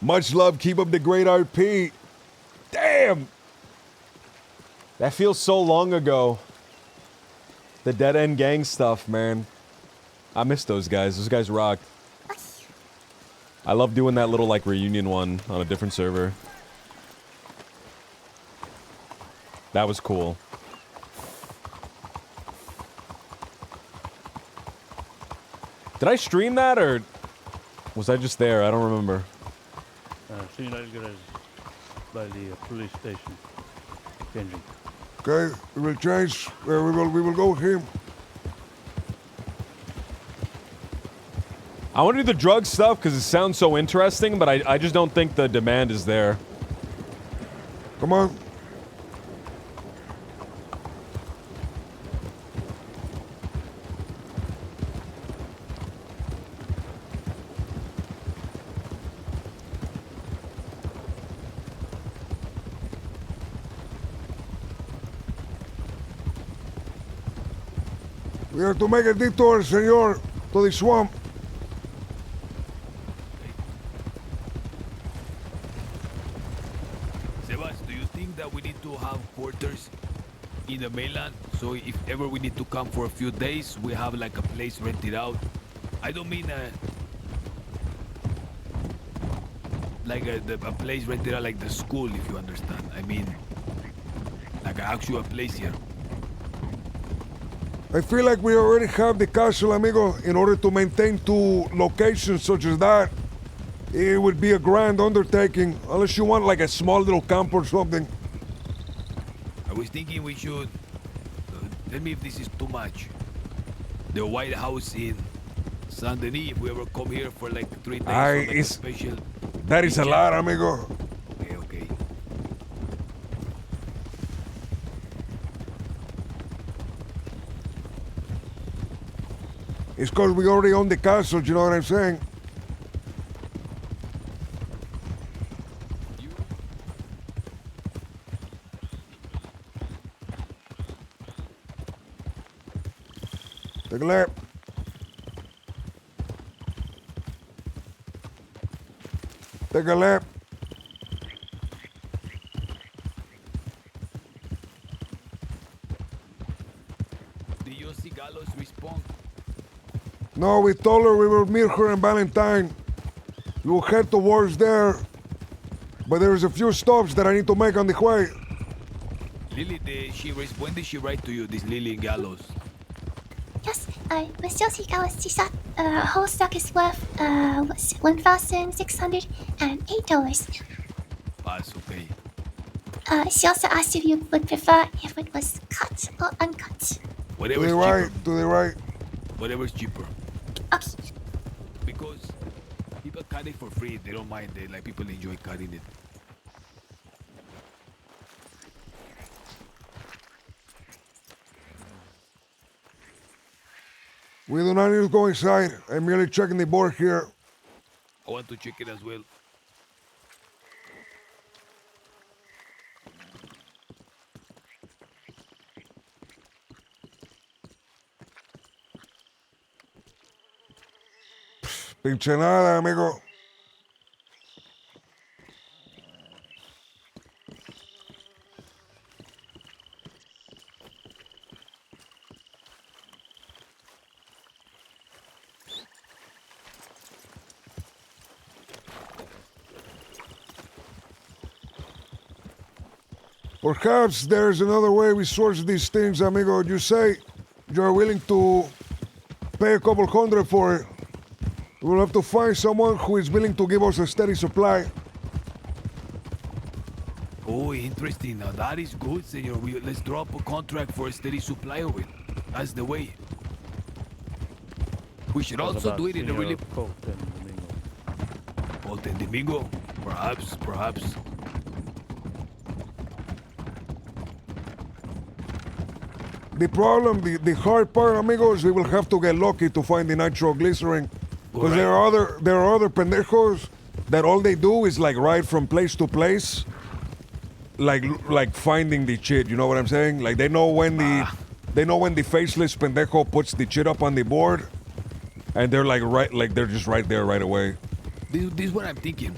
Much love, keep up the great RP. Damn! That feels so long ago. The Dead End Gang stuff, man. I miss those guys. Those guys rocked. I love doing that little, like, reunion one on a different server. That was cool. Did I stream that, or was I just there? I don't remember. Seen Edgar by the police station. Changing. Okay, we will change. We will go with him. I want to do the drug stuff because it sounds so interesting, but I just don't think the demand is there. Come on. We have to make a detour, senor, to the swamp. Sebas, do you think that we need to have quarters in the mainland? So if ever we need to come for a few days, we have like a place rented out. I don't mean like a place rented out like the school, if you understand. I mean like an actual place here. I feel like we already have the castle, amigo. In order to maintain 2 locations such as that, it would be a grand undertaking, unless you want like a small little camp or something. I was thinking we should... tell me if this is too much. The White House in Saint Denis, if we ever come here for like 3 days on like a special... That is a lot, amigo. Okay, okay. It's because we already own the castle, you know what I'm saying? Take a lap. Take a lap. Do you see Gallows respond? No, we told her we will meet her in Valentine. We will head towards there. But there's a few stops that I need to make on the way. Lily, when did she write to you, this Lily Gallows? Yes, Miss Josie Gallus, she said whole stock is worth $1,608. That's okay. She also asked if you would prefer if it was cut or uncut. Whatever's To the right, to the right. Whatever's cheaper. Okay. Because people cut it for free. They don't mind. They like people enjoy cutting it. We do not need to go inside. I'm merely checking the board here. I want to check it as well. Pinche nada, amigo. Perhaps there's another way we source these things, amigo. You say you're willing to pay a couple hundred for it. We'll have to find someone who is willing to give us a steady supply. Oh, interesting. Now that is good, senor. Let's drop a contract for a steady supply of it. That's the way. We should also do it in a really... Colt and Domingo? Perhaps. The problem, the hard part, amigos, we will have to get lucky to find the nitroglycerin. Because there are other pendejos that all they do is like ride from place to place, like finding the shit. You know what I'm saying? Like they know when the faceless pendejo puts the shit up on the board, and they're like they're just right there right away. This is what I'm thinking,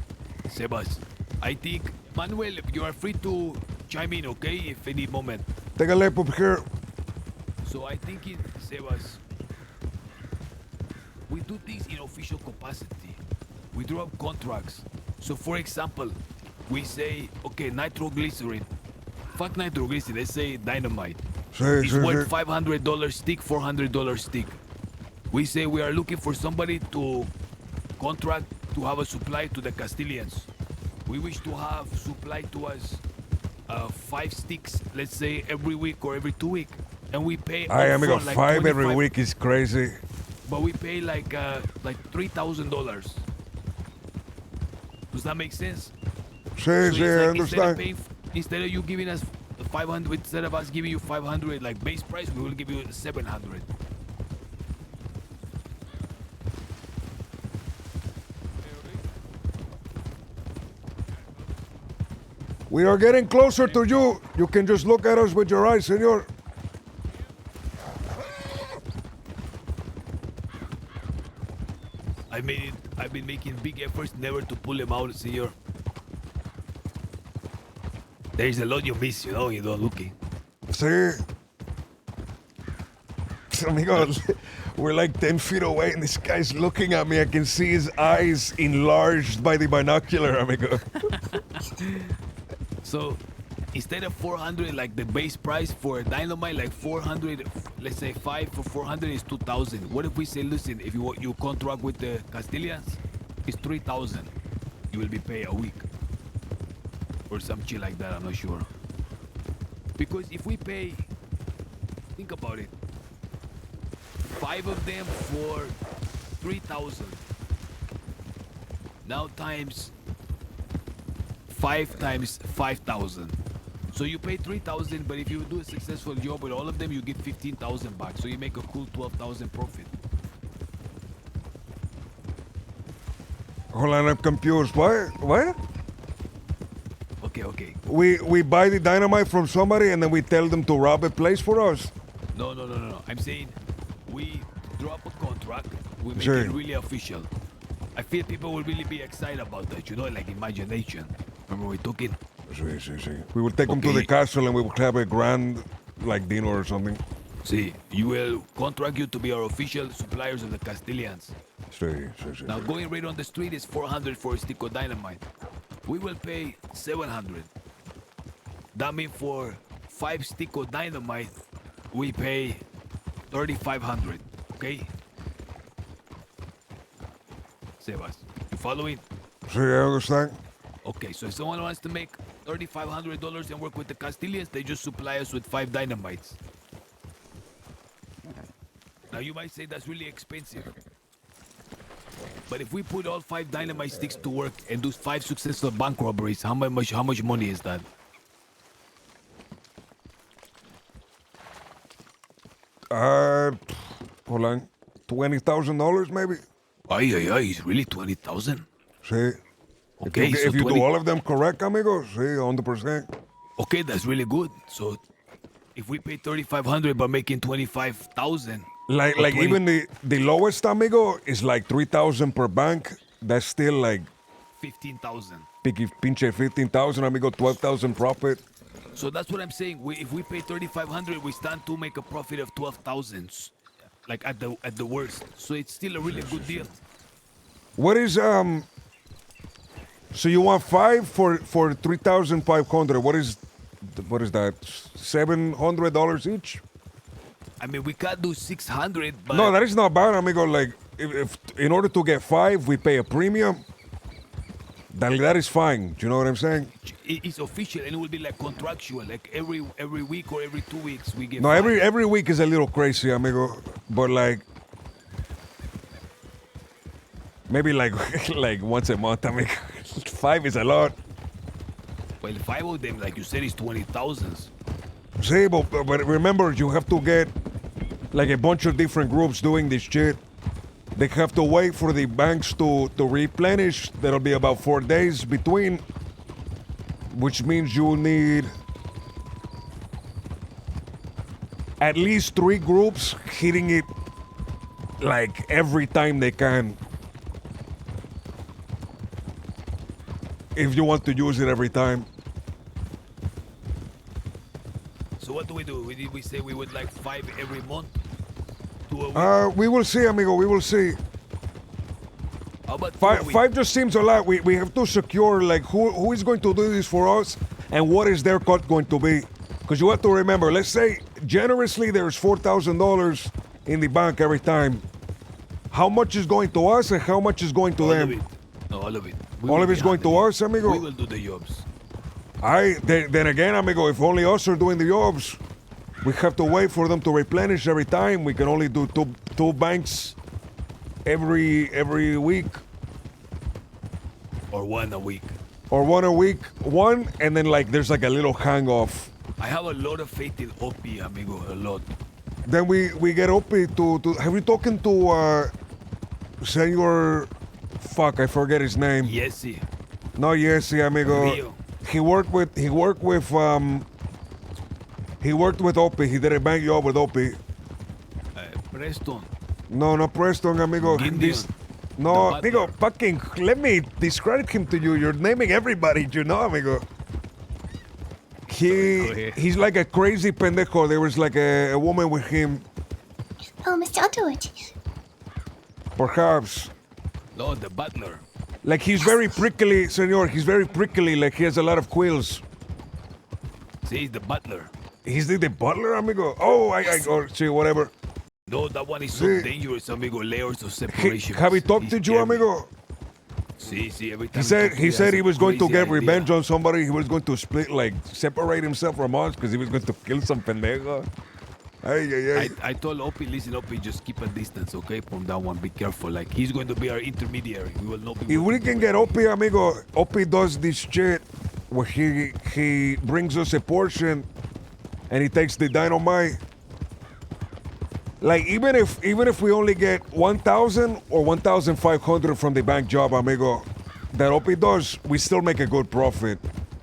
Sebas. I think, Manuel, you are free to chime in, okay, if any moment. Take a lap up here. So I think, Sebas, we do things in official capacity. We draw up contracts. So, for example, we say, okay, nitroglycerin. Fuck nitroglycerin, let's say dynamite. It's worth $500 stick, $400 stick. We say we are looking for somebody to contract to have a supply to the Castilians. We wish to have supply to us 5 sticks, let's say every week or every 2 weeks, and we pay. I am upfront, like 5 every 25 week is crazy. But we pay like $3,000. Does that make sense? Sí, it's sí, I instead of understand. paying, instead of you giving us 500, instead of us giving you 500 like base price, we will give you 700. We are getting closer to you. You can just look at us with your eyes, senor. I've been making big efforts never to pull him out, senor. There's a lot you miss, you know, you're not looking. Sí. Amigo, we're like 10 feet away and this guy's looking at me. I can see his eyes enlarged by the binocular, amigo. So instead of 400 like the base price for dynamite, like 400, let's say 5 for 400 is 2,000. What if we say, listen, if you contract with the Castilians, it's 3,000. You will be paid a week or some shit like that. I'm not sure. Because if we pay, think about it, 5 of them for 3,000. Now times 5 times 5,000. So you pay 3,000, but if you do a successful job with all of them, you get 15,000 back. So you make a cool 12,000 profit. Hold on, I'm confused. What? Okay. We buy the dynamite from somebody and then we tell them to rob a place for us? No. I'm saying we drop a contract, we make Sure. it really official. I feel people will really be excited about that, you know, like imagination. Remember we talking? Sí. We will take them to the Okay. castle and we will have a grand, like, dinner or something. See, you will contract you to be our official suppliers of the Castilians. Sí. Now going right on the street is 400 for a stick of dynamite. We will pay 700. That means for 5 stick of dynamite, we pay 3,500. Okay? Sebas, you following? Sí, I understand. Okay, so if someone wants to make $3,500 and work with the Castilians, they just supply us with 5 dynamites. Now you might say that's really expensive. But if we put all 5 dynamite sticks to work and do 5 successful bank robberies, how much money is that? Hold on. $20,000 maybe? Ay, it's really 20,000? Sí. Okay, if you do all of them correct, amigo, sí, 100%. Okay, that's really good. So if we pay 3,500 but making 25,000. Like or 20 even the lowest, amigo, is like 3,000 per bank. That's still like 15,000. pinche 15,000, amigo, 12,000 profit. So that's what I'm saying. If we pay 3,500, we stand to make a profit of 12,000, like at the worst. So it's still a really good deal. What is So you want 5 for 3,500? What is that? $700 each? I mean, we can't do 600, but No, that is not bad, amigo. Like if in order to get 5, we pay a premium. That is fine. Do you know what I'm saying? It's official and it will be like contractual. Like every week or every 2 weeks we get. No, 5. every week is a little crazy, amigo. But like maybe like like once a month, amigo. 5 is a lot. Well, 5 of them, like you said, is 20,000. See, but remember, you have to get like a bunch of different groups doing this shit. They have to wait for the banks to replenish. That'll be about 4 days between, which means you need at least 3 groups hitting it like every time they can. If you want to use it every time. So what do? We say we would like 5 every month? 2 a week? We will see, amigo. We will see. How about 2 a week? Five just seems a lot. We have to secure like who is going to do this for us and what is their cut going to be. Because you have to remember, let's say generously there's $4,000 in the bank every time. How much is going to us and how much is going to them? Of it. No, all of it. We All will of it's be going to handling us, amigo? We will do the jobs. Then again, amigo, if only us are doing the jobs, we have to wait for them to replenish every time. We can only do two banks every week. Or 1 a week. Or 1 a week. One, and then like there's like a little hang off. I have a lot of faith in OP, amigo. A lot. Then we get Opie to have you talking to Senor fuck, I forget his name. Yesy. No, Yesy, amigo. Rio. He worked with Opie. He did a bank job with Opie. Preston. No, not Preston, amigo. Gideon. No, The amigo, butler. fucking let me describe him to you. You're naming everybody, you know, amigo. He's like a crazy pendejo. There was like a woman with him, Oh, Mr. Underwood. perhaps. No, the butler. Like he's very prickly, senor. He's very prickly. Like he has a lot of quills. See, he's the butler. He's the butler, amigo. Oh, or see, whatever. No, that one is so Sí. dangerous, amigo. Layers of separation. Have he talked to you, amigo? See, every time He said talk he has said he a was going to crazy get idea. revenge on somebody. He was going to separate himself from us because he was going to kill some pendejo. I told Opie, listen, Opie, just keep a distance, okay? From that one, be careful. Like, he's going to be our intermediary. We will not be. If we can get Opie, amigo, Opie does this shit where he brings us a portion and he takes the dynamite. Like even if we only get 1,000 or 1,500 from the bank job, amigo, that Opie does, we still make a good profit.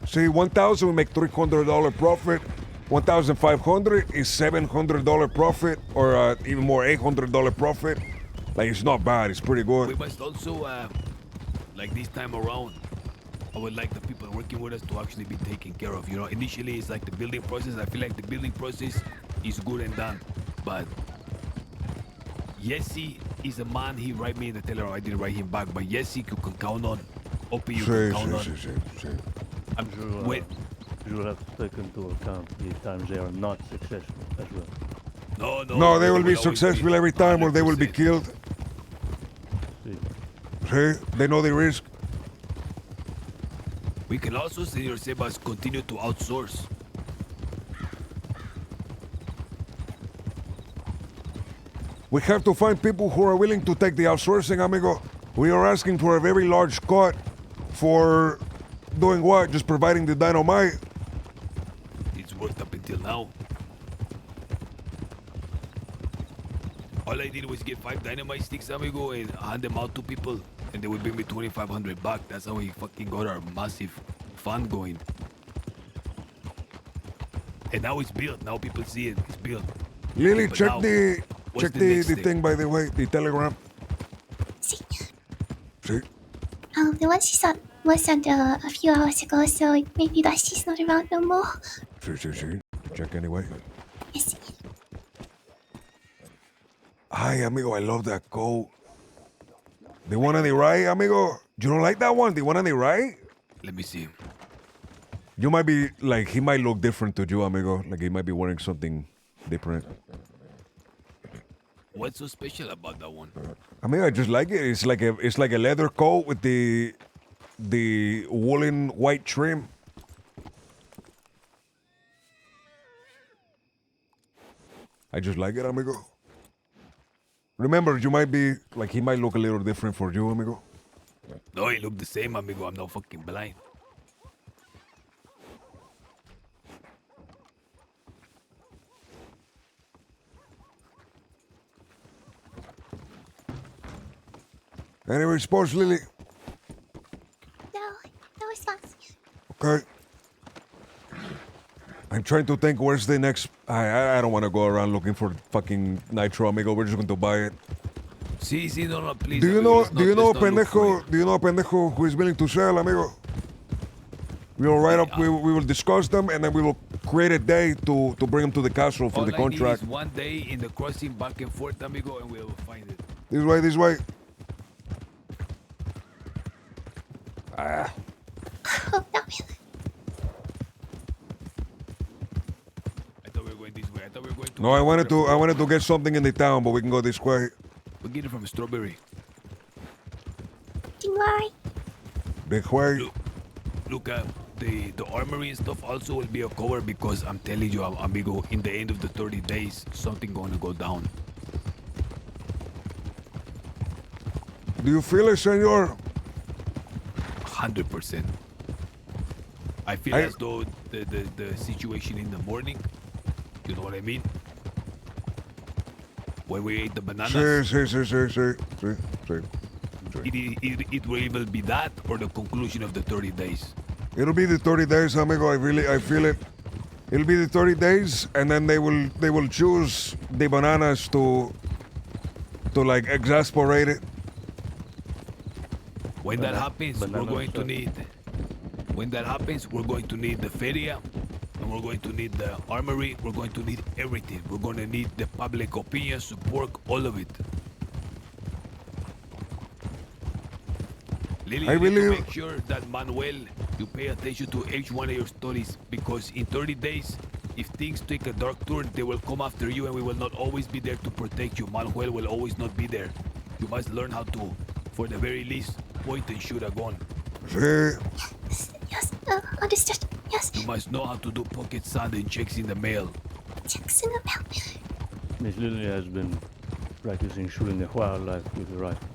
See, 1,000 we make $300 profit. 1,500 is $700 profit, or even more, $800 profit. Like it's not bad. It's pretty good. We must also, like this time around, I would like the people working with us to actually be taken care of. You know, initially it's like the building process. I feel like the building process is good and done, but Yesy is a man. He write me in the telegram. I didn't write him back, but Yesy you can count on. Opie you can count on. I'm sure you will have to take into account the times they are not successful as well. No, they will be successful every time or they will be killed. See, they know the risk. We can also, Senor Sebas, continue to outsource. We have to find people who are willing to take the outsourcing, amigo. We are asking for a very large cut for doing what? Just providing the dynamite? It's worked up until now. All I did was get 5 dynamite sticks, amigo, and hand them out to people, and they would bring me 2,500 back. That's how we fucking got our massive fund going. And now it's built. Now people see it. It's built. Lily, But check now, the what's the next step? thing, by the way, the telegram. See. See? The one she sent a few hours ago, so maybe that she's not around no more. See. Check anyway. Yes. Ay, amigo, I love that coat. The one on the right, amigo. You don't like that one? The one on the right? Let me see. You might be like, he might look different to you, amigo. Like he might be wearing something different. What's so special about that one? I mean, I just like it. It's like a leather coat with the woolen white trim. I just like it, amigo. Remember, you might be like he might look a little different for you, amigo. No, he look the same, amigo. I'm not fucking blind. Any response, Lily? No response. Okay. I'm trying to think where's the next. I don't want to go around looking for fucking nitro, amigo. We're just going to buy it. Sí, sí, no, please. Do you amigo, know? let's Do you not- know a let's not look for pendejo? Do you know a pendejo who is willing to sell, amigo? We will write up. We will discuss them, and then we will create a day to bring them to the castle for All the I contract. need is one day in the crossing back and forth, amigo, and we'll find it. This way. This way. Ah. Oh, not really. I thought we were going this way. I thought we were going to. No, I wanted to get something in the town, but we can go this way. We get it from Strawberry. Don't worry. This way. Look, the armory and stuff also will be a cover because I'm telling you, amigo, in the end of the 30 days, something gonna go down. Do you feel it, senor? 100%. I feel as though the situation in the morning, you know what I mean? When we ate the bananas, it will either be that or the conclusion of the 30 days. It'll be the 30 days, amigo. I feel it. It'll be the 30 days, and then they will choose the bananas to like exasperate it. When that happens, we're banana going to stuff. need. When that happens, we're going to need the feria, and we're going to need the armory. We're going to need everything. We're going to need the public opinion, support, all of it. Lily, I you need to believe- make sure that Manuel, you pay attention to each one of your stories because in 30 days, if things take a dark turn, they will come after you, and we will not always be there to protect you. Manuel will always not be there. You must learn how to, for the very least, point and shoot a gun. Sí. Yes, understood. Yes, You must know how to do pocket sand and checks in the mail. checks in the mail. Miss Lily has been practicing shooting the wildlife with the rifle.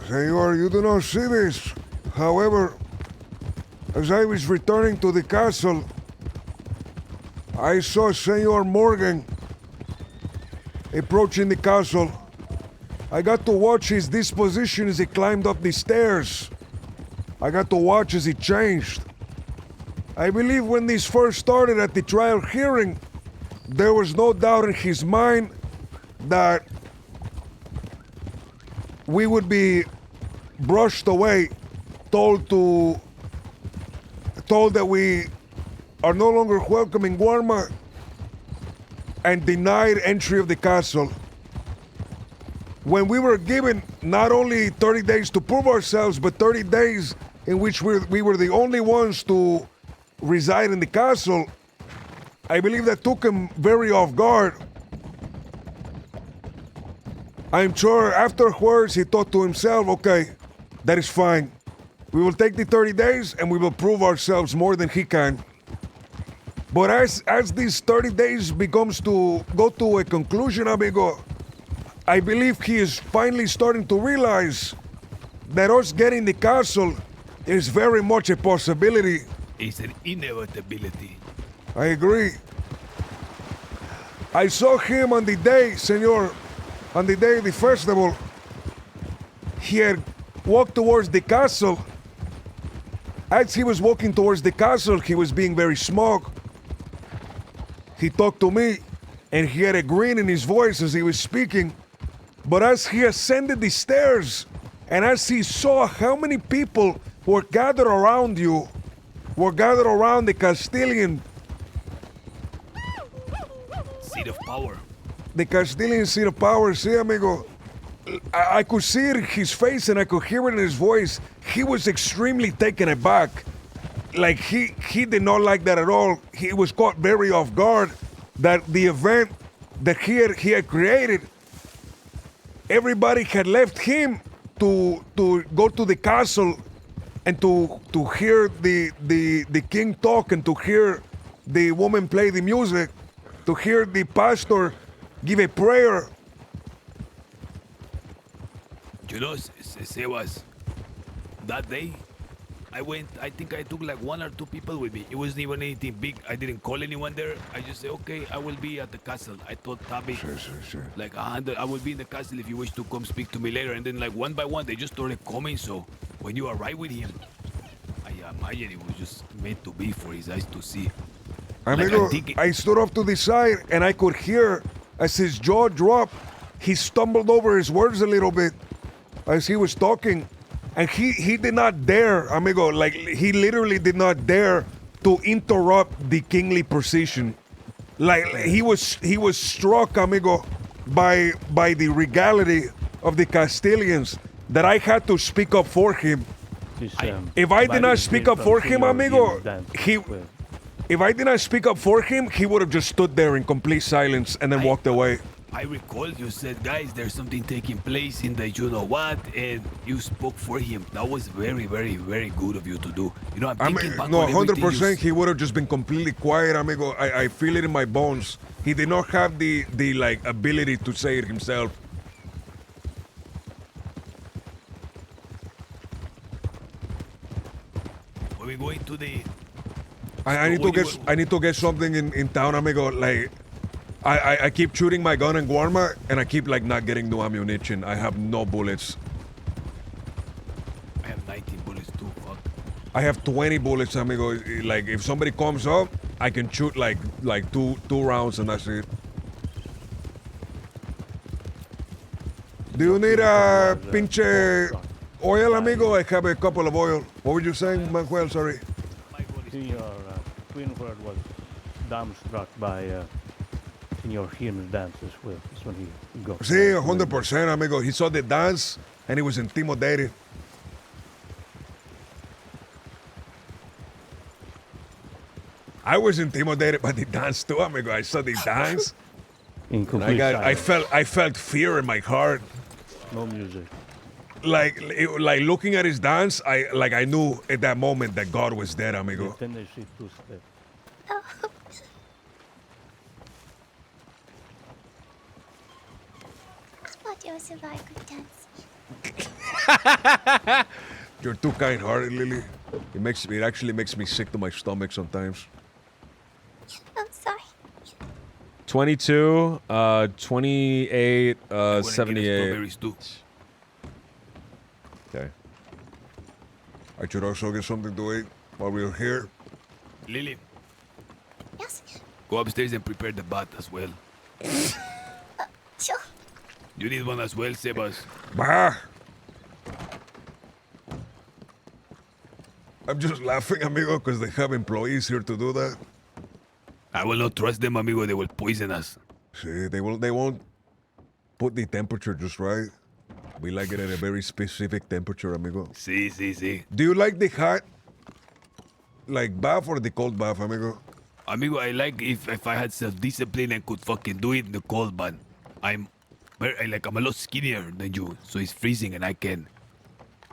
Senor, you do not see this. However, as I was returning to the castle, I saw Senor Morgan approaching the castle. I got to watch his disposition as he climbed up the stairs. I got to watch as he changed. I believe when this first started at the trial hearing, there was no doubt in his mind that we would be brushed away, told that we are no longer welcome in Guarma, and denied entry of the castle. When we were given not only 30 days to prove ourselves, but 30 days in which we were the only ones to reside in the castle, I believe that took him very off guard. I'm sure afterwards he thought to himself, okay, that is fine. We will take the 30 days and we will prove ourselves more than he can. But as these 30 days becomes to go to a conclusion, amigo, I believe he is finally starting to realize that us getting the castle is very much a possibility. It's an inevitability. I agree. I saw him on the day, senor, on the day of the festival. He had walked towards the castle. As he was walking towards the castle, he was being very smug. He talked to me, and he had a grin in his voice as he was speaking. But as he ascended the stairs, and as he saw how many people were gathered around you, were gathered around the Castilian, Seat of power. the Castilian seat of power, see, amigo, I could see it in his face and I could hear it in his voice. He was extremely taken aback. Like, he did not like that at all. He was caught very off guard that the event that he had created, everybody had left him to go to the castle and to hear the king talk and to hear the woman play the music, to hear the pastor give a prayer. You know, Sebas, that day, I think I took like 1 or 2 people with me. It wasn't even anything big. I didn't call anyone there. I just said, okay, I will be at the castle. I told Tabi, Sure. like 100, I will be in the castle if you wish to come speak to me later. And then like one by one, they just started coming. So when you arrive with him, I imagine it was just meant to be for his eyes to see. Amigo, I'm thinking- I stood up to the side and I could hear as his jaw dropped, he stumbled over his words a little bit as he was talking. And he did not dare, amigo, like he literally did not dare to interrupt the kingly precision. Like he was struck, amigo, by the regality of the Castilians that I had to speak up for him. If I did not speak up for him, amigo, if I did not speak up for him, he would have just stood there in complete silence and then walked away. I recall you said, guys, there's something taking place in the you know what, and you spoke for him. That was very, very, very good of you to do. You know, I'm thinking back no, on everything 100%. He would have just been completely quiet, amigo. I feel it in my bones. He did not have the like ability to say it himself. Are we going to the? I need to get something in town, amigo. Like I keep shooting my gun in Guarma and I keep like not getting no ammunition. I have no bullets. I have 19 bullets too. Fuck. I have 20 bullets, amigo. Like if somebody comes up, I can shoot like two rounds and that's it. Do you need a pinche oil, amigo? I have a couple of oil. What were you saying, Manuel? Sorry. Senor Queenford was dumbstruck by Senor Hearn's dance as well. That's when he got. Sí, 100%, amigo. He saw the dance and he was intimidated. I was intimidated by the dance too, amigo. I saw the dance. I felt fear in my heart. No music. Like looking at his dance, I knew at that moment that God was dead, amigo. I thought it was a very good dance. You're too kind-hearted, Lily. It actually makes me sick to my stomach sometimes. I'm sorry. 22, 28, 78. Okay. I should also get something to eat while we're here. Lily. Yes. Go upstairs and prepare the bat as well. Sure. You need one as well, Sebas. Bah! I'm just laughing, amigo, because they have employees here to do that. I will not trust them, amigo. They will poison us. See, they won't put the temperature just right. We like it at a very specific temperature, amigo. Sí. Do you like the hot, like, bath or the cold bath, amigo? Amigo, I like if I had self-discipline and could fucking do it in the cold, but I'm a lot skinnier than you, so it's freezing and I can.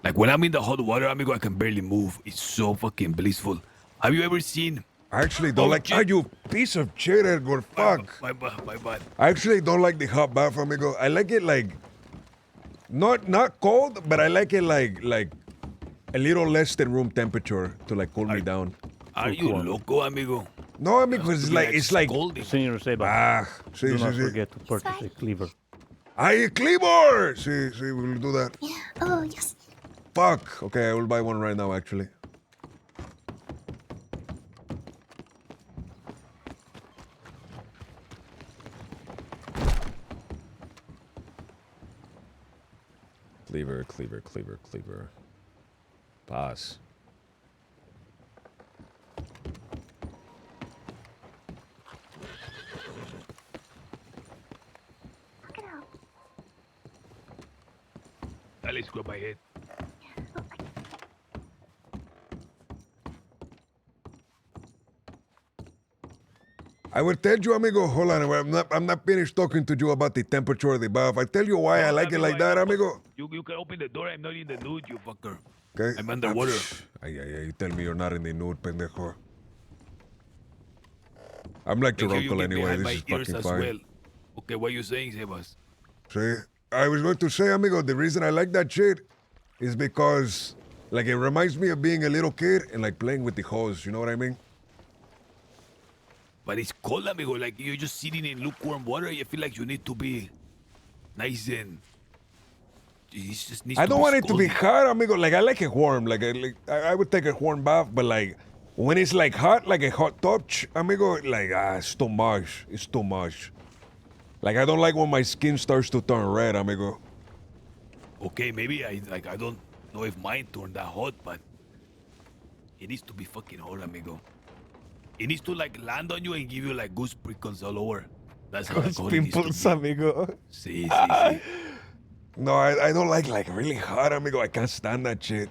Like when I'm in the hot water, amigo, I can barely move. It's so fucking blissful. Have you ever seen? I actually don't like. You piece of shit, Edgar. Fuck. My bad. I actually don't like the hot bath, amigo. I like it like not cold, but I like it like a little less than room temperature to like cool me down. Are you loco, amigo? No, amigo, it's like Senor Seba. Sí, do not sí. forget to purchase a cleaver. ¡Ay, cleaver! Sí, we'll do that. Yeah. Oh, yes. Fuck. Okay, I will buy one right now, actually. Cleaver. Boss. Let's go by head. I will tell you, amigo, hold on, I'm not finished talking to you about the temperature of the bath. I tell you why I like it like that, amigo. You can open the door. I'm not in the nude, you fucker. Okay. I'm underwater. You tell me you're not in the nude, pendejo. I'm like your uncle anyway. This is fucking fine. Well. Okay, what are you saying, Sebas? See, I was going to say, amigo, the reason I like that shit is because, like, it reminds me of being a little kid and, like, playing with the hose. You know what I mean? But it's cold, amigo. Like, you're just sitting in lukewarm water. You feel like you need to be nice and... I don't want it to be hot, amigo. Like, I like it warm. Like I would take a warm bath, but, like, when it's, like, hot, like a hot touch, amigo, like, it's too much. It's too much. Like, I don't like when my skin starts to turn red, amigo. Okay, maybe I don't know if mine turned that hot, but it needs to be fucking hot, amigo. It needs to like land on you and give you like goose prickles all over. That's how Those hot it needs to pimples, be. amigo. Sí, sí, sí. No, I don't like really hot, amigo. I can't stand that shit.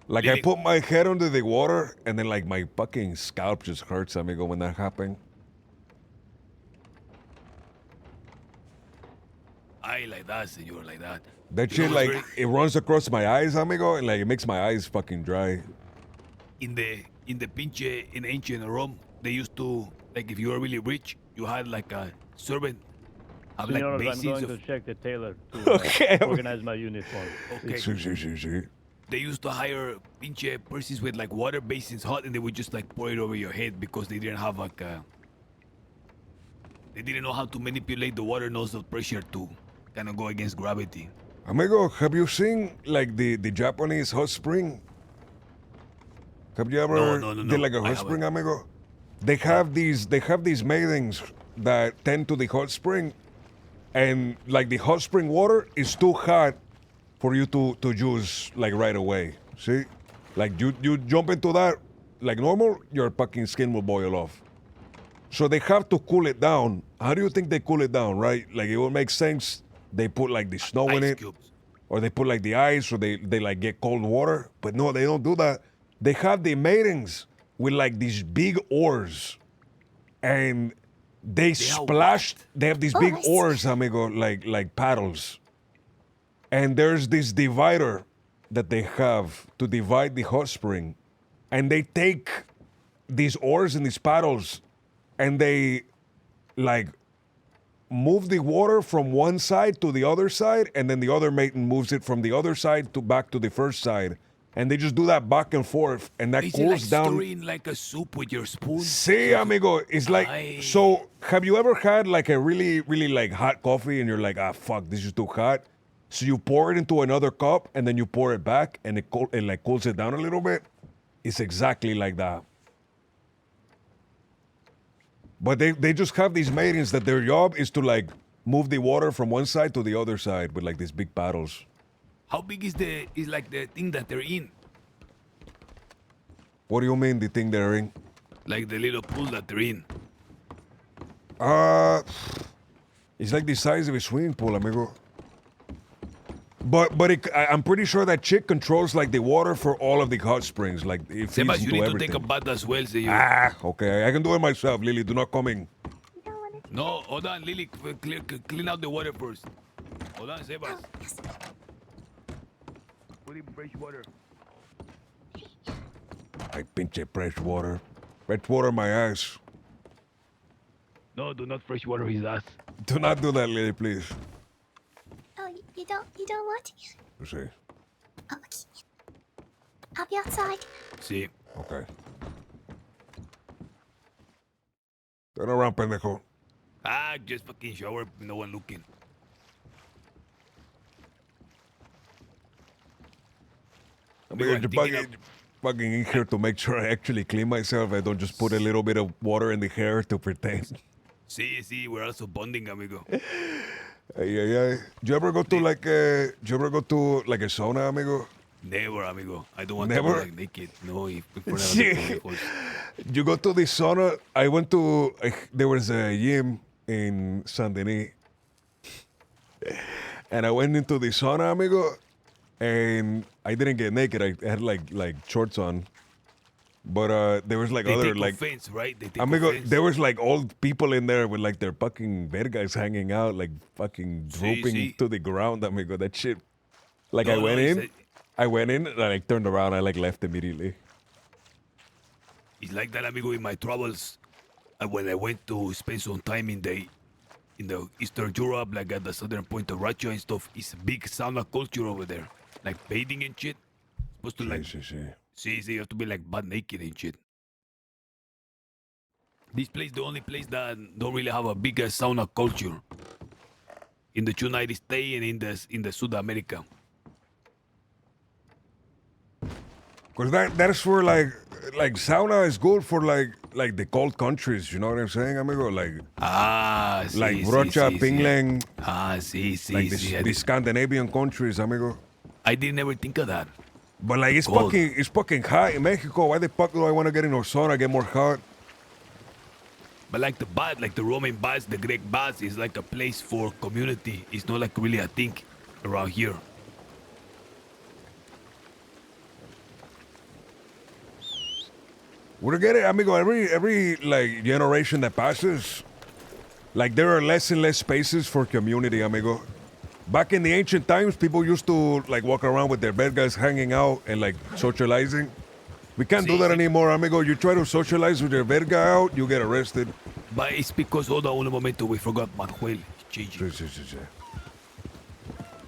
Like, I Really? put my head under the water, and then, like, my fucking scalp just hurts, amigo, when that happens. I like that, senor, like that. That You shit, know like, what's it runs across my eyes, amigo, and, like, it makes my eyes fucking dry. in the pinche in ancient Rome, they used to like if you were really rich, you had like a servant have like Senores, I'm basins going of, to check the tailor to Okay. organize my uniform. okay. Sí. They used to hire pinche persons with like water basins hot, and they would just like pour it over your head because they didn't have like they didn't know how to manipulate the water nozzle pressure to kind of go against gravity. Amigo, have you seen, like, the Japanese hot spring? Have you ever No, did, like, a I hot spring, haven't. amigo? They have these maidens that tend to the hot spring, and, like, the hot spring water is too hot for you to use, like, right away. See? Like, you jump into that like normal, your fucking skin will boil off. So they have to cool it down. How do you think they cool it down, right? Like, it would make sense. They put, like, the snow in Ice it, cubes. or they put, like, the ice, or they like, get cold water. But no, they don't do that. They have the maidens with, like, these big oars, and they splash. They have these big Oars? oars, amigo, like paddles. And there's this divider that they have to divide the hot spring, and they take these oars and these paddles, and they, like, move the water from one side to the other side, and then the other maiden moves it from the other side to back to the first side, and they just do that back and forth, and that Is it cools like down. stirring like a soup with your spoon? See, amigo, it's like, Aye. so have you ever had like a really, really like hot coffee and you're like, ah, fuck, this is too hot? So you pour it into another cup and then you pour it back and it like cools it down a little bit? It's exactly like that. But they just have these maidens that their job is to like move the water from one side to the other side with like these big paddles. How big is like the thing that they're in? What do you mean the thing they're in? Like the little pool that they're in. It's like the size of a swimming pool, amigo. But I'm pretty sure that chick controls like the water for all of the hot springs. Like it feeds Sebas, you into need everything. to take a bath as well, senor. Ah, okay. I can do it myself, Lily. Do not come in. No, hold on, Lily. Clean out the water first. Hold on, Sebas. Put in fresh water. Ay, pinche fresh water. Fresh water my ass. No, do not fresh water his ass. Do not do that, Lily, please. Oh, you don't want to? You see? Oh, okay. I'll be outside. See. Okay. Turn around, pendejo. Ah, just fucking shower, no one looking. Amigo, I'm You're fucking in here to make sure I actually clean myself. I don't just put a little bit of water in the hair to pretend. See, we're also bonding, amigo. Ay. Do you ever go to like a sauna, amigo? Never, amigo. I don't want Never? to go like naked. No, if Sí. You go to the sauna. I went to there was a gym in Saint Denis, and I went into the sauna, amigo, and I didn't get naked. I had like shorts on, but there was like They other take like offense, right? They take amigo. offense. There was like old people in there with like their fucking vergas hanging out, like fucking drooping sí. to the ground, amigo. That shit. Like No, I went it's in, and I like turned around. I like left immediately. It's like that, amigo, in my travels. And when I went to spend some time in the Eastern Europe, like at the southern point of Russia and stuff, it's a big sauna culture over there. Like bathing and shit. Supposed to like see, you have to be like butt naked and shit. This place, the only place that don't really have a bigger sauna culture in the United States and in the South America. Cause that's for like sauna is good for like like the cold countries. You know what I'm saying, amigo? Like sí, sí, Rocha, sí, sí. Finland. Sí, sí, Like sí. the Scandinavian countries, amigo. I didn't ever think of that. But like it's Cold. fucking hot in Mexico. Why the fuck do I want to get in a sauna, get more hot? But like the baths, like the Roman baths, the Greek baths is like a place for community. It's not like really a thing around here. We're getting, amigo, every like generation that passes, like there are less and less spaces for community, amigo. Back in the ancient times, people used to like walk around with their vergas hanging out and like socializing. We can't do that anymore, amigo. You try to socialize with your verga out, you get arrested. But it's because, hold on un momento, we forgot Manuel. Gigi.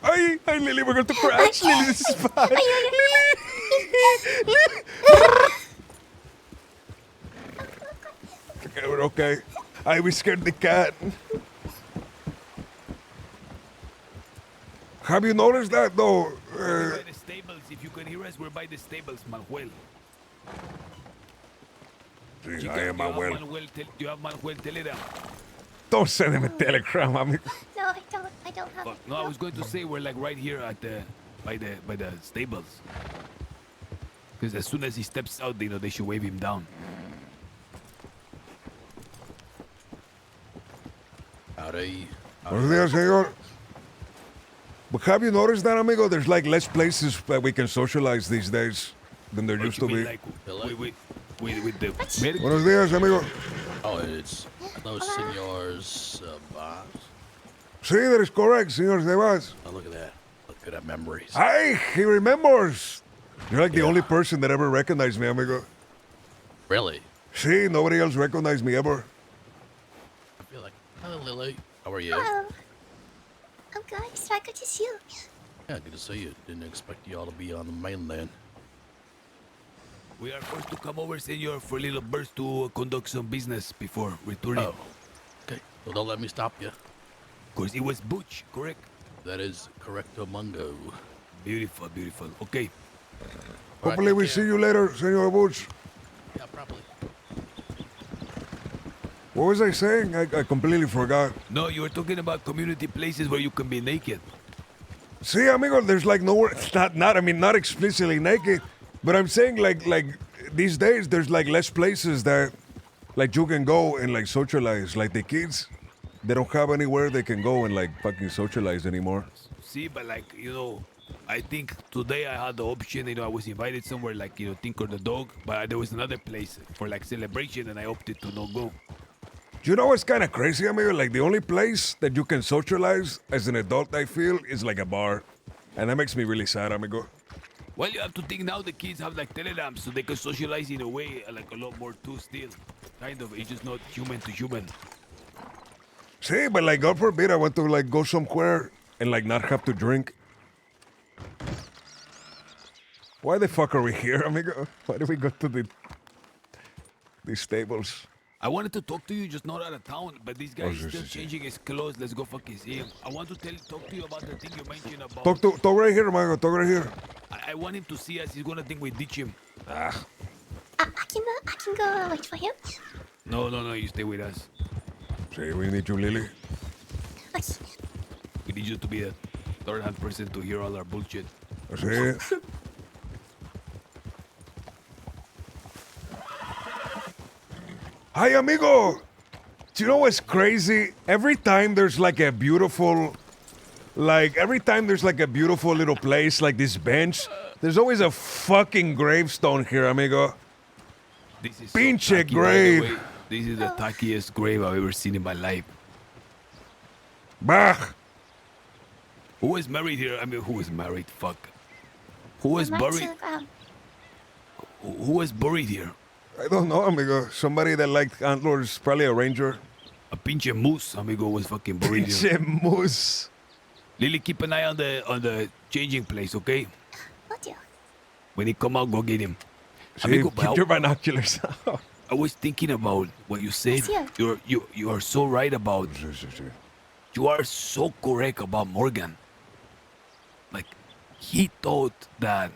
Ay, Lily, we're going to crash. Lily, this is bad. Okay, we're okay. We scared the cat. Have you noticed that though? We're by the stables. If you can hear us, we're by the stables, Manuel. Sí, Chica, I am Manuel. Do you have Manuel Telegram? Don't send him a telegram, amigo. No, I don't have it. No, I was going to say we're like right here at by the stables. Because as soon as he steps out, you know, they should wave him down. Howdy. Buenos días, señor. But have you noticed that, amigo? There's like less places that we can socialize these days than there used to be. Like, with the Buenos días, amigo. Oh, it's those senors boss. Sí, that is correct, señor Sebas. Oh, look at that. Look at that memories. Hey, he remembers. You're like the only person that ever recognized me, amigo. Really? Sí, nobody else recognized me ever. I feel like, hello, Lily. How are you? Hello. I'm good. It's so good to see you. Yeah, good to see you. Didn't expect you all to be on the mainland. We are forced to come over, senor, for a little burst to conduct some business before returning. Oh, okay. Well, don't let me stop you. Of course, it was Butch, correct? That is correcto mungo. Beautiful, beautiful. Okay. Hopefully we see you later, Senor Butch. Yeah, probably. What was I saying? I completely forgot. No, you were talking about community places where you can be naked. See, amigo, there's like nowhere, not explicitly naked, but I'm saying like these days there's like less places that like you can go and like socialize. Like the kids, they don't have anywhere they can go and like fucking socialize anymore. See, but like, you know, I think today I had the option, you know, I was invited somewhere like, you know, Tinker the Dog, but there was another place for like celebration and I opted to not go. You know what's kind of crazy, amigo? Like the only place that you can socialize as an adult, I feel, is like a bar. And that makes me really sad, amigo. Well, you have to think now the kids have like telegrams, so they can socialize in a way like a lot more too still. Kind of, it's just not human to human. See, but like God forbid I want to like go somewhere and like not have to drink. Why the fuck are we here, amigo? Why do we go to these stables? I wanted to talk to you, just not out of town, but this guy is still changing his clothes. Let's go fucking see him. I want to talk to you about the thing you mentioned about... Talk right here, amigo. Talk right here. I want him to see us. He's gonna think we ditch him. I can go wait for him. No, you stay with us. See, we need you, Lily. Okay. We need you to be a third-hand person to hear all our bullshit. See? Hi, amigo. Do you know what's crazy? Every time there's like a beautiful little place like this bench, there's always a fucking gravestone here, amigo. This is Pinche so tacky, grave. by the way. This is the tackiest grave I've ever seen in my life. Bah. Who was married here? I mean, who was married? Fuck. Who was buried? Who was buried here? I don't know, amigo. Somebody that liked antlers, probably a ranger. A pinche moose, amigo, was fucking buried Pinche here. moose. Lily, keep an eye on the changing place, okay? What do? When he come out, go get him. See, Amigo, keep your binoculars out. I was thinking about what you said. You are so right about. You are so correct about Morgan. Like, he thought that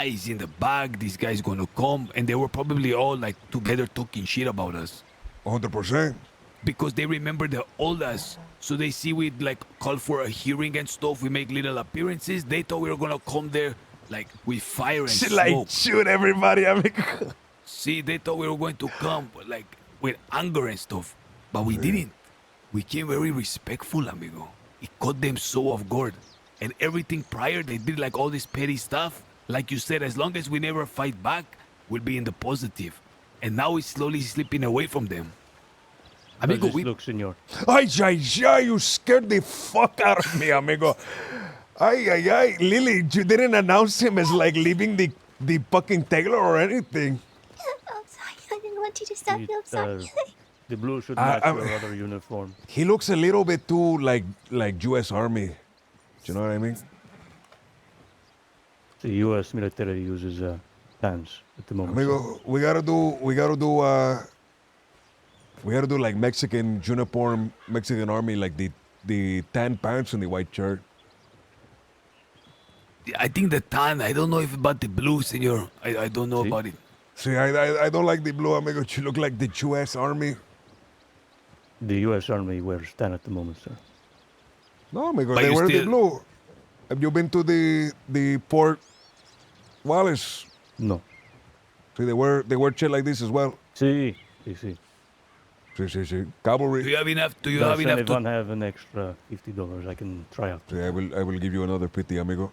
He's in the back. This guy's gonna come, and they were probably all like together talking shit about us 100%. because they remember the old us. So they see we like call for a hearing and stuff. We make little appearances. They thought we were gonna come there like with fire and smoke. Like, shoot everybody, amigo. See, they thought we were going to come like with anger and stuff, but we didn't. We came very respectful, amigo. It caught them so off guard, and everything prior they did like all this petty stuff. Like you said, as long as we never fight back, we'll be in the positive. And now we're slowly slipping away from them. Amigo, Just look, senor. Ay, you scared the fuck out of me, amigo. Ay. Lily, you didn't announce him as like leaving the fucking Taylor or anything. I'm sorry. I didn't want you to stop me. I'm sorry. The blue should I- match I'm- your other uniform. He looks a little bit too like U.S. Army. Do you know what I mean? The U.S. military uses tanks at the moment. Amigo, we gotta do like Mexican uniform, Mexican army, like the tan pants and the white shirt. I think the tan. I don't know if about the blue, senor. I don't know about it. See, I don't like the blue, amigo. You look like the U.S. Army. The U.S. Army wears tan at the moment, sir. No, amigo, But they you wear the still- blue. Have you been to the Fort Wallace? No. See, they wear shit like this as well. Sí. Sí. Cavalry. Do you have enough? Do you No, have sir, enough if to? I have an extra $50, I can try out. See, I will give you another pity, amigo.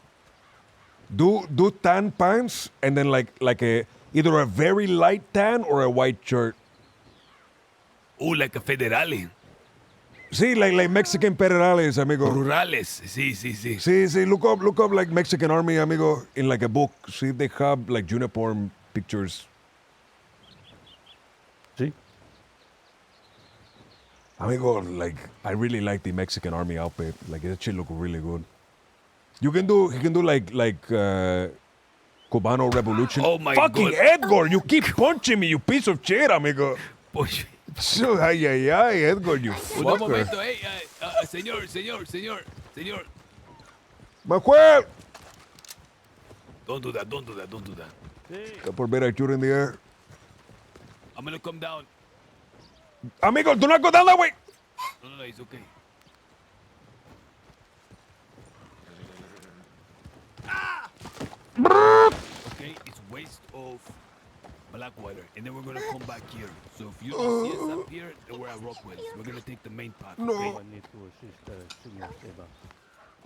Do tan pants and then like either a very light tan or a white shirt. Oh, like a federale. See, like Mexican federales, amigo. Rurales. Sí. See, look up like Mexican army, amigo, in like a book. See, they have like uniform pictures. See? Amigo, like I really like the Mexican army outfit. Like that shit look really good. He can do like Cubano Revolution. Oh my Fucking God. Edgar, you keep punching me, you piece of shit, amigo. Push. So, ay, Edgar, you Un fucker. momento, hey, señor. Manuel! Don't do that. Por ver a Cure in the air. I'm gonna come down. Amigo, do not go down that way. No, it's okay. Okay, it's west of Blackwater, and then we're gonna come back here. So if you don't see us up here, then we're at Rockwell. We're gonna take the main path. No. Okay? I need to assist Senor Seba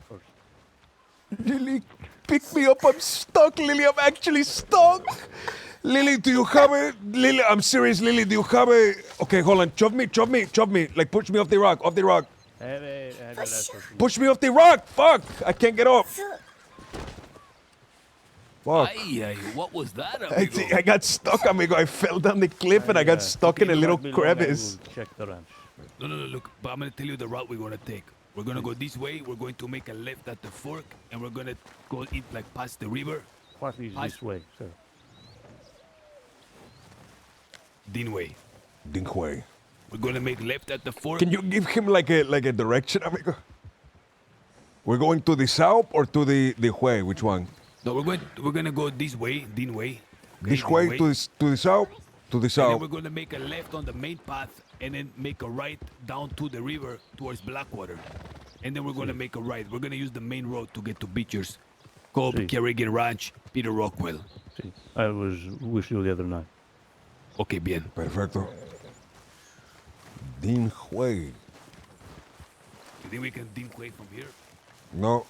first. Lily, pick me up. I'm stuck, Lily. I'm actually stuck. Lily, do you have a... Lily, I'm serious, Lily. Do you have a... Okay, hold on. Chop me. Like, push me off the rock. Push me off the rock. Fuck. I can't get up. Fuck. Ay, what was that, amigo? I got stuck, amigo. I fell down the cliff and I got stuck in a little crevice. Check the ranch. No, look, but I'm gonna tell you the route we're gonna take. We're gonna go this way, we're going to make a left at the fork, and we're gonna go in like past the river. What is this way, sir? Dinway. Dinkway. We're gonna make left at the fork. Can you give him like a direction, amigo? We're going to the south or to the way? Which one? No, we're gonna go this way, Dinway. This way to the south? To the And then south. we're gonna make a left on the main path, and then make a right down to the river towards Blackwater. And then we're gonna make a right. We're gonna use the main road to get to Beechers, Cobb, Sí. Kerrigan Ranch, Peter Rockwell. See, I was with you the other night. Okay, bien. Perfecto. Dinkway. You think we can Dinway from here? No.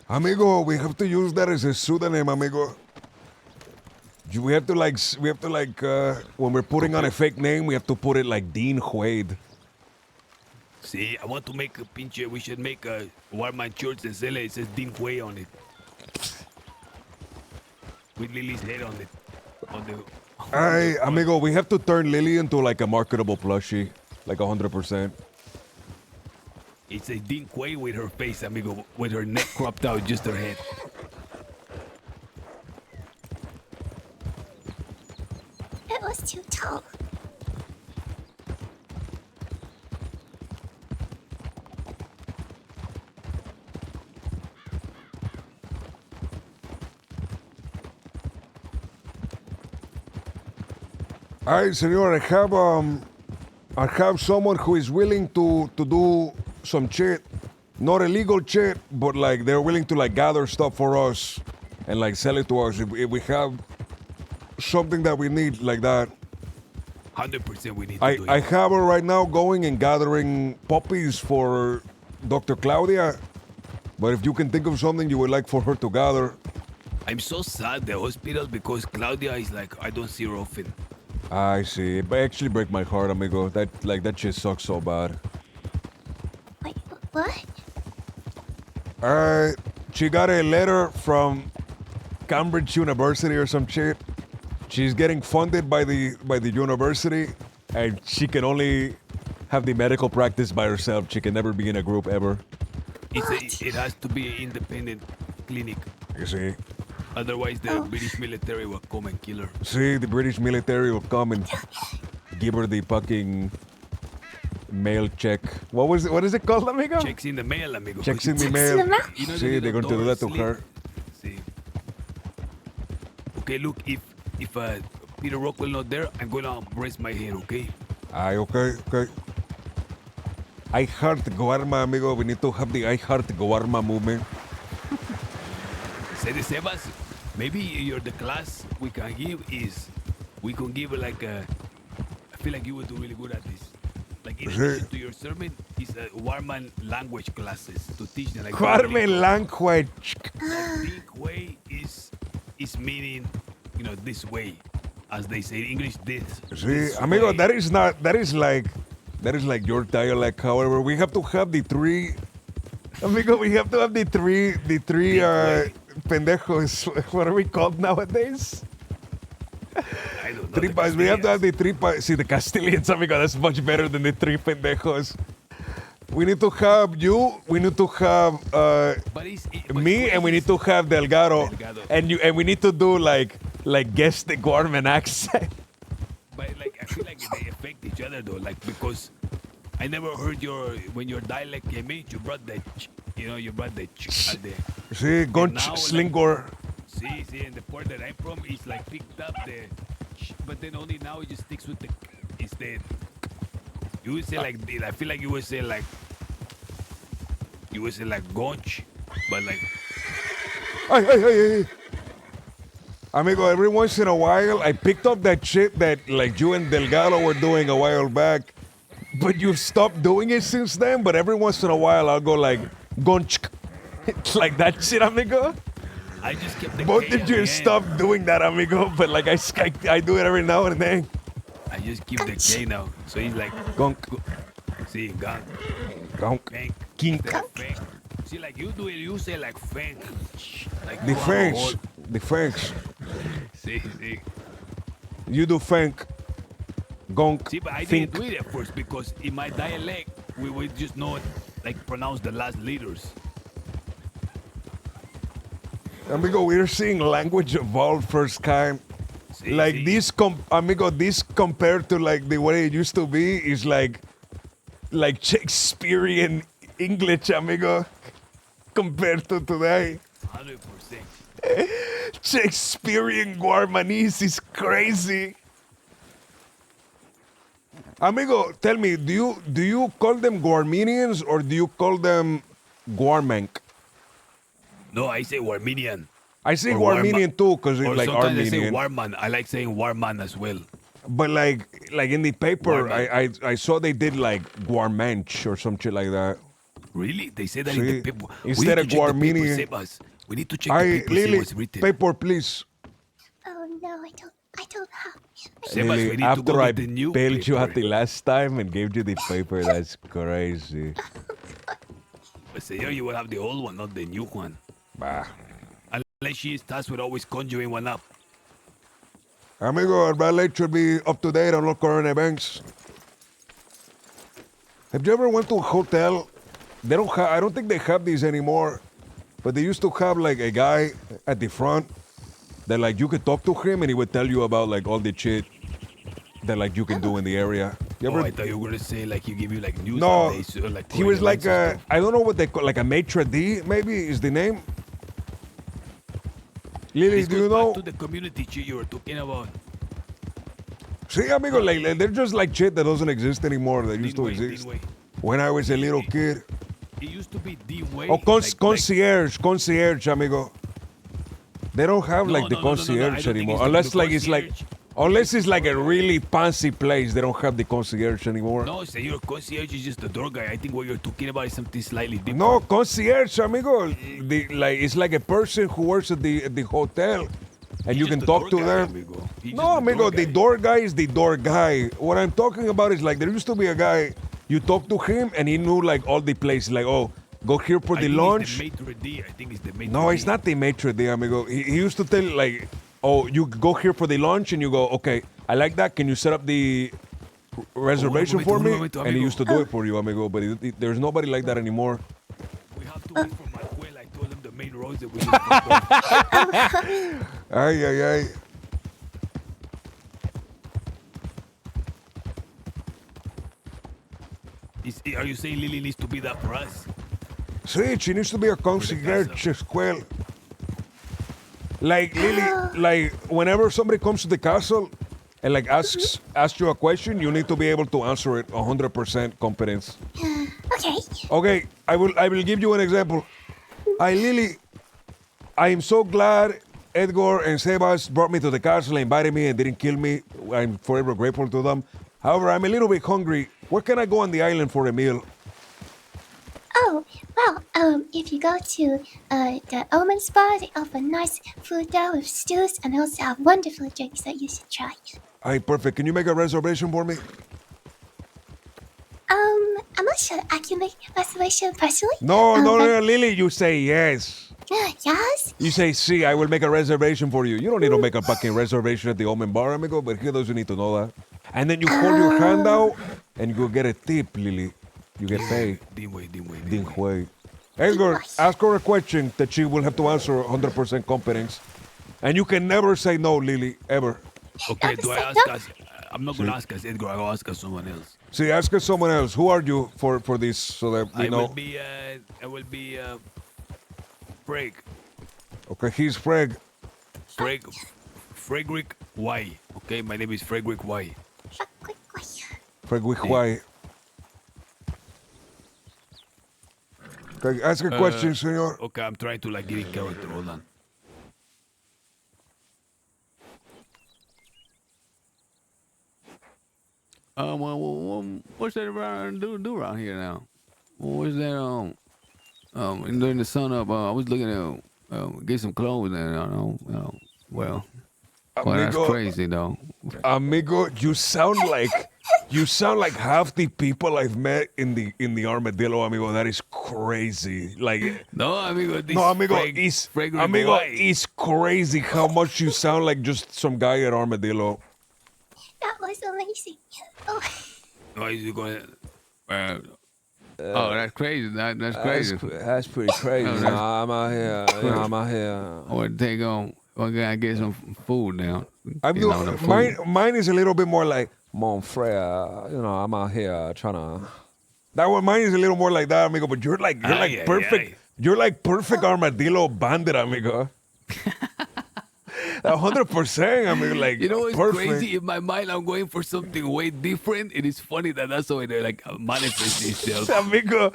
Amigo, we have to use that as a pseudonym, amigo. We have to like, when we're putting on a fake name, we have to put it like Dean Wade. See, I want to make a pinche. We should make a Walmart shirt that sell it. It says Dinway on it. With Lily's head on it. Ay, amigo, we have to turn Lily into like a marketable plushie, like 100%. It's a Dinway with her face, amigo, with her neck cropped out, just her head. It was too tall. I, senor, I have someone who is willing to do some shit, not illegal shit, but like they're willing to like gather stuff for us and like sell it to us if we have something that we need like that. 100% we need to do I it. have her right now going and gathering puppies for Dr. Claudia. But if you can think of something you would like for her to gather. I'm so sad the hospital because Claudia is like, I don't see her often. I see. It actually break my heart, amigo. That shit sucks so bad. Wait, what? She got a letter from Cambridge University or some shit. She's getting funded by the university, and she can only have the medical practice by herself. She can never be in a group ever. It has to be an independent clinic. You see? Otherwise, the British military will come and kill her. See, the British military will come and give her the fucking mail check. What is it called, amigo? Checks in the mail, amigo. Checks in the mail. See, they're going to do that to her. See. Okay, look, if Peter Rockwell not there, I'm gonna raise my hand, okay? Aye, okay. I heart Guarma, amigo. We need to have the I heart Guarma movement. Say the Sebas, maybe you're the class we can give like a, I feel like you would do really good at this. Like in addition to your sermon, is a Warman language classes to teach them like Warman language. Think way is meaning, this way. As they say in English, this. See, amigo, way. that is like your dialect. However, we have to have the three. Amigo, we have to have the three pendejos. What are we called nowadays? I don't know. Tripas. We have to have the tripas. See, the Castilians, amigo, that's much better than the three pendejos. We need to have you. We need to have me, and we need to have Delgado. And we need to do like guess the Guarman accent. But like I feel like they affect each other though, like because I never heard when your dialect came in, you brought the you brought the at the. See, Gonch Slingor. See, and the part that I'm from is like picked up the, but then only now it just sticks with the instead. You would say like I feel like you would say like Gonch, but like. Hey. Amigo, every once in a while, I picked up that shit that like you and Delgado were doing a while back, but you've stopped doing it since then. But every once in a while, I'll go like Gonch, like that shit, amigo. I just kept the Both K of you at the stop end. doing that, amigo. But like I do it every now and then. I just keep the K now, so he's like Gonk. See, gonk. Gonk. Fank. Kink. Fank. See, like you do it, you say like fank. Like The fangs. The fangs. See. You do fank. Gonk. See, but I think. didn't do it at first because in my dialect, we would just know it, like pronounce the last letters. Amigo, we're seeing language evolve first time. Like this, amigo, this compared to like the way it used to be is like Shakespearean English, amigo, compared to today. 100%. Shakespearean Guarmanese is crazy. Amigo, tell me, do you call them Guarmenians or do you call them Guarmank? No, I say Warminian. I say Or Guarmenian too, because it's Or like sometimes I say Armenian. Warman. I like saying Warman as well. But like in the paper, I saw they did like Guarmanch or some shit like that. Really? They say that in the See, paper. instead of Guarmenian. We need to check the paper, see Lily, what's written. paper, please. Oh no, I don't have. Sebas, we Lily, need to after go I get the new bailed you paper. out the last time and gave you the paper, that's crazy. But Señor, you will have the old one, not the new one. Bah. Unless she is tasked with always conjuring one up. Amigo, our ballet should be up to date on all current events. Have you ever went to a hotel? They don't have. I don't think they have these anymore. But they used to have like a guy at the front that like you could talk to him and he would tell you about like all the shit that like you can do in the area. You ever? I thought you were gonna say like he give you like news No, updates, or, like he was current like events and stuff. I don't know what they call, like a maitre d maybe is the name. Lily, This do goes you back know? to the community shit you were talking about. See, amigo, like they're just like shit that doesn't exist anymore. That used to Deanway, exist Deanway. when I was a little kid. It used to be D-Way. Oh, concierge, amigo. They don't have like the No, I concierge don't think anymore, it's the unless like it's like, concierge. unless it's like a really fancy place. They don't have the concierge anymore. No, your concierge is just the door guy. I think what you're talking about is something slightly different. No, concierge, amigo. It's like a person who works at the hotel, and you can talk to them. No, amigo, the door guy is the door guy. What I'm talking about is like there used to be a guy. You talk to him, and he knew like all the places. Like, oh, go here for the lunch. I think it's the maitre No, d'. it's not the maitre d', amigo. He used to tell like, oh, you go here for the lunch, and you go, okay, I like that. Can you set up the reservation for me? And he used to do it for you, amigo. But there's nobody like that anymore. We have to wait for Manuel. I told him the main roads that we should go. Ay. Are you saying Lily needs to be that for us? Sí, she needs to be a concierge as well. Like Lily, like whenever somebody comes to the castle and like asks you a question, you need to be able to answer it 100% competence. Okay. Okay, I will give you an example. Lily, I am so glad Edgar and Sebas brought me to the castle, invited me, and didn't kill me. I'm forever grateful to them. However, I'm a little bit hungry. Where can I go on the island for a meal? Oh, well, if you go to the Omen Spa, they offer nice food there with stews and also have wonderful drinks that you should try. Aye, perfect. Can you make a reservation for me? I'm not sure I can make a reservation personally. No, but- Lily, you say yes. Yes? You say, see, I will make a reservation for you. You don't need to make a fucking reservation at the Omen Bar, amigo, but he doesn't need to know that. And then you hold your hand out, and you get a tip, Lily. You get paid. Dingway. Edgar, ask her a question that she will have to answer 100% competence. And you can never say no, Lily, ever. Okay, do I ask us? I'm not going to ask us Edgar. I'll ask us someone else. See, ask her someone else. Who are you for this, so that we I know? will be Freg. Okay, he's Freg. Frederick Y. Okay, my name is Frederick Y. Frederick Y. Okay, ask a question, senor. Okay, I'm trying to like get in character. Hold on. What's that around do around here now? What's that during the sun up? I was looking at get some clothes and I don't know. Well, that's crazy though. Amigo, you sound like half the people I've met in the armadillo, amigo. That is crazy. Like no, amigo. It's crazy how much you sound like just some guy at armadillo. That was amazing. Oh. Oh, is you going? That's crazy. That's crazy. That's pretty crazy. I'm out here. I'm out here. I want to take on. I gotta get some food now. Mine is a little bit more like Monfrey. I'm out here trying to. That one, mine is a little more like that, amigo. But you're like perfect. You're like perfect armadillo bandit, amigo. 100%. I mean, like, you know what's perfect. crazy? In my mind, I'm going for something way different. It is funny that's how it like manifests itself. Amigo,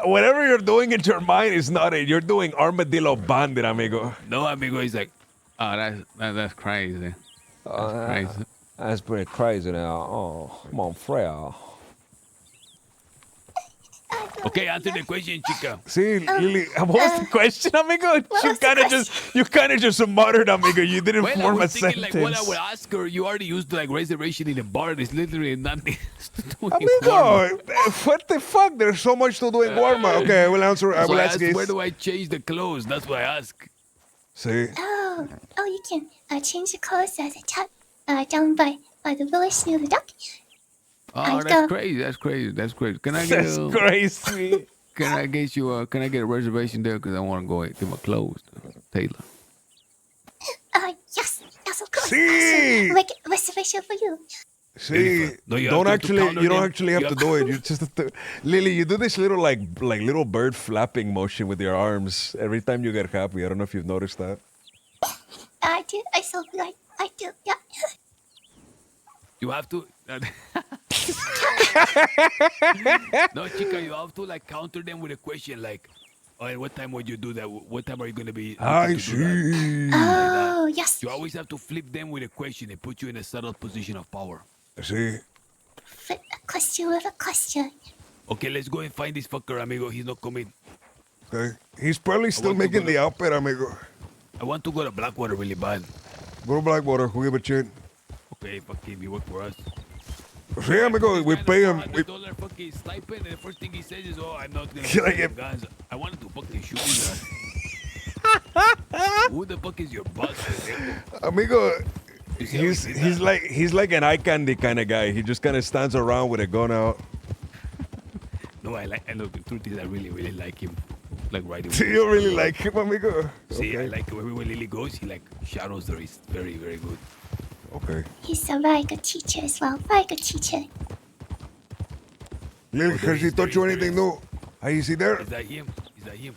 whatever you're doing in your mind is not it. You're doing armadillo bandit, amigo. No, amigo, he's like, oh, that's crazy. That's crazy. That's pretty crazy now. Oh, Monfrey. Okay, answer the question, chica. See, Lily, what was the question, amigo? You kind of just muttered, amigo. You didn't form a sentence. Like what I would ask her, you already used like reservation in a bar. It's literally nothing to do with Amigo, what the fuck? There's so much to do in Guarma. Okay, I will answer. I will ask this. Where do I change the clothes? That's what I ask. See? Oh, you can change the clothes at the top, down by the village near the dock. Oh, that's crazy. That's crazy. That's crazy. Can I get crazy. Can I get you? Can I get a reservation there? Because I want to go get my clothes, Taylor. Yes, of course. See? I'll make a reservation for you. See, you don't actually have to do it. You just have to, Lily, you do this little like little bird flapping motion with your arms every time you get happy. I don't know if you've noticed that. I do. I do. Yeah. You have to. No, chica, you have to like counter them with a question like, "Oh, and what time would you do that? What time are you gonna be?" I looking to do that?" see. Oh, yes. You always have to flip them with a question and put you in a subtle position of power. See. Flip a question with a question. Okay, let's go and find this fucker, amigo. He's not coming. Okay. He's probably still want to making go the outfit, amigo. I want to go to Blackwater really bad. Go to Blackwater. We give a shit. Okay, fuck him. He work for us. See, amigo, we pay him. We, $400 fucking stipend, and the first thing he says is, "Oh, I'm not gonna Can I get get- guns." I wanted to fucking shoot you. Who the fuck is your boss? amigo, You see how he he's did he's that? like he's like an eye candy kind of guy. He just kind of stands around with a gun out. No, I know the truth is I really like him. Like right away. Do you really like him, amigo? See, I Okay. like everywhere Lily goes, he like shadows her. He's very, very good. Okay. He's a very good teacher as well. Very good teacher. Lil, has he taught you anything new? Is he there? Is that him? Is that him?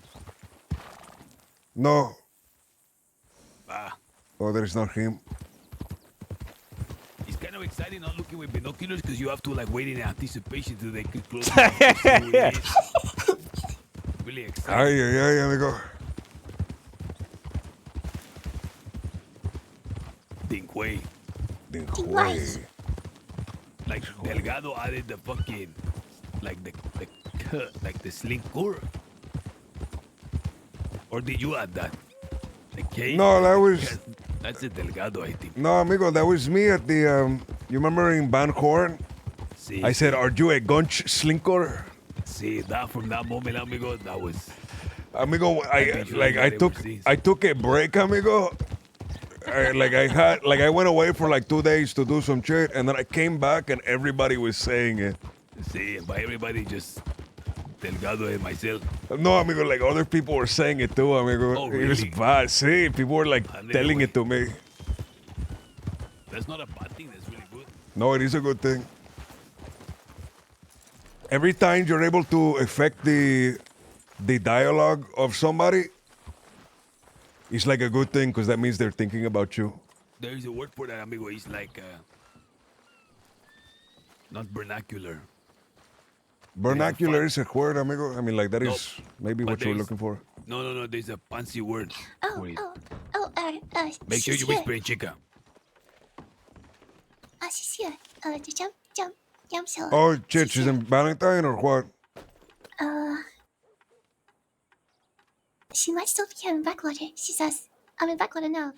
No. Ah, Oh, there's not him. it's kind of exciting not looking with binoculars because you have to like wait in anticipation till they could close. The mouth to see who it is. Really exciting. Ay, amigo. Dingwei. Dingwei. Like Delgado added the fucking like the slinker. Or did you add that? The K? No, that was That's a Delgado, I think. no, amigo. That was me at the You remember in Van Horn? See, I said, "Are you a gunch slinker?" see that from that moment, amigo, that was Amigo, think you got it overseas. I took a break, amigo. I went away for like 2 days to do some shit, and then I came back and everybody was saying it. see, and by everybody just Delgado and myself. No, amigo, like other people were saying it too, amigo. Oh, It was really? bad. See, people were like And telling anyway. it to me. That's not a bad thing, that's really good. No, it is a good thing. Every time you're able to affect the dialogue of somebody, it's like a good thing because that means they're thinking about you. There is a word for that, amigo. It's like not vernacular. Vernacular is a word, amigo. I mean, like that No, is maybe but what you're there's- looking for. No. There's a fancy word Oh, for it. Make sure she's you here. whisper in chica. She's here. The jump cell. Oh, shit, she's in Valentine or what? She might still be here in Backwater. She says, "I'm in Backwater now."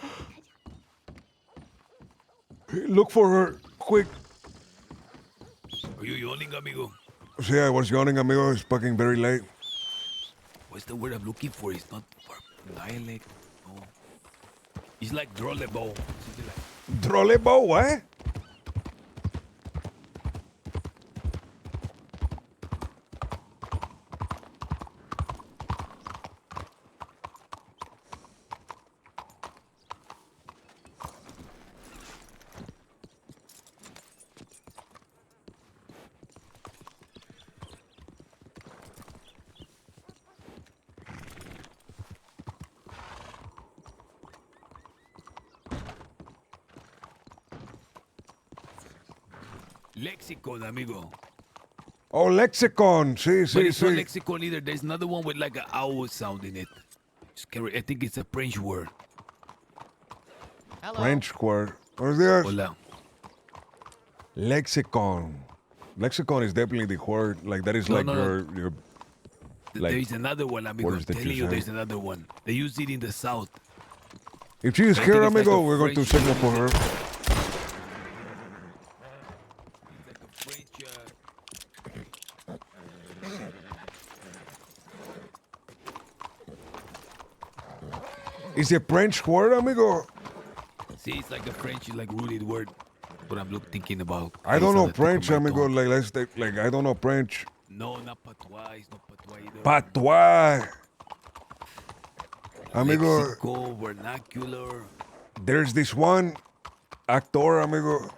Look for her, quick. Are you yawning, amigo? See, I was yawning, amigo. It's fucking very late. What's the word I'm looking for? It's not dialect. No. It's like drollebo. Something like Trollebo, what? lexicon, amigo. Oh, lexicon. Sí, But sí, it's not sí. lexicon either. There's another one with like an owl sound in it. I think it's a French word. French word. Buenos días. Hola. Lexicon. Lexicon is definitely the word. Like that is No, like no, no. your like There's another one, amigo. I'm words that telling you you, say. there's another one. They use it in the south. If she is I here, think it's like amigo, a we're going to French signal for her. Is it French word, amigo? See, it's like a French, like rooted word. What I'm thinking about. I don't It's on know the tip of French, my amigo. tongue. Like let's take, like I don't know French. No, not patois. It's not patois either. Patois. Amigo, Lexico, vernacular. there's this one actor, amigo.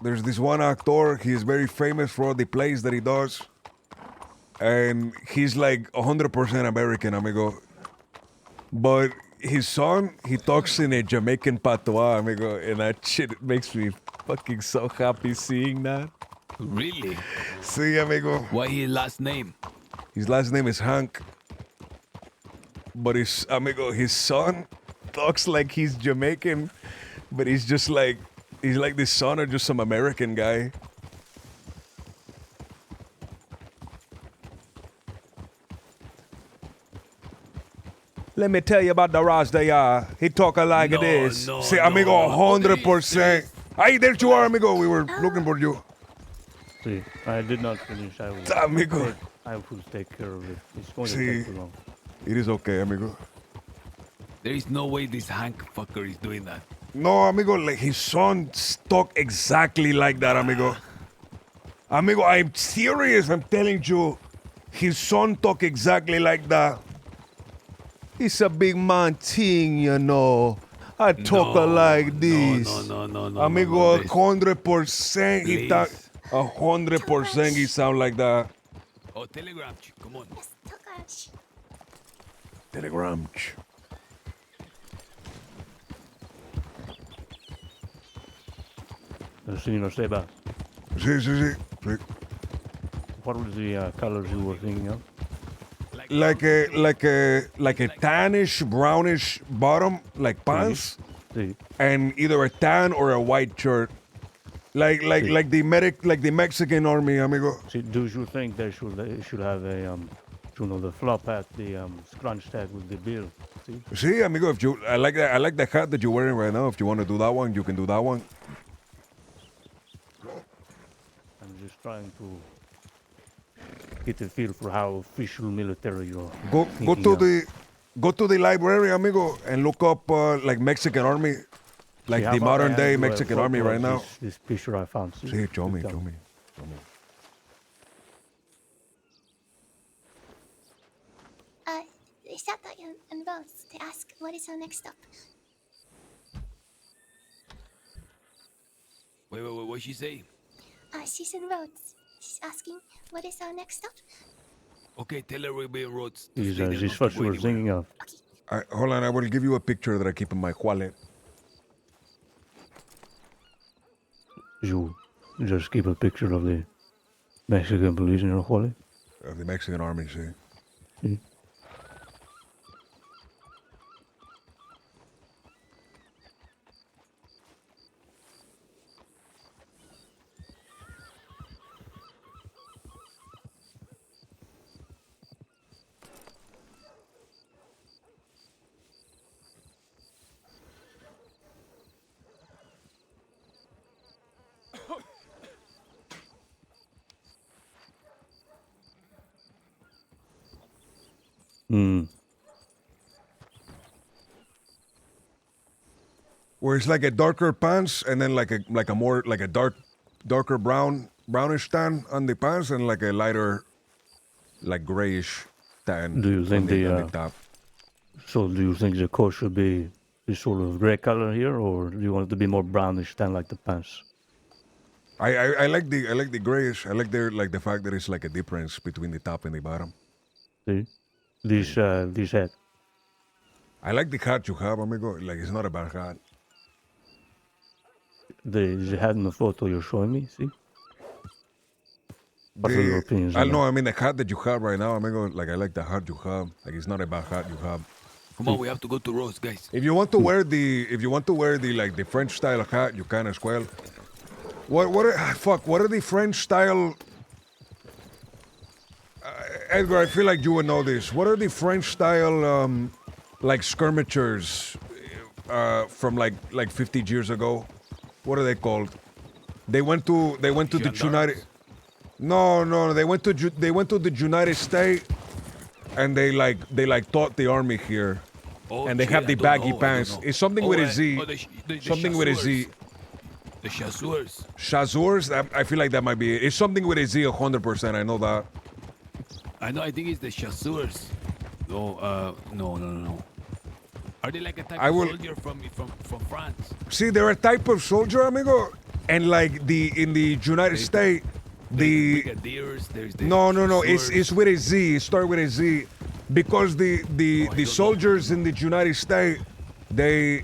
There's this one actor. He's very famous for all the plays that he does. And he's like 100% American, amigo. But his son, he talks in a Jamaican patois, amigo. And that shit makes me fucking so happy seeing that. Really? Sí, amigo. What his last name? His last name is Hank. But his son talks like he's Jamaican, but he's like the son of just some American guy. Let me tell you about the Ras they are. He talk like this. See, amigo, 100%. Hey, there you are, amigo. We were looking for you. See, I did not finish. Amigo. I will take care of it. It's going to See, take too long. it is okay, amigo. There is no way this Hank fucker is doing that. No, amigo, like his son talk exactly like that, amigo. Amigo, I'm serious. I'm telling you, his son talk exactly like that. It's a big man thing, you know. I talk like this. No. Amigo, 100% he talk. 100% he sound like that. Oh, Telegram, come on. Telegram. Señor Seba, Sí. what was the colors you were thinking of? Like a tannish, brownish bottom, like pants, Sí. and either a tan or a white shirt, like the Mexican army, amigo. See, do you think they should have a the flop hat, the scrunch tag with the bill? See? See, amigo, if you I like the hat that you're wearing right now. If you want to do that one, you can do that one. I'm just trying to get a feel for how official military you are. Go to the library, amigo, and look up like Mexican army, like See, the how modern about I day have a Mexican army photo right of now. This picture I found. See, show me. They sat down in rows to ask what is our next stop. Wait, what she say? She's in roads. She's asking what is our next stop. Okay, tell her we'll be in roads. This is what you were thinking of. Hold on, I will give you a picture that I keep in my wallet. You just keep a picture of the Mexican police in your wallet? Of the Mexican army, see. See? Where it's like a darker pants and then like a darker brownish tan on the pants and like a lighter, like grayish tan. Do you think on the top? So do you think the coat should be this sort of gray color here, or do you want it to be more brownish tan like the pants? I like the grayish. I like the fact that it's like a difference between the top and the bottom. See, this hat. I like the hat you have, amigo. Like it's not a bad hat. The hat in the photo you're showing me, see? What are your opinions I on know. that? I mean the hat that you have right now, amigo. Like I like the hat you have. Like it's not a bad hat you have. Come on, we have to go to roads, guys. If you want to wear the like the French style hat, you can as well. What are the French style? Edgar, I feel like you would know this. What are the French style like skirmishers from like 50 years ago? What are they called? They went to the United. No. They went to the United States, and they taught the army here, and they have the baggy pants. It's something with a Z. Something with a Z. The chasseurs. Chasseurs? I feel like that might be it. It's something with a Z, 100%. I know that. I think it's the chasseurs. No. Are they like a type I of will- soldier from France? See, they're a type of soldier, amigo, and like in the United States, the Brigadiers, there's the no, chasseurs. it's with a Z. It start with a Z, because the soldiers in the United States, they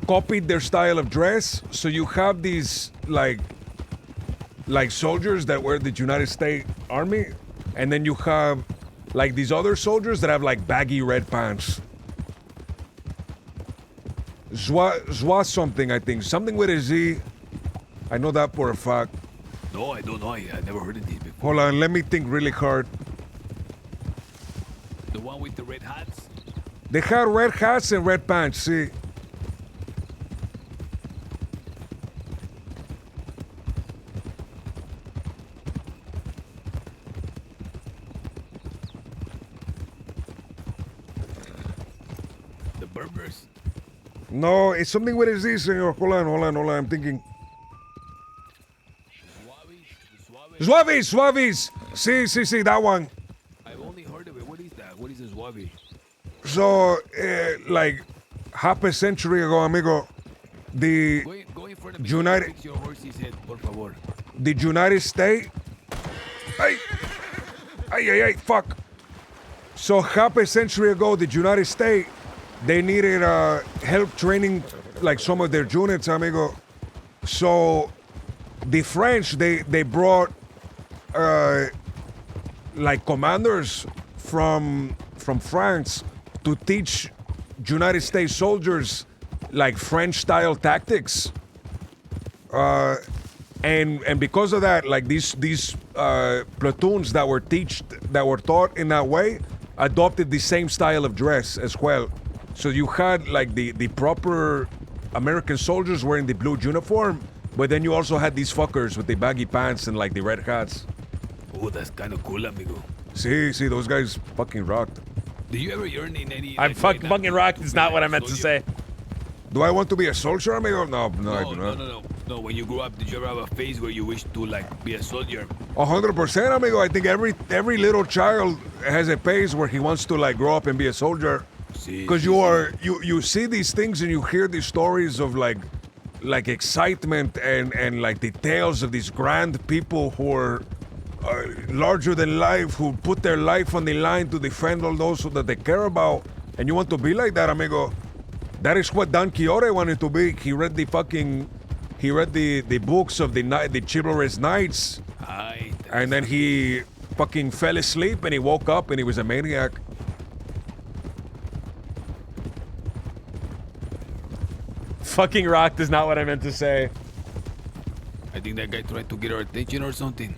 copied their style of dress. So you have these like soldiers that wear the United States Army, and then you have like these other soldiers that have like baggy red pants. Zwa something, I think. Something with a Z. I know that for a fact. No, I don't know. I never heard of this before. Hold on, let me think really hard. The one with the red hats? They had red hats and red pants, see. The Berbers? No, it's something with a Z, senor. Hold on. I'm thinking. Suavis. See, that one. I've only heard of it. What is that? What is a Zwabi? So, like, half a century ago, amigo, the Go in front of me. United, Fix your horse's head, por favor. the United States. Ay, fuck. So half a century ago, the United States, they needed help training like some of their units, amigo. So the French, they brought like commanders from France to teach United States soldiers like French style tactics. And because of that, like these platoons that were taught in that way adopted the same style of dress as well. So you had like the proper American soldiers wearing the blue uniform, but then you also had these fuckers with the baggy pants and like the red hats. Oh, that's kind of cool, amigo. See, those guys fucking rocked. Do you ever yearn in any... I'm fucking rocked is not what I meant to say. Do I want to be a soldier, amigo? No, I do not. No, when you grew up, did you ever have a phase where you wished to like be a soldier? 100%, amigo. I think every little child has a phase where he wants to like grow up and be a soldier. Because you see these things and you hear these stories of like excitement and like the tales of these grand people who are larger than life, who put their life on the line to defend all those that they care about. And you want to be like that, amigo. That is what Don Quixote wanted to be. He read the books of the chivalrous knights. And then he fucking fell asleep and he woke up and he was a maniac. Fucking rocked is not what I meant to say. I think that guy tried to get our attention or something.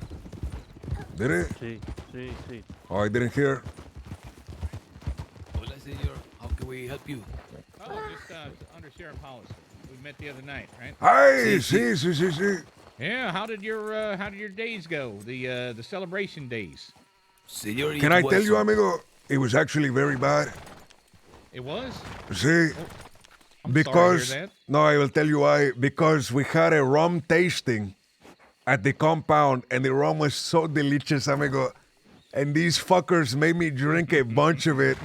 Did it? See. Oh, I didn't hear. Hola, senor. How can we help you? Oh, just under Sheriff Hollis. We met the other night, right? Hi, see. Yeah, how did your days go? The celebration days. Senor, Can I tell you, amigo? It was actually very bad. It was? See, I'm because sorry to hear that. no, I will tell you why. Because we had a rum tasting at the compound, and the rum was so delicious, amigo. And these fuckers made me drink a bunch of it.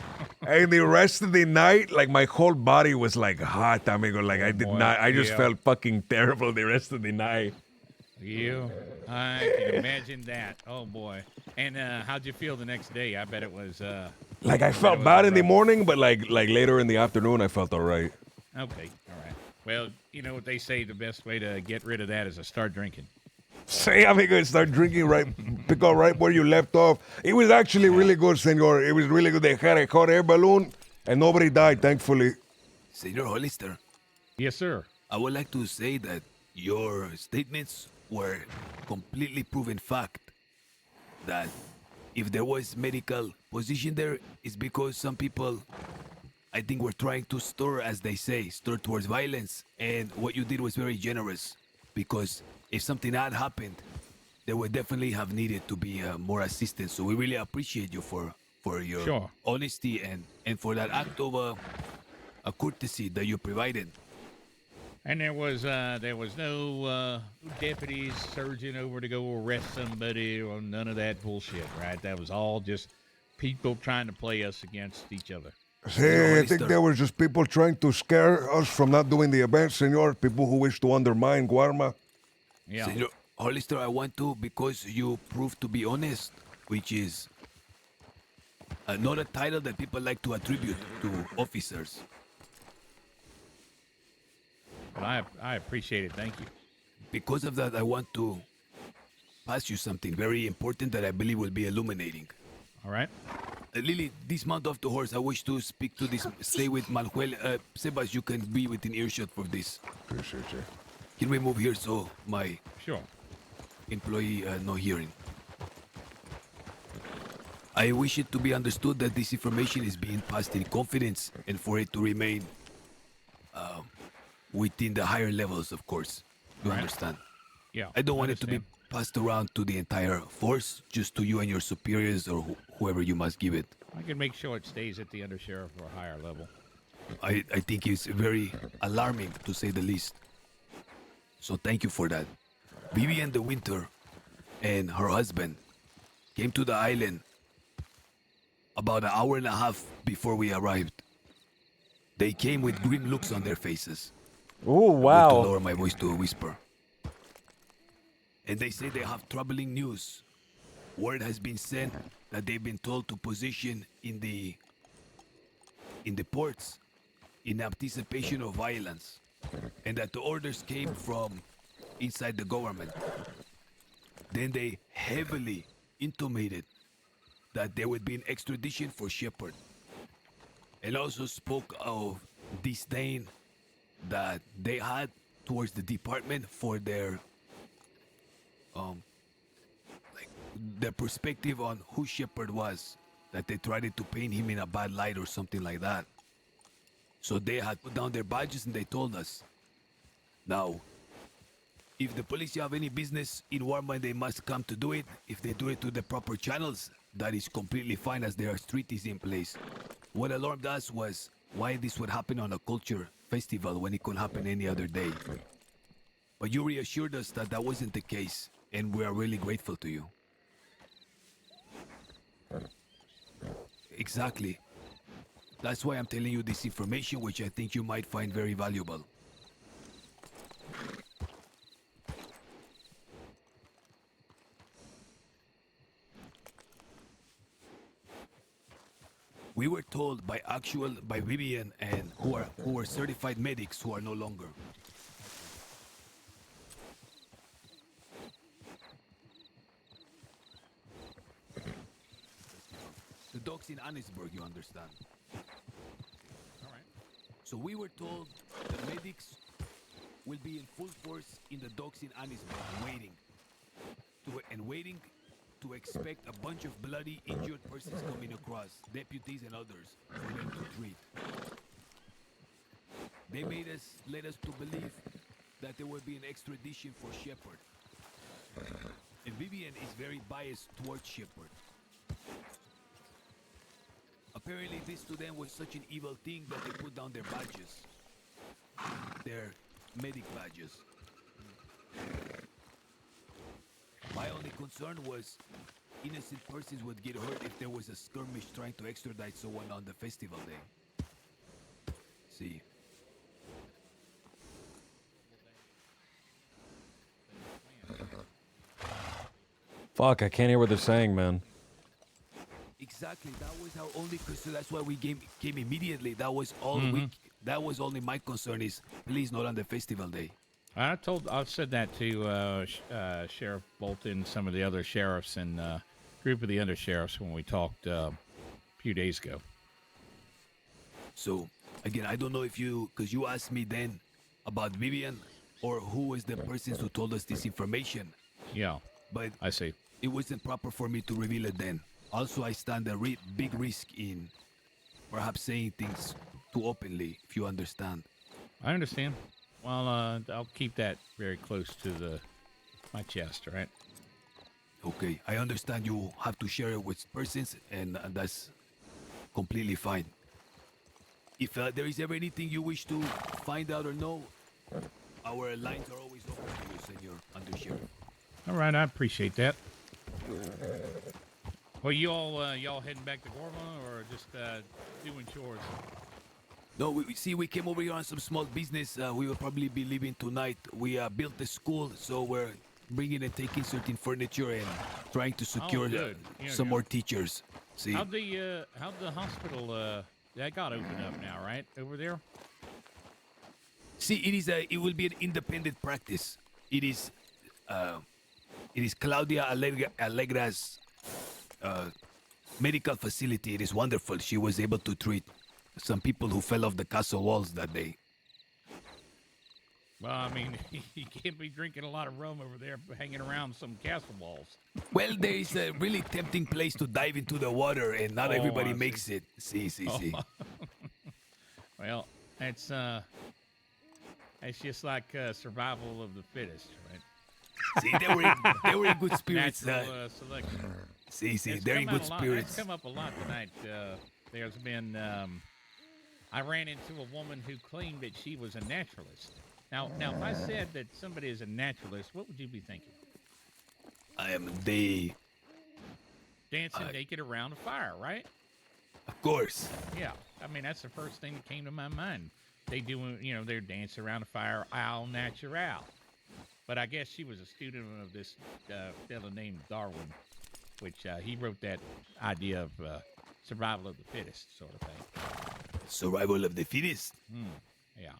And the rest of the night, like my whole body was like hot, amigo. Like I just felt fucking terrible the rest of the night. I can imagine that. Oh boy. And how'd you feel the next day? I bet it was. Like I felt bad in the morning, but like later in the afternoon, I felt all right. Okay, all right. Well, you know what they say: the best way to get rid of that is to start drinking. Say, amigo, start drinking pick up right where you left off. It was actually really good, senor. It was really good. They had a hot air balloon, and nobody died, thankfully. Senor Hollister. Yes, sir. I would like to say that your statements were completely proven fact. That if there was medical position there, it's because some people, I think, were trying to stir towards violence. And what you did was very generous, because if something had happened, there would definitely have needed to be more assistance. So we really appreciate you for your honesty and for that act of a courtesy that you provided. And there was no deputies surging over to go arrest somebody or none of that bullshit, right? That was all just people trying to play us against each other. See, I think there were just people trying to scare us from not doing the event, senor. People who wish to undermine Guarma. Yeah. Senor Hollister, I want to, because you proved to be honest, which is not a title that people like to attribute to officers. but I appreciate it. Thank you. Because of that, I want to pass you something very important that I believe will be illuminating. All right. Lily, dismount off the horse. I wish to speak to this. Stay with Manuel. Sebas, you can be within earshot for this. Sure. Can we move here so my Sure. employee no hearing? I wish it to be understood that this information is being passed in confidence and for it to remain within the higher levels, of course. You Right. understand? Yeah. I don't want it to be understand. passed around to the entire force, just to you and your superiors or whoever you must give it. I can make sure it stays at the undersheriff or higher level. I think it's very alarming, to say the least. So thank you for that. Vivian de Winter and her husband came to the island about an hour and a half before we arrived. They came with grim looks on their faces. Ooh, I want wow. to lower my voice to a whisper. And they say they have troubling news. Word has been sent that they've been told to position in the ports in anticipation of violence, and that the orders came from inside the government. Then they heavily intimated that there would be an extradition for Shepard, and also spoke of disdain that they had towards the department for their their perspective on who Shepard was, that they tried to paint him in a bad light or something like that. So they had put down their badges and they told us. Now, if the police have any business in Warmine, they must come to do it. If they do it through the proper channels, that is completely fine as there are treaties in place. What alarmed us was why this would happen on a culture festival when it could happen any other day. But you reassured us that that wasn't the case, and we are really grateful to you. Exactly. That's why I'm telling you this information, which I think you might find very valuable. We were told by Vivian and who are certified medics who are no longer. The docks in Annisburg, you understand. All right. So we were told the medics will be in full force in the docks in Annisburg, waiting to expect a bunch of bloody, injured persons coming across, deputies and others, for them to treat. They led us to believe that there would be an extradition for Shepard. And Vivian is very biased towards Shepard. Apparently this to them was such an evil thing that they put down their badges. Their medic badges. My only concern was innocent persons would get hurt if there was a skirmish trying to extradite someone on the festival day. See. Fuck, I can't hear what they're saying, man. Exactly, that was our only concern. That's why we came immediately. That was all that was only my concern is please not on the festival day. I've said that to Sheriff Bolton, some of the other sheriffs, and group of the undersheriffs when we talked a few days ago. So, again, I don't know if because you asked me then about Vivian or who was the persons who told us this information. Yeah, but I see. It wasn't proper for me to reveal it then. Also, I stand a big risk in perhaps saying things too openly, if you understand. I understand. Well, I'll keep that very close to my chest, right? Okay, I understand you have to share it with persons, and that's completely fine. If there is ever anything you wish to find out or know, our lines are always open to you, Senor Undersheriff. All right, I appreciate that. Well, y'all heading back to Gorma or just doing chores? No, we came over here on some small business. We will probably be leaving tonight. We built the school, so we're bringing and taking certain furniture and trying to secure some more teachers. See? How'd the hospital that got opened up now, right over there? See, it will be an independent practice. It is Claudia Allegra's medical facility. It is wonderful. She was able to treat some people who fell off the castle walls that day. Well, I mean, you can't be drinking a lot of rum over there, hanging around some castle walls. Well, there is a really tempting place to dive into the water, and not everybody I makes it. See. Well, it's just like survival of the fittest, right? See, they were in good spirits. Natural selection. See, It's they're in come good out a lot- spirits. It's come up a lot tonight. There's been, I ran into a woman who claimed that she was a naturalist. Now, if I said that somebody is a naturalist, what would you be thinking? I am the. Dancing naked around a fire, right? Of course. Yeah, I mean that's the first thing that came to my mind. They do, they're dancing around a fire, al natural. But I guess she was a student of this fellow named Darwin, which he wrote that idea of survival of the fittest sort of thing. Survival of the fittest. Yeah.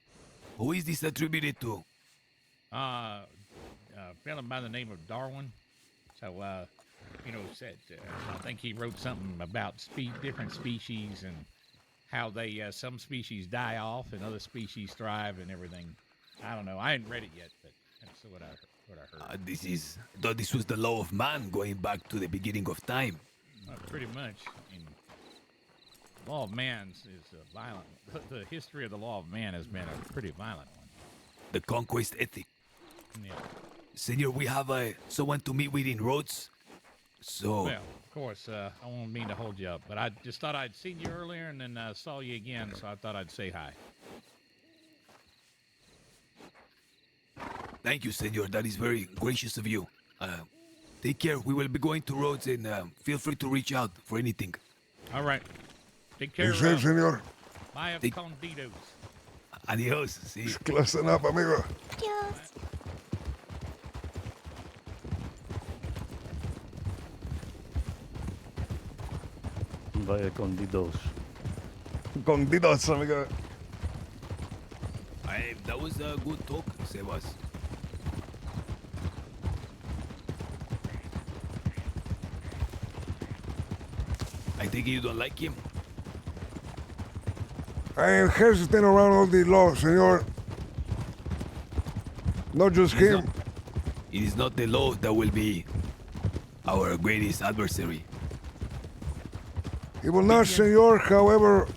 Who is this attributed to? A fellow by the name of Darwin. So, said I think he wrote something about different species and how they some species die off and other species thrive and everything. I don't know. I hadn't read it yet, but that's what I heard. This was the law of man going back to the beginning of time. Pretty much. I mean, the law of man is violent. The history of the law of man has been a pretty violent one. The conquest ethic. Yeah. Senor, we have someone to meet with in Rhodes. So. Well, of course, I won't mean to hold you up, but I just thought I'd seen you earlier and then saw you again, so I thought I'd say hi. Thank you, Senor. That is very gracious of you. Take care. We will be going to Rhodes, and feel free to reach out for anything. All right. Take care. Senor. Bye, Conditos. Adios. Sí. Close enough, amigo. Adios. Vaya con D2. Con D2, amigo. That was a good talk, Sebas. I think you don't like him. I am hesitant around all the law, senor. Not just him. It is not the law that will be our greatest adversary. It will not, senor. However,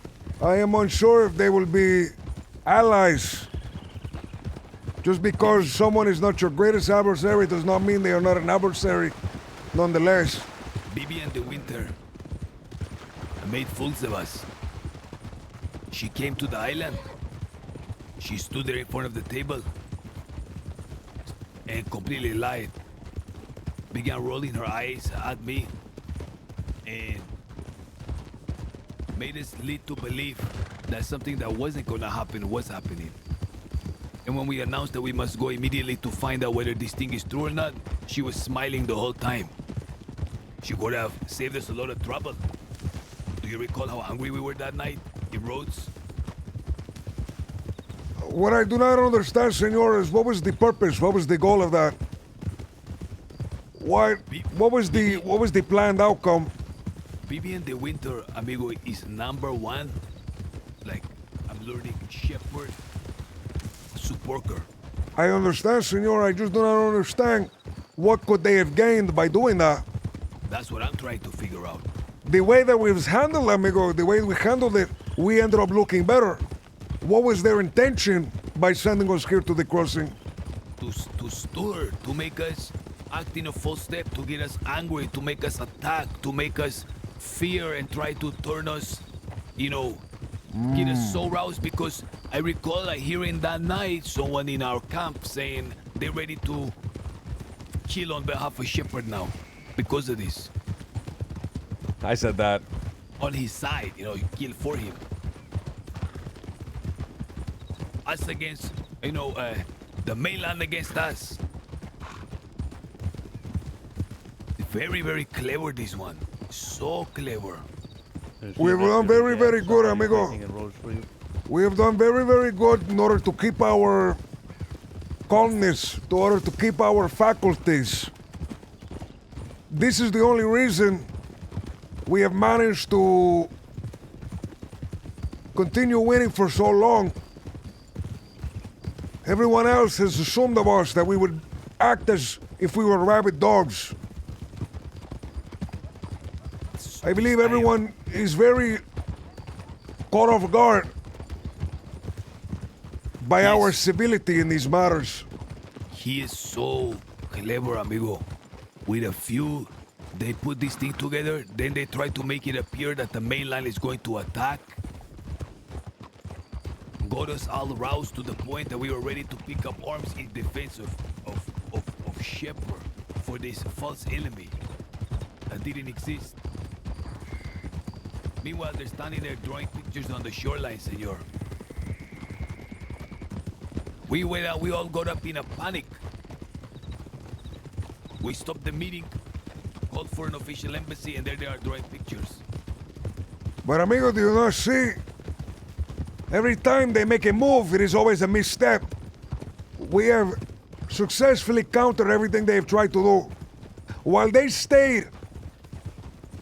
I am unsure if they will be allies. Just because someone is not your greatest adversary does not mean they are not an adversary, nonetheless. Vivian de Winter made fools of us. She came to the island. She stood there in front of the table and completely lied. Began rolling her eyes at me and made us lead to believe that something that wasn't gonna happen was happening. And when we announced that we must go immediately to find out whether this thing is true or not, she was smiling the whole time. She would have saved us a lot of trouble. Do you recall how angry we were that night in Rhodes? What I do not understand, senor, is what was the purpose? What was the goal of that? What was the planned outcome? Vivian de Winter, amigo, is #1. Like, I'm learning shepherd, support worker. I understand, senor. I just do not understand what could they have gained by doing that. That's what I'm trying to figure out. The way that we've handled, amigo, the way we handled it, we ended up looking better. What was their intention by sending us here to the crossing? To stir, to make us act in a false step, to get us angry, to make us attack, to make us fear and try to turn us, get us so roused. Because I recall hearing that night someone in our camp saying they're ready to kill on behalf of Shepherd now because of this. I said that. On his side, kill for him. Us against, the mainland against us. Very, very clever, this one. So clever. We've done very, very good, amigo. We have done very, very good in order to keep our calmness, in order to keep our faculties. This is the only reason we have managed to continue winning for so long. Everyone else has assumed of us that we would act as if we were rabid dogs. I believe everyone is very caught off guard by our civility in these matters. He is so clever, amigo. With a few, they put this thing together, then they try to make it appear that the mainland is going to attack. Got us all roused to the point that we were ready to pick up arms in defense of Shepard for this false enemy that didn't exist. Meanwhile, they're standing there drawing pictures on the shoreline, senor. We all got up in a panic. We stopped the meeting, called for an official embassy, and there they are drawing pictures. But amigo, do you not see? Every time they make a move, it is always a misstep. We have successfully countered everything they have tried to do. While they stayed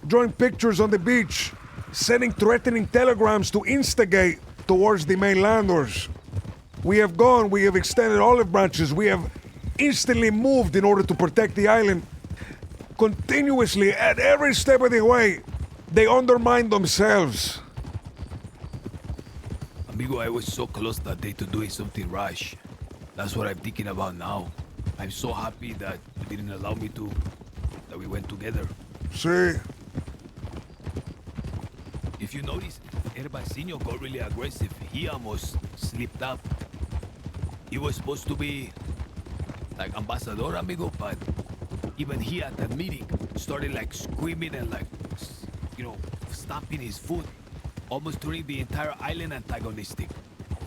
drawing pictures on the beach, sending threatening telegrams to instigate towards the mainlanders, we have extended olive branches, we have instantly moved in order to protect the island. Continuously, at every step of the way, they undermine themselves. Amigo, I was so close that day to doing something rash. That's what I'm thinking about now. I'm so happy that you didn't allow me to, that we went together. See? If you notice, Herbasinho got really aggressive. He almost slipped up. He was supposed to be like ambassador, amigo, but even he at that meeting started like screaming and like, you know, stamping his foot, almost turning the entire island antagonistic.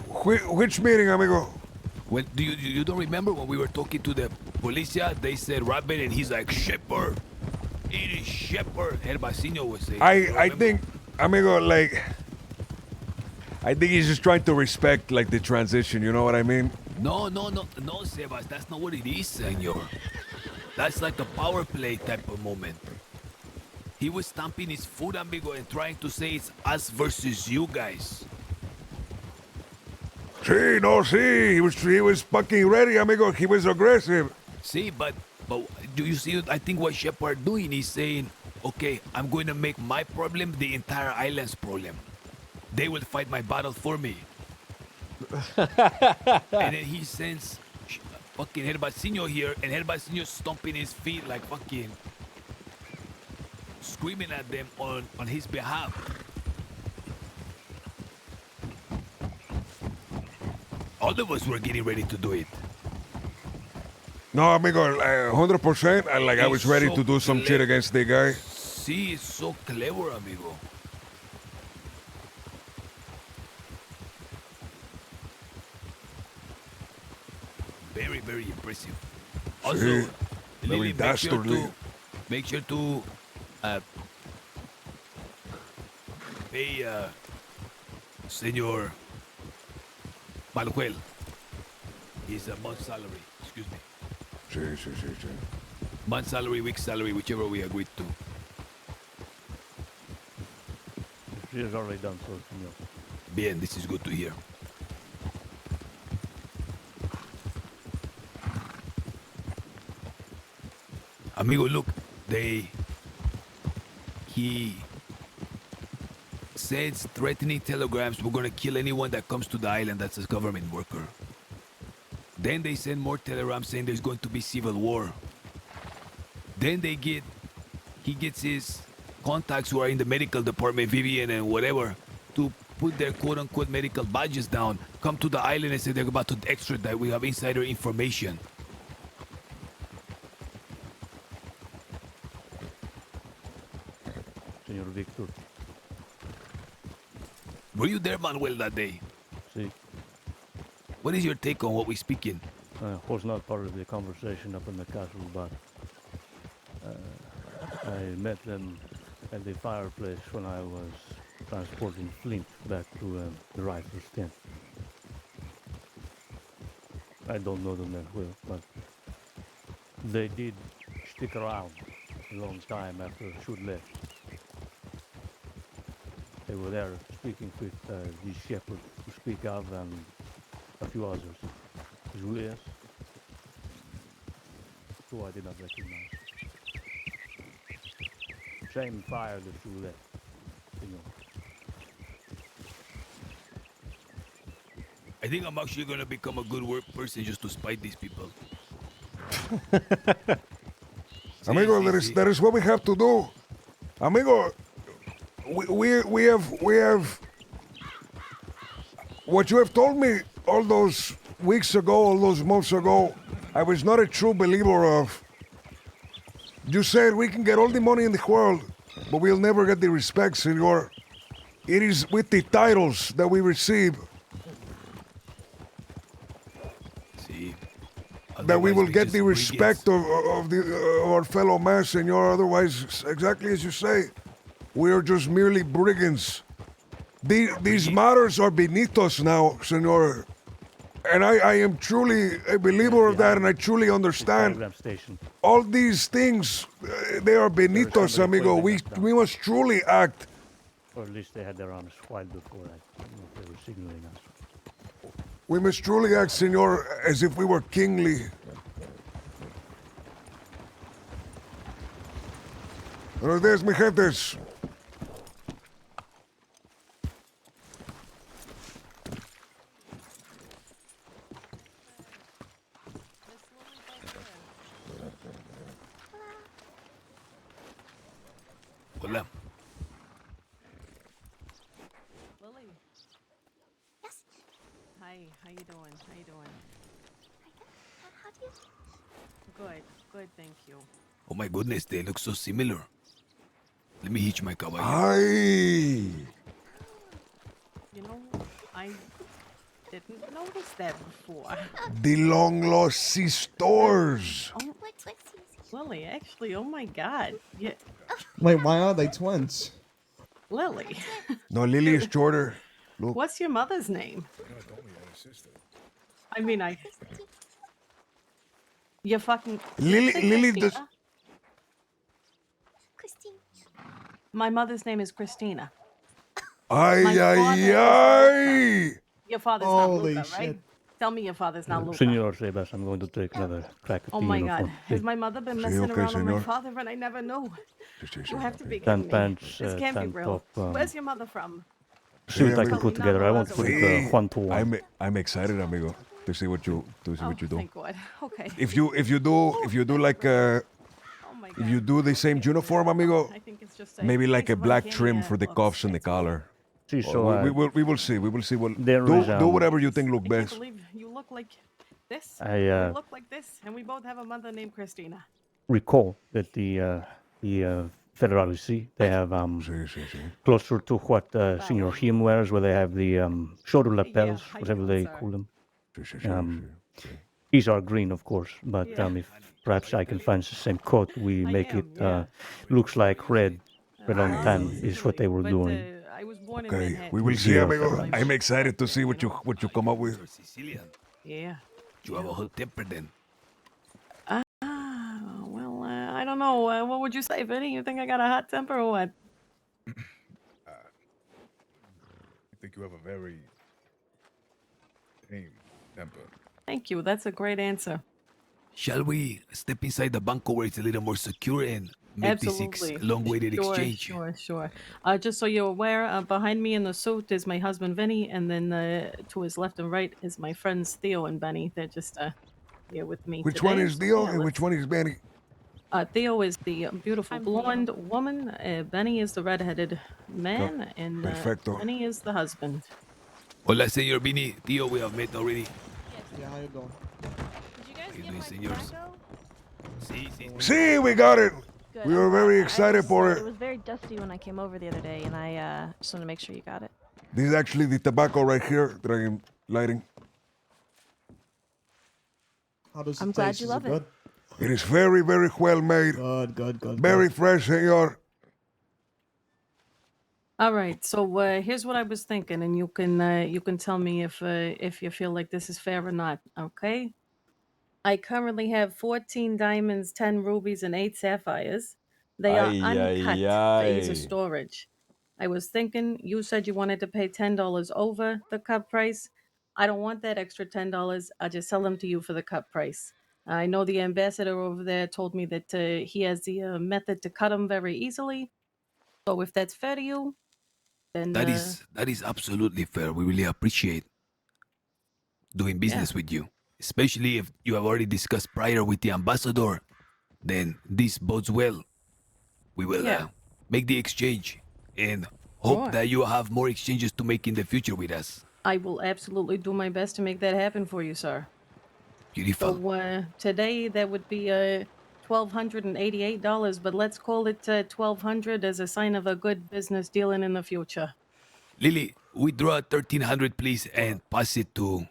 Which meeting, amigo? Well, you don't remember when we were talking to the policia? They said Rabbit, and he's like, Shepard. It is Shepard. Herbasinho was saying. I think, amigo, like, I think he's just trying to respect like the transition. You know what I mean? No, Sebas. That's not what it is, senor. That's like the power play type of moment. He was stamping his foot, amigo, and trying to say it's us versus you guys. Sí, he was fucking ready, amigo. He was aggressive. See, but do you see? I think what Shepard doing is saying, okay, I'm going to make my problem the entire island's problem. They will fight my battle for me. And then he sends fucking Herbasinho here, and Herbasinho stomping his feet like fucking screaming at them on his behalf. All of us were getting ready to do it. No, amigo, 100%. Like I was ready to do some shit against the guy. Sí, it's so clever, amigo. Very, very impressive. Also, Sí, Lily, very dastardly. make sure to pay Senor Manuel his month salary. Excuse me. Sí. Month salary, week salary, whichever we agreed to. She has already done so, senor. Bien, this is good to hear. Amigo, look, he sends threatening telegrams. We're gonna kill anyone that comes to the island that's a government worker. Then they send more telegrams saying there's going to be civil war. Then he gets his contacts who are in the medical department, Vivian and whatever, to put their quote-unquote medical badges down, come to the island and say they're about to extradite. We have insider information. Senor Victor. Were you there, Manuel, that day? See, What is your take on what we're speaking? was not part of the conversation up in the castle, but I met them at the fireplace when I was transporting Flint back to the rifle stand. I don't know them that well, but they did stick around a long time after Shoot left. They were there speaking with the shepherd to speak of and a few others. Julius, who I did not recognize. Same fire that you left, senor. I think I'm actually gonna become a good work person just to spite these people. Amigo, that is what we have to do. Amigo, we have what you have told me all those weeks ago, all those months ago, I was not a true believer of. You said we can get all the money in the world, but we'll never get the respect, senor. It is with the titles that we receive that we will get the respect of our fellow man, senor. Otherwise, exactly as you say, we are just merely brigands. These matters are beneath us now, senor. And I am truly a believer of that, and I truly understand. All these things, they are beneath us, amigo. We must truly act. Or at least they had their arms wide before. I don't know if they were signaling us. We must truly act, senor, as if we were kingly. Buenos días, mi gentes. Hola. Lily. Yes. Hi. How you doing? How you doing? How do you? Good. Good. Thank you. Oh my goodness, they look so similar. Let me hitch my caballo. Ay. You know, I didn't notice that before. The long lost sisters. Oh, Lily, actually, oh my God. Yeah, Wait, why are they twins? Lily. No, Lily is shorter. Look. What's your mother's name? I mean, you fucking. Lily does. Christine. My mother's name is Christina. Ay, My father ay, is ay. Your father's not Holy Luca, right? shit. Tell me your father's not Luca. Senor Sebas, I'm going to take another crack at Oh the my uniform. God. Has my mother been Sí, messing okay, around with my senor. father and I never knew? You have to be Tan kidding me. pants, This can't be tan real. top, Where's your mother from? See what I amigo. can put together. I won't put it one to one. I'm excited, amigo, to see what you do. Thank God. Okay. If you do like if you do the same uniform, amigo, I think it's just maybe like a thanks for black uncanny, trim for the cuffs and the collar. See, Or so we will see. We will see what there is, do whatever you think look I can't best. believe you look like this. I, you look like this, and we both have a mother named Christina. recall that the Federalici, they have closer to what Senor Him wears, where they have the shoulder lapels, whatever they call them. These are green, of course, but if perhaps I can find the same coat, we make it looks like red. Red on tan is what they were doing. I was born in Okay, Manhattan. we will see, Yeah, amigo. Federalici. I'm excited to see what you come up with. Sicilian. Yeah. You have a hot temper then. Well, I don't know. What would you say, Vinny? You think I got a hot temper or what? I think you have a very tame temper. Thank you. That's a great answer. Shall we step inside the banco where it's a little more secure and make this Absolutely. long-awaited exchange? Sure. Just so you're aware, behind me in the suit is my husband Vinny, and then to his left and right is my friends Theo and Benny. They're just here with me. Which today. one is So, Theo yeah, and which one is Benny? Theo is the beautiful blonde woman. Benny is the redheaded man, and Perfecto. Benny is the husband. Hola, Senor Vini. Tío, we have met already. Yeah, how you doing? Señors. Sí, sí. See, we got it. Good, We I'm were glad. very I excited just, for It it. was very dusty when I came over the other day, and I just want to make sure you got it. This is actually the tobacco right here that I am lighting. How does it I'm glad taste? you Is love it it. good? It is very, very well made. Good. Very fresh, senor. All right. So here's what I was thinking, and you can tell me if you feel like this is fair or not. Okay. I currently have 14 diamonds, 10 rubies, and 8 sapphires. They are Ay, uncut ay, for ease of ay. storage. I was thinking you said you wanted to pay $10 over the cup price. I don't want that extra $10. I'll just sell them to you for the cup price. I know the ambassador over there told me that he has the method to cut them very easily. So if that's fair to you, then That is absolutely fair. We really appreciate doing business with you, especially if you have already discussed prior with the ambassador. Then this bodes well. We will make the exchange and hope Sure. that you have more exchanges to make in the future with us. I will absolutely do my best to make that happen for you, sir. Beautiful. So today that would be $1,288, but let's call it $1,200 as a sign of a good business dealing in the future. Lily, withdraw 1,300, please, and pass it to.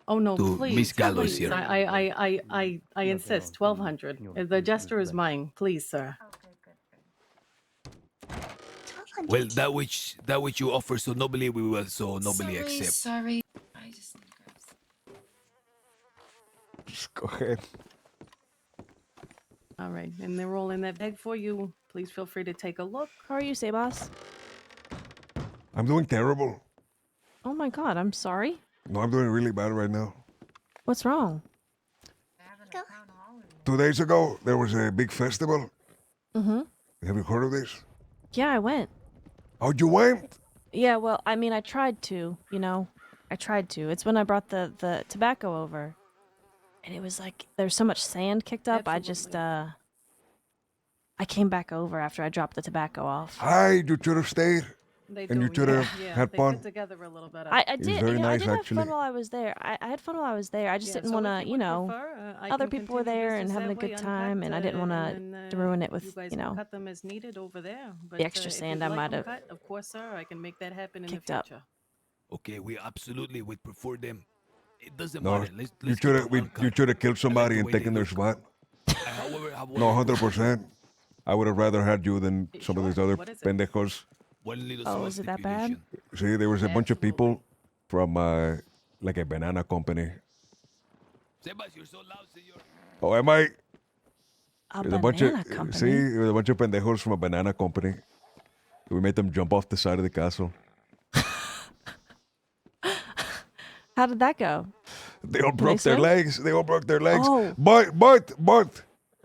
Oh no, To please, Miss Gallows please. here. I insist. 1,200. The gesture is mine, please, sir. Well, that which you offer so nobly, we will so nobly accept. Sorry. I just need to grab some. Just go ahead. All right, and they're all in that bag for you. Please feel free to take a look. How are you, Sebas? I'm doing terrible. Oh my god, I'm sorry. No, I'm doing really bad right now. What's wrong? 2 days ago, there was a big festival. Mm-hmm. Have you heard of this? Yeah, I went. Oh, you went? Yeah, well, I mean, I tried to, you know. I tried to. It's when I brought the tobacco over. And it was like, there's so much sand kicked up, I just, I came back over after I dropped the tobacco off. Hi, you should have stayed. And you should have had they fun. get together a little better. I It's did, very you know, I nice, did have actually. fun while I was there. I had fun while I was there. I just Yeah, didn't so if want to, you you would know, prefer, I other can people were continue there and business having a that way good uncut, time, and I didn't want and to then, ruin it with, you guys you can know, cut them as needed over there. But the extra if sand you'd I like might them have cut, of course, sir, I can make that happen in the kicked up. future. Okay, we absolutely would prefer them. It doesn't No, matter. Let's you keep should them have. You uncut. should have killed somebody the and way they taken their look. spot. However, No, 100%. I would have rather had you than some of these other pendejos. One little Oh, is it that bad? See, there was a bunch of people from like a banana company. Sebas, you're so loud, senor. Oh, am I? A There's a bunch of banana company? see, there was a bunch of pendejos from a banana company. We made them jump off the side of the castle. How did that go? They all Did they broke their swim? legs. They all broke their legs. Oh. But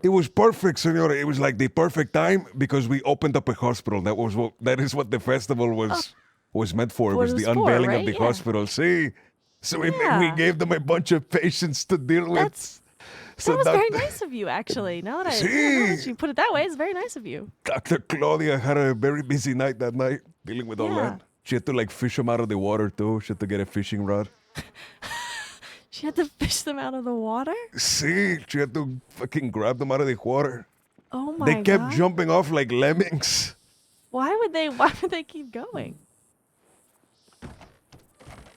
it was perfect, senora. It was like the perfect time because we opened up a hospital. That is what the festival was meant for. It What was it the was for, unveiling right? of the Yeah. hospital. See, so we Yeah. gave them a bunch of patients to deal with. That was very nice of you, actually. Now that See? you put it that way, it's very nice of you. Dr. Claudia had a very busy night that night dealing with all Yeah. that. She had to like fish them out of the water too. She had to get a fishing rod. She had to fish them out of the water? See, she had to fucking grab them out of the water. Oh my They kept god. jumping off like lemmings. Why would they keep going?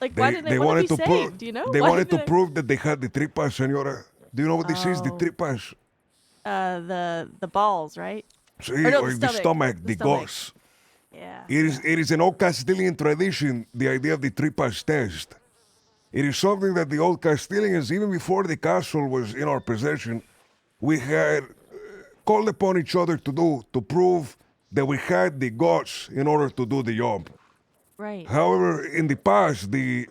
Like why did they want to be prove. saved, you know? They Why wanted did to prove that they had the tripas, senora. Do you know what this is? The Oh. tripas. The balls, right? See, Or no, or the stomach, the stomach. gos. Yeah. It is an old Castilian tradition, the idea of the tripas test. It is something that the old Castilians, even before the castle was in our possession, we had called upon each other to do to prove that we had the guts in order to do the job. Right. However, in the past, the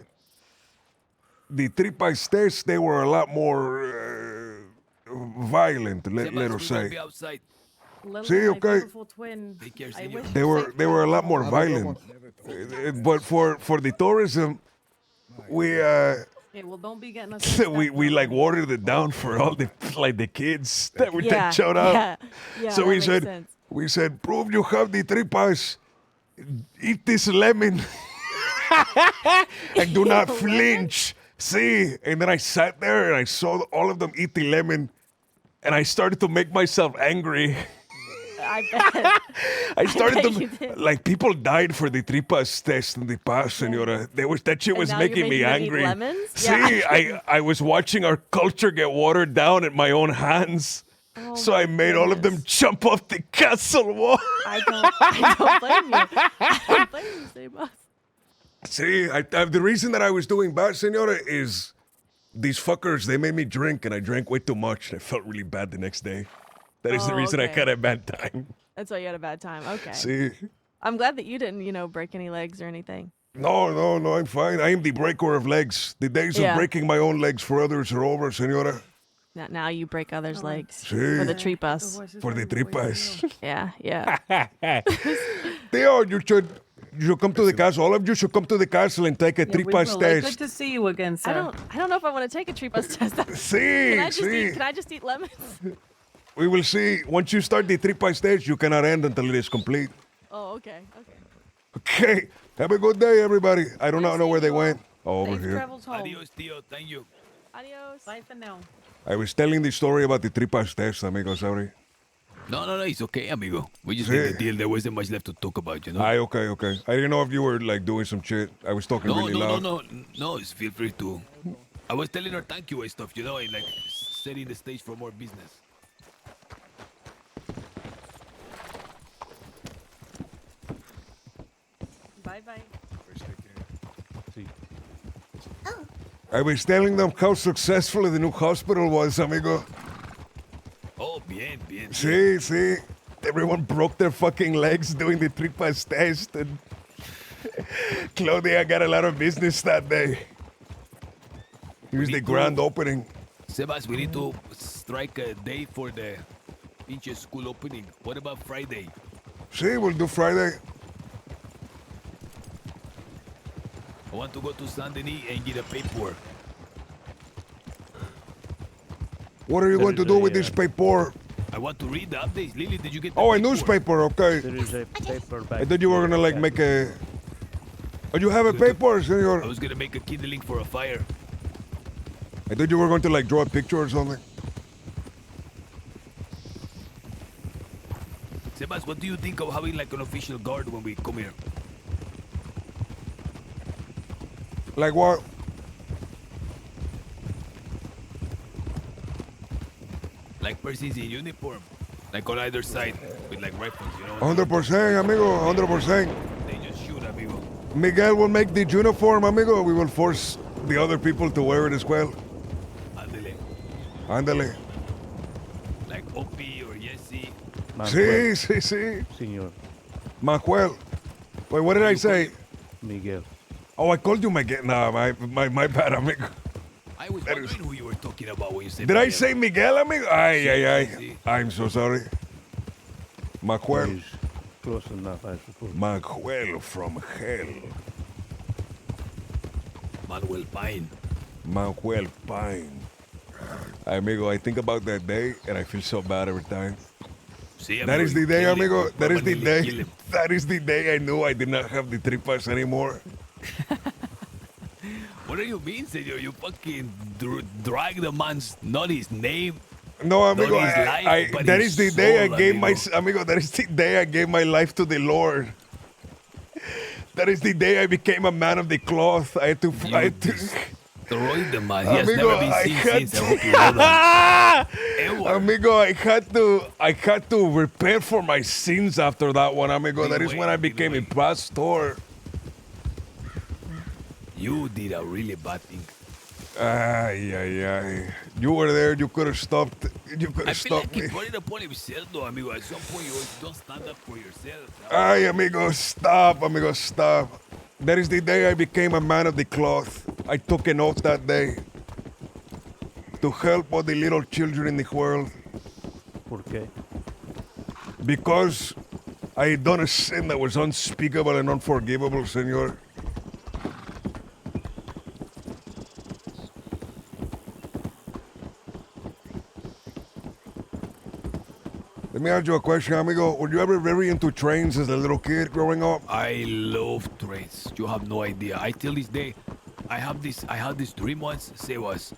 tripas tests, they were a lot more violent, let us say. Lily, See, my okay. beautiful twin. I wish They you were safe they were a lot more travels. violent. But for the tourism, we Yeah, well, don't be getting us. we like watered it down for all the like the kids that were Yeah, that showed up. yeah, yeah, so that we makes said sense. prove you have the tripas. Eat this lemon and do not flinch. See, and then I sat there and I saw all of them eat the lemon, and I started to make myself angry. I bet. I started bet you to did. like people died for the tripas test in the past, senora. That shit And was now you're making me making them eat angry. lemons? See, Yeah. I was watching our culture get watered down at my own hands. So I made all of them jump off the castle wall. I don't blame you. I don't blame you, Sebas. See, the reason that I was doing bad, senora, is these fuckers, they made me drink, and I drank way too much, and I felt really bad the next day. That is the Oh, reason I okay. had a bad time. That's why you had a bad time. Okay. See? I'm glad that you didn't, break any legs or anything. No, I'm fine. I am the breaker of legs. The days Yeah. of breaking my own legs for others are over, senora. Now you break others' legs Sí. for the tripas. For the tripas. Yeah, yeah. Theo, you should come to the castle. All of you should come to the castle and take a Yeah, we tripas will. Good test. to see you again, sir. I don't know if I want to take a tripas test. Sí, Can I just eat lemons? We will see. Once you start the tripas test, you cannot end until it is complete. Oh, okay. Okay. Have a good day, everybody. I do not know where they went. Oh, over Safe here. travels home. Adios, tío. Thank you. Adios. Bye for now. I was telling the story about the tripas test, amigo. Sorry. No, it's okay, amigo. We just Sí. made the deal. There wasn't much left to talk about, you know? Okay. I didn't know if you were like doing some shit. I was talking really loud. No, feel free to. I was telling her thank you and stuff, you know, and like setting the stage for more business. Bye. I was telling them how successful the new hospital was, amigo. Oh, bien. See. Everyone broke their fucking legs doing the tripas test, and Claudia got a lot of business that day. Here's the grand opening. Sebas, we need to strike a day for the pinche school opening. What about Friday? See, we'll do Friday. I want to go to Saint Denis and get a paper. What are you going to do with this paper? I want to read the updates. Lily, did you get the Oh, a paper? newspaper, okay. There is a paperback. I thought you were gonna like make a. Oh, you have a paper, senor? I was gonna make a kindling for a fire. I thought you were going to like draw a picture or something. Sebas, what do you think of having like an official guard when we come here? Like what? Like persons in uniform, like on either side with like rifles, you know? 100%, amigo, 100%. They just shoot, amigo. Miguel will make the uniform, amigo. We will force the other people to wear it as well. Ándale. Like Opie or Jesse. Sí. Señor. Manuel. Wait, what did I say? Miguel. Oh, I called you Miguel. Nah, my bad, amigo. I was wondering who you were talking about when you said Did I Miguel. say Miguel, amigo? Ay. I'm so sorry. Manuel. He's close enough, I suppose. Manuel from hell. Manuel Pine. Manuel Pine. Amigo, I think about that day and I feel so bad every time. Sí, That is the day, kill him. amigo. That is the Permanently kill day. him. That is the day I knew I did not have the tripas anymore. What do you mean, senor? You fucking drag the man's, not his name. No, amigo, Not his life, but that his is the day I soul, gave amigo. amigo, that is the day I gave my life to the Lord. That is the day I became a man of the cloth. I had to Destroyed the man. He has Amigo, never been I seen had since. I hope you know that. Amigo, I had to repent for my sins after that one, amigo. That is when I became a pastor. You did a really bad thing. Ay. You were there. You could have stopped. You could I have feel like stopped me. he put it upon himself, though, amigo. At some point, you don't stand up for yourself. Ay, amigo, stop, amigo, stop. That is the day I became a man of the cloth. I took an oath that day to help all the little children in the world. ¿Por qué? Because I had done a sin that was unspeakable and unforgivable, senor. Let me ask you a question, amigo. Were you ever very into trains as a little kid growing up? I love trains. You have no idea. I till this day, I had this dream once. Say was.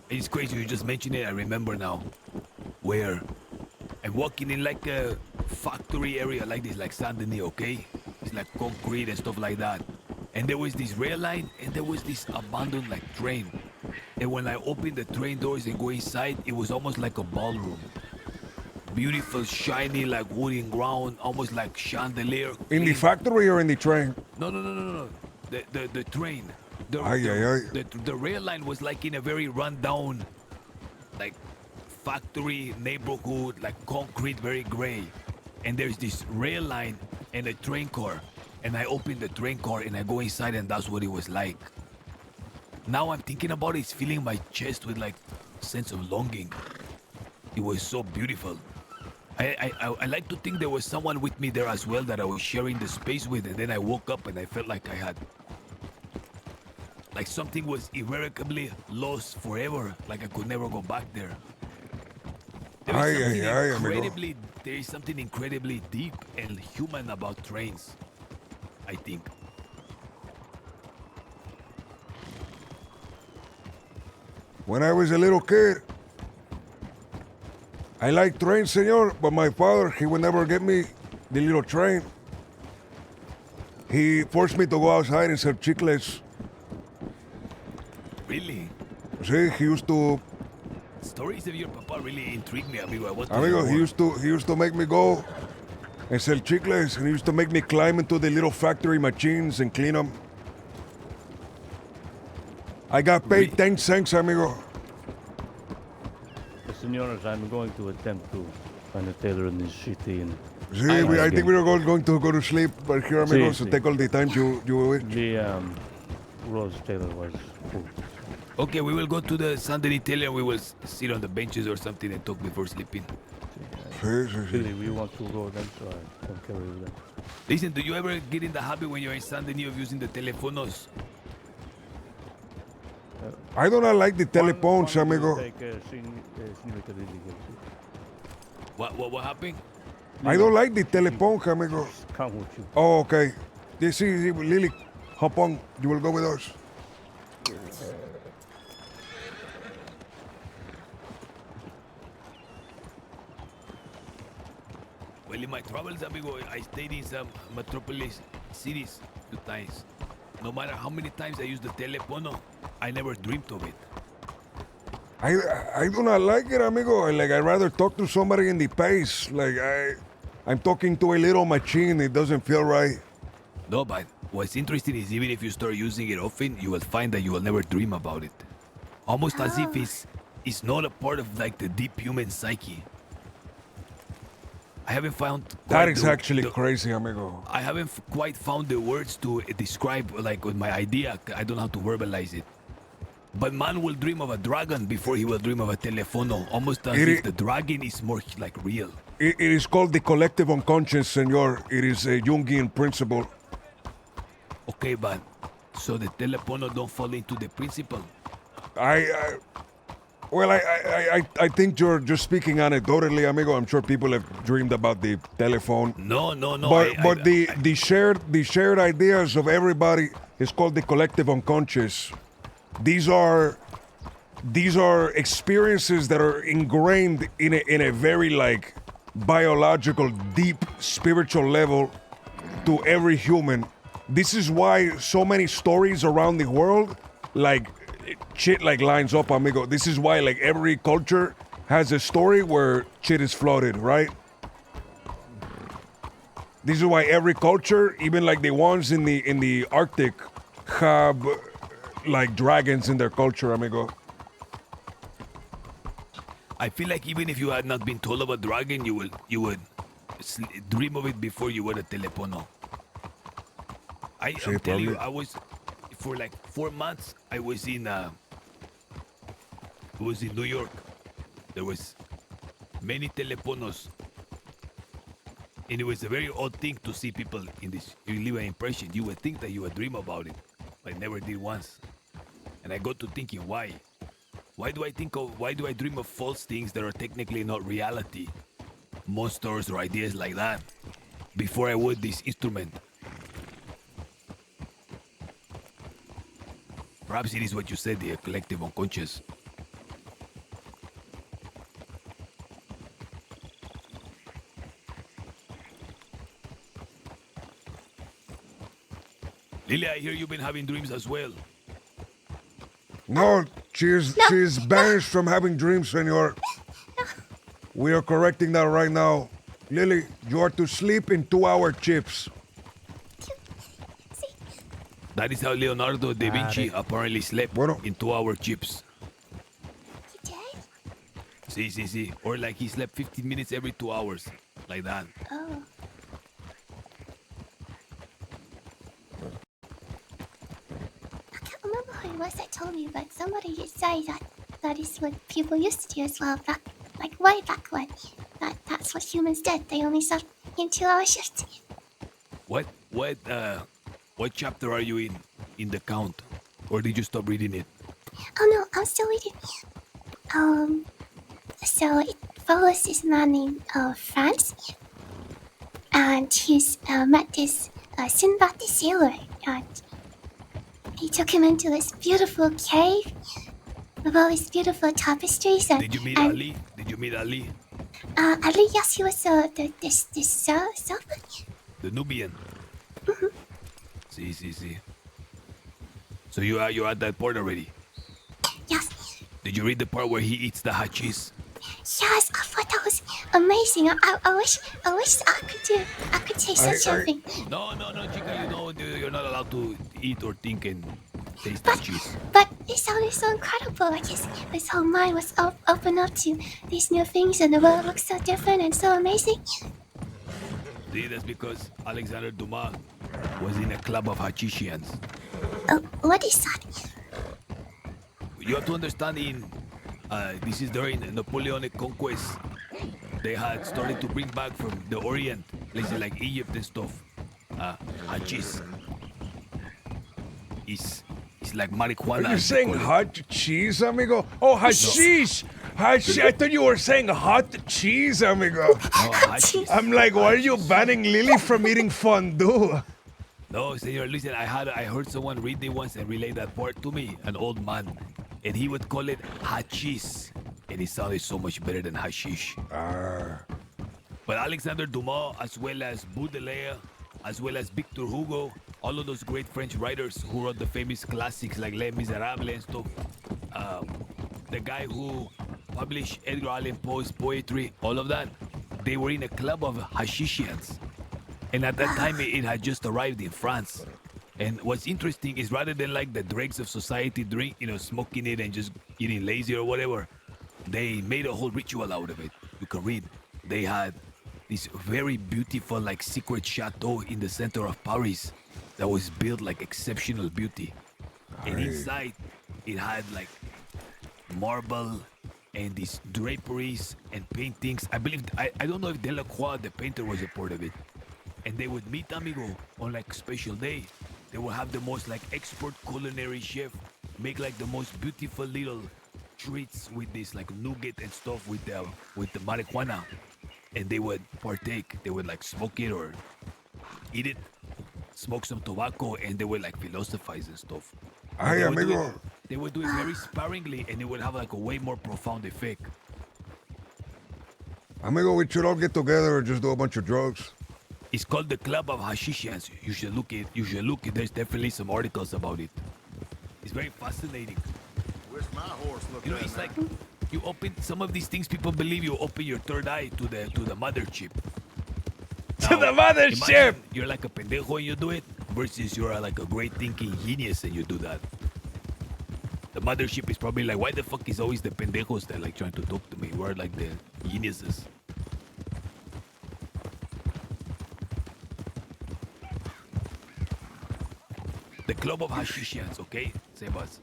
It's crazy. You just mentioned it. I remember now. Where I'm walking in like a factory area like this, like Saint Denis, okay? It's like concrete and stuff like that. And there was this rail line, and there was this abandoned like train. And when I opened the train doors and go inside, it was almost like a ballroom. Beautiful, shiny, like wooden ground, almost like chandelier. In the clean. factory or in the train? No. The train. The rail line was like in a very rundown, like factory neighborhood, like concrete, very gray. And there's this rail line and a train car. And I opened the train car and I go inside and that's what it was like. Now I'm thinking about it, it's filling my chest with like sense of longing. It was so beautiful. I like to think there was someone with me there as well that I was sharing the space with, and then I woke up and I felt like I had, like something was irrevocably lost forever, like I could never go back there. There is something incredibly deep and human about trains, I think. When I was a little kid, I liked trains, senor, but my father, he would never get me the little train. He forced me to go outside and sell chiclets. Really? See, he used to... Stories of your papa really intrigue me, amigo. I want to Amigo, hear more. he used to make me go and sell chiclets, and he used to make me climb into the little factory machines and clean them. I got paid 10 cents, amigo. Senores, I'm going to attempt to find a tailor in this city and... Sí, I think we are going to go to sleep, but here, amigo, Sí, so sí. take all the time you wish. The Rose Taylor was full. Okay, we will go to the Sunday Taylor and we will sit on the benches or something and talk before sleeping. Really, we want to go then, so I don't carry you then. Listen, do you ever get in the habit when you're in Sunday of using the telephonos? I do not like the telephones, amigo. What happened? I don't like the telephone, amigo. Come with you. Oh, okay. This is Lily. Hop on. You will go with us. Well, in my travels, amigo, I stayed in some metropolis cities 2 times. No matter how many times I used the telefono, I never dreamed of it. I do not like it, amigo. Like, I'd rather talk to somebody in the face. Like, I'm talking to a little machine. It doesn't feel right. No, but what's interesting is even if you start using it often, you will find that you will never dream about it. Almost as if it's not a part of like the deep human psyche. I haven't found... That is actually crazy, amigo. I haven't quite found the words to describe like with my idea. I don't know how to verbalize it. But man will dream of a dragon before he will dream of a telefono. Almost as if the dragon is more like real. It is called the collective unconscious, senor. It is a Jungian principle. Okay, but so the telefono don't fall into the principle. Well, I think you're just speaking anecdotally, amigo. I'm sure people have dreamed about the telephone. No. But the shared ideas of everybody is called the collective unconscious. These are experiences that are ingrained in a very like biological, deep spiritual level to every human. This is why so many stories around the world, like shit like lines up, amigo. This is why like every culture has a story where shit is flooded, right? This is why every culture, even like the ones in the Arctic, have like dragons in their culture, amigo. I feel like even if you had not been told of a dragon, you would dream of it before you were a telefono. I'm telling you, I was for like 4 months. I was in New York. There was many telefonos, and it was a very odd thing to see people in this. You leave an impression. You would think that you would dream about it, but I never did once. And I got to thinking, why? Why do I dream of false things that are technically not reality? Monsters or ideas like that. Before I would this instrument. Perhaps it is what you said, the collective unconscious. Lily, I hear you've been having dreams as well. No, She is banished from having dreams, senor. We are correcting that right now. Lily, you are to sleep in 2-hour chips. That is how Leonardo da Vinci apparently slept in 2-hour chips. See. Or like he slept 15 minutes every 2 hours. Like that. Oh. I can't remember who it was that told me, but somebody did say that is what people used to do as well. Like way back when. That's what humans did. They only slept in 2-hour shifts. What chapter are you in the count? Or did you stop reading it? Oh no, I'm still reading. So it follows this man named Franz, and he's met this Sinbad the sailor, and he took him into this beautiful cave with all these beautiful tapestries. And, Did you meet Ali? Did you meet Ali? Ali, yes, he was this servant. The Nubian. See. So you're at that part already? Yes. Did you read the part where he eats the hachis? Yes, I thought that was amazing. I wish I could say such a thing. No, chica, you're not allowed to eat or think and taste hachis. But it sounded so incredible. Like his whole mind was open up to these new things, and the world looks so different and so amazing. See, that's because Alexander Dumas was in a club of hachisians. What is that? You have to understand this is during Napoleonic conquest. They had started to bring back from the Orient, places like Egypt and stuff, hachis. It's like marijuana. Are you saying hot cheese, amigo? Oh, hashish! Hashish! I thought you were saying hot cheese, amigo. I'm like, why are you banning Lily from eating fondue? No, senor, listen, I heard someone read it once and relay that part to me, an old man. And he would call it hachis. And it sounded so much better than hashish. But Alexander Dumas, as well as Baudelaire, as well as Victor Hugo, all of those great French writers who wrote the famous classics like Les Miserables and stuff. The guy who published Edgar Allan Poe's poetry, all of that, they were in a club of hashishians. And at that time, it had just arrived in France. And what's interesting is rather than like the dregs of society drink, smoking it and just getting lazy or whatever, they made a whole ritual out of it. You can read. They had this very beautiful like secret chateau in the center of Paris that was built like exceptional beauty. And inside, it had like marble and these draperies and paintings. I believe, I don't know if Delacroix, the painter, was a part of it. And they would meet, amigo, on like special day. They would have the most like expert culinary chef make like the most beautiful little treats with this like nougat and stuff with the marijuana, and they would partake. They would like smoke it or eat it, smoke some tobacco, and they would like philosophize and stuff. Ay, amigo. They would do it very sparingly, and it would have like a way more profound effect. Amigo, we should all get together and just do a bunch of drugs. It's called the Club of Hashishians. You should look it. There's definitely some articles about it. It's very fascinating. Where's my horse looking It's like you open some of these things. People believe you open your third eye to the mother chip. To the mothership! You're like a pendejo and you do it, versus you're like a great thinking genius and you do that. The mothership is probably like, why the fuck is always the pendejos that like trying to talk to me? We're like the geniuses. The Club of Hashishians, okay, Sebas?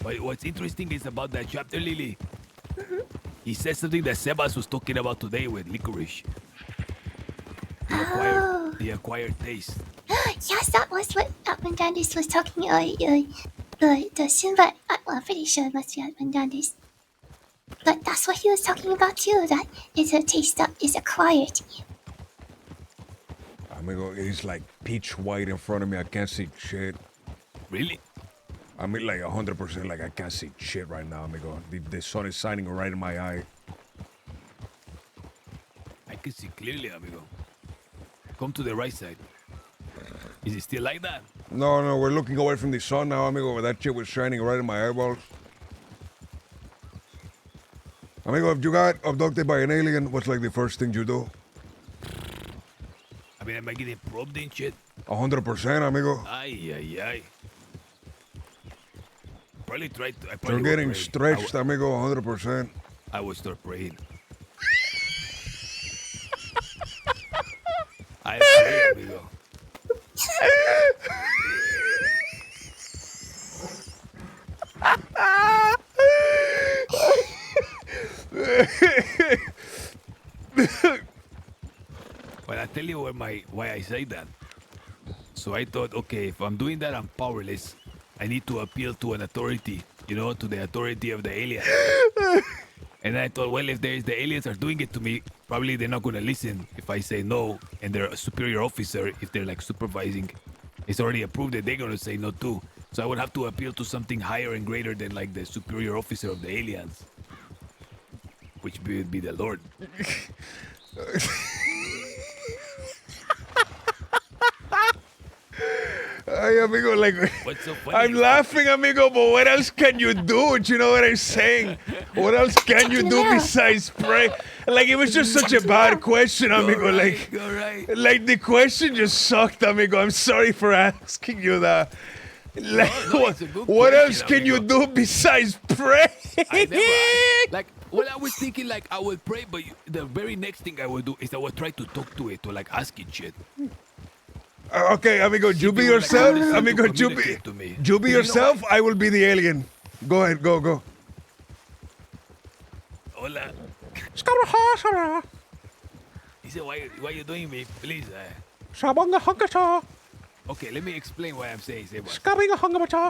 But what's interesting is about that chapter, Lily. He says something that Sebas was talking about today with licorice. The acquired taste. Yes, that was what Adventandis was talking about. The Sinbad, well, I'm pretty sure it must be Adventandis. But that's what he was talking about too, that it's a taste that is acquired. Amigo, it's like peach white in front of me. I can't see shit. Really? I mean, like 100%, like I can't see shit right now, amigo. The sun is shining right in my eye. I can see clearly, amigo. Come to the right side. Is it still like that? No, no, we're looking away from the sun now, amigo, where that shit was shining right in my eyeballs. Amigo, if you got abducted by an alien, what's like the first thing you do? I mean, am I getting probed and shit? 100%, amigo. Ay, ay, ay. Probably try to. I You're probably getting would pray. stretched, amigo, 100%. I would start praying. I pray, amigo. But I tell you why I say that. So I thought, okay, if I'm doing that, I'm powerless. I need to appeal to an authority, you know, to the authority of the alien. And I thought, well, if the aliens are doing it to me, probably they're not going to listen if I say no. And their superior officer, if they're like supervising, it's already approved that they're going to say no too. So I would have to appeal to something higher and greater than like the superior officer of the aliens, which would be the Lord. Ay, amigo, like, What's so funny? I'm laughing, amigo, but what else can you do? Do you know what I'm saying? What else can you do besides pray? Like, it was just such a bad question, amigo. Like, like the question just sucked, amigo. I'm sorry for asking you that. Like, what else can you do besides pray? Like, well, I was thinking like I would pray, but the very next thing I would do is I would try to talk to it, to like ask it shit. Okay, amigo, you be yourself. Amigo, you be yourself. I will be the alien. Go ahead, go. Hola. He said, why you doing me? Please. Okay, let me explain why I'm saying.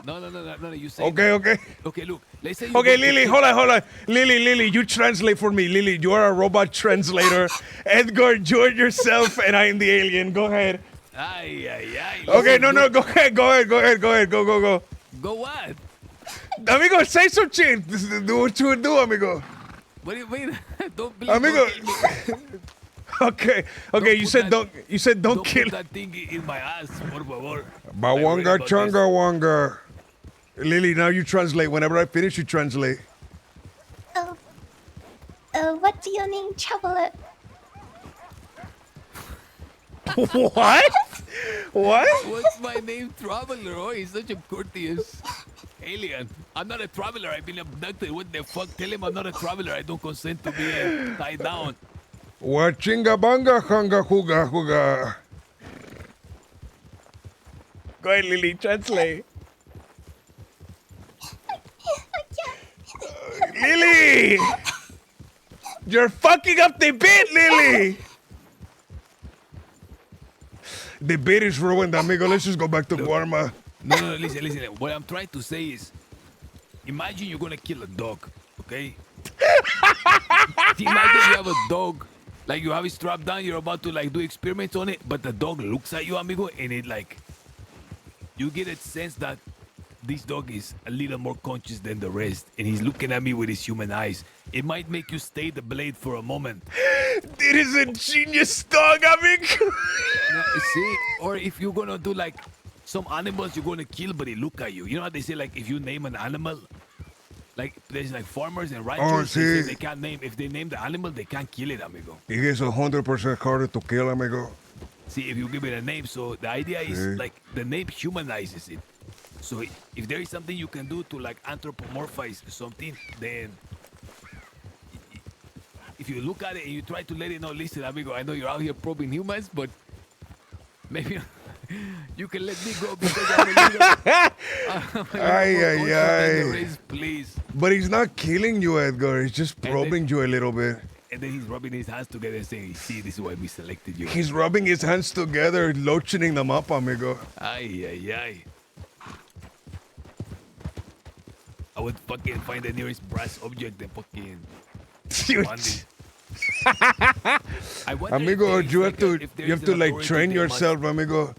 No, you say. Okay. Okay, look. Let's say. Okay, Lily, hold on. Lily, you translate for me. Lily, you are a robot translator. Edgar, you're yourself, and I am the alien. Go ahead. Ay. Okay, no, go ahead. Go. Go what? Amigo, say some shit. Do what you would do, amigo. What do you mean? Don't believe. Amigo. Don't kill me. Okay. You said don't kill. Put that thing in my ass, por favor. Bawanga changa wanga. Lily, now you translate. Whenever I finish, you translate. What do you mean, traveler? What? What's my name, Traveler? Oh, he's such a courteous alien. I'm not a traveler. I've been abducted. What the fuck? Tell him I'm not a traveler. I don't consent to be tied down. Wachinga banga hanga huga. Go ahead, Lily, translate. Lily! You're fucking up the bit, Lily! The bit is ruined, amigo. Let's just go back to Guarma. No, listen. What I'm trying to say is, imagine you're gonna kill a dog, okay? Imagine you have a dog, like you have it strapped down, you're about to like do experiments on it, but the dog looks at you, amigo, and it like, you get a sense that this dog is a little more conscious than the rest, and he's looking at me with his human eyes. It might make you stay the blade for a moment. It is a genius dog, amigo. See, or if you're gonna do like some animals you're gonna kill, but they look at you. You know how they say like if you name an animal, like there's like farmers and ranchers, they say they can't name. If they name the animal, they can't kill it, amigo. It is 100% harder to kill, amigo. See, if you give it a name, so the idea is like the name humanizes it. So if there is something you can do to like anthropomorphize something, then if you look at it and you try to let it know, listen, amigo, I know you're out here probing humans, but maybe you can let me go because I'm a little please. But he's not killing you, Edgar. He's just probing you a little bit. And then he's rubbing his hands together and saying, see, this is why we selected you. He's rubbing his hands together, lotioning them up, amigo. Ay. I would fucking find the nearest brass object and fucking... Amigo, you have to like train yourself, amigo.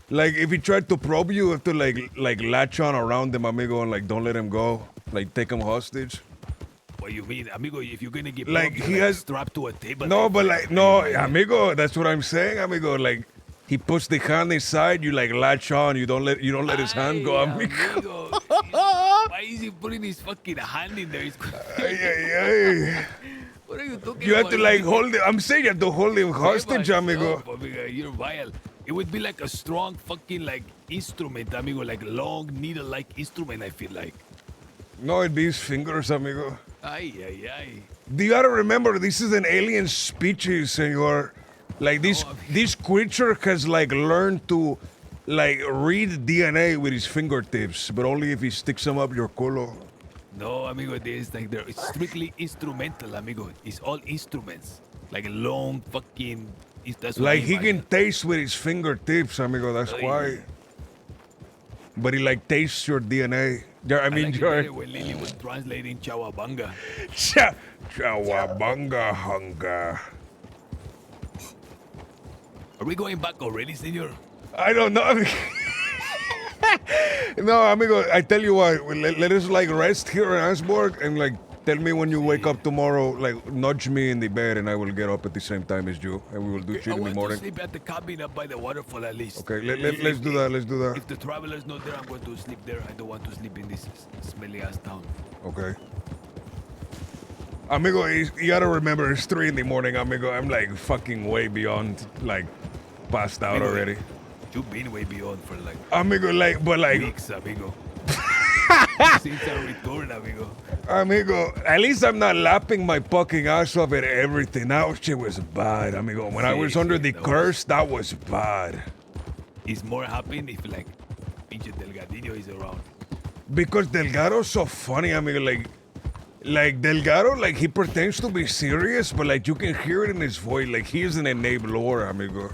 Like if he tried to probe you, you have to like latch on around him, amigo, and like don't let him go. Like take him hostage. What you mean, amigo? If you're gonna get like probed, he you're has strapped to a table. No, but like no, amigo. That's what I'm saying, amigo. Like he puts the hand inside, you like latch on, you don't let his hand go, amigo. Why is he putting his fucking hand in there? What are you talking You have about? to like hold it. I'm saying you have to hold him hostage, amigo. Oh, amigo, you're vile. It would be like a strong fucking like instrument, amigo, like long needle-like instrument. I feel like. No, it'd be his fingers, amigo. Ay, ay, ay. You gotta remember, this is an alien species, senor. Like this creature has like learned to like read DNA with his fingertips, but only if he sticks them up your culo. No, amigo, this like they're it's strictly instrumental, amigo. It's all instruments, like a long fucking. That's what Like I he imagine. can taste with his fingertips, amigo. That's why. But he like tastes your DNA. Yeah, I mean, like it your better when Lily was translating Chawabanga. Chawabanga hunger. Are we going back already, senor? I don't know. No, amigo, I tell you what, let us like rest here in Asborg and like tell me when you wake up tomorrow, like nudge me in the bed and I will get up at the same time as you and we will do shit I in the want to morning. sleep at the cabin up by the waterfall at least. Okay, let's do that, let's do that. If the traveler's not there, I'm going to sleep there. I don't want to sleep in this smelly ass town. Okay. Amigo, you gotta remember it's 3 in the morning, amigo. I'm like fucking way beyond, like, passed out Amigo, already. You've been way beyond for like Amigo, like, but like, weeks, amigo. Since our return, amigo. amigo, at least I'm not lapping my fucking ass off at everything. That shit was bad, amigo. When I was under the curse, that was bad. It's more happening if like pinche Delgadillo is around. Because Delgado's so funny, amigo. Like Delgado, like he pretends to be serious, but like you can hear it in his voice. Like he is an enabler, amigo.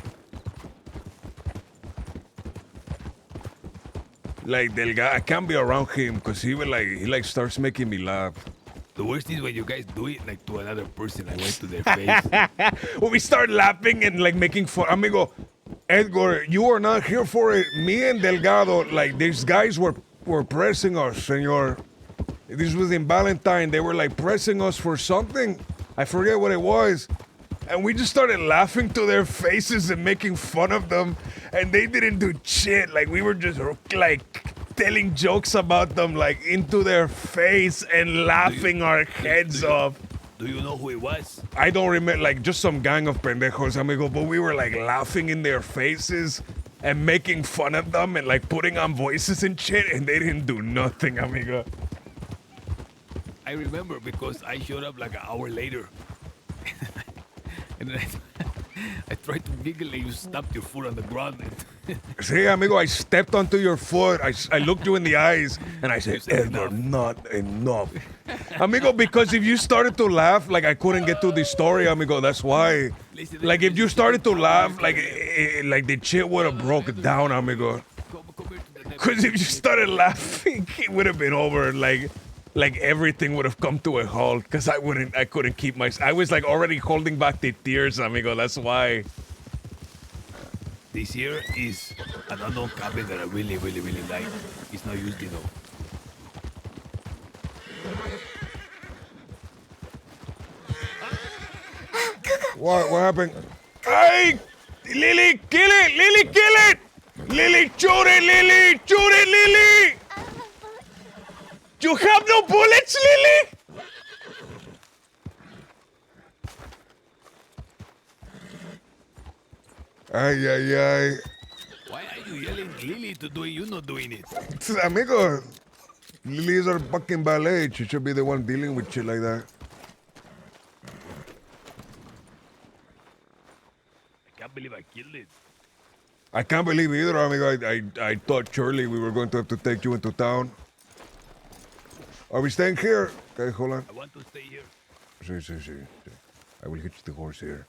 Like Delgado, I can't be around him because he like starts making me laugh. The worst is when you guys do it like to another person, like right to their face. When we start laughing and like making fun, amigo. Edgar, you are not here for it. Me and Delgado, like these guys were pressing us, senor. This was in Valentine. They were like pressing us for something. I forget what it was. And we just started laughing to their faces and making fun of them. And they didn't do shit. Like we were just like telling jokes about them like into their face and laughing our heads off. Do you know who it was? I don't remember, like just some gang of pendejos, amigo, but we were like laughing in their faces and making fun of them and like putting on voices and shit, and they didn't do nothing, amigo. I remember because I showed up like an hour later. And then I tried to giggle and you stamped your foot on the ground. See, amigo, I stepped onto your foot. I looked you in the eyes and I said, Edgar, not enough. Amigo, because if you started to laugh, like I couldn't get to the story, amigo, that's why. Like if you started to laugh, like the shit would have broke down, amigo. Because if you started laughing, it would have been over. Like everything would have come to a halt because I couldn't keep I was like already holding back the tears, amigo. That's why. This here is an unknown cabin that I really, really, really like. It's not used, you know. What happened? Hey! Lily, kill it! Lily, kill it! Lily, shoot it, Lily! Shoot it, Lily! You have no bullets, Lily? Ay, ay, ay. Why are you yelling Lily to do it? You're not doing it. Amigo, Lily is our fucking ballet. She should be the one dealing with shit like that. I can't believe I killed it. I can't believe either, amigo. I thought surely we were going to have to take you into town. Are we staying here? Okay, hold on. I want to stay here. Sí. I will hitch the horse here.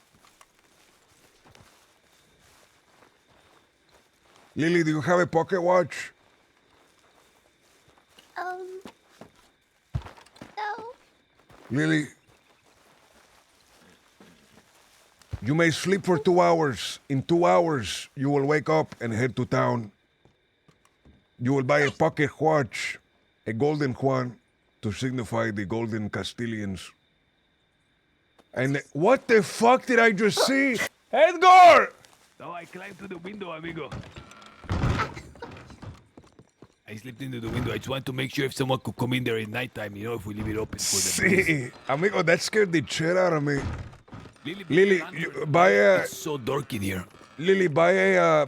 Lily, do you have a pocket watch? No. Lily, you may sleep for 2 hours. In 2 hours, you will wake up and head to town. You will buy a pocket watch, a golden one, to signify the golden Castilians. And what the fuck did I just see? Edgar! So I climbed to the window, amigo. I slipped into the window. I just wanted to make sure if someone could come in there at nighttime, you know, if we leave it open for the breeze. Sí, amigo, that scared the shit out of me. Lily, buy a. It's so dark in here. Lily, buy a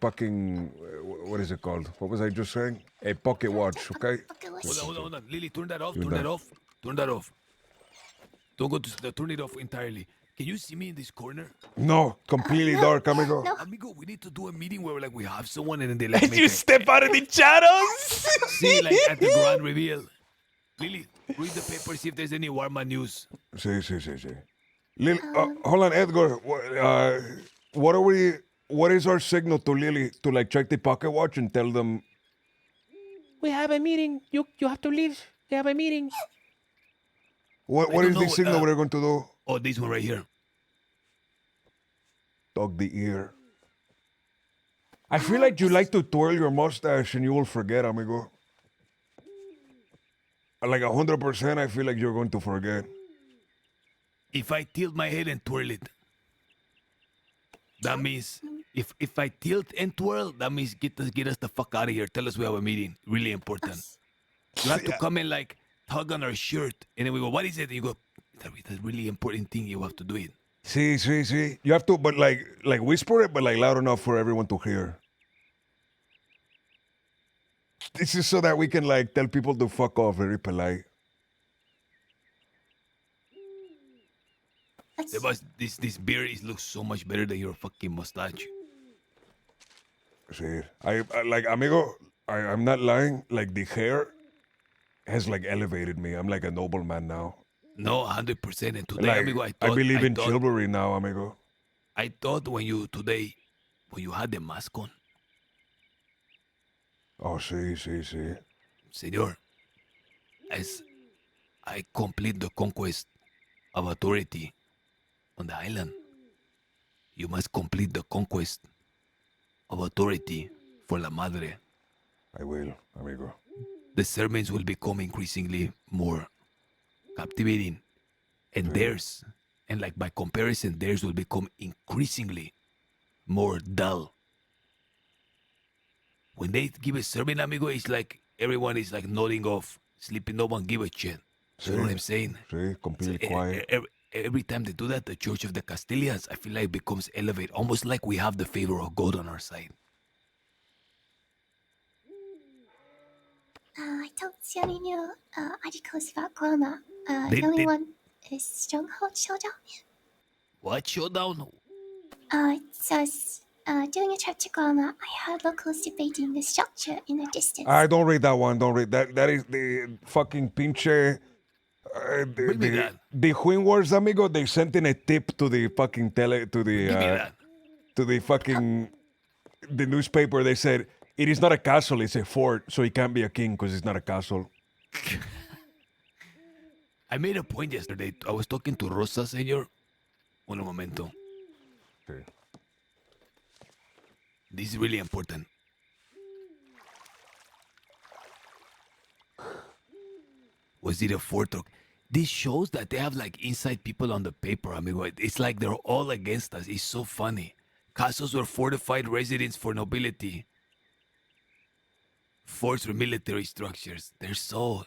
fucking. What is it called? What was I just saying? A pocket watch, okay? Hold on. Lily, turn that off. Do Turn that. that off. Turn that off. Don't go to turn it off entirely. Can you see me in this corner? No, completely dark, amigo. Amigo, we need to do a meeting where like we have someone and then they like make You a- step out of the shadows. See, like at the grand reveal. Lily, read the paper, see if there's any Warma news. Sí. Lily, hold on, Edgar. What are we? What is our signal to Lily to like check the pocket watch and tell them? We have a meeting. You have to leave. We have a meeting. What I don't is the know, signal we're going to do? Oh, this one right here. Dog the ear. I feel like you like to twirl your mustache and you will forget, amigo. Like 100%, I feel like you're going to forget. If I tilt my head and twirl it, that means if I tilt and twirl, that means get us the fuck out of here. Tell us we have a meeting. Really important. You have to come and like tug on our shirt, and then we go, "What is it?" And you go, "That's a really important thing. You have to do it." Sí. You have to, but like whisper it, but like loud enough for everyone to hear. This is so that we can like tell people to fuck off, very polite. Sebas, this beard looks so much better than your fucking mustache. Sí. I like, amigo, I'm not lying. Like the hair has like elevated me. I'm like a nobleman now. No, 100%. And today, Like, amigo, I believe in thought- chivalry now, amigo. I thought when you had the mask on, Oh, sí. Senor, as I complete the conquest of authority on the island, you must complete the conquest of authority for La Madre. I will, amigo. The sermons will become increasingly more captivating, and theirs, and like by comparison, theirs will become increasingly more dull. When they give a sermon, amigo, it's like everyone is like nodding off, sleeping. No one give a shit. You know what I'm saying? Sí, completely So, quiet. every time they do that, the Church of the Castilians, I feel like becomes elevated, almost like we have the favor of God on our side. I don't see any new articles about Guarma. They- The only they- one is Stronghold Showdown. What showdown? It says, during a trip to Guarma, I heard locals debating the structure in the distance. I don't read that one. Don't read that. That is the fucking pinche. The Queen Wars, amigo. They sent in a tip to the fucking to the fucking the newspaper. They said it is not a castle; it's a fort, so he can't be a king because it's not a castle. I made a point yesterday. I was talking to Rosa, senor. Un momento. Okay. This is really important. Was it a fort? This shows that they have like inside people on the paper, amigo. It's like they're all against us. It's so funny. Castles were fortified residence for nobility. Forts were military structures. They're so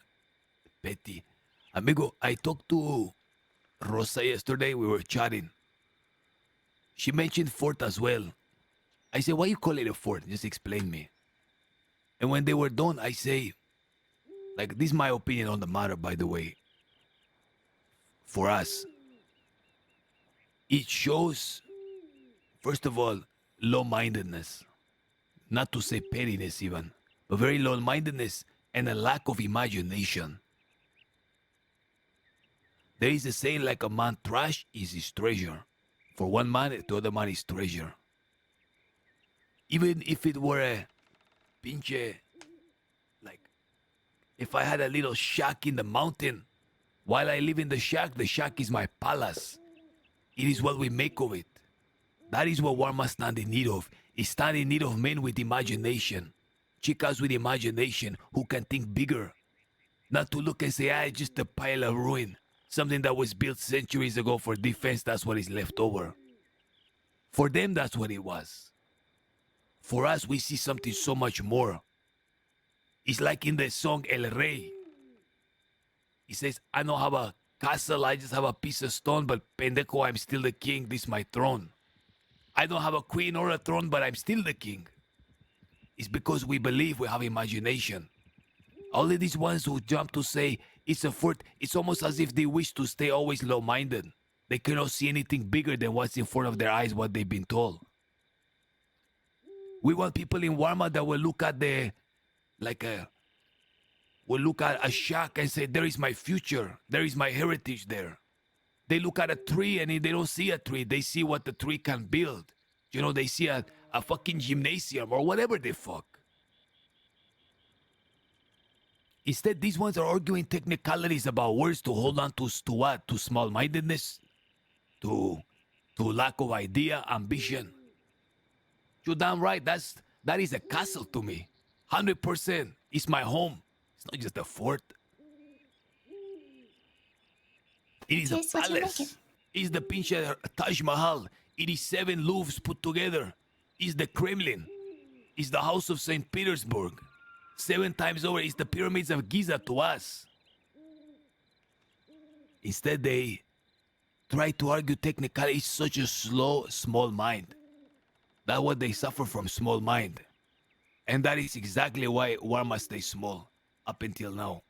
petty. Amigo, I talked to Rosa yesterday. We were chatting. She mentioned fort as well. I said, why you call it a fort? Just explain me. And when they were done, I say, like, this is my opinion on the matter, by the way. For us, it shows, first of all, low-mindedness. Not to say pettiness even, but very low-mindedness and a lack of imagination. There is a saying like a man trash is his treasure. For one man, the other man is treasure. Even if it were a pinche, like, if I had a little shack in the mountain, while I live in the shack is my palace. It is what we make of it. That is what Warma stand in need of. It stand in need of men with imagination. Chicas with imagination who can think bigger. Not to look and say, it's just a pile of ruin. Something that was built centuries ago for defense, that's what is left over. For them, that's what it was. For us, we see something so much more. It's like in the song El Rey. He says, I don't have a castle, I just have a piece of stone, but pendejo, I'm still the king, this is my throne. I don't have a queen or a throne, but I'm still the king. It's because we believe we have imagination. All of these ones who jump to say it's a fort, it's almost as if they wish to stay always low-minded. They cannot see anything bigger than what's in front of their eyes, what they've been told. We want people in Warma that will look at will look at a shack and say, there is my future, there is my heritage there. They look at a tree and they don't see a tree, they see what the tree can build. You know, they see a fucking gymnasium or whatever the fuck. Instead, these ones are arguing technicalities about words to hold on to what? To small-mindedness? To lack of idea, ambition? You're damn right, that is a castle to me. 100%. It's my home. It's not just a fort. It is a palace. It's the pinche Taj Mahal. It is 7 Louvres put together. It's the Kremlin. It's the House of St. Petersburg. 7 times over, it's the pyramids of Giza to us. Instead, they try to argue technically. It's such a slow, small mind. That's what they suffer from, small mind. And that is exactly why Warma stays small up until now.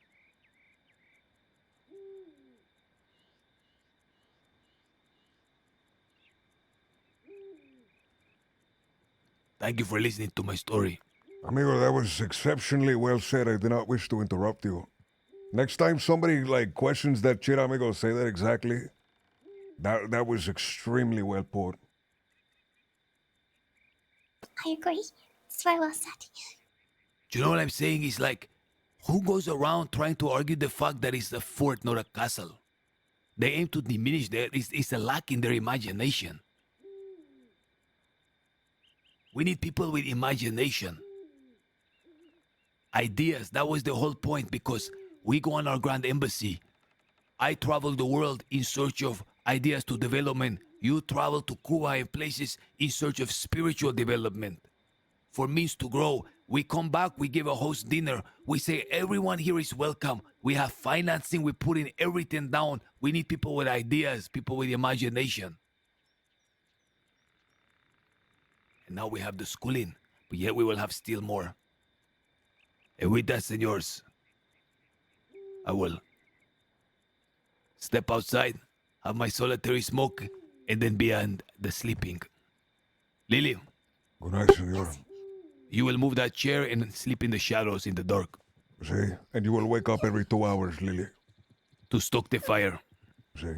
Thank you for listening to my story. Amigo, that was exceptionally well said. I do not wish to interrupt you. Next time somebody questions that shit, amigo, say that exactly. That was extremely well put. I agree. It's very well said. Do you know what I'm saying? It's like, who goes around trying to argue the fact that it's a fort, not a castle? They aim to diminish that. It's a lack in their imagination. We need people with imagination. Ideas, that was the whole point, because we go on our grand embassy. I travel the world in search of ideas to development. You travel to Cuba and places in search of spiritual development. For means to grow, we come back, we give a host dinner. We say everyone here is welcome. We have financing, we put in everything down. We need people with ideas, people with imagination. And now we have the schooling, but yet we will have still more. And with that, senors, I will step outside, have my solitary smoke, and then beyond the sleeping. Lily. Good night, senor. You will move that chair and sleep in the shadows in the dark. See, and you will wake up every 2 hours, Lily. To stoke the fire. See.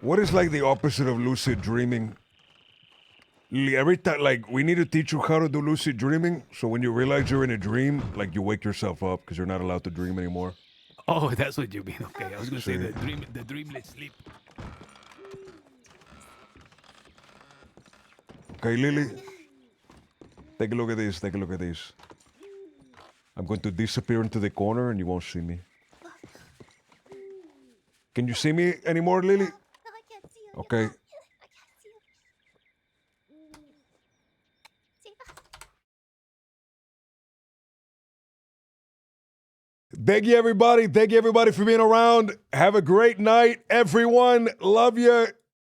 What is the opposite of lucid dreaming? Lily, every time, we need to teach you how to do lucid dreaming, so when you realize you're in a dream, you wake yourself up because you're not allowed to dream anymore. Oh, that's what you mean. Okay, I was going to say the dreamless sleep. Okay, Lily. Take a look at this. Take a look at this. I'm going to disappear into the corner and you won't see me. Can you see me anymore, Lily? Okay. Thank you, everybody. Thank you, everybody, for being around. Have a great night, everyone. Love you.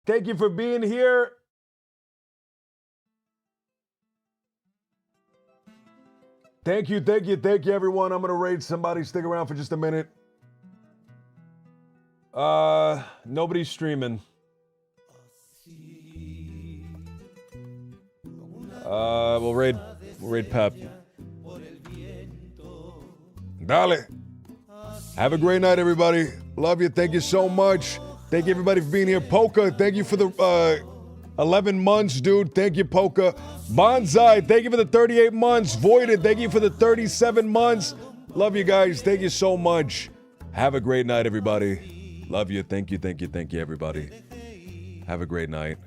Thank you for being here. Thank you, everyone. I'm going to raid somebody. Stick around for just a minute. Nobody's streaming. We'll raid Pep. Dale. Have a great night, everybody. Love you. Thank you so much. Thank you, everybody, for being here. Polka, thank you for the 11 months, dude. Thank you, Polka. Bonsai, thank you for the 38 months. Voided, thank you for the 37 months. Love you guys. Thank you so much. Have a great night, everybody. Love you. Thank you, everybody. Have a great night.